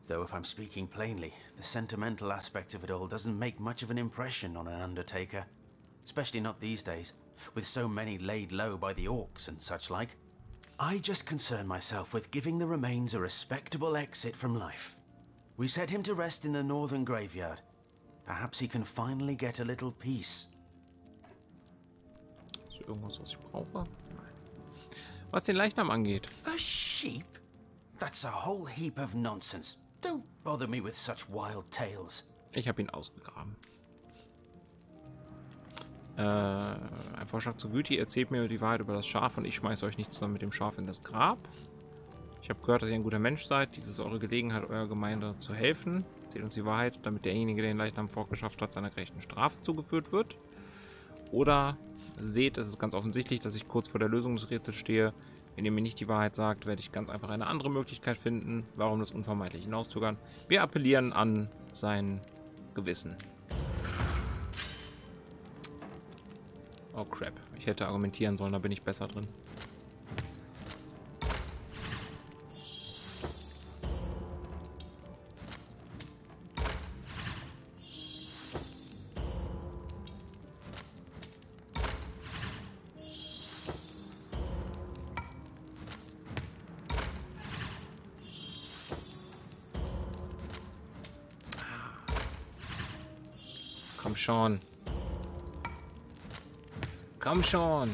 Though if I'm speaking plainly, the sentimental aspect of it all doesn't make much of an impression on an undertaker. Especially not these days, with so many laid low by the orcs and such like. I just concern myself with giving the remains a respectable exit from life. We set him to rest in the northern graveyard. Perhaps he can finally get a little peace. Ist irgendwas, was ich brauche? Was den Leichnam angeht. A sheep? That's a whole heap of nonsense. Don't bother me with such wild tales. Ich habe ihn ausgegraben. Ein Vorschlag zu Güti. Erzählt mir die Wahrheit über das Schaf und ich schmeiße euch nicht zusammen mit dem Schaf in das Grab. Ich habe gehört, dass ihr ein guter Mensch seid. Dies ist eure Gelegenheit, eurer Gemeinde zu helfen. Erzählt uns die Wahrheit, damit derjenige, der den Leichnam vorgeschafft hat, seiner gerechten Strafe zugeführt wird. Oder seht, es ist ganz offensichtlich, dass ich kurz vor der Lösung des Rätsels stehe. Wenn ihr mir nicht die Wahrheit sagt, werde ich ganz einfach eine andere Möglichkeit finden, warum das unvermeidlich hinauszögern. Wir appellieren an sein Gewissen. Oh crap, ich hätte argumentieren sollen, da bin ich besser drin. Komm schon. Komm schon.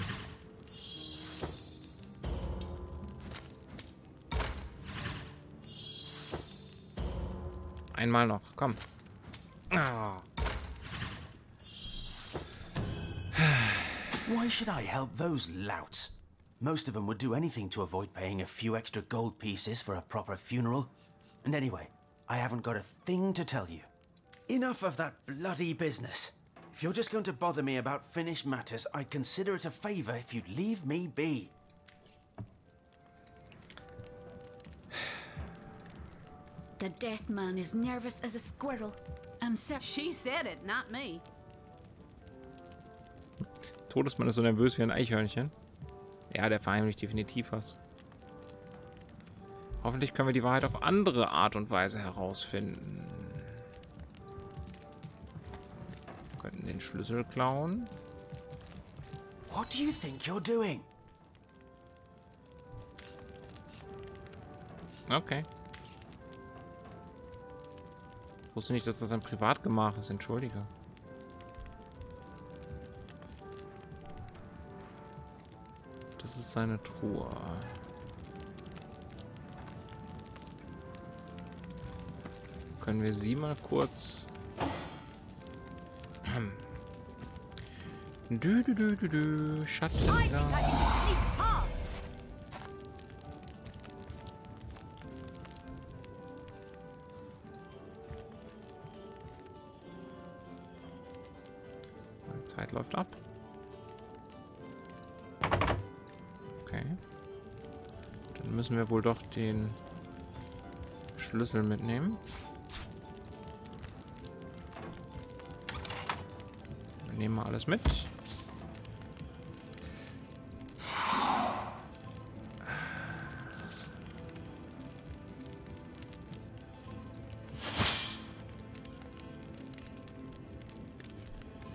Einmal noch, komm. Ah. Why should I help those louts? Most of them would do anything to avoid paying a few extra gold pieces for a proper funeral. And anyway, I haven't got a thing to tell you. Enough of that bloody business. If you're just going to bother me about finished matters, I'd consider it a favor if you'd leave me be. The death man is nervous as a squirrel. I'm certain. She said it, not me. Todesmann ist so nervös wie ein Eichhörnchen. Ja, der verheimlicht definitiv was. Hoffentlich können wir die Wahrheit auf andere Art und Weise herausfinden. Wir könnten den Schlüssel klauen. What do you think you're doing? Okay. Ich wusste nicht, dass das ein Privatgemach ist. Entschuldige. Das ist seine Truhe. Können wir sie mal kurz... Schattengang. Die Zeit läuft ab. Okay. Dann müssen wir wohl doch den Schlüssel mitnehmen. Wir nehmen mal alles mit.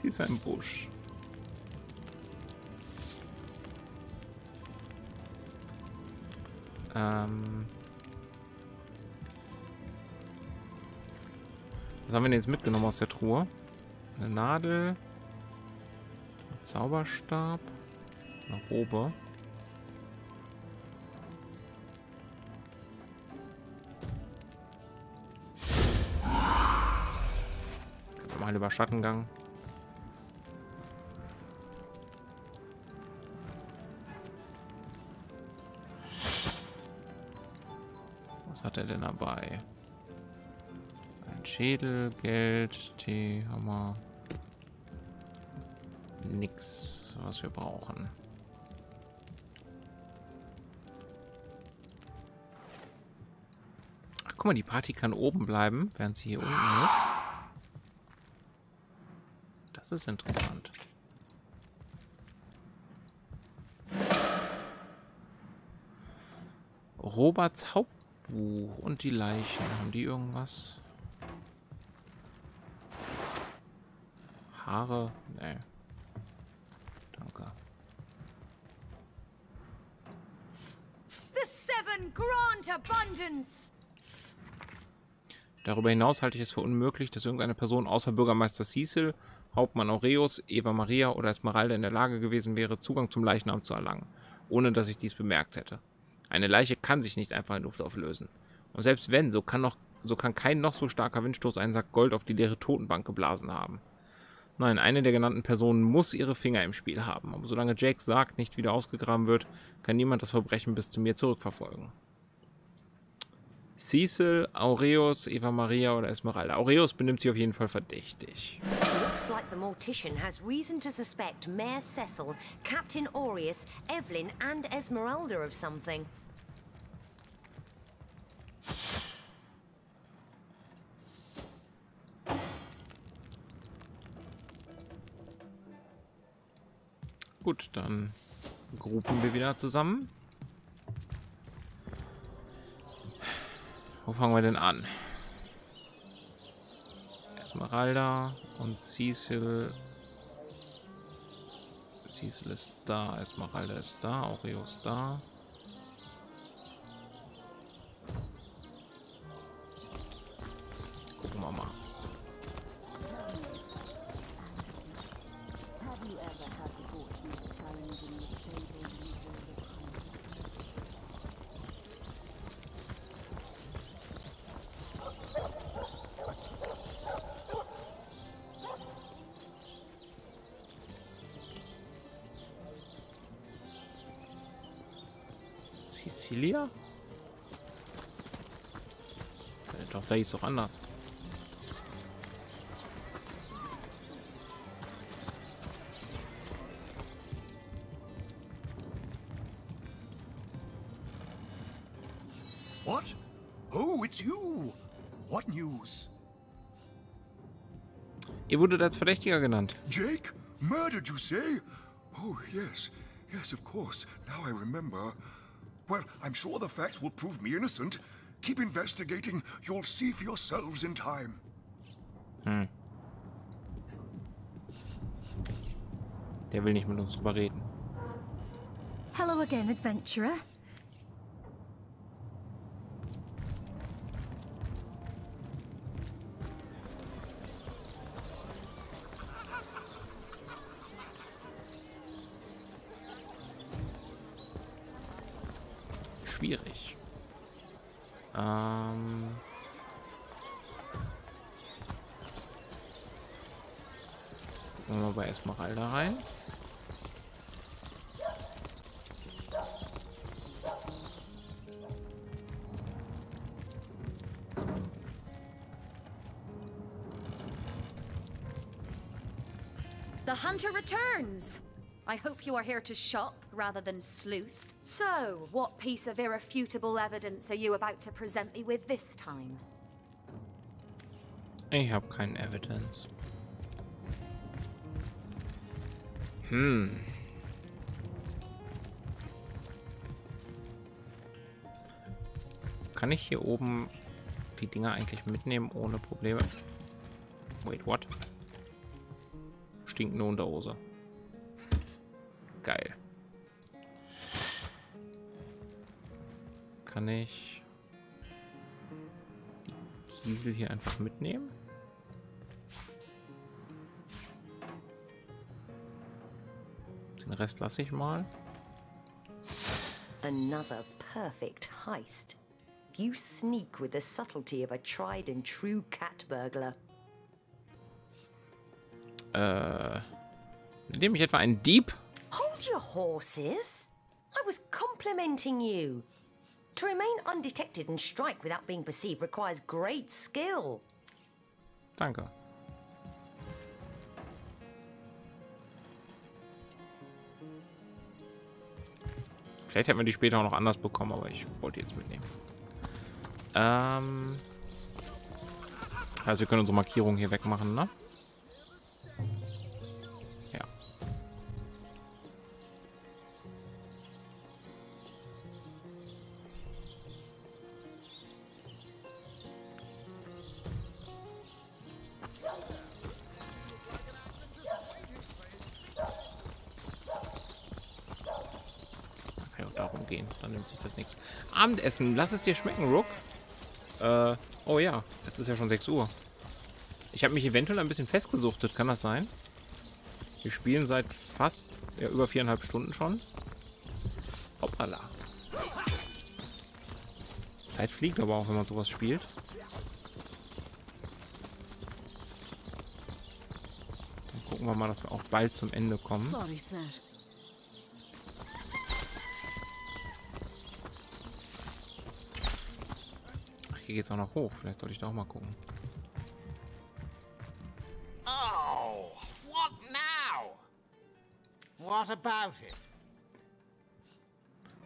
Sie ist ein Busch. Was haben wir denn jetzt mitgenommen aus der Truhe? Eine Nadel, ein Zauberstab, eine Robe. Mal über Schattengang. Was hat er denn dabei? Ein Schädel, Geld, Tee, Hammer. Nix, was wir brauchen. Ach, guck mal, die Party kann oben bleiben, während sie hier unten ist. Das ist interessant. Roberts Hauptbuch und die Leichen. Haben die irgendwas? Haare? Nee. Danke. The seven grant abundance. Darüber hinaus halte ich es für unmöglich, dass irgendeine Person außer Bürgermeister Cyseal, Hauptmann Aureus, Eva Maria oder Esmeralda in der Lage gewesen wäre, Zugang zum Leichnam zu erlangen, ohne dass ich dies bemerkt hätte. Eine Leiche kann sich nicht einfach in Luft auflösen. Und selbst wenn, so kann kein noch so starker Windstoß einen Sack Gold auf die leere Totenbank geblasen haben. Nein, eine der genannten Personen muss ihre Finger im Spiel haben, aber solange Jakes Sarg nicht wieder ausgegraben wird, kann niemand das Verbrechen bis zu mir zurückverfolgen. Cyseal, Aureus, Eva Maria oder Esmeralda. Aureus benimmt sich auf jeden Fall verdächtig. Looks Looks like the Mortician has reason to suspect Mayor Cecil, Captain Aureus, Evelyn, and Esmeralda of something. Gut, dann gruppen wir wieder zusammen. Wo fangen wir denn an? Esmeralda und Cyseal. Cyseal ist da, Esmeralda ist da, Aureus ist da. Gucken wir mal. Sicilia? Doch, da ist doch anders. What? Oh, it's you. What news? Ihr wurdet als Verdächtiger genannt. Jake? Murdered, you say? Oh, yes. Yes, of course. Now I remember. Well, I'm sure the facts will prove me innocent. Keep investigating. You'll see for yourselves in time. Der will nicht mit uns drüber reden. Hello again, adventurer. Schwierig. Gucken wir mal bei Esmeralda rein. The hunter returns! I hope you are here to shop rather than sleuth. So, what piece of irrefutable evidence are you about to present me with this time? Ich habe kein Evidence. Kann ich hier oben die Dinger eigentlich mitnehmen ohne Probleme? Wait, what? Stinkende Unterhose. Geil. Kann ich die Kiesel hier einfach mitnehmen? Den Rest lasse ich mal. Another perfect heist. You sneak with the subtlety of a tried and true cat burglar. Indem ich etwa ein Dieb? Hold your horses. I was complimenting you. To remain undetected and strike without being perceived requires great skill. Danke. Vielleicht hätten wir die später auch noch anders bekommen, aber ich wollte jetzt mitnehmen. Also wir können unsere Markierung hier wegmachen, ne? Ja. Kann ja auch darum gehen, dann nimmt sich das nichts. Abendessen, lass es dir schmecken, Rook. Oh ja, es ist ja schon 6 Uhr. Ich habe mich eventuell ein bisschen festgesuchtet, kann das sein? Wir spielen seit fast, ja, über 4,5 Stunden schon. Hoppala. Zeit fliegt aber auch, wenn man sowas spielt. Dann gucken wir mal, dass wir auch bald zum Ende kommen. Sorry, sir. Hier geht's auch noch hoch. Vielleicht soll ich da auch mal gucken. Ow! what about it?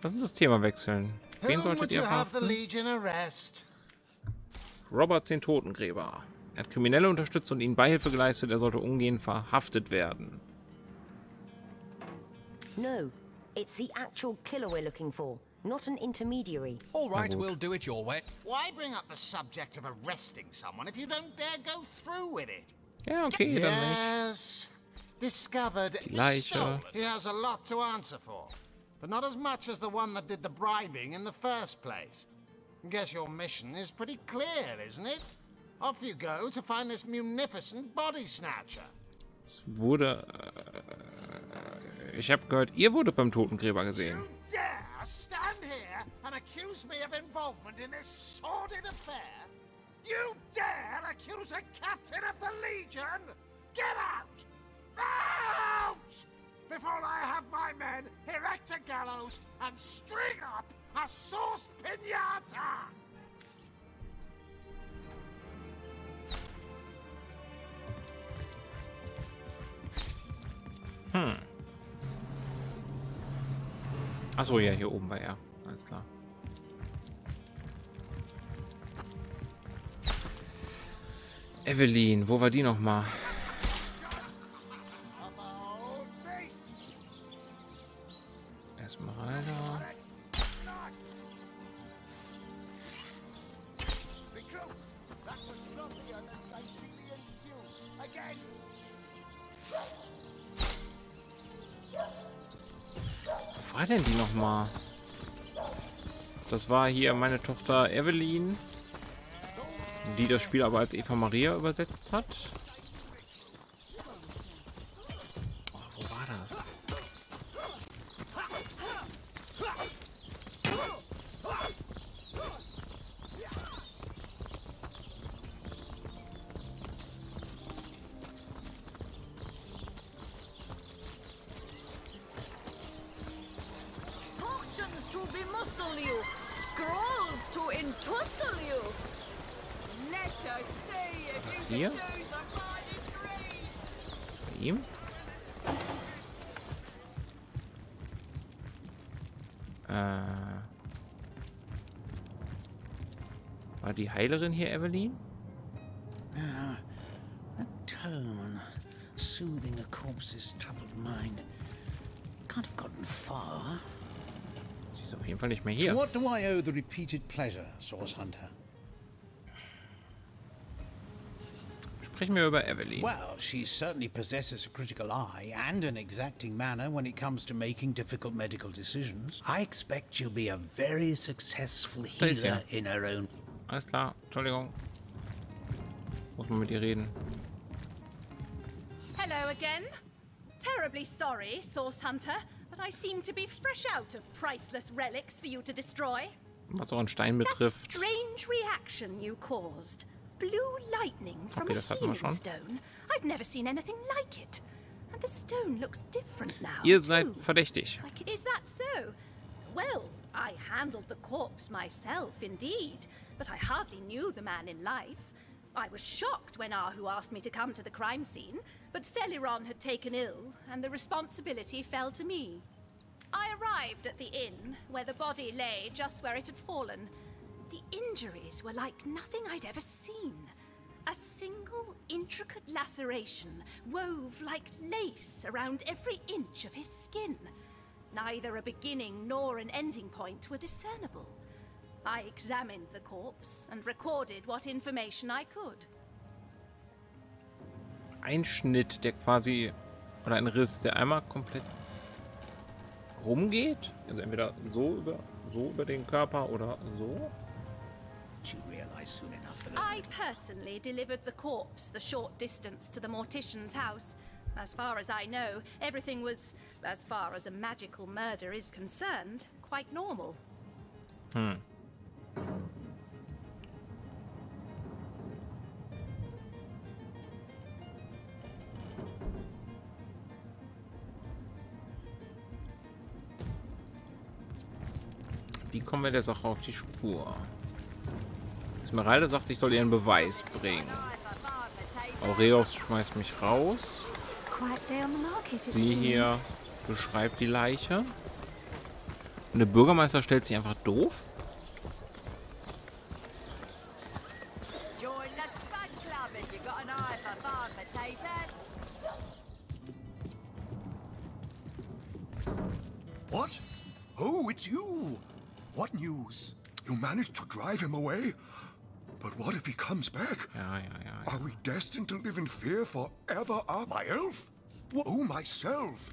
Lass uns das Thema wechseln. Wen solltet ihr verhaften? Roberts, den Totengräber. Er hat Kriminelle unterstützt und ihnen Beihilfe geleistet. Er sollte umgehend verhaftet werden. No, it's the actual killer we're looking for, not an intermediary. All right, we'll do it your way. Why bring up the subject of arresting someone if you don't dare go through with it? Ja, okay, dann nicht. Yes, discovered. Leiche. He has a lot to answer for, but not as much as the one that did the bribing in the first place. Guess your mission is pretty clear, isn't it? Off you go to find this munificent body snatcher. Es wurde... ich habe gehört, ihr wurdet beim Totengräber gesehen. You dare stand here and accuse me of involvement in this sordid affair? You dare accuse a captain of the Legion? Get out! Out! Before I have my men erect a gallows and string up a sauce pinata! Achso, ja, hier oben war er. Alles klar. Evelyn, wo war die nochmal? Esmeralda. Wo war denn die nochmal? Das war hier meine Tochter Evelyn, die das Spiel aber als Eva Maria übersetzt hat. Oh, wo war das? Potions to bemuscle you, scrolls to entussle you. Let us see if Was you hier? can choose the finest grade. Bei ihm? War die Heilerin hier Evelyn? That tone, soothing a corpse's troubled mind. Can't have gotten far. Sie ist auf jeden Fall nicht mehr hier. To what do I owe the repeated pleasure, Source Hunter? Sprechen wir über Evelyn. Well, she certainly possesses a critical eye and an exacting manner when it comes to making difficult medical decisions. I expect she'll be a very successful healer in her own. Alles klar, Entschuldigung. Muss man mit ihr reden. Hello again. Terribly sorry, Source Hunter, but I seem to be fresh out of priceless relics for you to destroy. Was auch einen Stein betrifft. That strange reaction you caused. Blue lightning from Okay, a das hatten wir healing schon. stone. I've never seen anything like it. And the stone looks different now. Ihr seid too. verdächtig. Is that so? Well, I handled the corpse myself, indeed, but I hardly knew the man in life. I was shocked when Ahu asked me to come to the crime scene, but Theliron had taken ill, and the responsibility fell to me. I arrived at the inn, where the body lay just where it had fallen. The injuries were like nothing I'd ever seen. A single intricate laceration wove like lace around every inch of his skin. Neither a beginning nor an ending point were discernible. I examined the corpse and recorded what information I could. Ein Schnitt, der quasi, oder ein Riss, der einmal komplett rumgeht. Also entweder so über den Körper oder so. I personally delivered the corpse the short distance to the mortician's house. As far as I know, everything was, as far as a magical murder is concerned, quite normal. Wie kommen wir der Sache auf die Spur? Esmeralda sagt, ich soll ihr einen Beweis bringen. Aureus schmeißt mich raus. Sie hier beschreibt die Leiche. Und der Bürgermeister stellt sich einfach doof. What? Oh, it's you! What news? You managed to drive him away? But what if he comes back? Ja. Are we destined to live in fear forever? My elf? Oh, myself!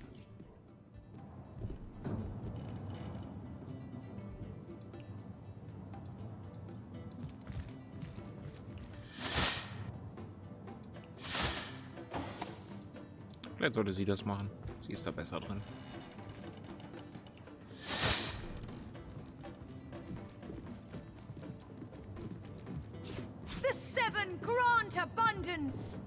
Vielleicht sollte sie das machen. Sie ist da besser drin. The seven grant abundance!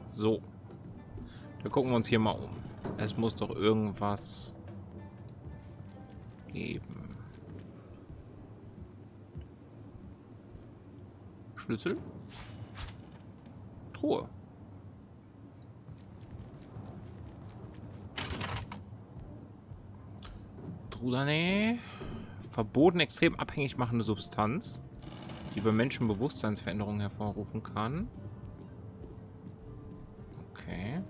So. Da gucken wir uns hier mal um. Es muss doch irgendwas geben. Schlüssel? Truhe. Drudane. Verboten, extrem abhängig machende Substanz, die bei Menschen Bewusstseinsveränderungen hervorrufen kann. Okay.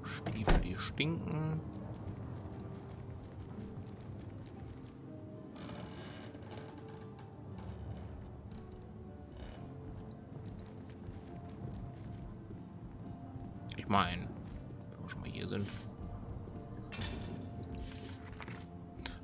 Stiefel, die stinken. Ich meine, wenn wir schon mal hier sind.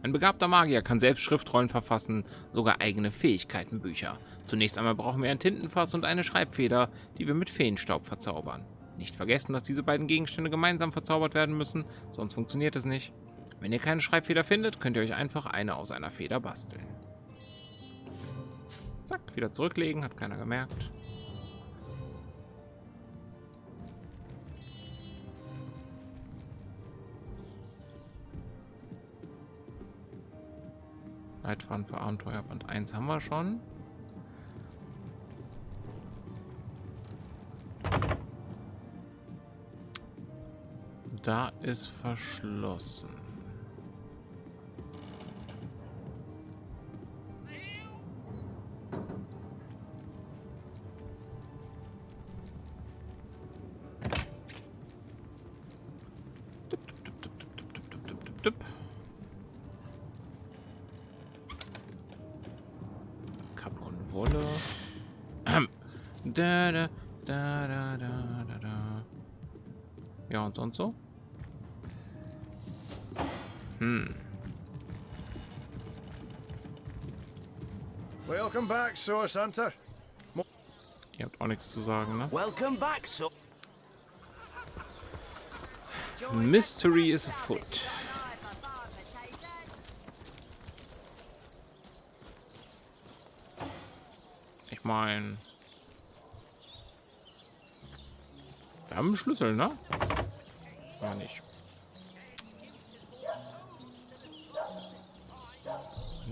Ein begabter Magier kann selbst Schriftrollen verfassen, sogar eigene Fähigkeitenbücher. Zunächst einmal brauchen wir ein Tintenfass und eine Schreibfeder, die wir mit Feenstaub verzaubern. Nicht vergessen, dass diese beiden Gegenstände gemeinsam verzaubert werden müssen, sonst funktioniert es nicht. Wenn ihr keine Schreibfeder findet, könnt ihr euch einfach eine aus einer Feder basteln. Zack, wieder zurücklegen, hat keiner gemerkt. Leitfaden für Abenteuer Band 1 haben wir schon. Da ist verschlossen. Kappe und Wolle. Ja, und sonst so? Welcome back, Source Hunter. Ihr habt auch nichts zu sagen, ne? Welcome back, so. Mystery is afoot. Ich meine, wir haben einen Schlüssel, ne? Gar nicht.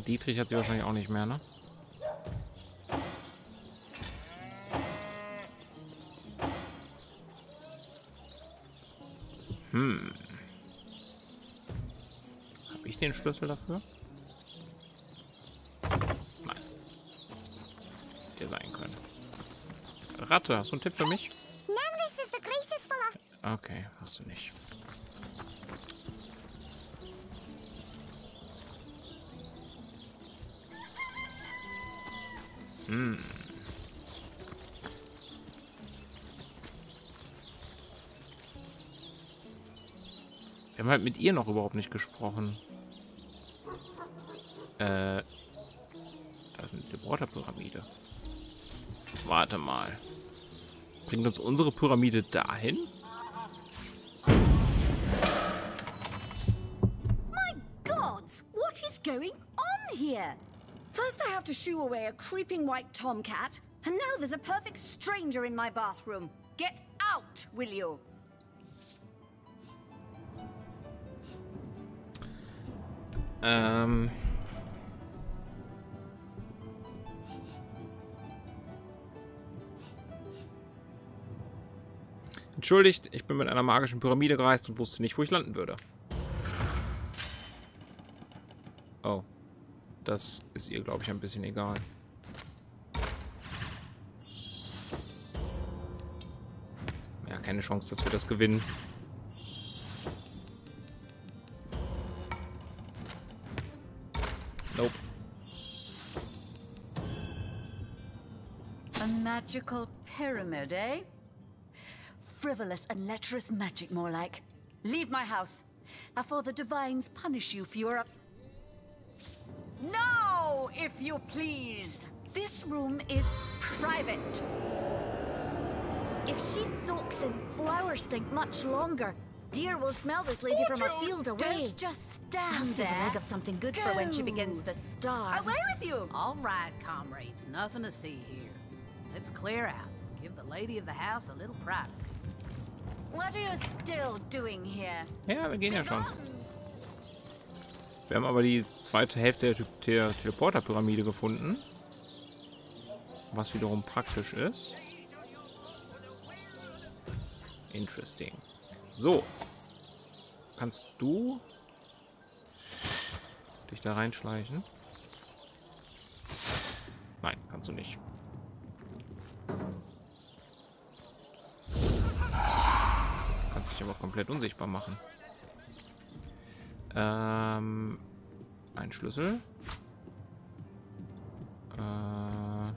Dietrich hat sie wahrscheinlich auch nicht mehr, ne? Habe ich den Schlüssel dafür? Nein. Hätte sein können. Ratte, hast du einen Tipp für mich? Okay, hast du nicht. Wir haben halt mit ihr noch überhaupt nicht gesprochen. Da ist eine Deborah-Pyramide. Warte mal. Bringt uns unsere Pyramide dahin? My gods, what is going on here? First I have to shoo away a creeping white tomcat, And now there's a perfect stranger in my bathroom. Get out, will you? Entschuldigt, ich bin mit einer magischen Pyramide gereist und wusste nicht, wo ich landen würde. Oh. Das ist ihr, glaube ich, ein bisschen egal. Ja, keine Chance, dass wir das gewinnen. Nope. A magical pyramid, eh? Frivolous and lecherous magic, more like. Leave my house, before the divines punish you for your... No, if you please. This room is private. If she soaks in flower stink much longer, deer will smell this lady from a field away. Don't just stand I'll there. save a leg of something good for when she begins to starve. Away with you! All right, comrades. Nothing to see here. Let's clear out. Give the lady of the house a little privacy. What are you still doing here? Ja, wir gehen ja schon. Wir haben aber die zweite Hälfte der Teleporter-Pyramide gefunden. Was wiederum praktisch ist. Interesting. So. Kannst du dich da reinschleichen? Nein, kannst du nicht. Kannst dich aber komplett unsichtbar machen. Ein Schlüssel. Eine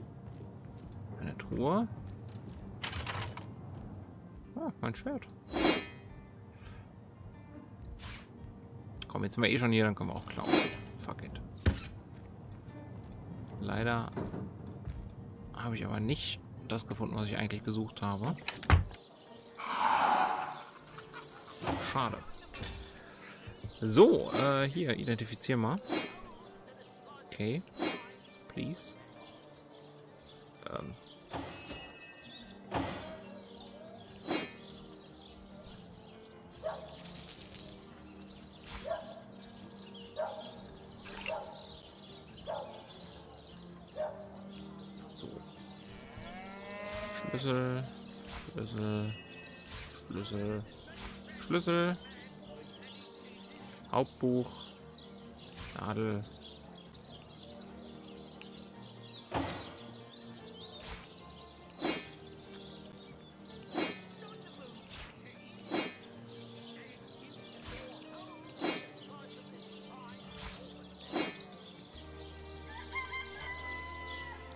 Truhe. Ah, mein Schwert. Komm, jetzt sind wir eh schon hier, dann können wir auch klauen. Fuck it. Leider habe ich aber nicht das gefunden, was ich eigentlich gesucht habe. Schade. So, hier, identifizier mal. Okay. Please. So. Schlüssel. Schlüssel. Schlüssel. Schlüssel. Hauptbuch. Nadel.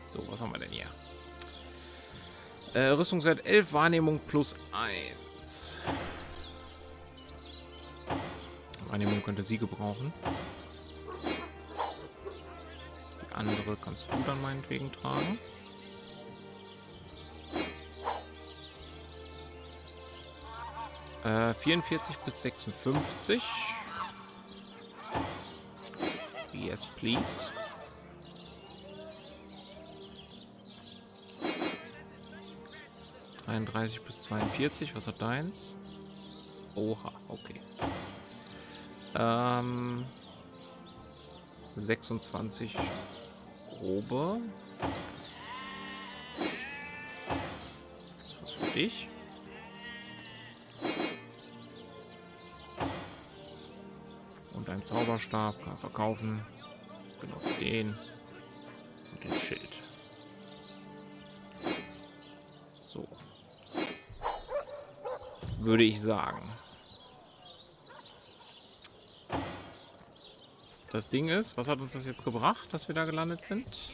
So, was haben wir denn hier? Rüstungswert 11, Wahrnehmung plus 1. Wahrnehmung könnte sie gebrauchen. Die andere kannst du dann meinetwegen tragen. Äh, 44 bis 56. Yes, please. Bis 42, was hat deins? Oha, okay. 26 grobe. Das ist was für dich. Und ein Zauberstab kann verkaufen. Genau den. Und den Schild. So. Würde ich sagen. Das Ding ist, was hat uns das jetzt gebracht, dass wir da gelandet sind?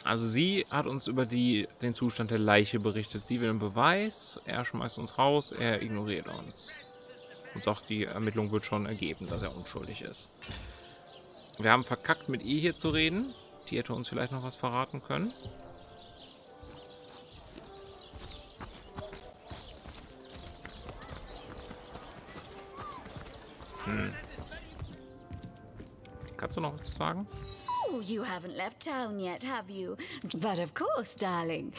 Also sie hat uns über den Zustand der Leiche berichtet. Sie will einen Beweis, er schmeißt uns raus, er ignoriert uns. Und sagt, die Ermittlung wird schon ergeben, dass er unschuldig ist. Wir haben verkackt, mit ihr hier zu reden. Die hätte uns vielleicht noch was verraten können. Kannst du noch was zu sagen? Oh, you haven't left town yet, have you? But of course, darling.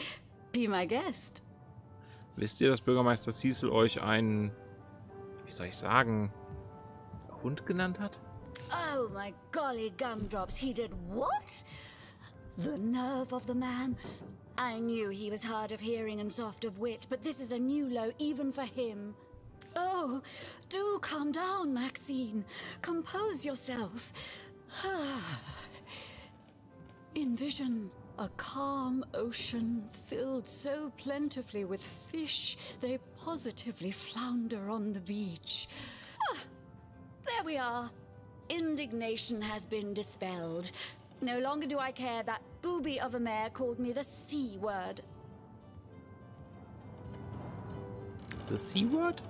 Be my guest. Wisst ihr, dass Bürgermeister Cyseal euch einen, wie soll ich sagen, Hund genannt hat? Oh my golly gumdrops, he did what? The nerve of the man. I knew he was hard of hearing and soft of wit, but this is a new low even for him. Oh, do calm down, Maxine. Compose yourself. Envision a calm ocean filled so plentifully with fish they positively flounder on the beach. There we are. Indignation has been dispelled. No longer do I care that booby of a mare called me the C-word. The C-word?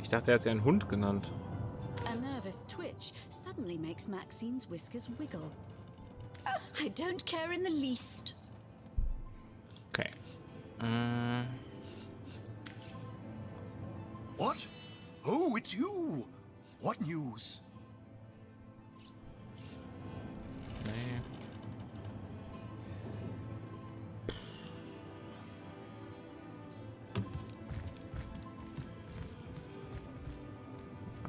Ich dachte, er hat sie einen Hund genannt. A nervous twitch suddenly makes Maxine's whiskers wiggle. I don't care in the least. Okay. What? Oh, it's you! What news? Nee.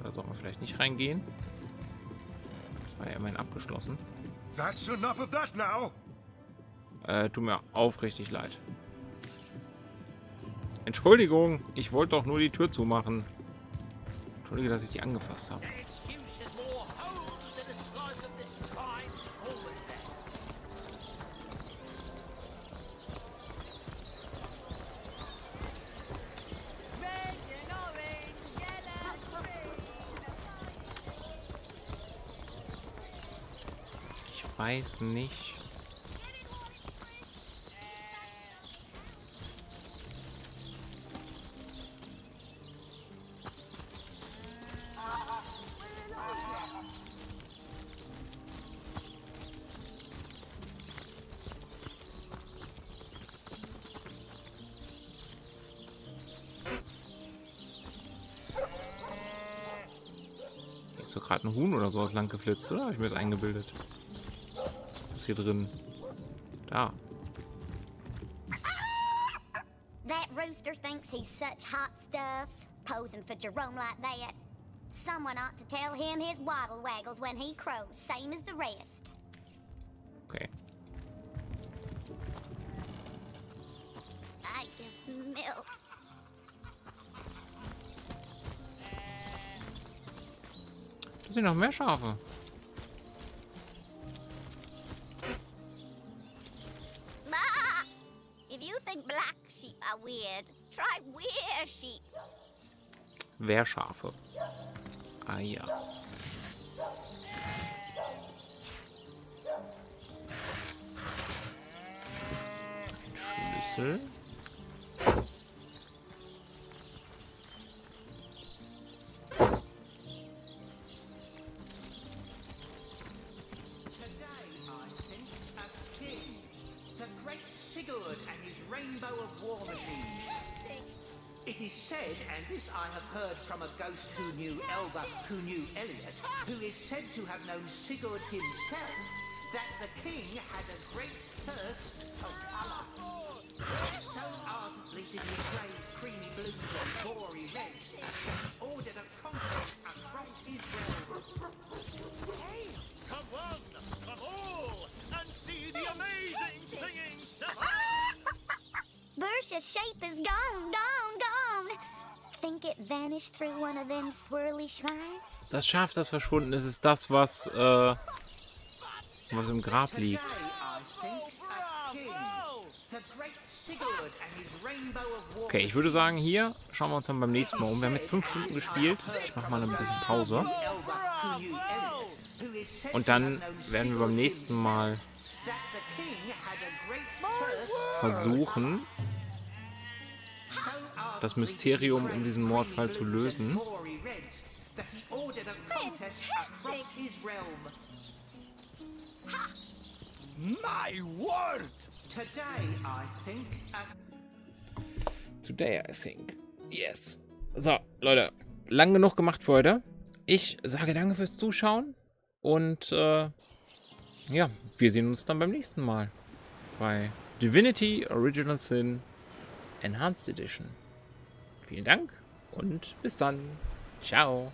Da sollten wir vielleicht nicht reingehen. Das war ja immerhin abgeschlossen. That's enough of that now. Tut mir aufrichtig leid. Entschuldigung, ich wollte doch nur die Tür zumachen. Entschuldige, dass ich die angefasst habe. Ich weiß nicht. Ist so gerade ein Huhn oder sowas lang geflitzt, oder? Habe ich mir das eingebildet. Was ist hier drin? Da. That rooster thinks he's such hot stuff, posing for Jerome like that. Someone ought to tell him his waddle waggles when he crows, same as the rest. Okay. I give milk. Da sind noch mehr Schafe. Ma! If you think black sheep are weird, try weir sheep. Wehrschafe. Ah ja. Schlüssel. It is said, and this I have heard from a ghost who knew Elba, who knew Elliot, who is said to have known Sigurd himself, that the king had a great thirst of colour. So ardently did he crave creamy blues and gory reds, that he ordered a contest across his realm. Hey, come one, come all, and see the amazing singing stuff! Bersha's shape is gone, gone, gone. Think it vanished through one of them swirly shrines? Das Schaf, das verschwunden ist, ist das, was im Grab liegt. Okay, ich würde sagen, hier schauen wir uns dann beim nächsten Mal um. Wir haben jetzt 5 Stunden gespielt. Ich mache mal ein bisschen Pause. Und dann werden wir beim nächsten Mal versuchen, das Mysterium um diesen Mordfall zu lösen. My word! Today, I think. Yes. So, Leute, lang genug gemacht für heute. Ich sage danke fürs Zuschauen und ja, wir sehen uns dann beim nächsten Mal bei Divinity Original Sin Enhanced Edition. Vielen Dank und bis dann. Ciao.